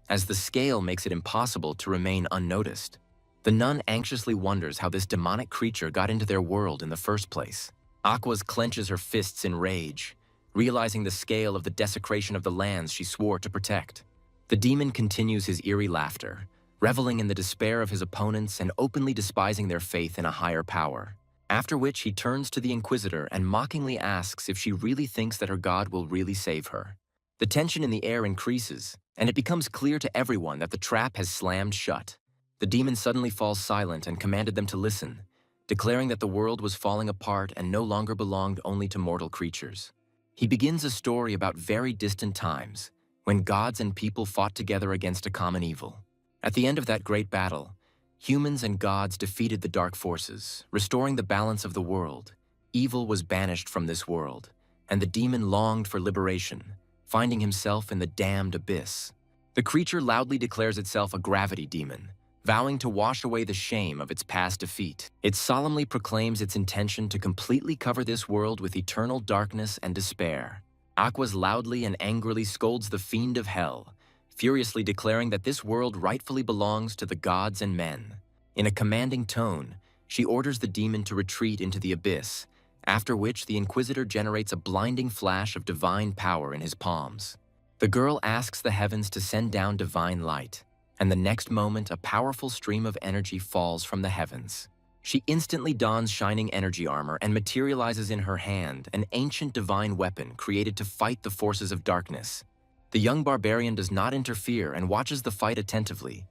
as the scale makes it impossible to remain unnoticed. The nun anxiously wonders how this demonic creature got into their world in the first place. Aquas clenches her fists in rage, realizing the scale of the desecration of the lands she swore to protect. The demon continues his eerie laughter, reveling in the despair of his opponents and openly despising their faith in a higher power. After which he turns to the Inquisitor and mockingly asks if she really thinks that her god will really save her. The tension in the air increases, and it becomes clear to everyone that the trap has slammed shut. The demon suddenly falls silent and commanded them to listen, declaring that the world was falling apart and no longer belonged only to mortal creatures. He begins a story about very distant times, when gods and people fought together against a common evil. At the end of that great battle, humans and gods defeated the dark forces, restoring the balance of the world. Evil was banished from this world, and the demon longed for liberation, finding himself in the damned abyss. The creature loudly declares itself a gravity demon, vowing to wash away the shame of its past defeat. It solemnly proclaims its intention to completely cover this world with eternal darkness and despair. Aquas loudly and angrily scolds the fiend of hell, furiously declaring that this world rightfully belongs to the gods and men. In a commanding tone, she orders the demon to retreat into the abyss, after which the Inquisitor generates a blinding flash of divine power in his palms. The girl asks the heavens to send down divine light, and the next moment a powerful stream of energy falls from the heavens. She instantly dons shining energy armor and materializes in her hand an ancient divine weapon created to fight the forces of darkness. The young barbarian does not interfere and watches the fight attentively.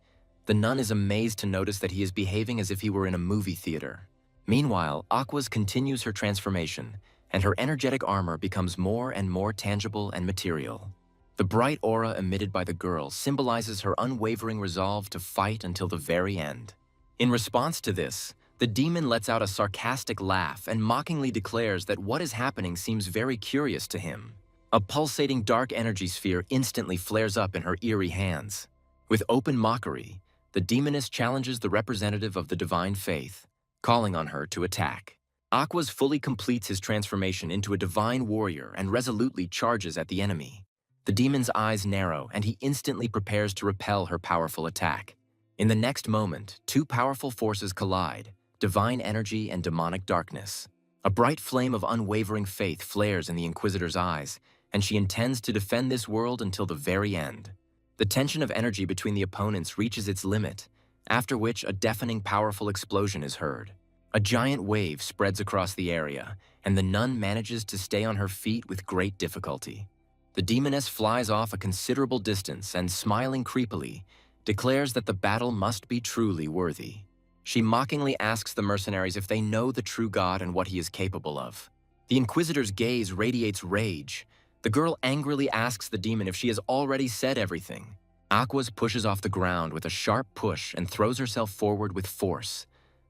The nun is amazed to notice that he is behaving as if he were in a movie theater. Meanwhile, Aquas continues her transformation, and her energetic armor becomes more and more tangible and material. The bright aura emitted by the girl symbolizes her unwavering resolve to fight until the very end. In response to this, the demon lets out a sarcastic laugh and mockingly declares that what is happening seems very curious to him. A pulsating dark energy sphere instantly flares up in her eerie hands. With open mockery, the demoness challenges the representative of the divine faith, calling on her to attack. Aquas fully completes his transformation into a divine warrior and resolutely charges at the enemy. The demon's eyes narrow, and he instantly prepares to repel her powerful attack. In the next moment, two powerful forces collide, divine energy and demonic darkness. A bright flame of unwavering faith flares in the Inquisitor's eyes, and she intends to defend this world until the very end. The tension of energy between the opponents reaches its limit, after which a deafening powerful explosion is heard. A giant wave spreads across the area, and the nun manages to stay on her feet with great difficulty. The demoness flies off a considerable distance and, smiling creepily, declares that the battle must be truly worthy. She mockingly asks the mercenaries if they know the true god and what he is capable of. The Inquisitor's gaze radiates rage. The girl angrily asks the demon if she has already said everything. Aquas pushes off the ground with a sharp push and throws herself forward with force,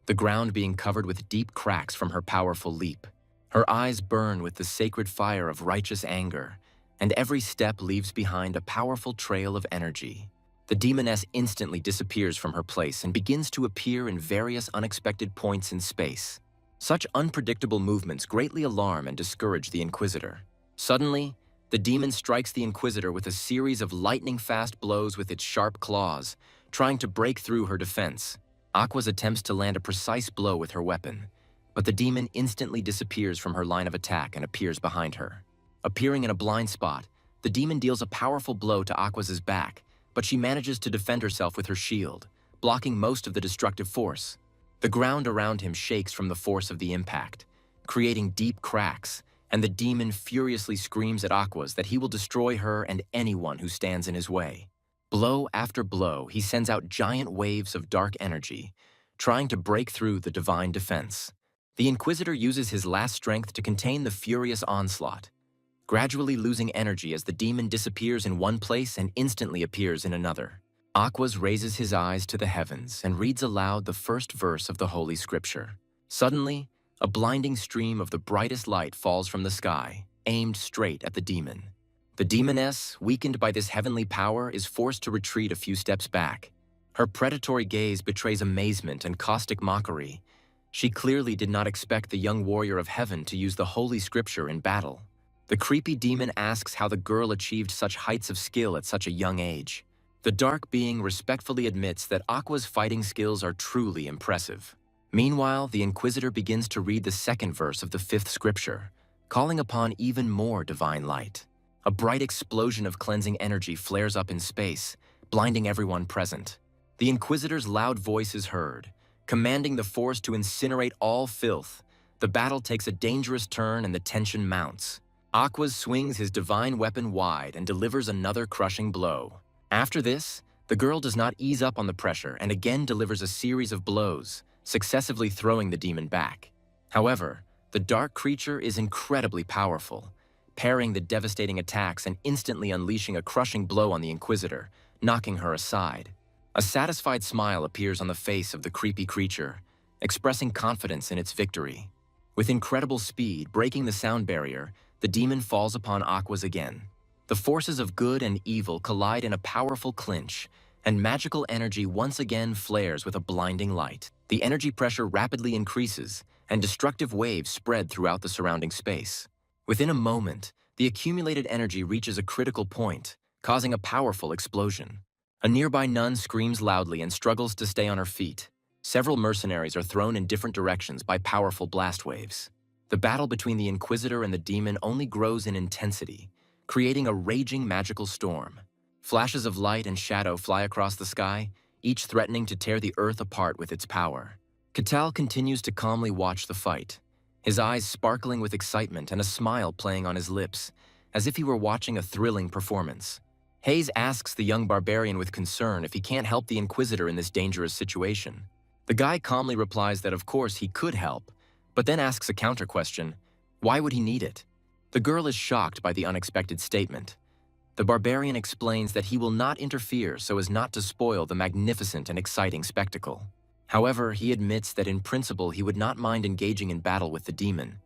the ground being covered with deep cracks from her powerful leap. Her eyes burn with the sacred fire of righteous anger, and every step leaves behind a powerful trail of energy. The demoness instantly disappears from her place and begins to appear in various unexpected points in space. Such unpredictable movements greatly alarm and discourage the Inquisitor. Suddenly, the demon strikes the Inquisitor with a series of lightning-fast blows with its sharp claws, trying to break through her defense. Aquas attempts to land a precise blow with her weapon, but the demon instantly disappears from her line of attack and appears behind her. Appearing in a blind spot, the demon deals a powerful blow to Aquas's back, but she manages to defend herself with her shield, blocking most of the destructive force. The ground around him shakes from the force of the impact, creating deep cracks, and the demon furiously screams at Aquas that he will destroy her and anyone who stands in his way. Blow after blow, he sends out giant waves of dark energy, trying to break through the divine defense. The Inquisitor uses his last strength to contain the furious onslaught, gradually losing energy as the demon disappears in one place and instantly appears in another. Aquas raises his eyes to the heavens and reads aloud the first verse of the Holy Scripture. Suddenly, a blinding stream of the brightest light falls from the sky, aimed straight at the demon. The demoness, weakened by this heavenly power, is forced to retreat a few steps back. Her predatory gaze betrays amazement and caustic mockery. She clearly did not expect the young warrior of heaven to use the Holy Scripture in battle. The creepy demon asks how the girl achieved such heights of skill at such a young age. The dark being respectfully admits that Aqua's fighting skills are truly impressive. Meanwhile, the Inquisitor begins to read the second verse of the fifth scripture, calling upon even more divine light. A bright explosion of cleansing energy flares up in space, blinding everyone present. The Inquisitor's loud voice is heard, commanding the force to incinerate all filth. The battle takes a dangerous turn and the tension mounts. Aquas swings his divine weapon wide and delivers another crushing blow. After this, the girl does not ease up on the pressure and again delivers a series of blows, successively throwing the demon back. However, the dark creature is incredibly powerful, parrying the devastating attacks and instantly unleashing a crushing blow on the Inquisitor, knocking her aside. A satisfied smile appears on the face of the creepy creature, expressing confidence in its victory. With incredible speed, breaking the sound barrier, the demon falls upon Aquas again. The forces of good and evil collide in a powerful clinch, and magical energy once again flares with a blinding light. The energy pressure rapidly increases, and destructive waves spread throughout the surrounding space. Within a moment, the accumulated energy reaches a critical point, causing a powerful explosion. A nearby nun screams loudly and struggles to stay on her feet. Several mercenaries are thrown in different directions by powerful blast waves. The battle between the Inquisitor and the demon only grows in intensity, creating a raging magical storm. Flashes of light and shadow fly across the sky, each threatening to tear the earth apart with its power. Catal continues to calmly watch the fight, his eyes sparkling with excitement and a smile playing on his lips, as if he were watching a thrilling performance. Hayes asks the young barbarian with concern if he can't help the Inquisitor in this dangerous situation. The guy calmly replies that of course he could help, but then asks a counter question: why would he need it? The girl is shocked by the unexpected statement. The barbarian explains that he will not interfere so as not to spoil the magnificent and exciting spectacle. However, he admits that in principle he would not mind engaging in battle with the demon,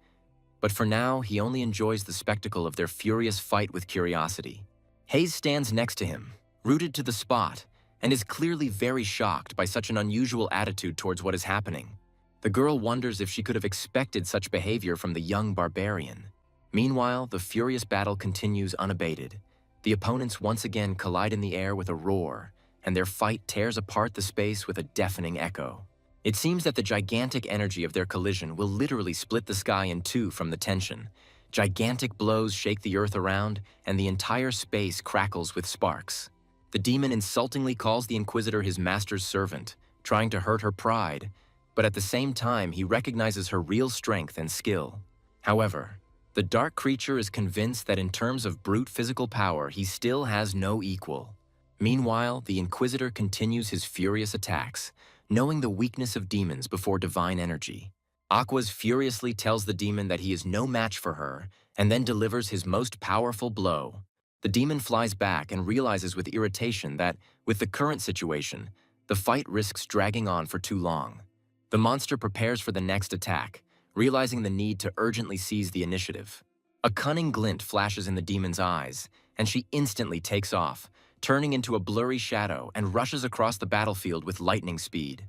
but for now he only enjoys the spectacle of their furious fight with curiosity. Hayes stands next to him, rooted to the spot, and is clearly very shocked by such an unusual attitude towards what is happening. The girl wonders if she could have expected such behavior from the young barbarian. Meanwhile, the furious battle continues unabated. The opponents once again collide in the air with a roar, and their fight tears apart the space with a deafening echo. It seems that the gigantic energy of their collision will literally split the sky in two from the tension. Gigantic blows shake the earth around, and the entire space crackles with sparks. The demon insultingly calls the Inquisitor his master's servant, trying to hurt her pride, but at the same time he recognizes her real strength and skill. However, the dark creature is convinced that in terms of brute physical power, he still has no equal. Meanwhile, the Inquisitor continues his furious attacks, knowing the weakness of demons before divine energy. Aquas furiously tells the demon that he is no match for her, and then delivers his most powerful blow. The demon flies back and realizes with irritation that, with the current situation, the fight risks dragging on for too long. The monster prepares for the next attack, realizing the need to urgently seize the initiative. A cunning glint flashes in the demon's eyes, and she instantly takes off, turning into a blurry shadow and rushes across the battlefield with lightning speed.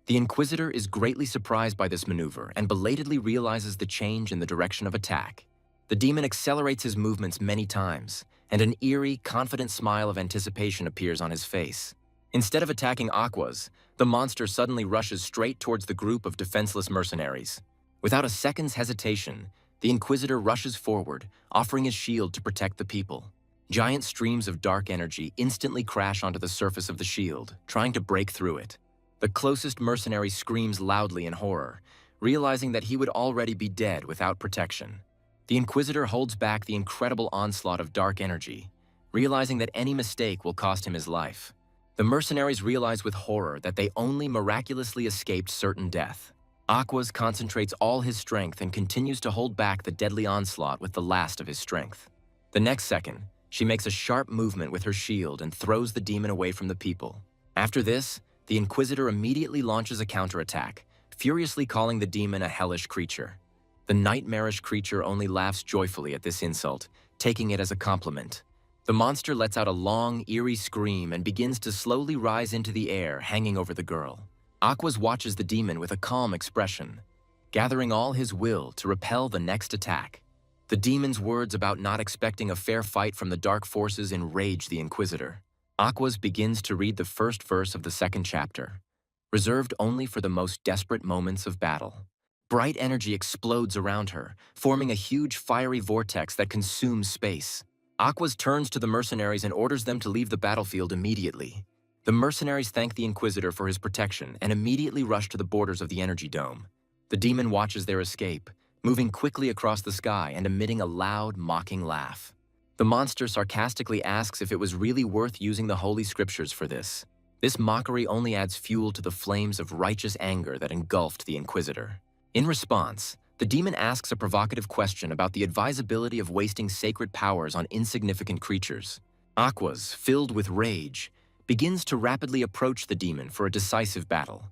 The Inquisitor is greatly surprised by this maneuver and belatedly realizes the change in the direction of attack. The demon accelerates his movements many times, and an eerie, confident smile of anticipation appears on his face. Instead of attacking Aquas, the monster suddenly rushes straight towards the group of defenseless mercenaries. Without a second's hesitation, the Inquisitor rushes forward, offering his shield to protect the people. Giant streams of dark energy instantly crash onto the surface of the shield, trying to break through it. The closest mercenary screams loudly in horror, realizing that he would already be dead without protection. The Inquisitor holds back the incredible onslaught of dark energy, realizing that any mistake will cost him his life. The mercenaries realize with horror that they only miraculously escaped certain death. Aquas concentrates all his strength and continues to hold back the deadly onslaught with the last of his strength. The next second, she makes a sharp movement with her shield and throws the demon away from the people. After this, the Inquisitor immediately launches a counterattack, furiously calling the demon a hellish creature. The nightmarish creature only laughs joyfully at this insult, taking it as a compliment. The monster lets out a long, eerie scream and begins to slowly rise into the air, hanging over the girl. Aquas watches the demon with a calm expression, gathering all his will to repel the next attack. The demon's words about not expecting a fair fight from the dark forces enrage the Inquisitor. Aquas begins to read the first verse of the second chapter, reserved only for the most desperate moments of battle. Bright energy explodes around her, forming a huge fiery vortex that consumes space. Aquas turns to the mercenaries and orders them to leave the battlefield immediately. The mercenaries thank the Inquisitor for his protection and immediately rush to the borders of the energy dome. The demon watches their escape, moving quickly across the sky and emitting a loud, mocking laugh. The monster sarcastically asks if it was really worth using the Holy Scriptures for this. This mockery only adds fuel to the flames of righteous anger that engulfed the Inquisitor. In response, the demon asks a provocative question about the advisability of wasting sacred powers on insignificant creatures. Aquas, filled with rage, begins to rapidly approach the demon for a decisive battle.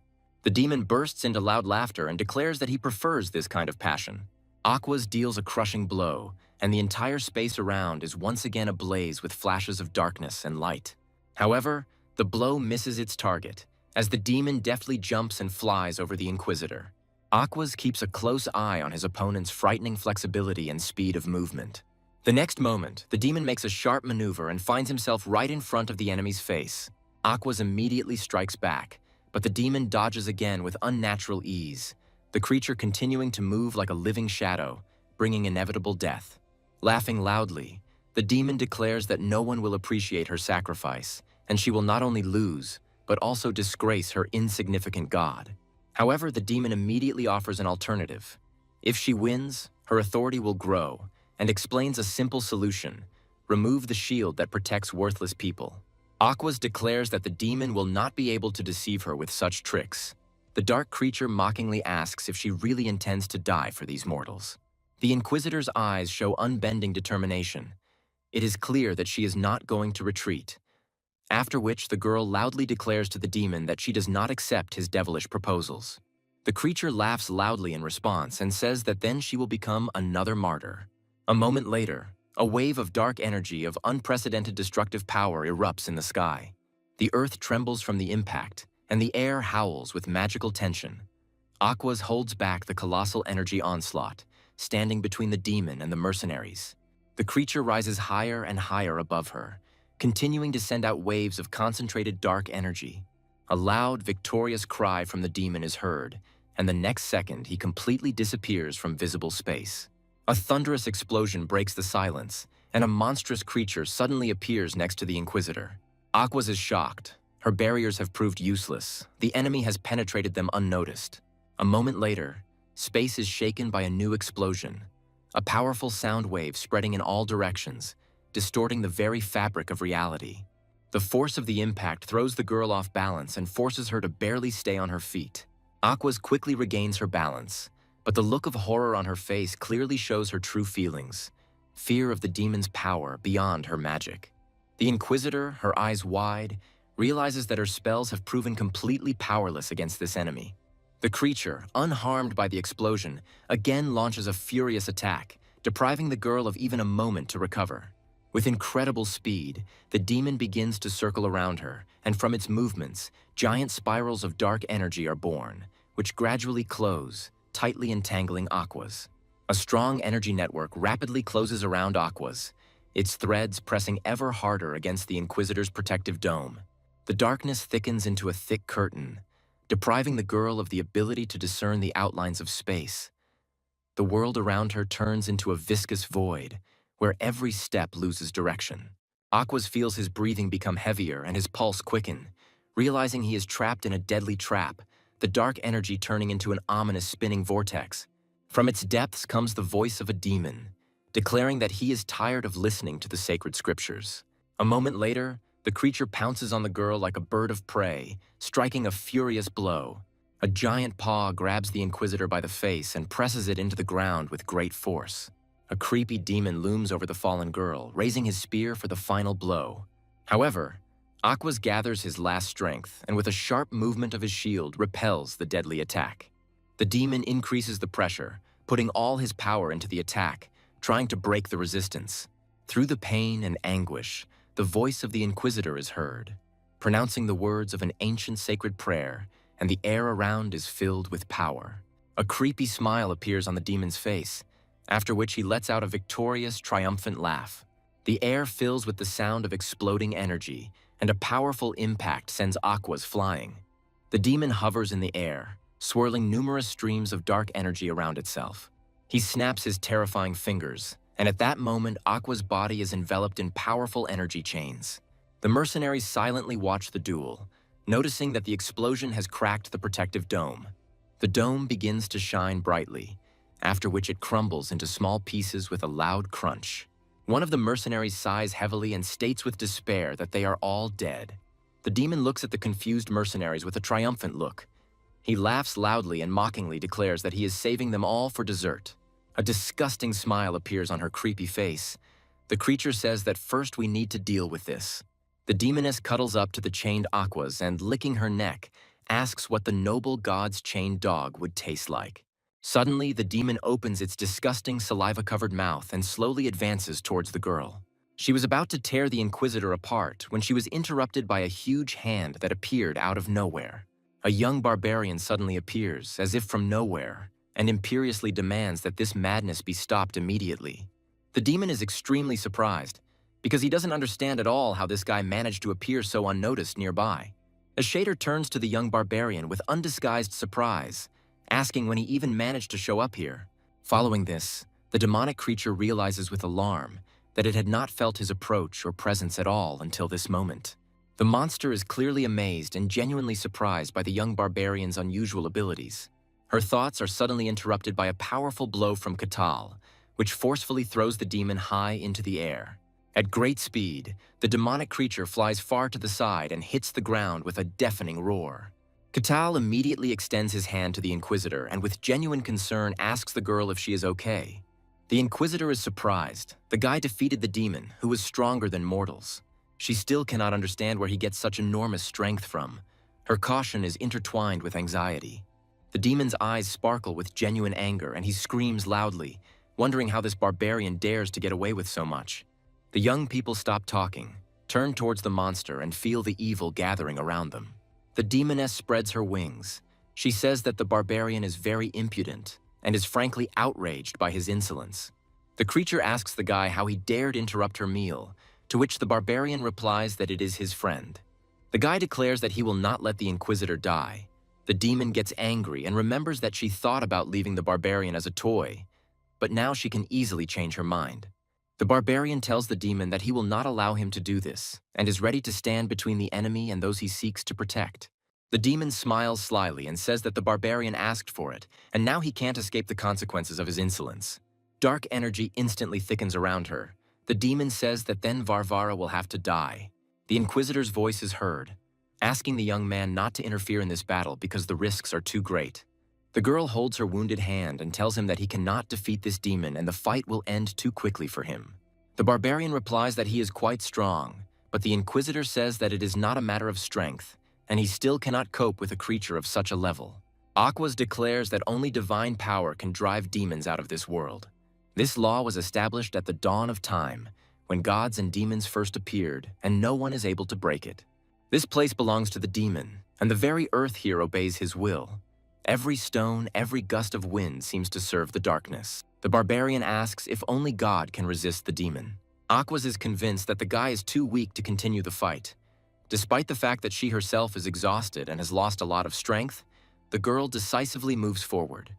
The demon bursts into loud laughter and declares that he prefers this kind of passion. Aquas deals a crushing blow, and the entire space around is once again ablaze with flashes of darkness and light. However, the blow misses its target, as the demon deftly jumps and flies over the Inquisitor. Aquas keeps a close eye on his opponent's frightening flexibility and speed of movement. The next moment, the demon makes a sharp maneuver and finds himself right in front of the enemy's face. Aquas immediately strikes back, but the demon dodges again with unnatural ease, the creature continuing to move like a living shadow, bringing inevitable death. Laughing loudly, the demon declares that no one will appreciate her sacrifice, and she will not only lose, but also disgrace her insignificant god. However, the demon immediately offers an alternative. If she wins, her authority will grow, and explains a simple solution: remove the shield that protects worthless people. Aquas declares that the demon will not be able to deceive her with such tricks. The dark creature mockingly asks if she really intends to die for these mortals. The Inquisitor's eyes show unbending determination. It is clear that she is not going to retreat. After which, the girl loudly declares to the demon that she does not accept his devilish proposals. The creature laughs loudly in response and says that then she will become another martyr. A moment later, a wave of dark energy of unprecedented destructive power erupts in the sky. The earth trembles from the impact, and the air howls with magical tension. Aquas holds back the colossal energy onslaught, standing between the demon and the mercenaries. The creature rises higher and higher above her, continuing to send out waves of concentrated dark energy. A loud, victorious cry from the demon is heard, and the next second he completely disappears from visible space. A thunderous explosion breaks the silence, and a monstrous creature suddenly appears next to the Inquisitor. Aquas is shocked. Her barriers have proved useless. The enemy has penetrated them unnoticed. A moment later, space is shaken by a new explosion, a powerful sound wave spreading in all directions, distorting the very fabric of reality. The force of the impact throws the girl off balance and forces her to barely stay on her feet. Aquas quickly regains her balance, but the look of horror on her face clearly shows her true feelings: fear of the demon's power beyond her magic. The Inquisitor, her eyes wide, realizes that her spells have proven completely powerless against this enemy. The creature, unharmed by the explosion, again launches a furious attack, depriving the girl of even a moment to recover. With incredible speed, the demon begins to circle around her, and from its movements, giant spirals of dark energy are born, which gradually close, tightly entangling Aquas. A strong energy network rapidly closes around Aquas, its threads pressing ever harder against the Inquisitor's protective dome. The darkness thickens into a thick curtain, depriving the girl of the ability to discern the outlines of space. The world around her turns into a viscous void, where every step loses direction. Aquas feels his breathing become heavier and his pulse quicken, realizing he is trapped in a deadly trap, the dark energy turning into an ominous spinning vortex. From its depths comes the voice of a demon, declaring that he is tired of listening to the sacred scriptures. A moment later, the creature pounces on the girl like a bird of prey, striking a furious blow. A giant paw grabs the Inquisitor by the face and presses it into the ground with great force. A creepy demon looms over the fallen girl, raising his spear for the final blow. However, Aquas gathers his last strength and with a sharp movement of his shield repels the deadly attack. The demon increases the pressure, putting all his power into the attack, trying to break the resistance. Through the pain and anguish, the voice of the Inquisitor is heard, pronouncing the words of an ancient sacred prayer, and the air around is filled with power. A creepy smile appears on the demon's face, after which he lets out a victorious, triumphant laugh. The air fills with the sound of exploding energy, and a powerful impact sends Aquas flying. The demon hovers in the air, swirling numerous streams of dark energy around itself. He snaps his terrifying fingers, and at that moment, Aqua's body is enveloped in powerful energy chains. The mercenaries silently watch the duel, noticing that the explosion has cracked the protective dome. The dome begins to shine brightly, after which it crumbles into small pieces with a loud crunch. One of the mercenaries sighs heavily and states with despair that they are all dead. The demon looks at the confused mercenaries with a triumphant look. He laughs loudly and mockingly declares that he is saving them all for dessert. A disgusting smile appears on her creepy face. The creature says that first we need to deal with this. The demoness cuddles up to the chained Aquas and, licking her neck, asks what the noble god's chained dog would taste like. Suddenly, the demon opens its disgusting saliva-covered mouth and slowly advances towards the girl. She was about to tear the Inquisitor apart when she was interrupted by a huge hand that appeared out of nowhere. A young barbarian suddenly appears, as if from nowhere, and imperiously demands that this madness be stopped immediately. The demon is extremely surprised, because he doesn't understand at all how this guy managed to appear so unnoticed nearby. A shader turns to the young barbarian with undisguised surprise, asking when he even managed to show up here. Following this, the demonic creature realizes with alarm that it had not felt his approach or presence at all until this moment. The monster is clearly amazed and genuinely surprised by the young barbarian's unusual abilities. Her thoughts are suddenly interrupted by a powerful blow from Katal, which forcefully throws the demon high into the air. At great speed, the demonic creature flies far to the side and hits the ground with a deafening roar. Katal immediately extends his hand to the Inquisitor and with genuine concern asks the girl if she is okay. The Inquisitor is surprised. The guy defeated the demon, who was stronger than mortals. She still cannot understand where he gets such enormous strength from. Her caution is intertwined with anxiety. The demon's eyes sparkle with genuine anger and he screams loudly, wondering how this barbarian dares to get away with so much. The young people stop talking, turn towards the monster and feel the evil gathering around them. The demoness spreads her wings. She says that the barbarian is very impudent and is frankly outraged by his insolence. The creature asks the guy how he dared interrupt her meal, to which the barbarian replies that it is his friend. The guy declares that he will not let the Inquisitor die. The demon gets angry and remembers that she thought about leaving the barbarian as a toy, but now she can easily change her mind. The barbarian tells the demon that he will not allow him to do this and is ready to stand between the enemy and those he seeks to protect. The demon smiles slyly and says that the barbarian asked for it, and now he can't escape the consequences of his insolence. Dark energy instantly thickens around her. The demon says that then Varvara will have to die. The Inquisitor's voice is heard, asking the young man not to interfere in this battle because the risks are too great. The girl holds her wounded hand and tells him that he cannot defeat this demon and the fight will end too quickly for him. The barbarian replies that he is quite strong, but the Inquisitor says that it is not a matter of strength, and he still cannot cope with a creature of such a level. Aquas declares that only divine power can drive demons out of this world. This law was established at the dawn of time, when gods and demons first appeared, and no one is able to break it. This place belongs to the demon, and the very earth here obeys his will. Every stone, every gust of wind seems to serve the darkness. The barbarian asks if only God can resist the demon. Aquas is convinced that the guy is too weak to continue the fight. Despite the fact that she herself is exhausted and has lost a lot of strength, the girl decisively moves forward.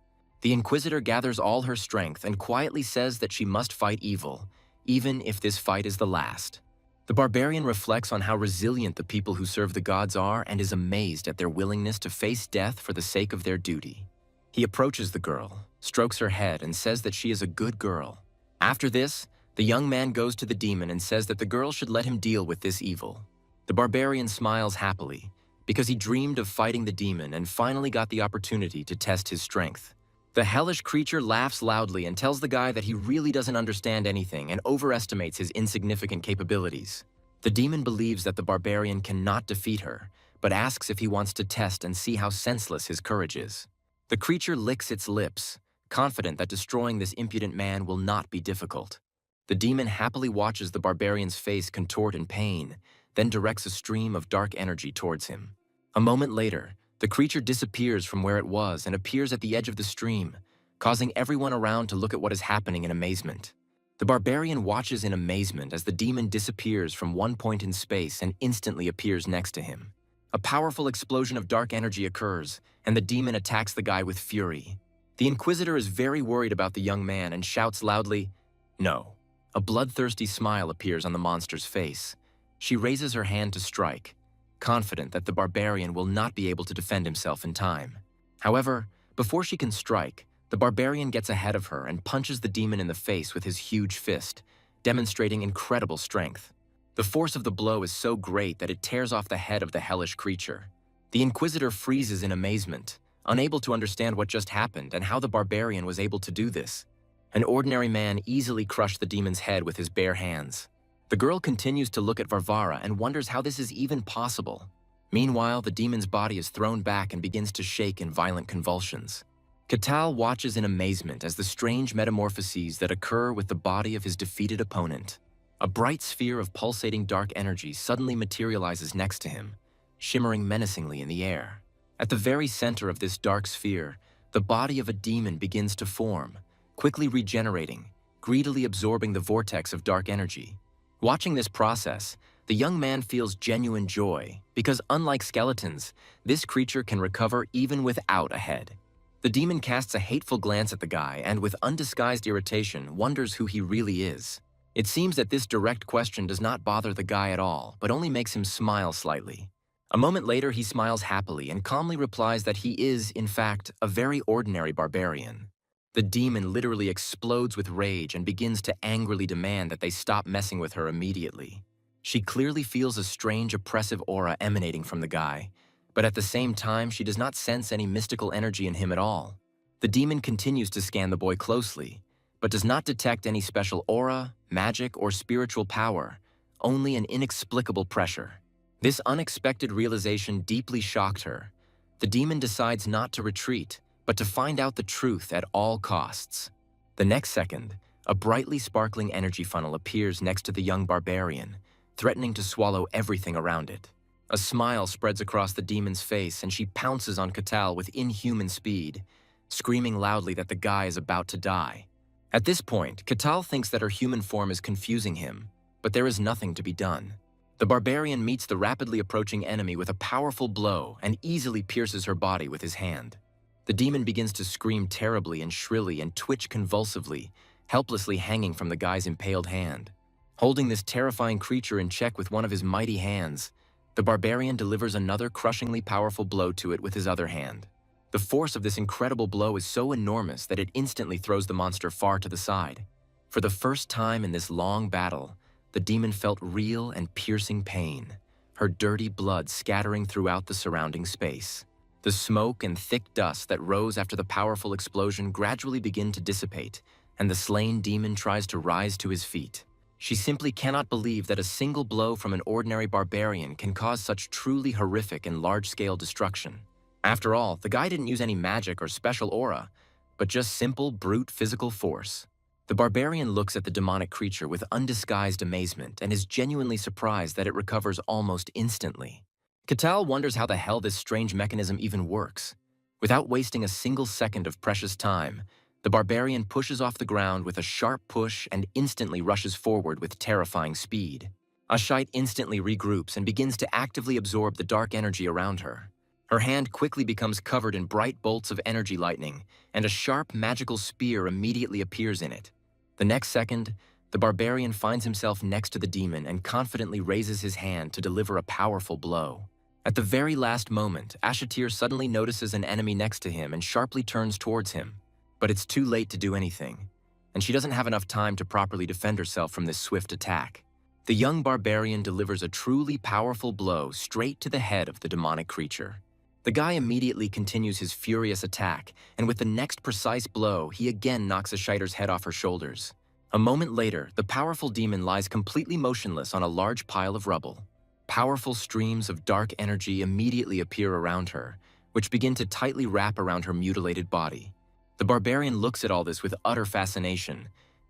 The Inquisitor gathers all her strength and quietly says that she must fight evil, even if this fight is the last. The barbarian reflects on how resilient the people who serve the gods are and is amazed at their willingness to face death for the sake of their duty. He approaches the girl, strokes her head, and says that she is a good girl. After this, the young man goes to the demon and says that the girl should let him deal with this evil. The barbarian smiles happily, because he dreamed of fighting the demon and finally got the opportunity to test his strength. The hellish creature laughs loudly and tells the guy that he really doesn't understand anything and overestimates his insignificant capabilities. The demon believes that the barbarian cannot defeat her, but asks if he wants to test and see how senseless his courage is. The creature licks its lips, confident that destroying this impudent man will not be difficult. The demon happily watches the barbarian's face contort in pain, then directs a stream of dark energy towards him. A moment later, the creature disappears from where it was and appears at the edge of the stream, causing everyone around to look at what is happening in amazement. The barbarian watches in amazement as the demon disappears from one point in space and instantly appears next to him. A powerful explosion of dark energy occurs, and the demon attacks the guy with fury. The Inquisitor is very worried about the young man and shouts loudly, "No." A bloodthirsty smile appears on the monster's face. She raises her hand to strike, confident that the barbarian will not be able to defend himself in time. However, before she can strike, the barbarian gets ahead of her and punches the demon in the face with his huge fist, demonstrating incredible strength. The force of the blow is so great that it tears off the head of the hellish creature. The Inquisitor freezes in amazement, unable to understand what just happened and how the barbarian was able to do this. An ordinary man easily crushed the demon's head with his bare hands. The girl continues to look at Varvara and wonders how this is even possible. Meanwhile, the demon's body is thrown back and begins to shake in violent convulsions. Catal watches in amazement as the strange metamorphoses that occur with the body of his defeated opponent. A bright sphere of pulsating dark energy suddenly materializes next to him, shimmering menacingly in the air. At the very center of this dark sphere, the body of a demon begins to form, quickly regenerating, greedily absorbing the vortex of dark energy. Watching this process, the young man feels genuine joy because, unlike skeletons, this creature can recover even without a head. The demon casts a hateful glance at the guy and, with undisguised irritation, wonders who he really is. It seems that this direct question does not bother the guy at all, but only makes him smile slightly. A moment later, he smiles happily and calmly replies that he is, in fact, a very ordinary barbarian. The demon literally explodes with rage and begins to angrily demand that they stop messing with her immediately. She clearly feels a strange oppressive aura emanating from the guy, but at the same time, she does not sense any mystical energy in him at all. The demon continues to scan the boy closely, but does not detect any special aura, magic, or spiritual power, only an inexplicable pressure. This unexpected realization deeply shocked her. The demon decides not to retreat, but to find out the truth at all costs. The next second, a brightly sparkling energy funnel appears next to the young barbarian, threatening to swallow everything around it. A smile spreads across the demon's face and she pounces on Catal with inhuman speed, screaming loudly that the guy is about to die. At this point, Catal thinks that her human form is confusing him, but there is nothing to be done. The barbarian meets the rapidly approaching enemy with a powerful blow and easily pierces her body with his hand. The demon begins to scream terribly and shrilly and twitch convulsively, helplessly hanging from the guy's impaled hand. Holding this terrifying creature in check with one of his mighty hands, the barbarian delivers another crushingly powerful blow to it with his other hand. The force of this incredible blow is so enormous that it instantly throws the monster far to the side. For the first time in this long battle, the demon felt real and piercing pain, her dirty blood scattering throughout the surrounding space. The smoke and thick dust that rose after the powerful explosion gradually begin to dissipate, and the slain demon tries to rise to his feet. She simply cannot believe that a single blow from an ordinary barbarian can cause such truly horrific and large-scale destruction. After all, the guy didn't use any magic or special aura, but just simple, brute physical force. The barbarian looks at the demonic creature with undisguised amazement and is genuinely surprised that it recovers almost instantly. Catal wonders how the hell this strange mechanism even works. Without wasting a single second of precious time, the barbarian pushes off the ground with a sharp push and instantly rushes forward with terrifying speed. Ashite instantly regroups and begins to actively absorb the dark energy around her. Her hand quickly becomes covered in bright bolts of energy lightning, and a sharp magical spear immediately appears in it. The next second, the barbarian finds himself next to the demon and confidently raises his hand to deliver a powerful blow. At the very last moment, Ashatir suddenly notices an enemy next to him and sharply turns towards him. But it's too late to do anything, and she doesn't have enough time to properly defend herself from this swift attack. The young barbarian delivers a truly powerful blow straight to the head of the demonic creature. The guy immediately continues his furious attack, and with the next precise blow, he again knocks Ashiter's head off her shoulders. A moment later, the powerful demon lies completely motionless on a large pile of rubble. Powerful streams of dark energy immediately appear around her, which begin to tightly wrap around her mutilated body. The barbarian looks at all this with utter fascination,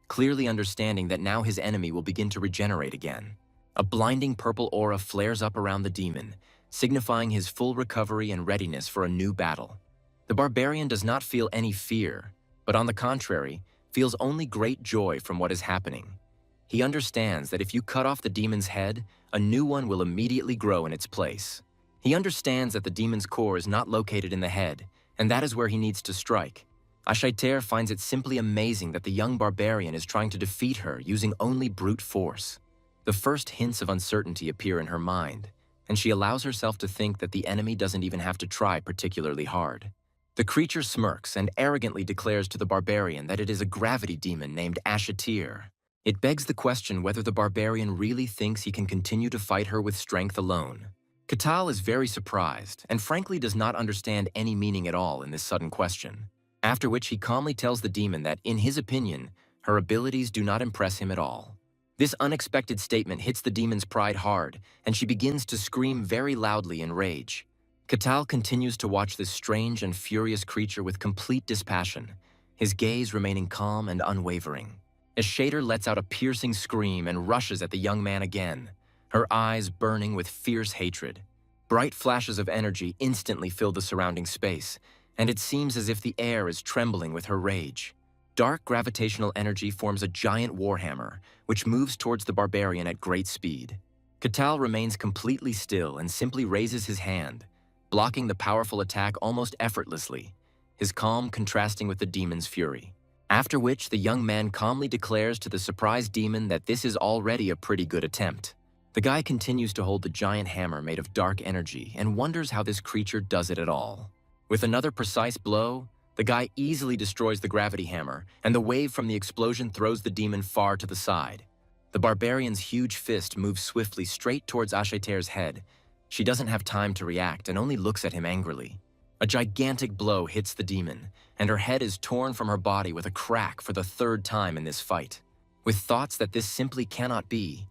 clearly understanding that now his enemy will begin to regenerate again. A blinding purple aura flares up around the demon, signifying his full recovery and readiness for a new battle. The barbarian does not feel any fear, but on the contrary, feels only great joy from what is happening. He understands that if you cut off the demon's head, a new one will immediately grow in its place. He understands that the demon's core is not located in the head, and that is where he needs to strike. Ashater finds it simply amazing that the young barbarian is trying to defeat her using only brute force. The first hints of uncertainty appear in her mind, and she allows herself to think that the enemy doesn't even have to try particularly hard. The creature smirks and arrogantly declares to the barbarian that it is a gravity demon named Ashater. It begs the question whether the barbarian really thinks he can continue to fight her with strength alone. Katal is very surprised and frankly does not understand any meaning at all in this sudden question, after which he calmly tells the demon that, in his opinion, her abilities do not impress him at all. This unexpected statement hits the demon's pride hard, and she begins to scream very loudly in rage. Katal continues to watch this strange and furious creature with complete dispassion, his gaze remaining calm and unwavering. Ashater lets out a piercing scream and rushes at the young man again, her eyes burning with fierce hatred. Bright flashes of energy instantly fill the surrounding space, and it seems as if the air is trembling with her rage. Dark gravitational energy forms a giant warhammer, which moves towards the barbarian at great speed. Katal remains completely still and simply raises his hand, blocking the powerful attack almost effortlessly, his calm contrasting with the demon's fury. After which, the young man calmly declares to the surprised demon that this is already a pretty good attempt. The guy continues to hold the giant hammer made of dark energy and wonders how this creature does it at all. With another precise blow, the guy easily destroys the gravity hammer, and the wave from the explosion throws the demon far to the side. The barbarian's huge fist moves swiftly straight towards Ashater's head. She doesn't have time to react and only looks at him angrily. A gigantic blow hits the demon, and her head is torn from her body with a crack for the third time in this fight. With thoughts that this simply cannot be,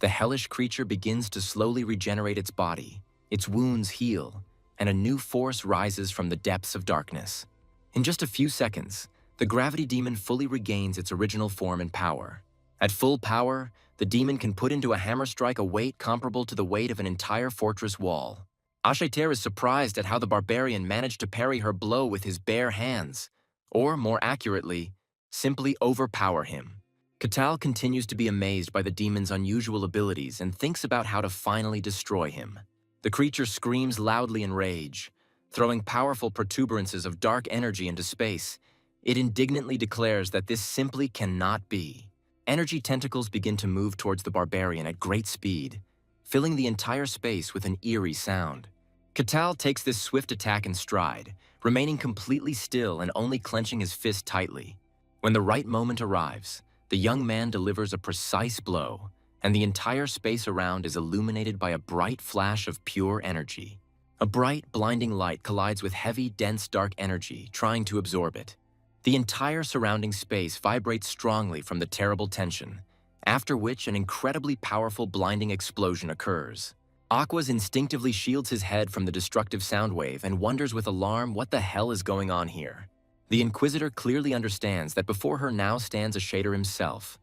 the hellish creature begins to slowly regenerate its body, its wounds heal, and a new force rises from the depths of darkness. In just a few seconds, the gravity demon fully regains its original form and power. At full power, the demon can put into a hammer strike a weight comparable to the weight of an entire fortress wall. Ashater is surprised at how the barbarian managed to parry her blow with his bare hands, or more accurately, simply overpower him. Katal continues to be amazed by the demon's unusual abilities and thinks about how to finally destroy him. The creature screams loudly in rage. Throwing powerful protuberances of dark energy into space, it indignantly declares that this simply cannot be. Energy tentacles begin to move towards the barbarian at great speed, filling the entire space with an eerie sound. Katal takes this swift attack in stride, remaining completely still and only clenching his fist tightly. When the right moment arrives, the young man delivers a precise blow, and the entire space around is illuminated by a bright flash of pure energy. A bright, blinding light collides with heavy, dense, dark energy, trying to absorb it. The entire surrounding space vibrates strongly from the terrible tension, after which an incredibly powerful, blinding explosion occurs. Aquas instinctively shields his head from the destructive sound wave and wonders with alarm what the hell is going on here. The Inquisitor clearly understands that before her now stands Ashater himself,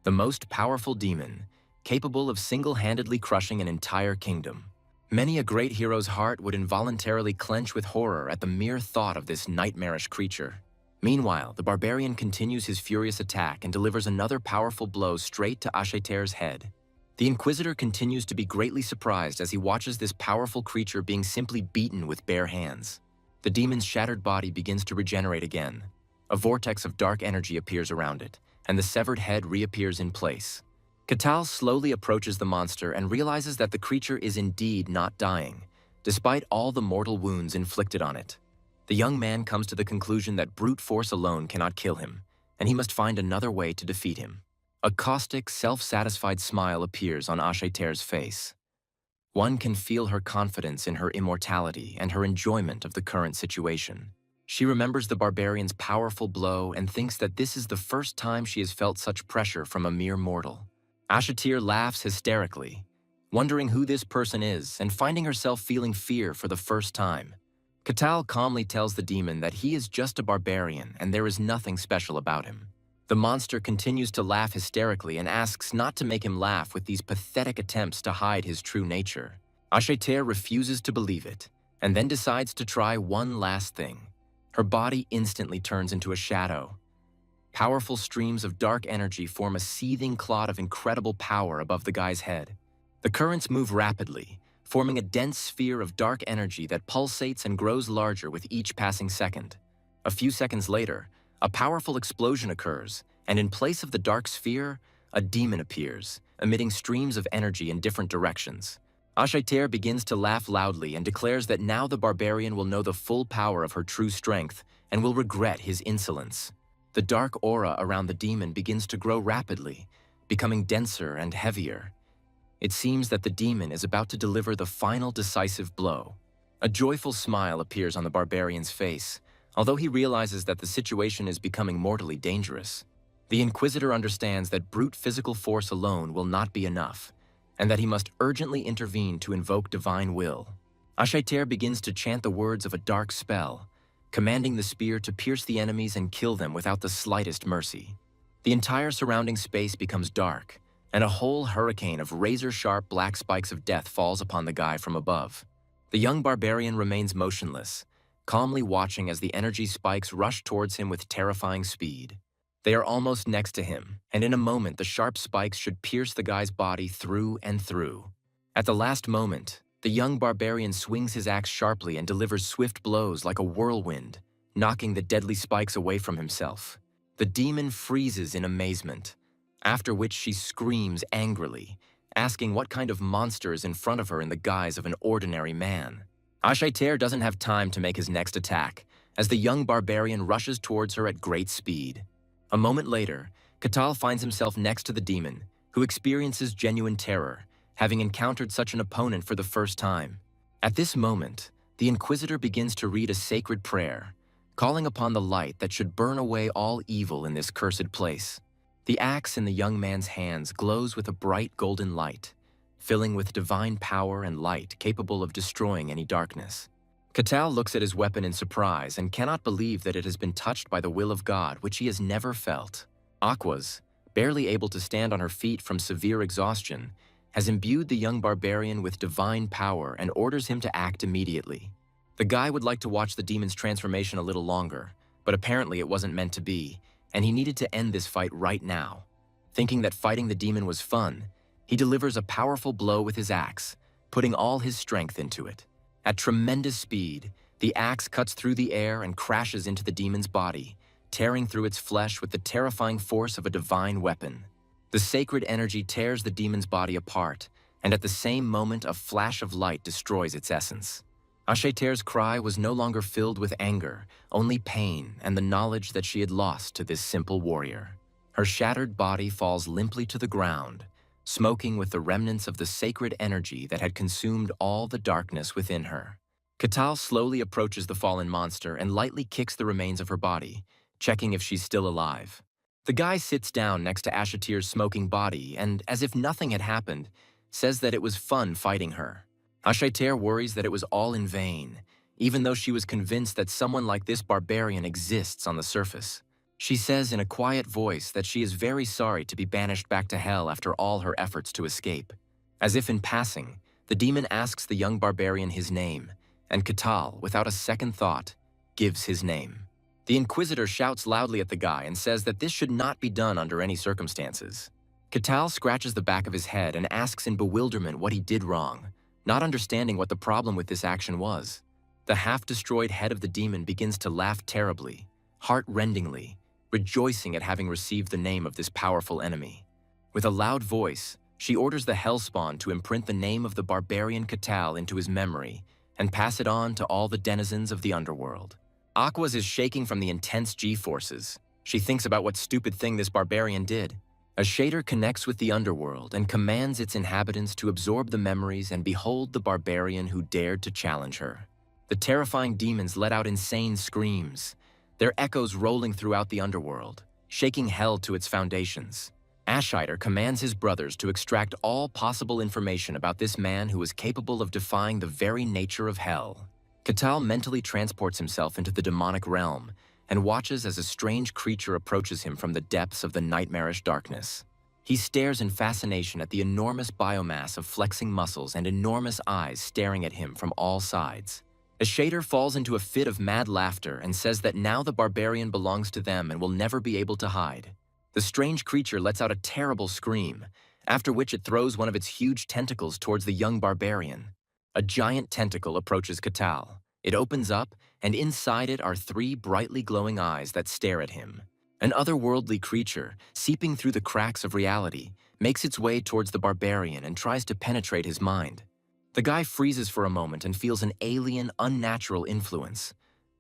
the most powerful demon, capable of single-handedly crushing an entire kingdom. Many a great hero's heart would involuntarily clench with horror at the mere thought of this nightmarish creature. Meanwhile, the barbarian continues his furious attack and delivers another powerful blow straight to Ashater's head. The Inquisitor continues to be greatly surprised as he watches this powerful creature being simply beaten with bare hands. The demon's shattered body begins to regenerate again. A vortex of dark energy appears around it, and the severed head reappears in place. Katal slowly approaches the monster and realizes that the creature is indeed not dying, despite all the mortal wounds inflicted on it. The young man comes to the conclusion that brute force alone cannot kill him, and he must find another way to defeat him. A caustic, self-satisfied smile appears on Ashater's face. One can feel her confidence in her immortality and her enjoyment of the current situation. She remembers the barbarian's powerful blow and thinks that this is the first time she has felt such pressure from a mere mortal. Ashater laughs hysterically, wondering who this person is and finding herself feeling fear for the first time. Katal calmly tells the demon that he is just a barbarian and there is nothing special about him. The monster continues to laugh hysterically and asks not to make him laugh with these pathetic attempts to hide his true nature. Ashater refuses to believe it, and then decides to try one last thing. Her body instantly turns into a shadow. Powerful streams of dark energy form a seething clot of incredible power above the guy's head. The currents move rapidly, forming a dense sphere of dark energy that pulsates and grows larger with each passing second. A few seconds later, a powerful explosion occurs, and in place of the dark sphere, a demon appears, emitting streams of energy in different directions. Ashater begins to laugh loudly and declares that now the barbarian will know the full power of her true strength and will regret his insolence. The dark aura around the demon begins to grow rapidly, becoming denser and heavier. It seems that the demon is about to deliver the final decisive blow. A joyful smile appears on the barbarian's face, although he realizes that the situation is becoming mortally dangerous. The Inquisitor understands that brute physical force alone will not be enough, and that he must urgently intervene to invoke divine will. Ashater begins to chant the words of a dark spell, commanding the spear to pierce the enemies and kill them without the slightest mercy. The entire surrounding space becomes dark, and a whole hurricane of razor-sharp black spikes of death falls upon the guy from above. The young barbarian remains motionless, calmly watching as the energy spikes rush towards him with terrifying speed. They are almost next to him, and in a moment the sharp spikes should pierce the guy's body through and through. At the last moment, the young barbarian swings his axe sharply and delivers swift blows like a whirlwind, knocking the deadly spikes away from himself. The demon freezes in amazement, after which she screams angrily, asking what kind of monster is in front of her in the guise of an ordinary man. Ashater doesn't have time to make his next attack, as the young barbarian rushes towards her at great speed. A moment later, Katal finds himself next to the demon, who experiences genuine terror, having encountered such an opponent for the first time. At this moment, the Inquisitor begins to read a sacred prayer, calling upon the light that should burn away all evil in this cursed place. The axe in the young man's hands glows with a bright golden light, filling with divine power and light capable of destroying any darkness. Katal looks at his weapon in surprise and cannot believe that it has been touched by the will of God, which he has never felt. Aquas, barely able to stand on her feet from severe exhaustion, has imbued the young barbarian with divine power and orders him to act immediately. The guy would like to watch the demon's transformation a little longer, but apparently it wasn't meant to be, and he needed to end this fight right now. Thinking that fighting the demon was fun, he delivers a powerful blow with his axe, putting all his strength into it. At tremendous speed, the axe cuts through the air and crashes into the demon's body, tearing through its flesh with the terrifying force of a divine weapon. The sacred energy tears the demon's body apart, and at the same moment a flash of light destroys its essence. Ashater's cry was no longer filled with anger, only pain and the knowledge that she had lost to this simple warrior. Her shattered body falls limply to the ground, smoking with the remnants of the sacred energy that had consumed all the darkness within her. Katal slowly approaches the fallen monster and lightly kicks the remains of her body, checking if she's still alive. The guy sits down next to Ashatir's smoking body and, as if nothing had happened, says that it was fun fighting her. Ashatir worries that it was all in vain, even though she was convinced that someone like this barbarian exists on the surface. She says in a quiet voice that she is very sorry to be banished back to hell after all her efforts to escape. As if in passing, the demon asks the young barbarian his name, and Katal, without a second thought, gives his name. The Inquisitor shouts loudly at the guy and says that this should not be done under any circumstances. Katal scratches the back of his head and asks in bewilderment what he did wrong, not understanding what the problem with this action was. The half-destroyed head of the demon begins to laugh terribly, heart-rendingly, rejoicing at having received the name of this powerful enemy. With a loud voice, she orders the Hellspawn to imprint the name of the barbarian Katal into his memory and pass it on to all the denizens of the underworld. Aquas is shaking from the intense G-forces. She thinks about what stupid thing this barbarian did. A shader connects with the underworld and commands its inhabitants to absorb the memories and behold the barbarian who dared to challenge her. The terrifying demons let out insane screams, their echoes rolling throughout the underworld, shaking hell to its foundations. Ashider commands his brothers to extract all possible information about this man who is capable of defying the very nature of hell. Katal mentally transports himself into the demonic realm and watches as a strange creature approaches him from the depths of the nightmarish darkness. He stares in fascination at the enormous biomass of flexing muscles and enormous eyes staring at him from all sides. Ashader falls into a fit of mad laughter and says that now the barbarian belongs to them and will never be able to hide. The strange creature lets out a terrible scream, after which it throws one of its huge tentacles towards the young barbarian. A giant tentacle approaches Catal. It opens up, and inside it are 3 brightly glowing eyes that stare at him. An otherworldly creature, seeping through the cracks of reality, makes its way towards the barbarian and tries to penetrate his mind. The guy freezes for a moment and feels an alien, unnatural influence,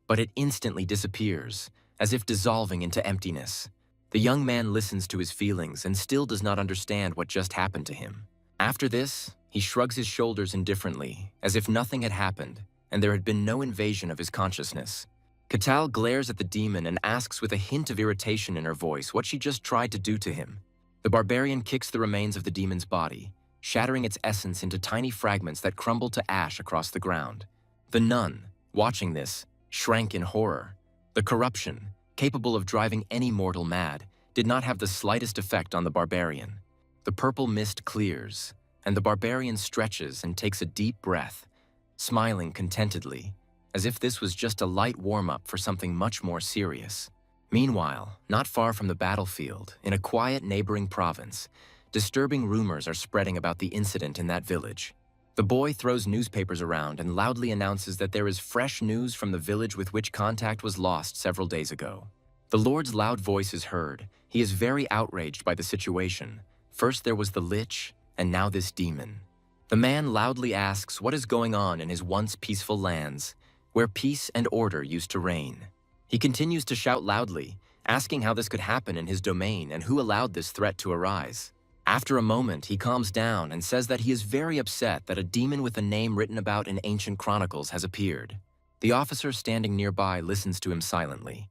but it instantly disappears, as if dissolving into emptiness. The young man listens to his feelings and still does not understand what just happened to him. After this, he shrugs his shoulders indifferently, as if nothing had happened, and there had been no invasion of his consciousness. Catal glares at the demon and asks with a hint of irritation in her voice what she just tried to do to him. The barbarian kicks the remains of the demon's body, shattering its essence into tiny fragments that crumble to ash across the ground. The nun, watching this, shrank in horror. The corruption, capable of driving any mortal mad, did not have the slightest effect on the barbarian. The purple mist clears, and the barbarian stretches and takes a deep breath, smiling contentedly, as if this was just a light warm-up for something much more serious. Meanwhile, not far from the battlefield, in a quiet neighboring province, disturbing rumors are spreading about the incident in that village. The boy throws newspapers around and loudly announces that there is fresh news from the village with which contact was lost several days ago. The Lord's loud voice is heard. He is very outraged by the situation. First there was the lich, and now this demon. The man loudly asks what is going on in his once peaceful lands, where peace and order used to reign. He continues to shout loudly, asking how this could happen in his domain and who allowed this threat to arise. After a moment, he calms down and says that he is very upset that a demon with a name written about in ancient chronicles has appeared. The officer standing nearby listens to him silently,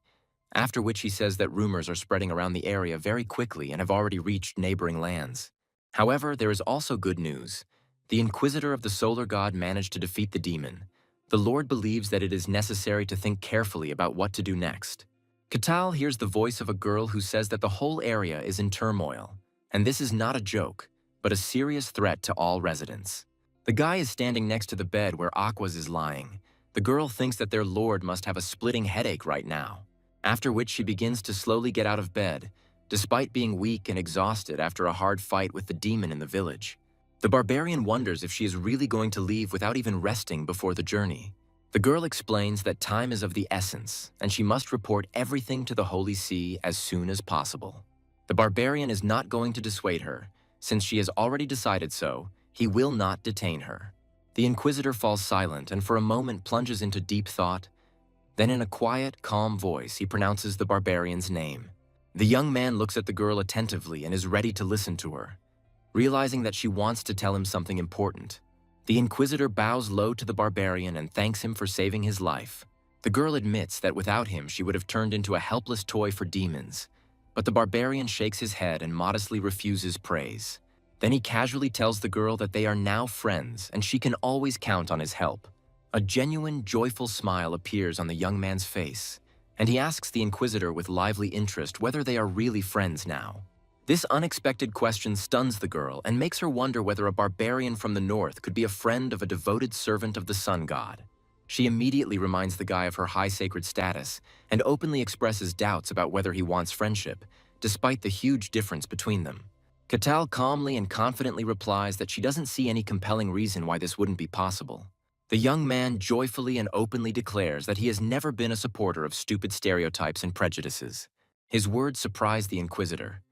after which he says that rumors are spreading around the area very quickly and have already reached neighboring lands. However, there is also good news. The Inquisitor of the Solar God managed to defeat the demon. The Lord believes that it is necessary to think carefully about what to do next. Catal hears the voice of a girl who says that the whole area is in turmoil, and this is not a joke, but a serious threat to all residents. The guy is standing next to the bed where Aquas is lying. The girl thinks that their lord must have a splitting headache right now, after which she begins to slowly get out of bed, despite being weak and exhausted after a hard fight with the demon in the village. The barbarian wonders if she is really going to leave without even resting before the journey. The girl explains that time is of the essence, and she must report everything to the Holy See as soon as possible. The barbarian is not going to dissuade her. Since she has already decided so, he will not detain her. The Inquisitor falls silent and for a moment plunges into deep thought. Then in a quiet, calm voice, he pronounces the barbarian's name. The young man looks at the girl attentively and is ready to listen to her, realizing that she wants to tell him something important. The Inquisitor bows low to the barbarian and thanks him for saving his life. The girl admits that without him she would have turned into a helpless toy for demons, but the barbarian shakes his head and modestly refuses praise. Then he casually tells the girl that they are now friends and she can always count on his help. A genuine, joyful smile appears on the young man's face, and he asks the Inquisitor with lively interest whether they are really friends now. This unexpected question stuns the girl and makes her wonder whether a barbarian from the north could be a friend of a devoted servant of the sun god. She immediately reminds the guy of her high sacred status and openly expresses doubts about whether he wants friendship, despite the huge difference between them. Catal calmly and confidently replies that she doesn't see any compelling reason why this wouldn't be possible. The young man joyfully and openly declares that he has never been a supporter of stupid stereotypes and prejudices. His words surprise the Inquisitor.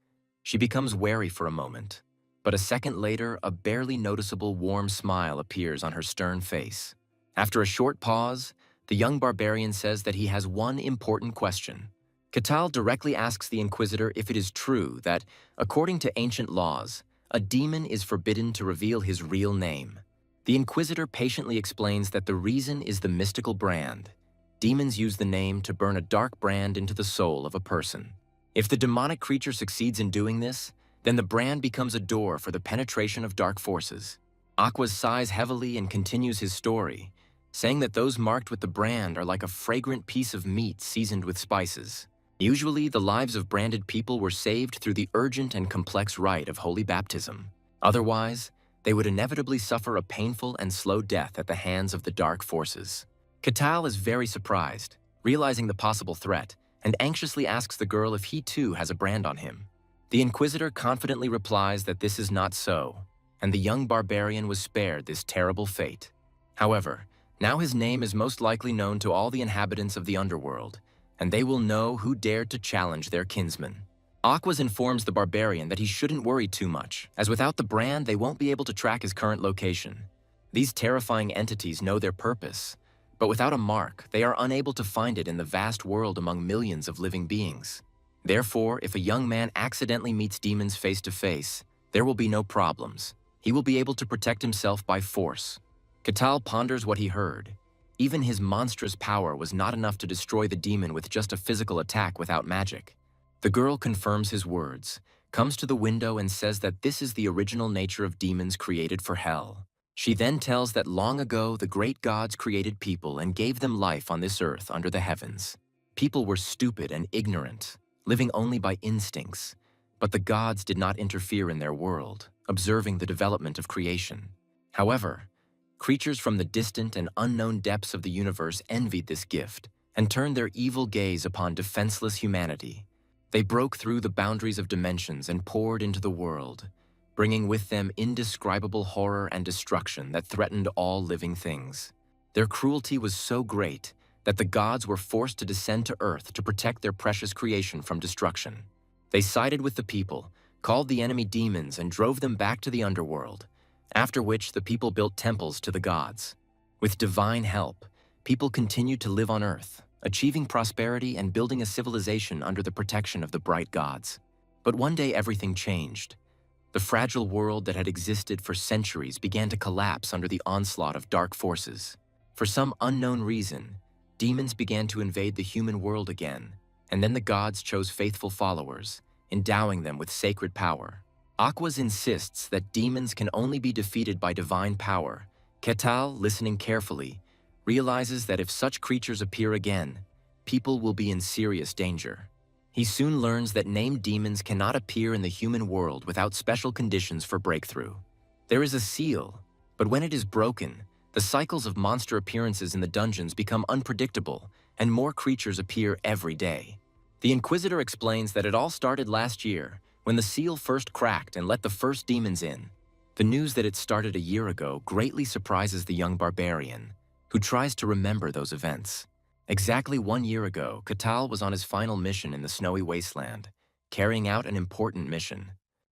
She becomes wary for a moment, but a second later, a barely noticeable warm smile appears on her stern face. After a short pause, the young barbarian says that he has one important question. Catal directly asks the Inquisitor if it is true that, according to ancient laws, a demon is forbidden to reveal his real name. The Inquisitor patiently explains that the reason is the mystical brand. Demons use the name to burn a dark brand into the soul of a person. If the demonic creature succeeds in doing this, then the brand becomes a door for the penetration of dark forces. Aquas sighs heavily and continues his story, saying that those marked with the brand are like a fragrant piece of meat seasoned with spices. Usually, the lives of branded people were saved through the urgent and complex rite of holy baptism. Otherwise, they would inevitably suffer a painful and slow death at the hands of the dark forces. Catal is very surprised, realizing the possible threat, and anxiously asks the girl if he too has a brand on him. The Inquisitor confidently replies that this is not so, and the young barbarian was spared this terrible fate. However, now his name is most likely known to all the inhabitants of the underworld, and they will know who dared to challenge their kinsman. Aquas informs the barbarian that he shouldn't worry too much, as without the brand they won't be able to track his current location. These terrifying entities know their purpose, but without a mark, they are unable to find it in the vast world among millions of living beings. Therefore, if a young man accidentally meets demons face to face, there will be no problems. He will be able to protect himself by force. Katal ponders what he heard. Even his monstrous power was not enough to destroy the demon with just a physical attack without magic. The girl confirms his words, comes to the window and says that this is the original nature of demons created for hell. She then tells that long ago the great gods created people and gave them life on this earth under the heavens. People were stupid and ignorant, living only by instincts, but the gods did not interfere in their world, observing the development of creation. However, creatures from the distant and unknown depths of the universe envied this gift and turned their evil gaze upon defenseless humanity. They broke through the boundaries of dimensions and poured into the world, bringing with them indescribable horror and destruction that threatened all living things. Their cruelty was so great that the gods were forced to descend to Earth to protect their precious creation from destruction. They sided with the people, called the enemy demons, and drove them back to the underworld, after which the people built temples to the gods. With divine help, people continued to live on Earth, achieving prosperity and building a civilization under the protection of the bright gods. But one day everything changed. The fragile world that had existed for centuries began to collapse under the onslaught of dark forces. For some unknown reason, demons began to invade the human world again, and then the gods chose faithful followers, endowing them with sacred power. Aquas insists that demons can only be defeated by divine power. Ketal, listening carefully, realizes that if such creatures appear again, people will be in serious danger. He soon learns that named demons cannot appear in the human world without special conditions for breakthrough. There is a seal, but when it is broken, the cycles of monster appearances in the dungeons become unpredictable, and more creatures appear every day. The Inquisitor explains that it all started last year, when the seal first cracked and let the first demons in. The news that it started a year ago greatly surprises the young barbarian, who tries to remember those events. Exactly 1 year ago, Katal was on his final mission in the snowy wasteland, carrying out an important mission.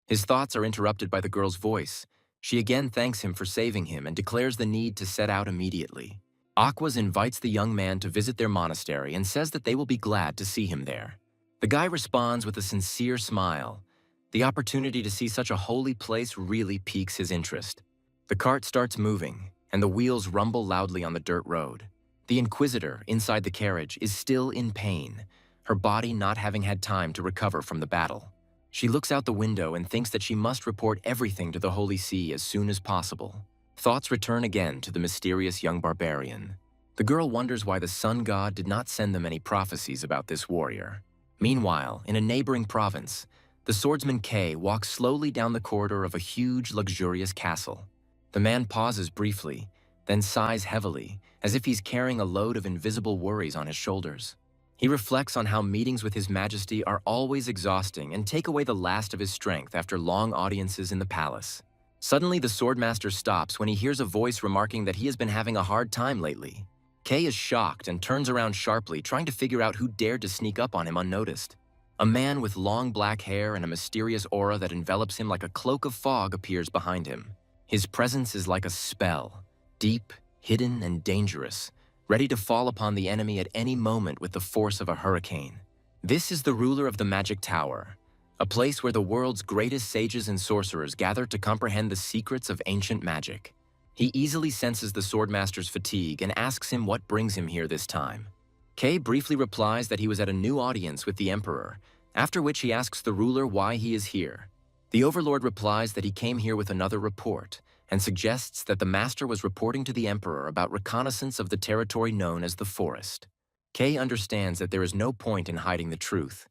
His thoughts are interrupted by the girl's voice. She again thanks him for saving him and declares the need to set out immediately. Aquas invites the young man to visit their monastery and says that they will be glad to see him there. The guy responds with a sincere smile. The opportunity to see such a holy place really piques his interest. The cart starts moving, and the wheels rumble loudly on the dirt road. The Inquisitor, inside the carriage, is still in pain, her body not having had time to recover from the battle. She looks out the window and thinks that she must report everything to the Holy See as soon as possible. Thoughts return again to the mysterious young barbarian. The girl wonders why the sun god did not send them any prophecies about this warrior. Meanwhile, in a neighboring province, the swordsman Kay walks slowly down the corridor of a huge, luxurious castle. The man pauses briefly, then sighs heavily, as if he's carrying a load of invisible worries on his shoulders. He reflects on how meetings with His Majesty are always exhausting and take away the last of his strength after long audiences in the palace. Suddenly, the swordmaster stops when he hears a voice remarking that he has been having a hard time lately. Kay is shocked and turns around sharply, trying to figure out who dared to sneak up on him unnoticed. A man with long black hair and a mysterious aura that envelops him like a cloak of fog appears behind him. His presence is like a spell, deep, hidden, and dangerous, ready to fall upon the enemy at any moment with the force of a hurricane. This is the ruler of the Magic Tower, a place where the world's greatest sages and sorcerers gather to comprehend the secrets of ancient magic. He easily senses the swordmaster's fatigue and asks him what brings him here this time. Kay briefly replies that he was at a new audience with the Emperor, after which he asks the ruler why he is here. The Overlord replies that he came here with another report, and suggests that the Master was reporting to the Emperor about reconnaissance of the territory known as the Forest. Kay understands that there is no point in hiding the truth,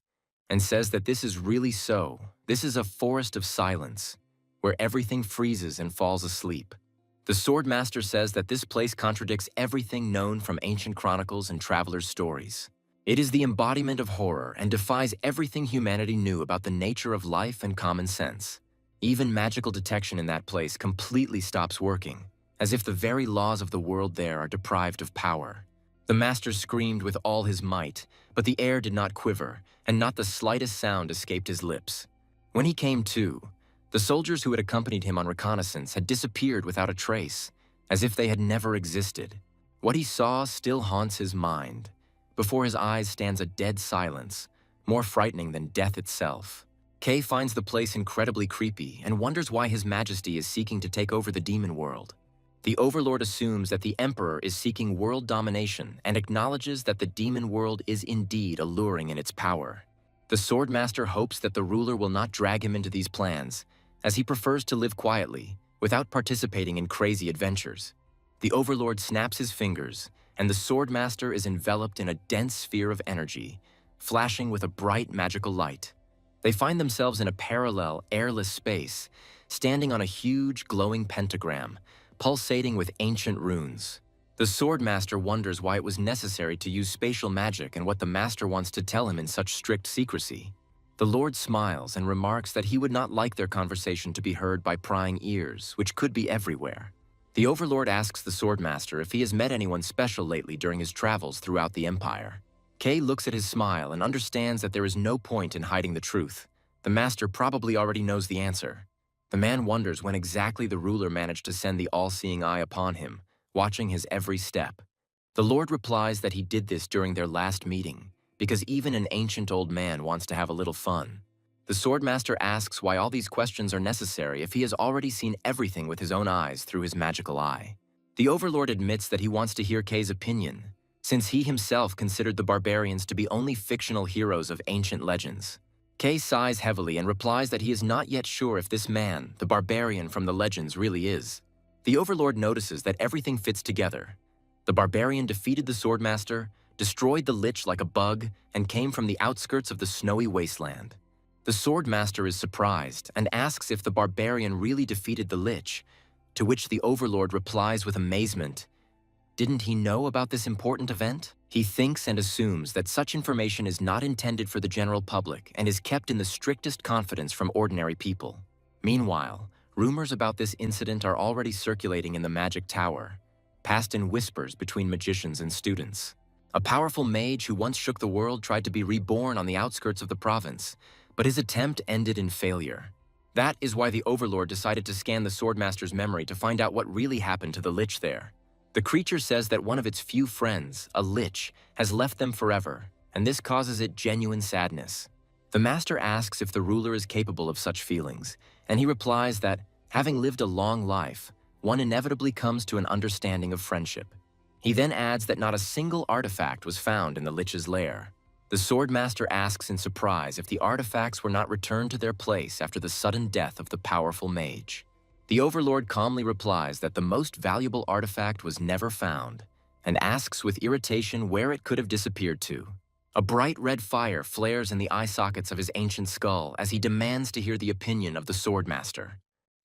and says that this is really so. This is a forest of silence, where everything freezes and falls asleep. The Swordmaster says that this place contradicts everything known from ancient chronicles and travelers' stories. It is the embodiment of horror and defies everything humanity knew about the nature of life and common sense. Even magical detection in that place completely stops working, as if the very laws of the world there are deprived of power. The master screamed with all his might, but the air did not quiver, and not the slightest sound escaped his lips. When he came to, the soldiers who had accompanied him on reconnaissance had disappeared without a trace, as if they had never existed. What he saw still haunts his mind. Before his eyes stands a dead silence, more frightening than death itself. Kay finds the place incredibly creepy and wonders why His Majesty is seeking to take over the demon world. The Overlord assumes that the Emperor is seeking world domination and acknowledges that the demon world is indeed alluring in its power. The Swordmaster hopes that the ruler will not drag him into these plans, as he prefers to live quietly, without participating in crazy adventures. The Overlord snaps his fingers, and the Swordmaster is enveloped in a dense sphere of energy, flashing with a bright magical light. They find themselves in a parallel, airless space, standing on a huge, glowing pentagram, pulsating with ancient runes. The Swordmaster wonders why it was necessary to use spatial magic and what the Master wants to tell him in such strict secrecy. The Lord smiles and remarks that he would not like their conversation to be heard by prying ears, which could be everywhere. The Overlord asks the Swordmaster if he has met anyone special lately during his travels throughout the Empire. Kay looks at his smile and understands that there is no point in hiding the truth. The Master probably already knows the answer. The man wonders when exactly the ruler managed to send the all-seeing eye upon him, watching his every step. The Lord replies that he did this during their last meeting, because even an ancient old man wants to have a little fun. The Swordmaster asks why all these questions are necessary if he has already seen everything with his own eyes through his magical eye. The Overlord admits that he wants to hear Kay's opinion, since he himself considered the barbarians to be only fictional heroes of ancient legends. Kay sighs heavily and replies that he is not yet sure if this man, the barbarian from the legends, really is. The Overlord notices that everything fits together. The barbarian defeated the Swordmaster, destroyed the Lich like a bug, and came from the outskirts of the snowy wasteland. The Swordmaster is surprised and asks if the barbarian really defeated the Lich, to which the Overlord replies with amazement, "Didn't he know about this important event?" He thinks and assumes that such information is not intended for the general public and is kept in the strictest confidence from ordinary people. Meanwhile, rumors about this incident are already circulating in the Magic Tower, passed in whispers between magicians and students. A powerful mage who once shook the world tried to be reborn on the outskirts of the province, but his attempt ended in failure. That is why the Overlord decided to scan the Swordmaster's memory to find out what really happened to the Lich there. The creature says that one of its few friends, a Lich, has left them forever, and this causes it genuine sadness. The Master asks if the ruler is capable of such feelings, and he replies that, having lived a long life, one inevitably comes to an understanding of friendship. He then adds that not a single artifact was found in the Lich's lair. The Swordmaster asks in surprise if the artifacts were not returned to their place after the sudden death of the powerful mage. The Overlord calmly replies that the most valuable artifact was never found, and asks with irritation where it could have disappeared to. A bright red fire flares in the eye sockets of his ancient skull as he demands to hear the opinion of the Swordmaster.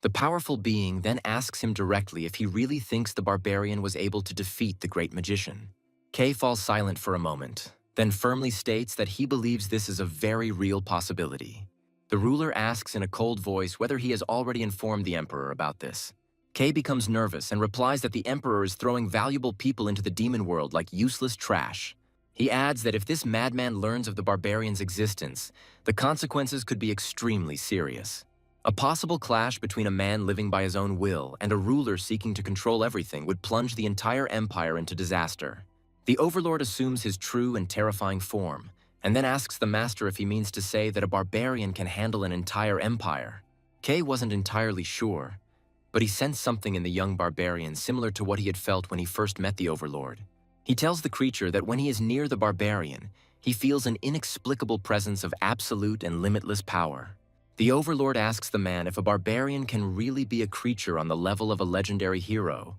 The powerful being then asks him directly if he really thinks the barbarian was able to defeat the great magician. Kay falls silent for a moment, then firmly states that he believes this is a very real possibility. The ruler asks in a cold voice whether he has already informed the Emperor about this. Kay becomes nervous and replies that the Emperor is throwing valuable people into the demon world like useless trash. He adds that if this madman learns of the barbarian's existence, the consequences could be extremely serious. A possible clash between a man living by his own will and a ruler seeking to control everything would plunge the entire empire into disaster. The Overlord assumes his true and terrifying form, and then asks the Master if he means to say that a barbarian can handle an entire empire. Kay wasn't entirely sure, but he sensed something in the young barbarian similar to what he had felt when he first met the Overlord. He tells the creature that when he is near the barbarian, he feels an inexplicable presence of absolute and limitless power. The Overlord asks the man if a barbarian can really be a creature on the level of a legendary hero,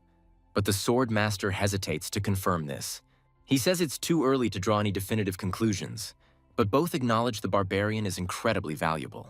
but the Swordmaster hesitates to confirm this. He says it's too early to draw any definitive conclusions, but both acknowledge the barbarian is incredibly valuable.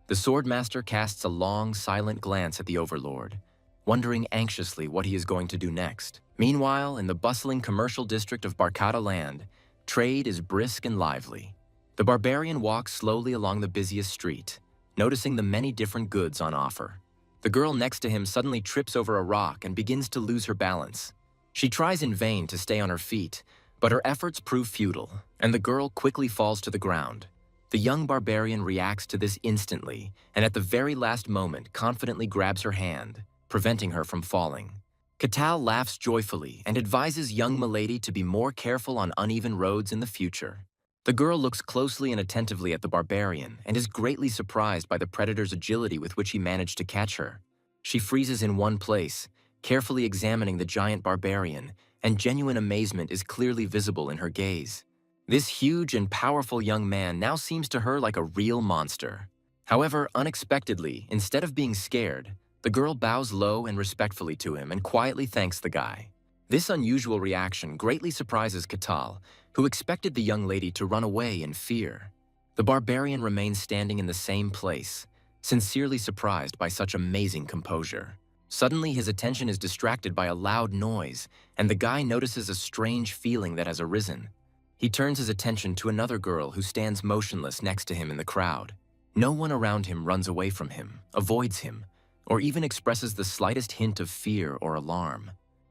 The Swordmaster casts a long, silent glance at the Overlord, wondering anxiously what he is going to do next. Meanwhile, in the bustling commercial district of Barkata land, trade is brisk and lively. The barbarian walks slowly along the busiest street, noticing the many different goods on offer. The girl next to him suddenly trips over a rock and begins to lose her balance. She tries in vain to stay on her feet, but her efforts prove futile, and the girl quickly falls to the ground. The young barbarian reacts to this instantly, and at the very last moment confidently grabs her hand, preventing her from falling. Catal laughs joyfully and advises young milady to be more careful on uneven roads in the future. The girl looks closely and attentively at the barbarian and is greatly surprised by the predator's agility with which he managed to catch her. She freezes in one place, carefully examining the giant barbarian, and genuine amazement is clearly visible in her gaze. This huge and powerful young man now seems to her like a real monster. However, unexpectedly, instead of being scared, the girl bows low and respectfully to him and quietly thanks the guy. This unusual reaction greatly surprises Catal, who expected the young lady to run away in fear. The barbarian remains standing in the same place, sincerely surprised by such amazing composure. Suddenly, his attention is distracted by a loud noise, and the guy notices a strange feeling that has arisen. He turns his attention to another girl who stands motionless next to him in the crowd. No one around him runs away from him, avoids him, or even expresses the slightest hint of fear or alarm.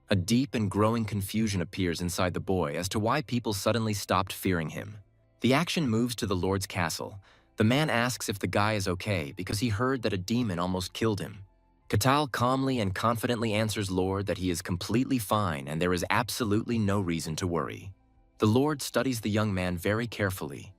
A deep and growing confusion appears inside the boy as to why people suddenly stopped fearing him. The action moves to the Lord's castle. The man asks if the guy is okay because he heard that a demon almost killed him. Catal calmly and confidently answers Lord that he is completely fine and there is absolutely no reason to worry. The Lord studies the young man very carefully,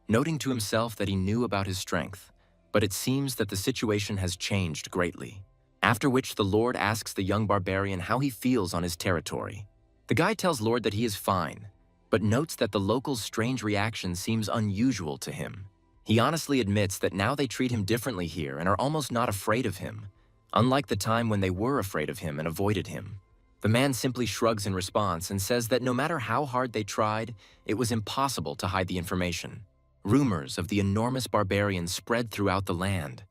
noting to himself that he knew about his strength, but it seems that the situation has changed greatly. After which the Lord asks the young barbarian how he feels on his territory. The guy tells Lord that he is fine, but notes that the locals' strange reaction seems unusual to him. He honestly admits that now they treat him differently here and are almost not afraid of him, unlike the time when they were afraid of him and avoided him. The man simply shrugs in response and says that no matter how hard they tried, it was impossible to hide the information. Rumors of the enormous barbarian spread throughout the land.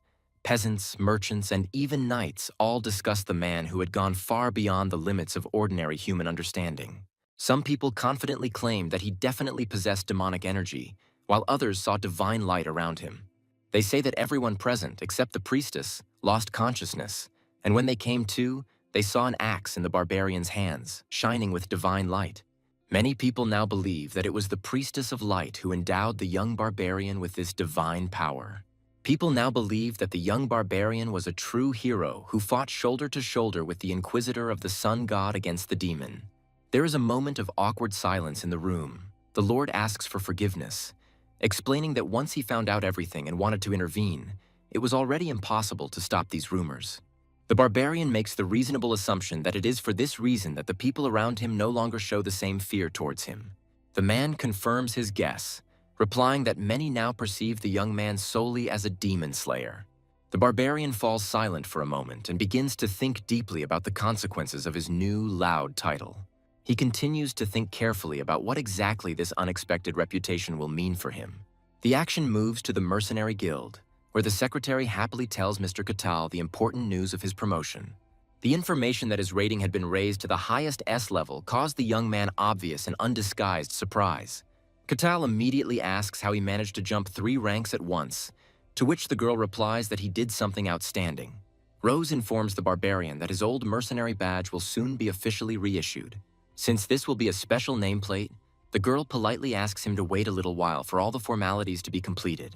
Peasants, merchants, and even knights all discussed the man who had gone far beyond the limits of ordinary human understanding. Some people confidently claimed that he definitely possessed demonic energy, while others saw divine light around him. They say that everyone present, except the priestess, lost consciousness, and when they came to, they saw an axe in the barbarian's hands, shining with divine light. Many people now believe that it was the priestess of light who endowed the young barbarian with this divine power. People now believe that the young barbarian was a true hero who fought shoulder to shoulder with the inquisitor of the sun god against the demon. There is a moment of awkward silence in the room. The Lord asks for forgiveness, explaining that once he found out everything and wanted to intervene, it was already impossible to stop these rumors. The barbarian makes the reasonable assumption that it is for this reason that the people around him no longer show the same fear towards him. The man confirms his guess, replying that many now perceive the young man solely as a demon slayer. The barbarian falls silent for a moment and begins to think deeply about the consequences of his new, loud title. He continues to think carefully about what exactly this unexpected reputation will mean for him. The action moves to the mercenary guild, where the secretary happily tells Mr. Catal the important news of his promotion. The information that his rating had been raised to the highest S level caused the young man obvious and undisguised surprise. Catal immediately asks how he managed to jump 3 ranks at once, to which the girl replies that he did something outstanding. Rose informs the barbarian that his old mercenary badge will soon be officially reissued. Since this will be a special nameplate, the girl politely asks him to wait a little while for all the formalities to be completed.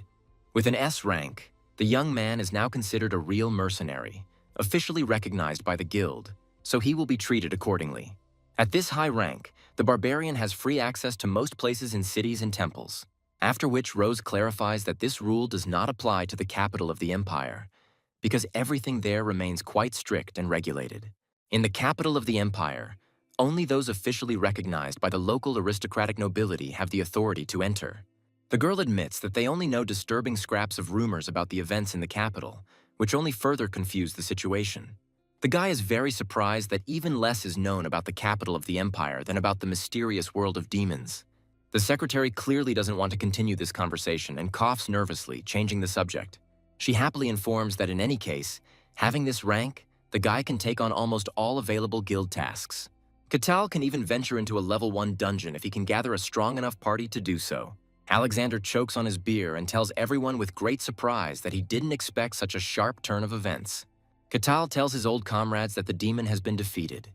With an S rank, the young man is now considered a real mercenary, officially recognized by the guild, so he will be treated accordingly. At this high rank, the barbarian has free access to most places in cities and temples, after which Rose clarifies that this rule does not apply to the capital of the empire, because everything there remains quite strict and regulated. In the capital of the empire, only those officially recognized by the local aristocratic nobility have the authority to enter. The girl admits that they only know disturbing scraps of rumors about the events in the capital, which only further confuse the situation. The guy is very surprised that even less is known about the capital of the empire than about the mysterious world of demons. The secretary clearly doesn't want to continue this conversation and coughs nervously, changing the subject. She happily informs that in any case, having this rank, the guy can take on almost all available guild tasks. Catal can even venture into a level 1 dungeon if he can gather a strong enough party to do so. Alexander chokes on his beer and tells everyone with great surprise that he didn't expect such a sharp turn of events. Katal tells his old comrades that the demon has been defeated.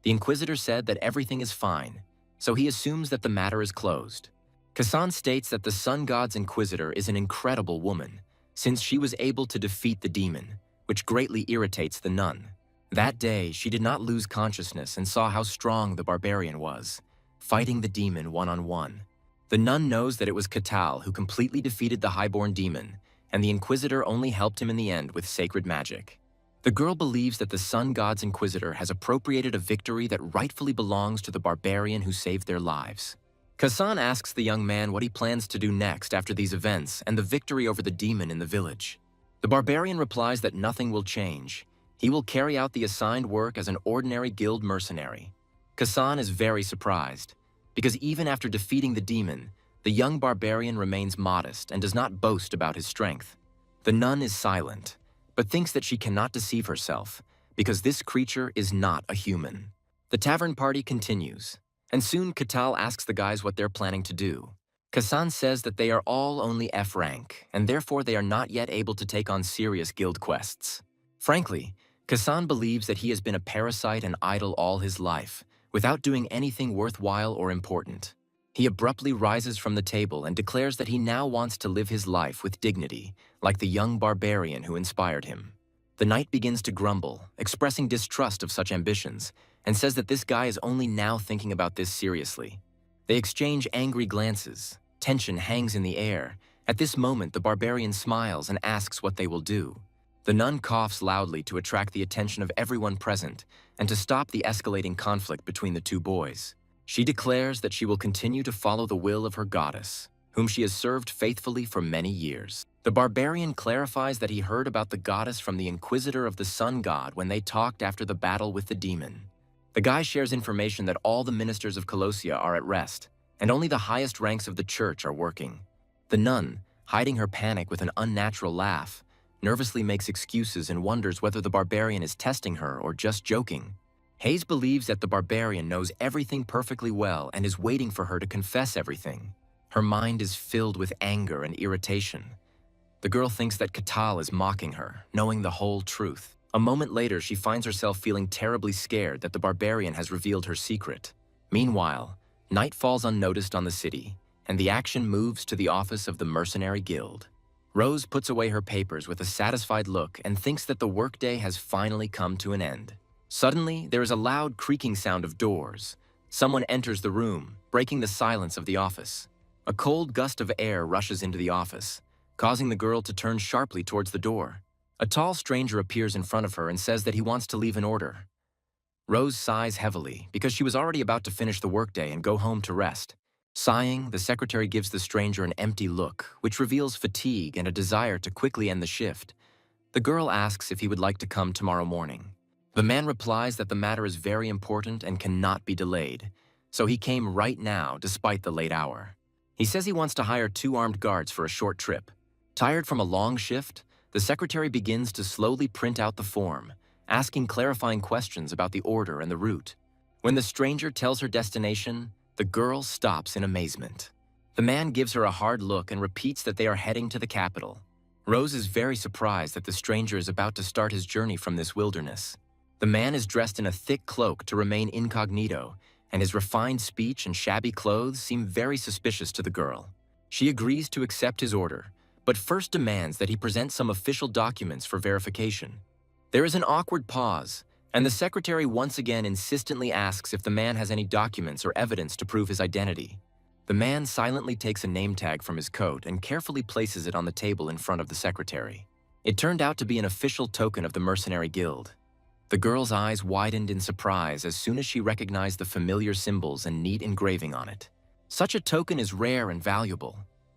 The Inquisitor said that everything is fine, so he assumes that the matter is closed. Kasan states that the Sun God's Inquisitor is an incredible woman, since she was able to defeat the demon, which greatly irritates the nun. That day, she did not lose consciousness and saw how strong the barbarian was, fighting the demon one-on-one. The nun knows that it was Katal who completely defeated the highborn demon, and the Inquisitor only helped him in the end with sacred magic. The girl believes that the Sun God's Inquisitor has appropriated a victory that rightfully belongs to the barbarian who saved their lives. Kasan asks the young man what he plans to do next after these events and the victory over the demon in the village. The barbarian replies that nothing will change. He will carry out the assigned work as an ordinary guild mercenary. Kasan is very surprised, because even after defeating the demon, the young barbarian remains modest and does not boast about his strength. The nun is silent, but thinks that she cannot deceive herself, because this creature is not a human. The tavern party continues, and soon Katal asks the guys what they're planning to do. Kasan says that they are all only F rank, and therefore they are not yet able to take on serious guild quests. Frankly, Kasan believes that he has been a parasite and idle all his life, without doing anything worthwhile or important. He abruptly rises from the table and declares that he now wants to live his life with dignity, like the young barbarian who inspired him. The knight begins to grumble, expressing distrust of such ambitions, and says that this guy is only now thinking about this seriously. They exchange angry glances. Tension hangs in the air. At this moment, the barbarian smiles and asks what they will do. The nun coughs loudly to attract the attention of everyone present and to stop the escalating conflict between the two boys. She declares that she will continue to follow the will of her goddess, whom she has served faithfully for many years. The barbarian clarifies that he heard about the goddess from the Inquisitor of the Sun God when they talked after the battle with the demon. The guy shares information that all the ministers of Colossia are at rest, and only the highest ranks of the church are working. The nun, hiding her panic with an unnatural laugh, nervously makes excuses and wonders whether the barbarian is testing her or just joking. Hayes believes that the barbarian knows everything perfectly well and is waiting for her to confess everything. Her mind is filled with anger and irritation. The girl thinks that Katal is mocking her, knowing the whole truth. A moment later, she finds herself feeling terribly scared that the barbarian has revealed her secret. Meanwhile, night falls unnoticed on the city, and the action moves to the office of the Mercenary Guild. Rose puts away her papers with a satisfied look and thinks that the workday has finally come to an end. Suddenly, there is a loud creaking sound of doors. Someone enters the room, breaking the silence of the office. A cold gust of air rushes into the office, causing the girl to turn sharply towards the door. A tall stranger appears in front of her and says that he wants to leave an order. Rose sighs heavily because she was already about to finish the workday and go home to rest. Sighing, the secretary gives the stranger an empty look, which reveals fatigue and a desire to quickly end the shift. The girl asks if he would like to come tomorrow morning. The man replies that the matter is very important and cannot be delayed, so he came right now despite the late hour. He says he wants to hire 2 armed guards for a short trip. Tired from a long shift, the secretary begins to slowly print out the form, asking clarifying questions about the order and the route. When the stranger tells her destination, the girl stops in amazement. The man gives her a hard look and repeats that they are heading to the capital. Rose is very surprised that the stranger is about to start his journey from this wilderness. The man is dressed in a thick cloak to remain incognito, and his refined speech and shabby clothes seem very suspicious to the girl. She agrees to accept his order, but first demands that he present some official documents for verification. There is an awkward pause, and the secretary once again insistently asks if the man has any documents or evidence to prove his identity. The man silently takes a name tag from his coat and carefully places it on the table in front of the secretary. It turned out to be an official token of the Mercenary Guild. The girl's eyes widened in surprise as soon as she recognized the familiar symbols and neat engraving on it. Such a token is rare and valuable.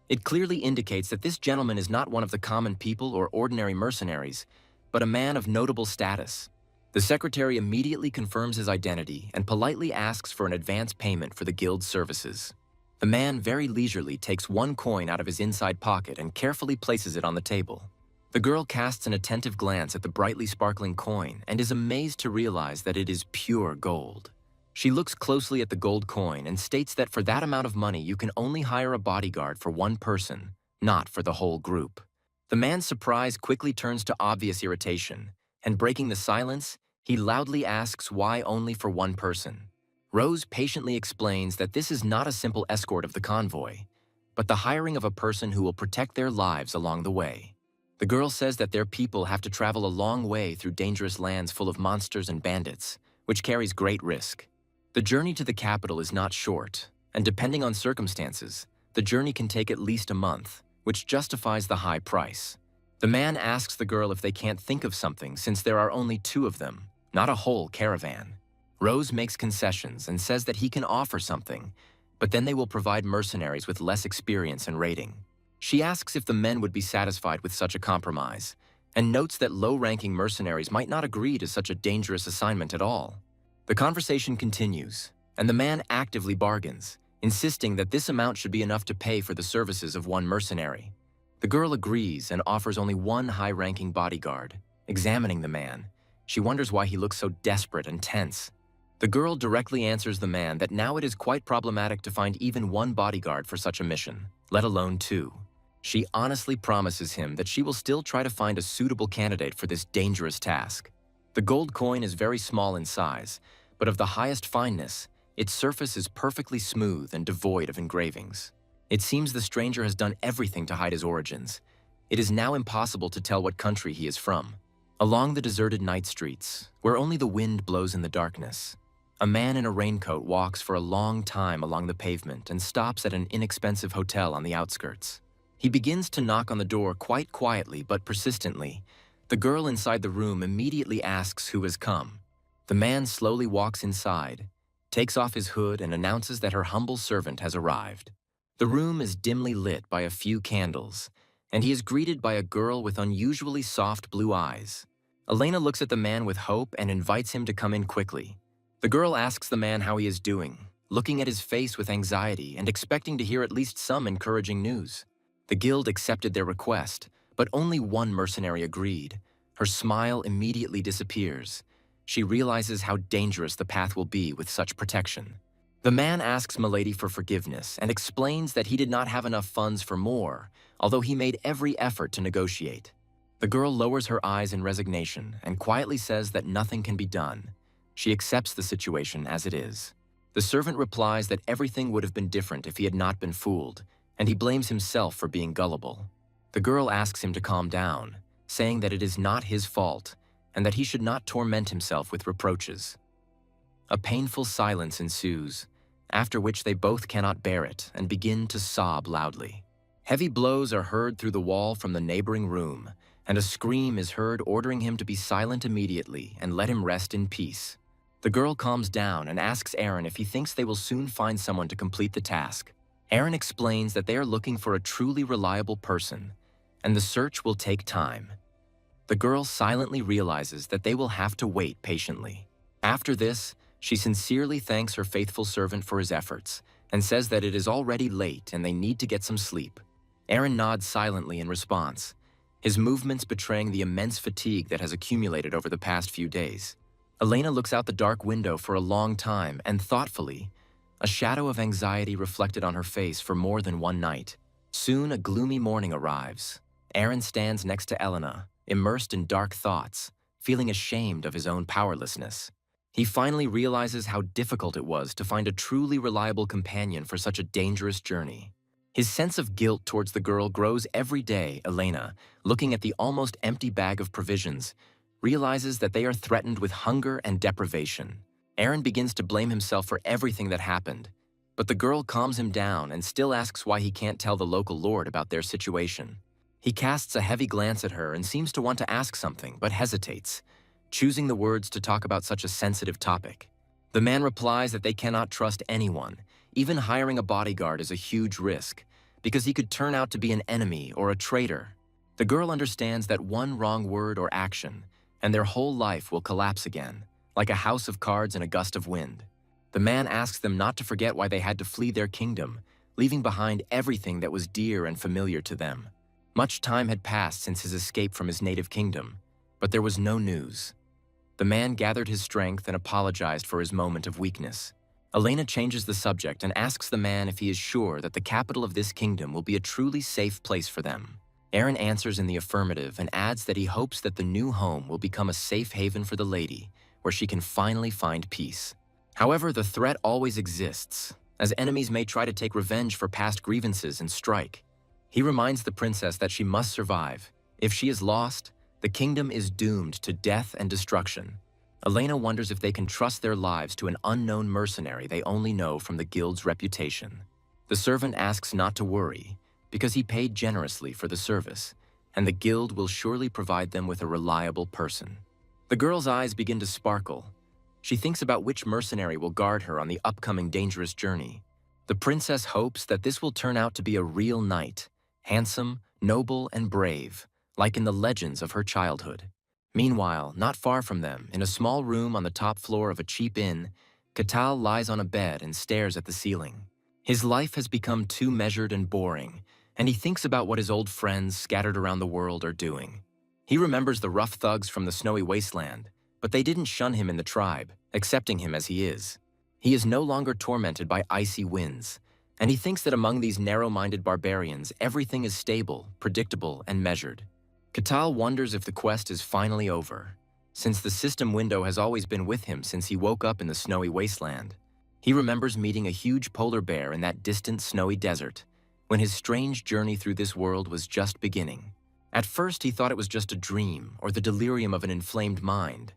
It clearly indicates that this gentleman is not one of the common people or ordinary mercenaries, but a man of notable status. The secretary immediately confirms his identity and politely asks for an advance payment for the guild's services. The man very leisurely takes 1 coin out of his inside pocket and carefully places it on the table. The girl casts an attentive glance at the brightly sparkling coin and is amazed to realize that it is pure gold. She looks closely at the gold coin and states that for that amount of money you can only hire a bodyguard for 1 person, not for the whole group. The man's surprise quickly turns to obvious irritation, and breaking the silence, he loudly asks why only for one person. Rose patiently explains that this is not a simple escort of the convoy, but the hiring of a person who will protect their lives along the way. The girl says that their people have to travel a long way through dangerous lands full of monsters and bandits, which carries great risk. The journey to the capital is not short, and depending on circumstances, the journey can take at least a month, which justifies the high price. The man asks the girl if they can't think of something since there are only 2 of them, not a whole caravan. Rose makes concessions and says that he can offer something, but then they will provide mercenaries with less experience and rating. She asks if the men would be satisfied with such a compromise, and notes that low-ranking mercenaries might not agree to such a dangerous assignment at all. The conversation continues, and the man actively bargains, insisting that this amount should be enough to pay for the services of one mercenary. The girl agrees and offers only one high-ranking bodyguard. Examining the man, she wonders why he looks so desperate and tense. The girl directly answers the man that now it is quite problematic to find even one bodyguard for such a mission, let alone 2. She honestly promises him that she will still try to find a suitable candidate for this dangerous task. The gold coin is very small in size, but of the highest fineness, its surface is perfectly smooth and devoid of engravings. It seems the stranger has done everything to hide his origins. It is now impossible to tell what country he is from. Along the deserted night streets, where only the wind blows in the darkness, a man in a raincoat walks for a long time along the pavement and stops at an inexpensive hotel on the outskirts. He begins to knock on the door quite quietly but persistently. The girl inside the room immediately asks who has come. The man slowly walks inside, takes off his hood and announces that her humble servant has arrived. The room is dimly lit by a few candles, and he is greeted by a girl with unusually soft blue eyes. Elena looks at the man with hope and invites him to come in quickly. The girl asks the man how he is doing, looking at his face with anxiety and expecting to hear at least some encouraging news. The guild accepted their request, but only one mercenary agreed. Her smile immediately disappears. She realizes how dangerous the path will be with such protection. The man asks Milady for forgiveness and explains that he did not have enough funds for more, although he made every effort to negotiate. The girl lowers her eyes in resignation and quietly says that nothing can be done. She accepts the situation as it is. The servant replies that everything would have been different if he had not been fooled, and he blames himself for being gullible. The girl asks him to calm down, saying that it is not his fault and that he should not torment himself with reproaches. A painful silence ensues, after which they both cannot bear it and begin to sob loudly. Heavy blows are heard through the wall from the neighboring room, and a scream is heard ordering him to be silent immediately and let him rest in peace. The girl calms down and asks Aaron if he thinks they will soon find someone to complete the task. Aaron explains that they are looking for a truly reliable person, and the search will take time. The girl silently realizes that they will have to wait patiently. After this, she sincerely thanks her faithful servant for his efforts and says that it is already late and they need to get some sleep. Aaron nods silently in response, his movements betraying the immense fatigue that has accumulated over the past few days. Elena looks out the dark window for a long time and thoughtfully, a shadow of anxiety reflected on her face for more than one night. Soon a gloomy morning arrives. Aaron stands next to Elena, immersed in dark thoughts, feeling ashamed of his own powerlessness. He finally realizes how difficult it was to find a truly reliable companion for such a dangerous journey. His sense of guilt towards the girl grows every day. Elena, looking at the almost empty bag of provisions, realizes that they are threatened with hunger and deprivation. Aaron begins to blame himself for everything that happened, but the girl calms him down and still asks why he can't tell the local lord about their situation. He casts a heavy glance at her and seems to want to ask something, but hesitates, choosing the words to talk about such a sensitive topic. The man replies that they cannot trust anyone. Even hiring a bodyguard is a huge risk, because he could turn out to be an enemy or a traitor. The girl understands that one wrong word or action, and their whole life will collapse again, like a house of cards in a gust of wind. The man asks them not to forget why they had to flee their kingdom, leaving behind everything that was dear and familiar to them. Much time had passed since his escape from his native kingdom, but there was no news. The man gathered his strength and apologized for his moment of weakness. Elena changes the subject and asks the man if he is sure that the capital of this kingdom will be a truly safe place for them. Aaron answers in the affirmative and adds that he hopes that the new home will become a safe haven for the lady, where she can finally find peace. However, the threat always exists, as enemies may try to take revenge for past grievances and strike. He reminds the princess that she must survive. If she is lost, the kingdom is doomed to death and destruction. Elena wonders if they can trust their lives to an unknown mercenary they only know from the guild's reputation. The servant asks not to worry, because he paid generously for the service, and the guild will surely provide them with a reliable person. The girl's eyes begin to sparkle. She thinks about which mercenary will guard her on the upcoming dangerous journey. The princess hopes that this will turn out to be a real knight, handsome, noble, and brave, like in the legends of her childhood. Meanwhile, not far from them, in a small room on the top floor of a cheap inn, Katal lies on a bed and stares at the ceiling. His life has become too measured and boring, and he thinks about what his old friends scattered around the world are doing. He remembers the rough thugs from the snowy wasteland, but they didn't shun him in the tribe, accepting him as he is. He is no longer tormented by icy winds, and he thinks that among these narrow-minded barbarians, everything is stable, predictable, and measured. Katal wonders if the quest is finally over, since the system window has always been with him since he woke up in the snowy wasteland. He remembers meeting a huge polar bear in that distant snowy desert, when his strange journey through this world was just beginning. At first, he thought it was just a dream or the delirium of an inflamed mind,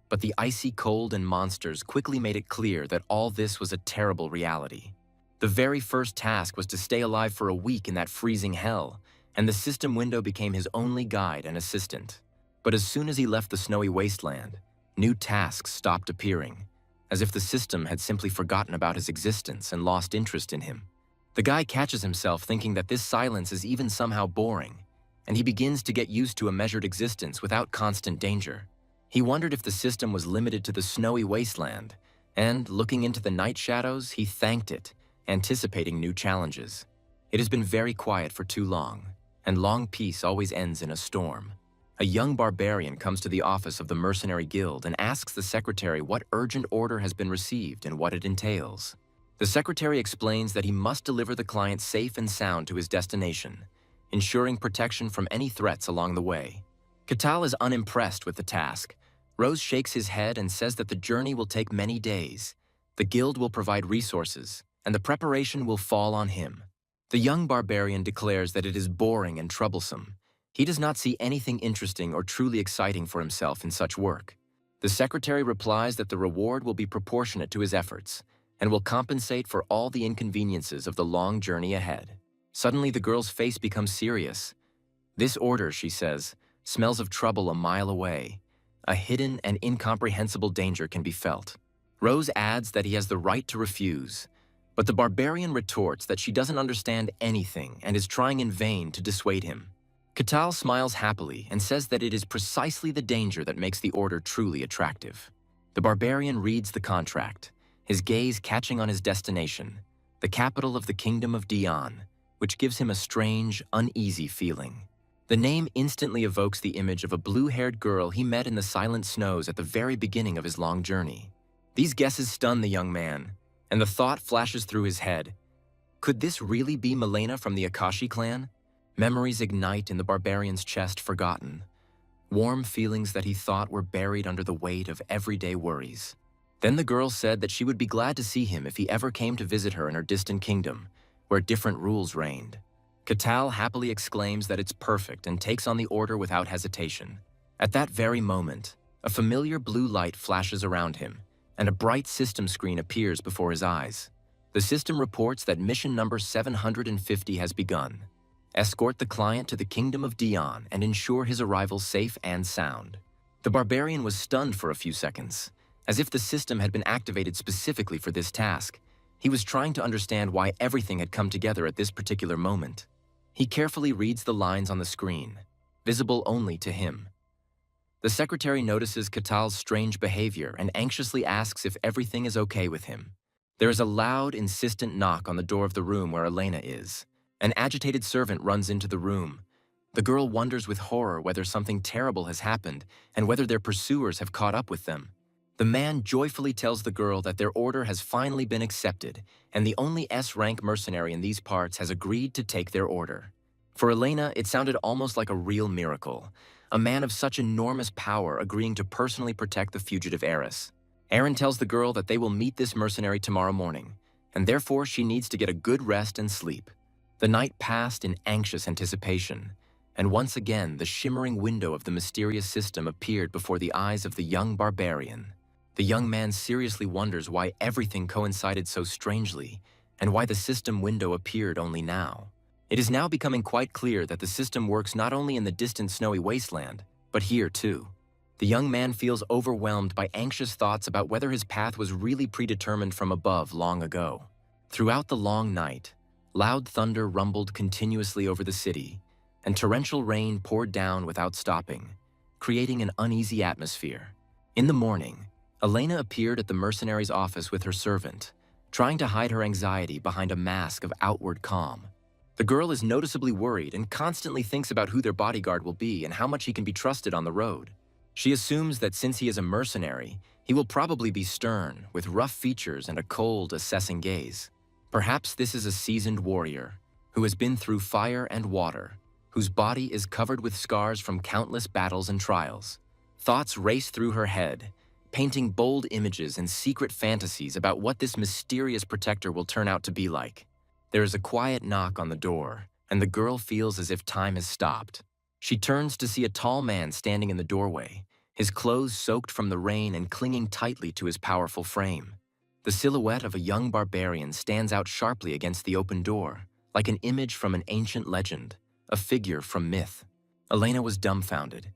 but the icy cold and monsters quickly made it clear that all this was a terrible reality. The very first task was to stay alive for a week in that freezing hell, and the system window became his only guide and assistant. But as soon as he left the snowy wasteland, new tasks stopped appearing, as if the system had simply forgotten about his existence and lost interest in him. The guy catches himself thinking that this silence is even somehow boring, and he begins to get used to a measured existence without constant danger. He wondered if the system was limited to the snowy wasteland, and, looking into the night shadows, he thanked it, anticipating new challenges. It has been very quiet for too long, and long peace always ends in a storm. A young barbarian comes to the office of the Mercenary Guild and asks the secretary what urgent order has been received and what it entails. The secretary explains that he must deliver the client safe and sound to his destination, ensuring protection from any threats along the way. Katal is unimpressed with the task. Rose shakes his head and says that the journey will take many days. The guild will provide resources, and the preparation will fall on him. The young barbarian declares that it is boring and troublesome. He does not see anything interesting or truly exciting for himself in such work. The secretary replies that the reward will be proportionate to his efforts, and will compensate for all the inconveniences of the long journey ahead. Suddenly, the girl's face becomes serious. This order, she says, smells of trouble a mile away. A hidden and incomprehensible danger can be felt. Rose adds that he has the right to refuse, but the barbarian retorts that she doesn't understand anything and is trying in vain to dissuade him. Katal smiles happily and says that it is precisely the danger that makes the order truly attractive. The barbarian reads the contract, his gaze catching on his destination, the capital of the Kingdom of Dion, which gives him a strange, uneasy feeling. The name instantly evokes the image of a blue-haired girl he met in the silent snows at the very beginning of his long journey. These guesses stun the young man, and the thought flashes through his head. Could this really be Milena from the Akashi clan? Memories ignite in the barbarian's chest, forgotten. Warm feelings that he thought were buried under the weight of everyday worries. Then the girl said that she would be glad to see him if he ever came to visit her in her distant kingdom, where different rules reigned. Katal happily exclaims that it's perfect and takes on the order without hesitation. At that very moment, a familiar blue light flashes around him, and a bright system screen appears before his eyes. The system reports that mission number 750 has begun. Escort the client to the Kingdom of Dion and ensure his arrival safe and sound. The barbarian was stunned for a few seconds, as if the system had been activated specifically for this task. He was trying to understand why everything had come together at this particular moment. He carefully reads the lines on the screen, visible only to him. The secretary notices Katal's strange behavior and anxiously asks if everything is okay with him. There is a loud, insistent knock on the door of the room where Elena is. An agitated servant runs into the room. The girl wonders with horror whether something terrible has happened and whether their pursuers have caught up with them. The man joyfully tells the girl that their order has finally been accepted, and the only S-rank mercenary in these parts has agreed to take their order. For Elena, it sounded almost like a real miracle, a man of such enormous power agreeing to personally protect the fugitive heiress. Aaron tells the girl that they will meet this mercenary tomorrow morning, and therefore she needs to get a good rest and sleep. The night passed in anxious anticipation, and once again the shimmering window of the mysterious system appeared before the eyes of the young barbarian. The young man seriously wonders why everything coincided so strangely, and why the system window appeared only now. It is now becoming quite clear that the system works not only in the distant snowy wasteland, but here too. The young man feels overwhelmed by anxious thoughts about whether his path was really predetermined from above long ago. Throughout the long night, loud thunder rumbled continuously over the city, and torrential rain poured down without stopping, creating an uneasy atmosphere. In the morning, Elena appeared at the mercenary's office with her servant, trying to hide her anxiety behind a mask of outward calm. The girl is noticeably worried and constantly thinks about who their bodyguard will be and how much he can be trusted on the road. She assumes that since he is a mercenary, he will probably be stern, with rough features and a cold, assessing gaze. Perhaps this is a seasoned warrior, who has been through fire and water, whose body is covered with scars from countless battles and trials. Thoughts race through her head, painting bold images and secret fantasies about what this mysterious protector will turn out to be like. There is a quiet knock on the door, and the girl feels as if time has stopped. She turns to see a tall man standing in the doorway, his clothes soaked from the rain and clinging tightly to his powerful frame. The silhouette of a young barbarian stands out sharply against the open door, like an image from an ancient legend, a figure from myth. Elena was dumbfounded.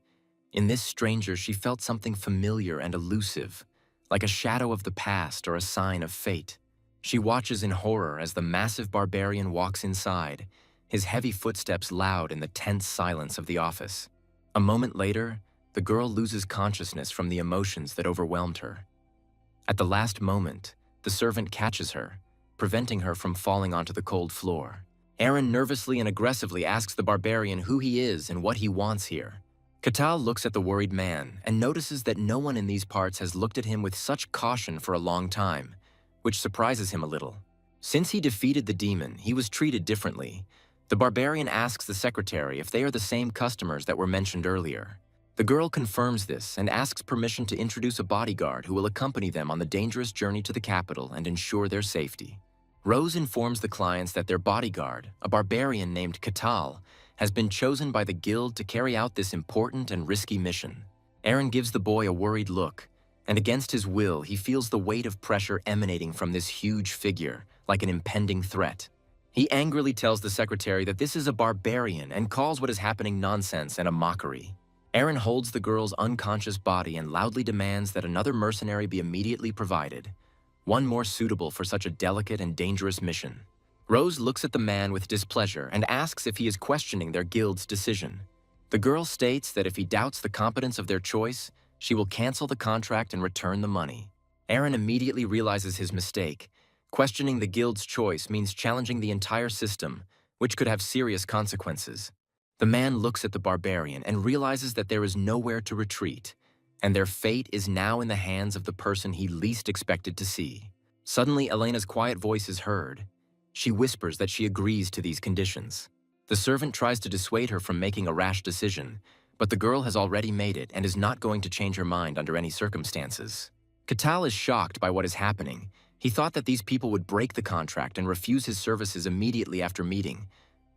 In this stranger, she felt something familiar and elusive, like a shadow of the past or a sign of fate. She watches in horror as the massive barbarian walks inside, his heavy footsteps loud in the tense silence of the office. A moment later, the girl loses consciousness from the emotions that overwhelmed her. At the last moment, the servant catches her, preventing her from falling onto the cold floor. Aaron nervously and aggressively asks the barbarian who he is and what he wants here. Katal looks at the worried man and notices that no one in these parts has looked at him with such caution for a long time, which surprises him a little. Since he defeated the demon, he was treated differently. The barbarian asks the secretary if they are the same customers that were mentioned earlier. The girl confirms this and asks permission to introduce a bodyguard who will accompany them on the dangerous journey to the capital and ensure their safety. Rose informs the clients that their bodyguard, a barbarian named Katal, has been chosen by the guild to carry out this important and risky mission. Aaron gives the boy a worried look, and against his will, he feels the weight of pressure emanating from this huge figure, like an impending threat. He angrily tells the secretary that this is a barbarian and calls what is happening nonsense and a mockery. Aaron holds the girl's unconscious body and loudly demands that another mercenary be immediately provided, one more suitable for such a delicate and dangerous mission. Rose looks at the man with displeasure and asks if he is questioning their guild's decision. The girl states that if he doubts the competence of their choice, she will cancel the contract and return the money. Aaron immediately realizes his mistake. Questioning the guild's choice means challenging the entire system, which could have serious consequences. The man looks at the barbarian and realizes that there is nowhere to retreat, and their fate is now in the hands of the person he least expected to see. Suddenly, Elena's quiet voice is heard. She whispers that she agrees to these conditions. The servant tries to dissuade her from making a rash decision, but the girl has already made it and is not going to change her mind under any circumstances. Katal is shocked by what is happening. He thought that these people would break the contract and refuse his services immediately after meeting,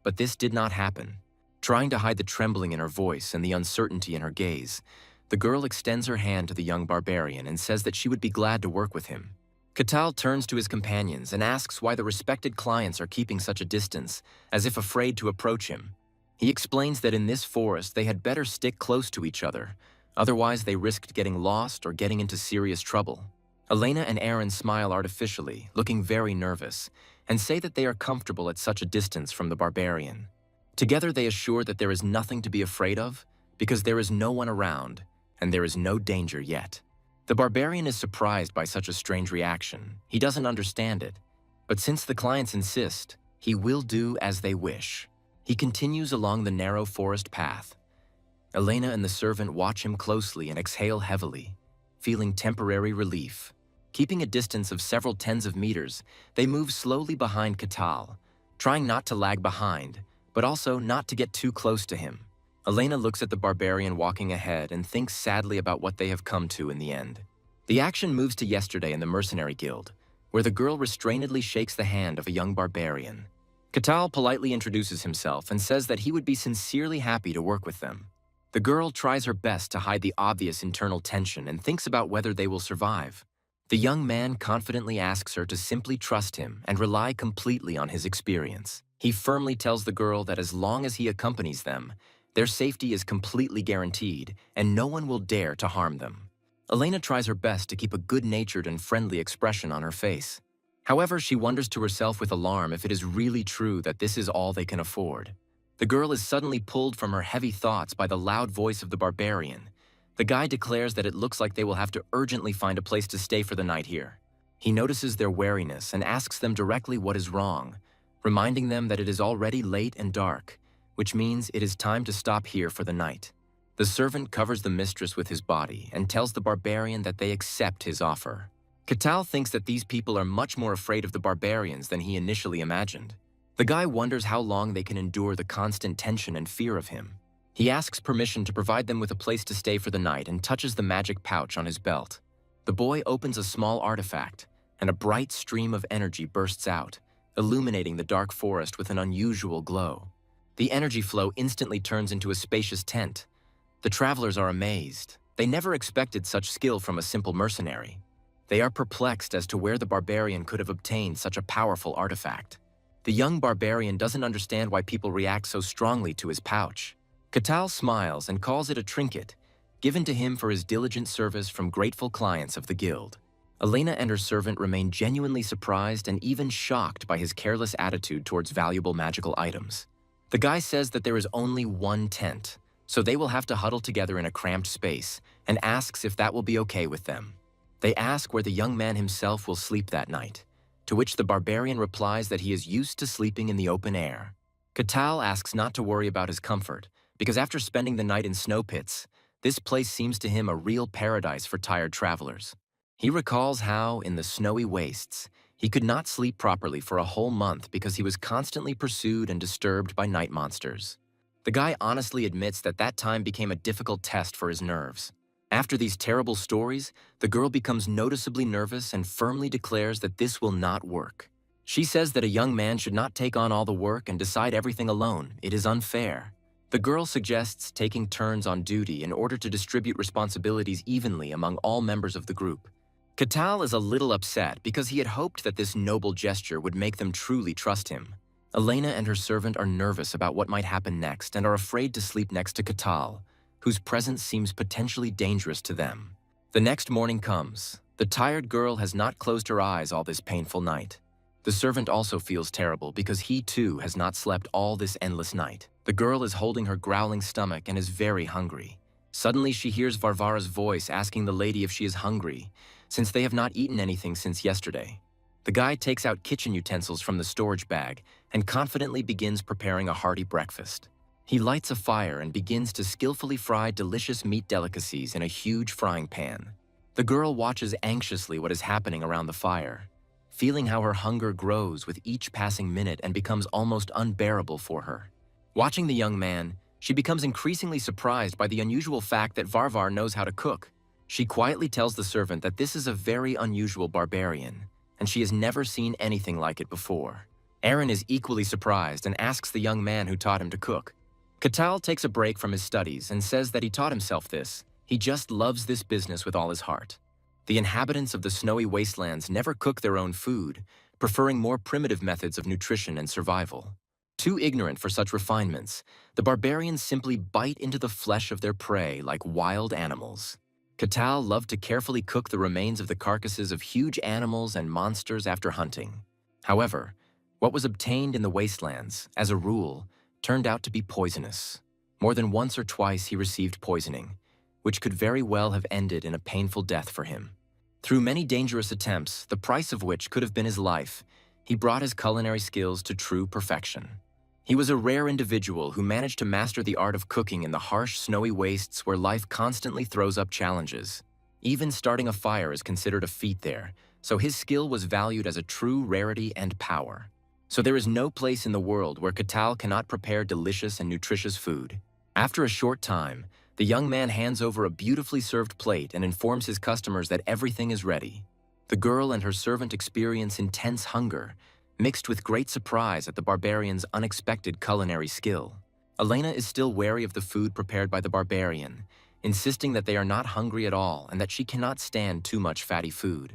but this did not happen. Trying to hide the trembling in her voice and the uncertainty in her gaze, the girl extends her hand to the young barbarian and says that she would be glad to work with him. Katal turns to his companions and asks why the respected clients are keeping such a distance, as if afraid to approach him. He explains that in this forest they had better stick close to each other, otherwise they risked getting lost or getting into serious trouble. Elena and Aaron smile artificially, looking very nervous, and say that they are comfortable at such a distance from the barbarian. Together they assure that there is nothing to be afraid of, because there is no one around, and there is no danger yet. The barbarian is surprised by such a strange reaction. He doesn't understand it, but since the clients insist, he will do as they wish. He continues along the narrow forest path. Elena and the servant watch him closely and exhale heavily, feeling temporary relief. Keeping a distance of several tens of meters, they move slowly behind Katal, trying not to lag behind, but also not to get too close to him. Elena looks at the barbarian walking ahead and thinks sadly about what they have come to in the end. The action moves to yesterday in the Mercenary Guild, where the girl restrainedly shakes the hand of a young barbarian. Katal politely introduces himself and says that he would be sincerely happy to work with them. The girl tries her best to hide the obvious internal tension and thinks about whether they will survive. The young man confidently asks her to simply trust him and rely completely on his experience. He firmly tells the girl that as long as he accompanies them, their safety is completely guaranteed and no one will dare to harm them. Elena tries her best to keep a good-natured and friendly expression on her face. However, she wonders to herself with alarm if it is really true that this is all they can afford. The girl is suddenly pulled from her heavy thoughts by the loud voice of the barbarian. The guy declares that it looks like they will have to urgently find a place to stay for the night here. He notices their wariness and asks them directly what is wrong, reminding them that it is already late and dark, which means it is time to stop here for the night. The servant covers the mistress with his body and tells the barbarian that they accept his offer. Katal thinks that these people are much more afraid of the barbarians than he initially imagined. The guy wonders how long they can endure the constant tension and fear of him. He asks permission to provide them with a place to stay for the night and touches the magic pouch on his belt. The boy opens a small artifact, and a bright stream of energy bursts out, illuminating the dark forest with an unusual glow. The energy flow instantly turns into a spacious tent. The travelers are amazed. They never expected such skill from a simple mercenary. They are perplexed as to where the barbarian could have obtained such a powerful artifact. The young barbarian doesn't understand why people react so strongly to his pouch. Katal smiles and calls it a trinket, given to him for his diligent service from grateful clients of the guild. Elena and her servant remain genuinely surprised and even shocked by his careless attitude towards valuable magical items. The guy says that there is only one tent, so they will have to huddle together in a cramped space, and asks if that will be okay with them. They ask where the young man himself will sleep that night, to which the barbarian replies that he is used to sleeping in the open air. Katal asks not to worry about his comfort, because after spending the night in snow pits, this place seems to him a real paradise for tired travelers. He recalls how, in the snowy wastes, he could not sleep properly for a whole month because he was constantly pursued and disturbed by night monsters. The guy honestly admits that that time became a difficult test for his nerves. After these terrible stories, the girl becomes noticeably nervous and firmly declares that this will not work. She says that a young man should not take on all the work and decide everything alone. It is unfair. The girl suggests taking turns on duty in order to distribute responsibilities evenly among all members of the group. Katal is a little upset because he had hoped that this noble gesture would make them truly trust him. Elena and her servant are nervous about what might happen next and are afraid to sleep next to Katal, whose presence seems potentially dangerous to them. The next morning comes. The tired girl has not closed her eyes all this painful night. The servant also feels terrible because he too has not slept all this endless night. The girl is holding her growling stomach and is very hungry. Suddenly she hears Varvara's voice asking the lady if she is hungry, since they have not eaten anything since yesterday. The guy takes out kitchen utensils from the storage bag and confidently begins preparing a hearty breakfast. He lights a fire and begins to skillfully fry delicious meat delicacies in a huge frying pan. The girl watches anxiously what is happening around the fire, feeling how her hunger grows with each passing minute and becomes almost unbearable for her. Watching the young man, she becomes increasingly surprised by the unusual fact that Varvar knows how to cook. She quietly tells the servant that this is a very unusual barbarian, and she has never seen anything like it before. Aaron is equally surprised and asks the young man who taught him to cook. Katal takes a break from his studies and says that he taught himself this. He just loves this business with all his heart. The inhabitants of the snowy wastelands never cook their own food, preferring more primitive methods of nutrition and survival. Too ignorant for such refinements, the barbarians simply bite into the flesh of their prey like wild animals. Katal loved to carefully cook the remains of the carcasses of huge animals and monsters after hunting. However, what was obtained in the wastelands, as a rule, turned out to be poisonous. More than once or twice he received poisoning, which could very well have ended in a painful death for him. Through many dangerous attempts, the price of which could have been his life, he brought his culinary skills to true perfection. He was a rare individual who managed to master the art of cooking in the harsh, snowy wastes where life constantly throws up challenges. Even starting a fire is considered a feat there, so his skill was valued as a true rarity and power. So there is no place in the world where Catal cannot prepare delicious and nutritious food. After a short time, the young man hands over a beautifully served plate and informs his customers that everything is ready. The girl and her servant experience intense hunger, mixed with great surprise at the barbarian's unexpected culinary skill. Elena is still wary of the food prepared by the barbarian, insisting that they are not hungry at all and that she cannot stand too much fatty food.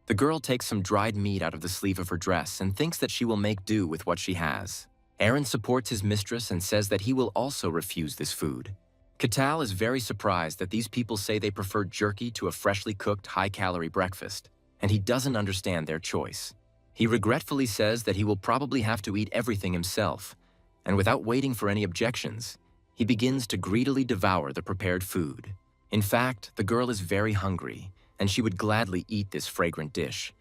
The girl takes some dried meat out of the sleeve of her dress and thinks that she will make do with what she has. Aaron supports his mistress and says that he will also refuse this food. Catal is very surprised that these people say they prefer jerky to a freshly cooked, high-calorie breakfast, and he doesn't understand their choice. He regretfully says that he will probably have to eat everything himself, and without waiting for any objections, he begins to greedily devour the prepared food. In fact, the girl is very hungry, and she would gladly eat this fragrant dish.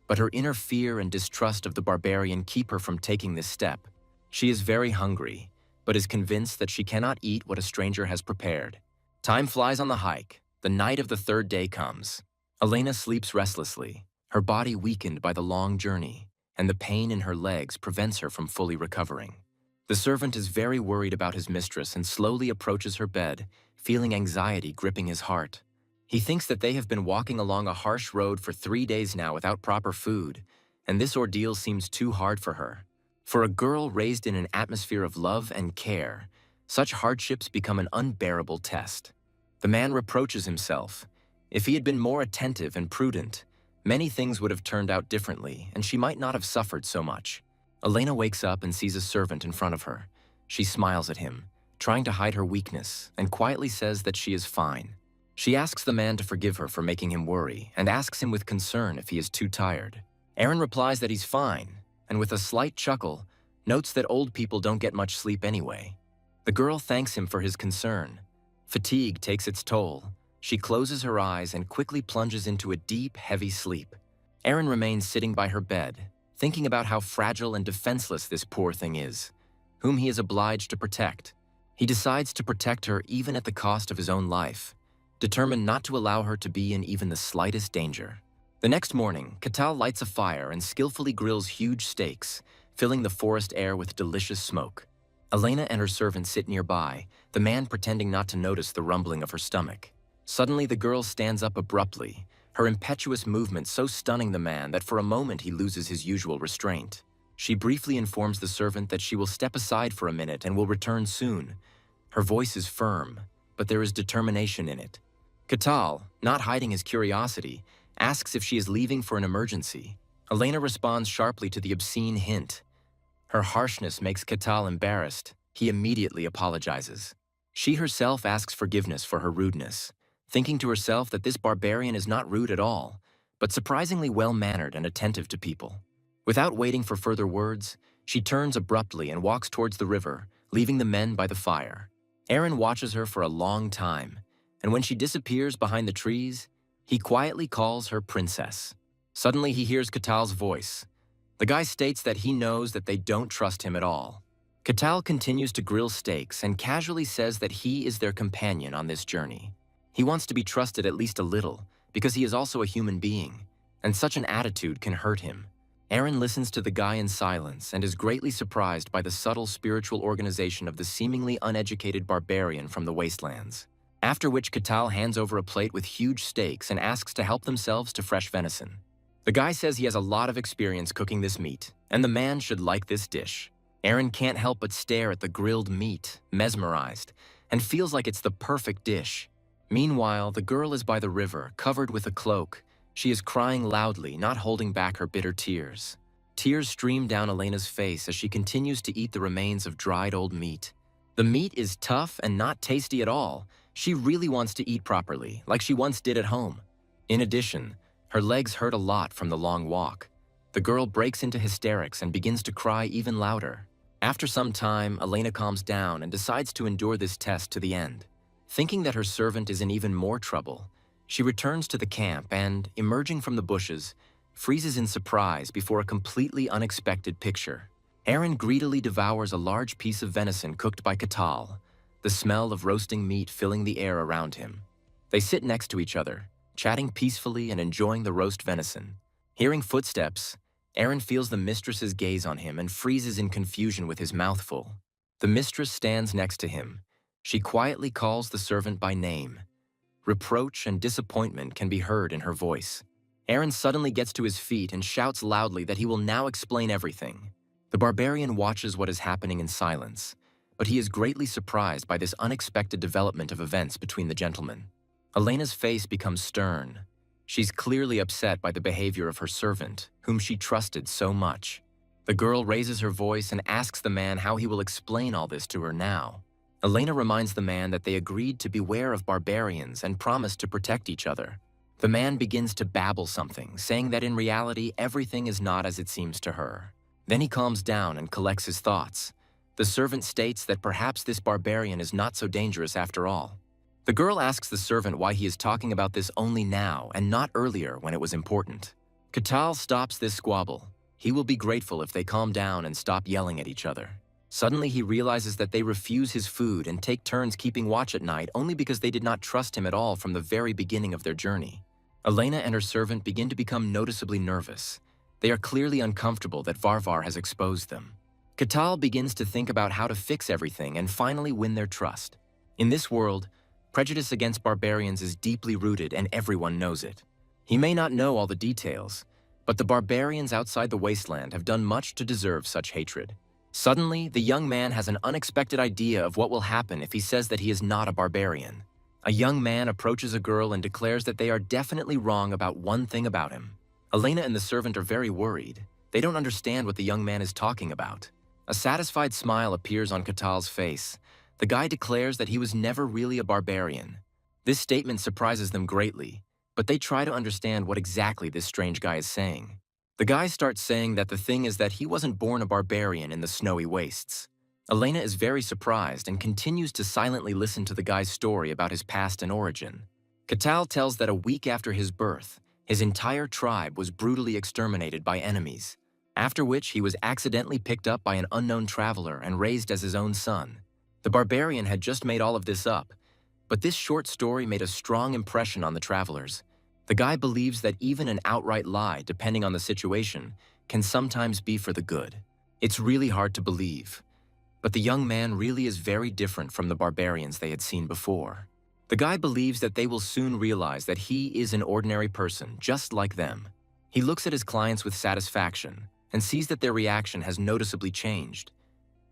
But her inner fear and distrust of the barbarian keep her from taking this step. She is very hungry, but is convinced that she cannot eat what a stranger has prepared. Time flies on the hike. The night of the third day comes. Elena sleeps restlessly, her body weakened by the long journey, and the pain in her legs prevents her from fully recovering. The servant is very worried about his mistress and slowly approaches her bed, feeling anxiety gripping his heart. He thinks that they have been walking along a harsh road for 3 days now without proper food, and this ordeal seems too hard for her. For a girl raised in an atmosphere of love and care, such hardships become an unbearable test. The man reproaches himself. If he had been more attentive and prudent, many things would have turned out differently, and she might not have suffered so much. Elena wakes up and sees a servant in front of her. She smiles at him, trying to hide her weakness, and quietly says that she is fine. She asks the man to forgive her for making him worry, and asks him with concern if he is too tired. Aaron replies that he's fine, and with a slight chuckle, notes that old people don't get much sleep anyway. The girl thanks him for his concern. Fatigue takes its toll. She closes her eyes and quickly plunges into a deep, heavy sleep. Aaron remains sitting by her bed, thinking about how fragile and defenseless this poor thing is, whom he is obliged to protect. He decides to protect her even at the cost of his own life, determined not to allow her to be in even the slightest danger. The next morning, Catal lights a fire and skillfully grills huge steaks, filling the forest air with delicious smoke. Elena and her servant sit nearby, the man pretending not to notice the rumbling of her stomach. Suddenly, the girl stands up abruptly, her impetuous movement so stunning the man that for a moment he loses his usual restraint. She briefly informs the servant that she will step aside for a minute and will return soon. Her voice is firm, but there is determination in it. Catal, not hiding his curiosity, asks if she is leaving for an emergency. Elena responds sharply to the obscene hint. Her harshness makes Catal embarrassed. He immediately apologizes. She herself asks forgiveness for her rudeness, thinking to herself that this barbarian is not rude at all, but surprisingly well-mannered and attentive to people. Without waiting for further words, she turns abruptly and walks towards the river, leaving the men by the fire. Aaron watches her for a long time, and when she disappears behind the trees, he quietly calls her princess. Suddenly he hears Catal's voice. The guy states that he knows that they don't trust him at all. Catal continues to grill steaks and casually says that he is their companion on this journey. He wants to be trusted at least a little, because he is also a human being, and such an attitude can hurt him. Aaron listens to the guy in silence and is greatly surprised by the subtle spiritual organization of the seemingly uneducated barbarian from the wastelands. After which Catal hands over a plate with huge steaks and asks to help themselves to fresh venison. The guy says he has a lot of experience cooking this meat, and the man should like this dish. Aaron can't help but stare at the grilled meat, mesmerized, and feels like it's the perfect dish. Meanwhile, the girl is by the river, covered with a cloak. She is crying loudly, not holding back her bitter tears. Tears stream down Elena's face as she continues to eat the remains of dried old meat. The meat is tough and not tasty at all. She really wants to eat properly, like she once did at home. In addition, her legs hurt a lot from the long walk. The girl breaks into hysterics and begins to cry even louder. After some time, Elena calms down and decides to endure this test to the end. Thinking that her servant is in even more trouble, she returns to the camp and, emerging from the bushes, freezes in surprise before a completely unexpected picture. Aaron greedily devours a large piece of venison cooked by Catal, the smell of roasting meat filling the air around him. They sit next to each other, chatting peacefully and enjoying the roast venison. Hearing footsteps, Aaron feels the mistress's gaze on him and freezes in confusion with his mouth full. The mistress stands next to him. She quietly calls the servant by name. Reproach and disappointment can be heard in her voice. Aaron suddenly gets to his feet and shouts loudly that he will now explain everything. The barbarian watches what is happening in silence, but he is greatly surprised by this unexpected development of events between the gentlemen. Elena's face becomes stern. She's clearly upset by the behavior of her servant, whom she trusted so much. The girl raises her voice and asks the man how he will explain all this to her now. Elena reminds the man that they agreed to beware of barbarians and promised to protect each other. The man begins to babble something, saying that in reality everything is not as it seems to her. Then he calms down and collects his thoughts. The servant states that perhaps this barbarian is not so dangerous after all. The girl asks the servant why he is talking about this only now and not earlier when it was important. Catal stops this squabble. He will be grateful if they calm down and stop yelling at each other. Suddenly he realizes that they refuse his food and take turns keeping watch at night only because they did not trust him at all from the very beginning of their journey. Elena and her servant begin to become noticeably nervous. They are clearly uncomfortable that Varvar has exposed them. Catal begins to think about how to fix everything and finally win their trust. In this world, prejudice against barbarians is deeply rooted and everyone knows it. He may not know all the details, but the barbarians outside the wasteland have done much to deserve such hatred. Suddenly, the young man has an unexpected idea of what will happen if he says that he is not a barbarian. A young man approaches a girl and declares that they are definitely wrong about one thing about him. Elena and the servant are very worried. They don't understand what the young man is talking about. A satisfied smile appears on Catal's face. The guy declares that he was never really a barbarian. This statement surprises them greatly, but they try to understand what exactly this strange guy is saying. The guy starts saying that the thing is that he wasn't born a barbarian in the snowy wastes. Elena is very surprised and continues to silently listen to the guy's story about his past and origin. Catal tells that a week after his birth, his entire tribe was brutally exterminated by enemies, after which he was accidentally picked up by an unknown traveler and raised as his own son. The barbarian had just made all of this up, but this short story made a strong impression on the travelers. The guy believes that even an outright lie, depending on the situation, can sometimes be for the good. It's really hard to believe, but the young man really is very different from the barbarians they had seen before. The guy believes that they will soon realize that he is an ordinary person, just like them. He looks at his clients with satisfaction and sees that their reaction has noticeably changed.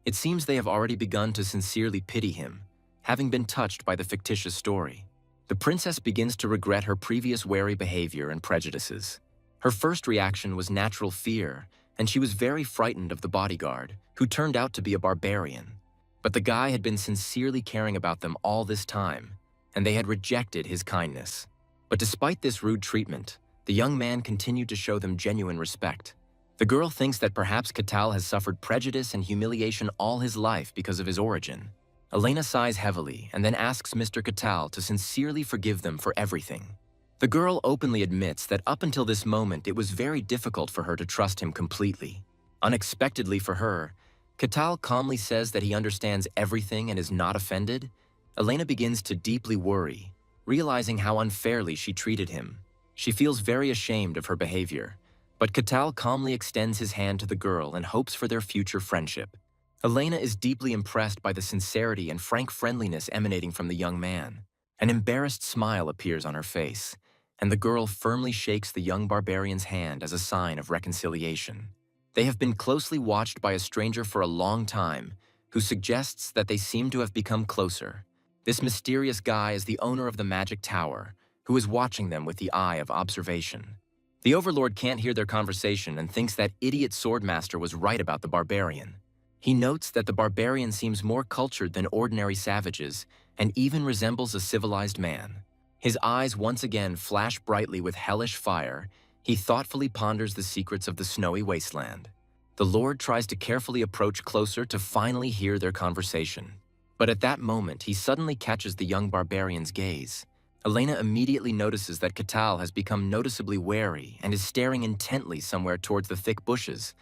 It seems they have already begun to sincerely pity him, having been touched by the fictitious story. The princess begins to regret her previous wary behavior and prejudices. Her first reaction was natural fear, and she was very frightened of the bodyguard, who turned out to be a barbarian. But the guy had been sincerely caring about them all this time, and they had rejected his kindness. But despite this rude treatment, the young man continued to show them genuine respect. The girl thinks that perhaps Catal has suffered prejudice and humiliation all his life because of his origin. Elena sighs heavily and then asks Mr. Catal to sincerely forgive them for everything. The girl openly admits that up until this moment it was very difficult for her to trust him completely. Unexpectedly for her, Catal calmly says that he understands everything and is not offended. Elena begins to deeply worry, realizing how unfairly she treated him. She feels very ashamed of her behavior, but Catal calmly extends his hand to the girl and hopes for their future friendship. Elena is deeply impressed by the sincerity and frank friendliness emanating from the young man. An embarrassed smile appears on her face, and the girl firmly shakes the young barbarian's hand as a sign of reconciliation. They have been closely watched by a stranger for a long time, who suggests that they seem to have become closer. This mysterious guy is the owner of the magic tower, who is watching them with the eye of observation. The overlord can't hear their conversation and thinks that idiot swordmaster was right about the barbarian. He notes that the barbarian seems more cultured than ordinary savages and even resembles a civilized man. His eyes once again flash brightly with hellish fire. He thoughtfully ponders the secrets of the snowy wasteland. The lord tries to carefully approach closer to finally hear their conversation. But at that moment, he suddenly catches the young barbarian's gaze. Elena immediately notices that Catal has become noticeably wary and is staring intently somewhere towards the thick bushes,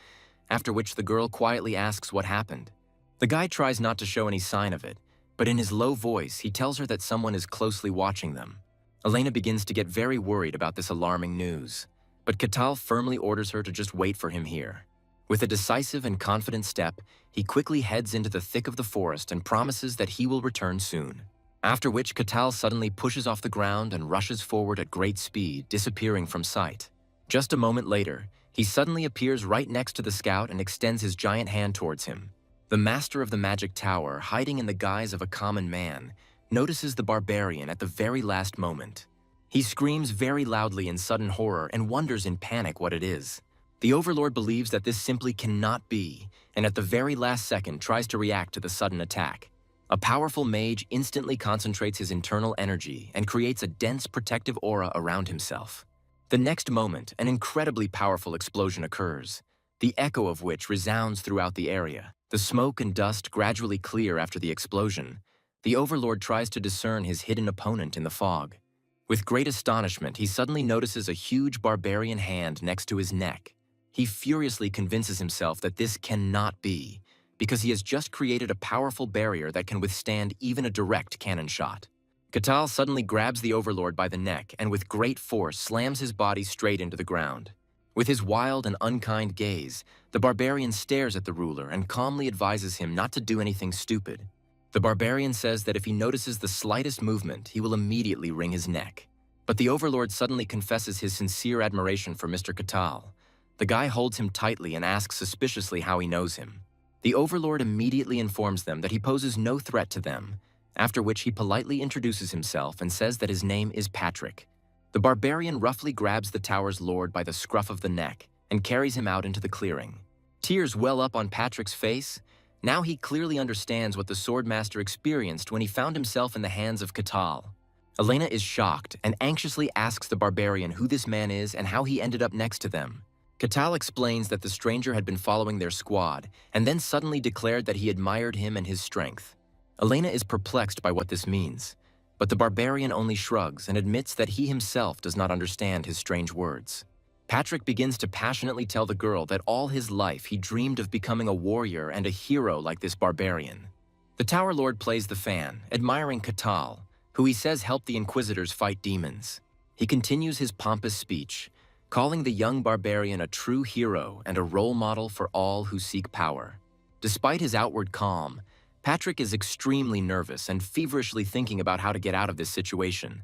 after which the girl quietly asks what happened. The guy tries not to show any sign of it, but in his low voice, he tells her that someone is closely watching them. Elena begins to get very worried about this alarming news. but Katal firmly orders her to just wait for him here. With a decisive and confident step, he quickly heads into the thick of the forest and promises that he will return soon. After which, Katal suddenly pushes off the ground and rushes forward at great speed, disappearing from sight. Just a moment later, he suddenly appears right next to the scout and extends his giant hand towards him. The master of the magic tower, hiding in the guise of a common man, notices the barbarian at the very last moment. He screams very loudly in sudden horror and wonders in panic what it is. The Overlord believes that this simply cannot be, and at the very last second tries to react to the sudden attack. A powerful mage instantly concentrates his internal energy and creates a dense protective aura around himself. The next moment, an incredibly powerful explosion occurs, the echo of which resounds throughout the area. The smoke and dust gradually clear after the explosion. The Overlord tries to discern his hidden opponent in the fog. With great astonishment, he suddenly notices a huge barbarian hand next to his neck. He furiously convinces himself that this cannot be, because he has just created a powerful barrier that can withstand even a direct cannon shot. Katal suddenly grabs the Overlord by the neck and with great force slams his body straight into the ground. With his wild and unkind gaze, the barbarian stares at the ruler and calmly advises him not to do anything stupid. The barbarian says that if he notices the slightest movement, he will immediately wring his neck. But the Overlord suddenly confesses his sincere admiration for Mr. Katal. The guy holds him tightly and asks suspiciously how he knows him. The Overlord immediately informs them that he poses no threat to them, after which he politely introduces himself and says that his name is Patrick. The barbarian roughly grabs the tower's lord by the scruff of the neck and carries him out into the clearing. Tears well up on Patrick's face. Now he clearly understands what the Swordmaster experienced when he found himself in the hands of Katal. Elena is shocked and anxiously asks the barbarian who this man is and how he ended up next to them. Katal explains that the stranger had been following their squad and then suddenly declared that he admired him and his strength. Elena is perplexed by what this means, but the barbarian only shrugs and admits that he himself does not understand his strange words. Patrick begins to passionately tell the girl that all his life he dreamed of becoming a warrior and a hero like this barbarian. The Tower Lord plays the fan, admiring Katal, who he says helped the Inquisitors fight demons. He continues his pompous speech, calling the young barbarian a true hero and a role model for all who seek power. Despite his outward calm, Patrick is extremely nervous and feverishly thinking about how to get out of this situation.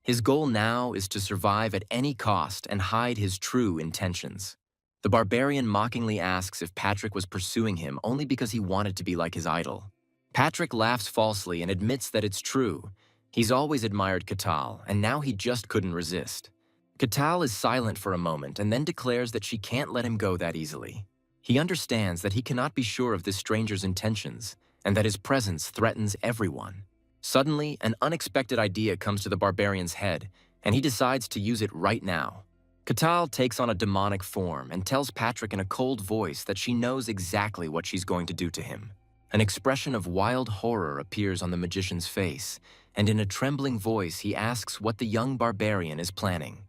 His goal now is to survive at any cost and hide his true intentions. The barbarian mockingly asks if Patrick was pursuing him only because he wanted to be like his idol. Patrick laughs falsely and admits that it's true. He's always admired Katal, and now he just couldn't resist. Katal is silent for a moment and then declares that she can't let him go that easily. He understands that he cannot be sure of this stranger's intentions, and that his presence threatens everyone. Suddenly, an unexpected idea comes to the barbarian's head, and he decides to use it right now. Katal takes on a demonic form and tells Patrick in a cold voice that she knows exactly what she's going to do to him. An expression of wild horror appears on the magician's face, and in a trembling voice he asks what the young barbarian is planning.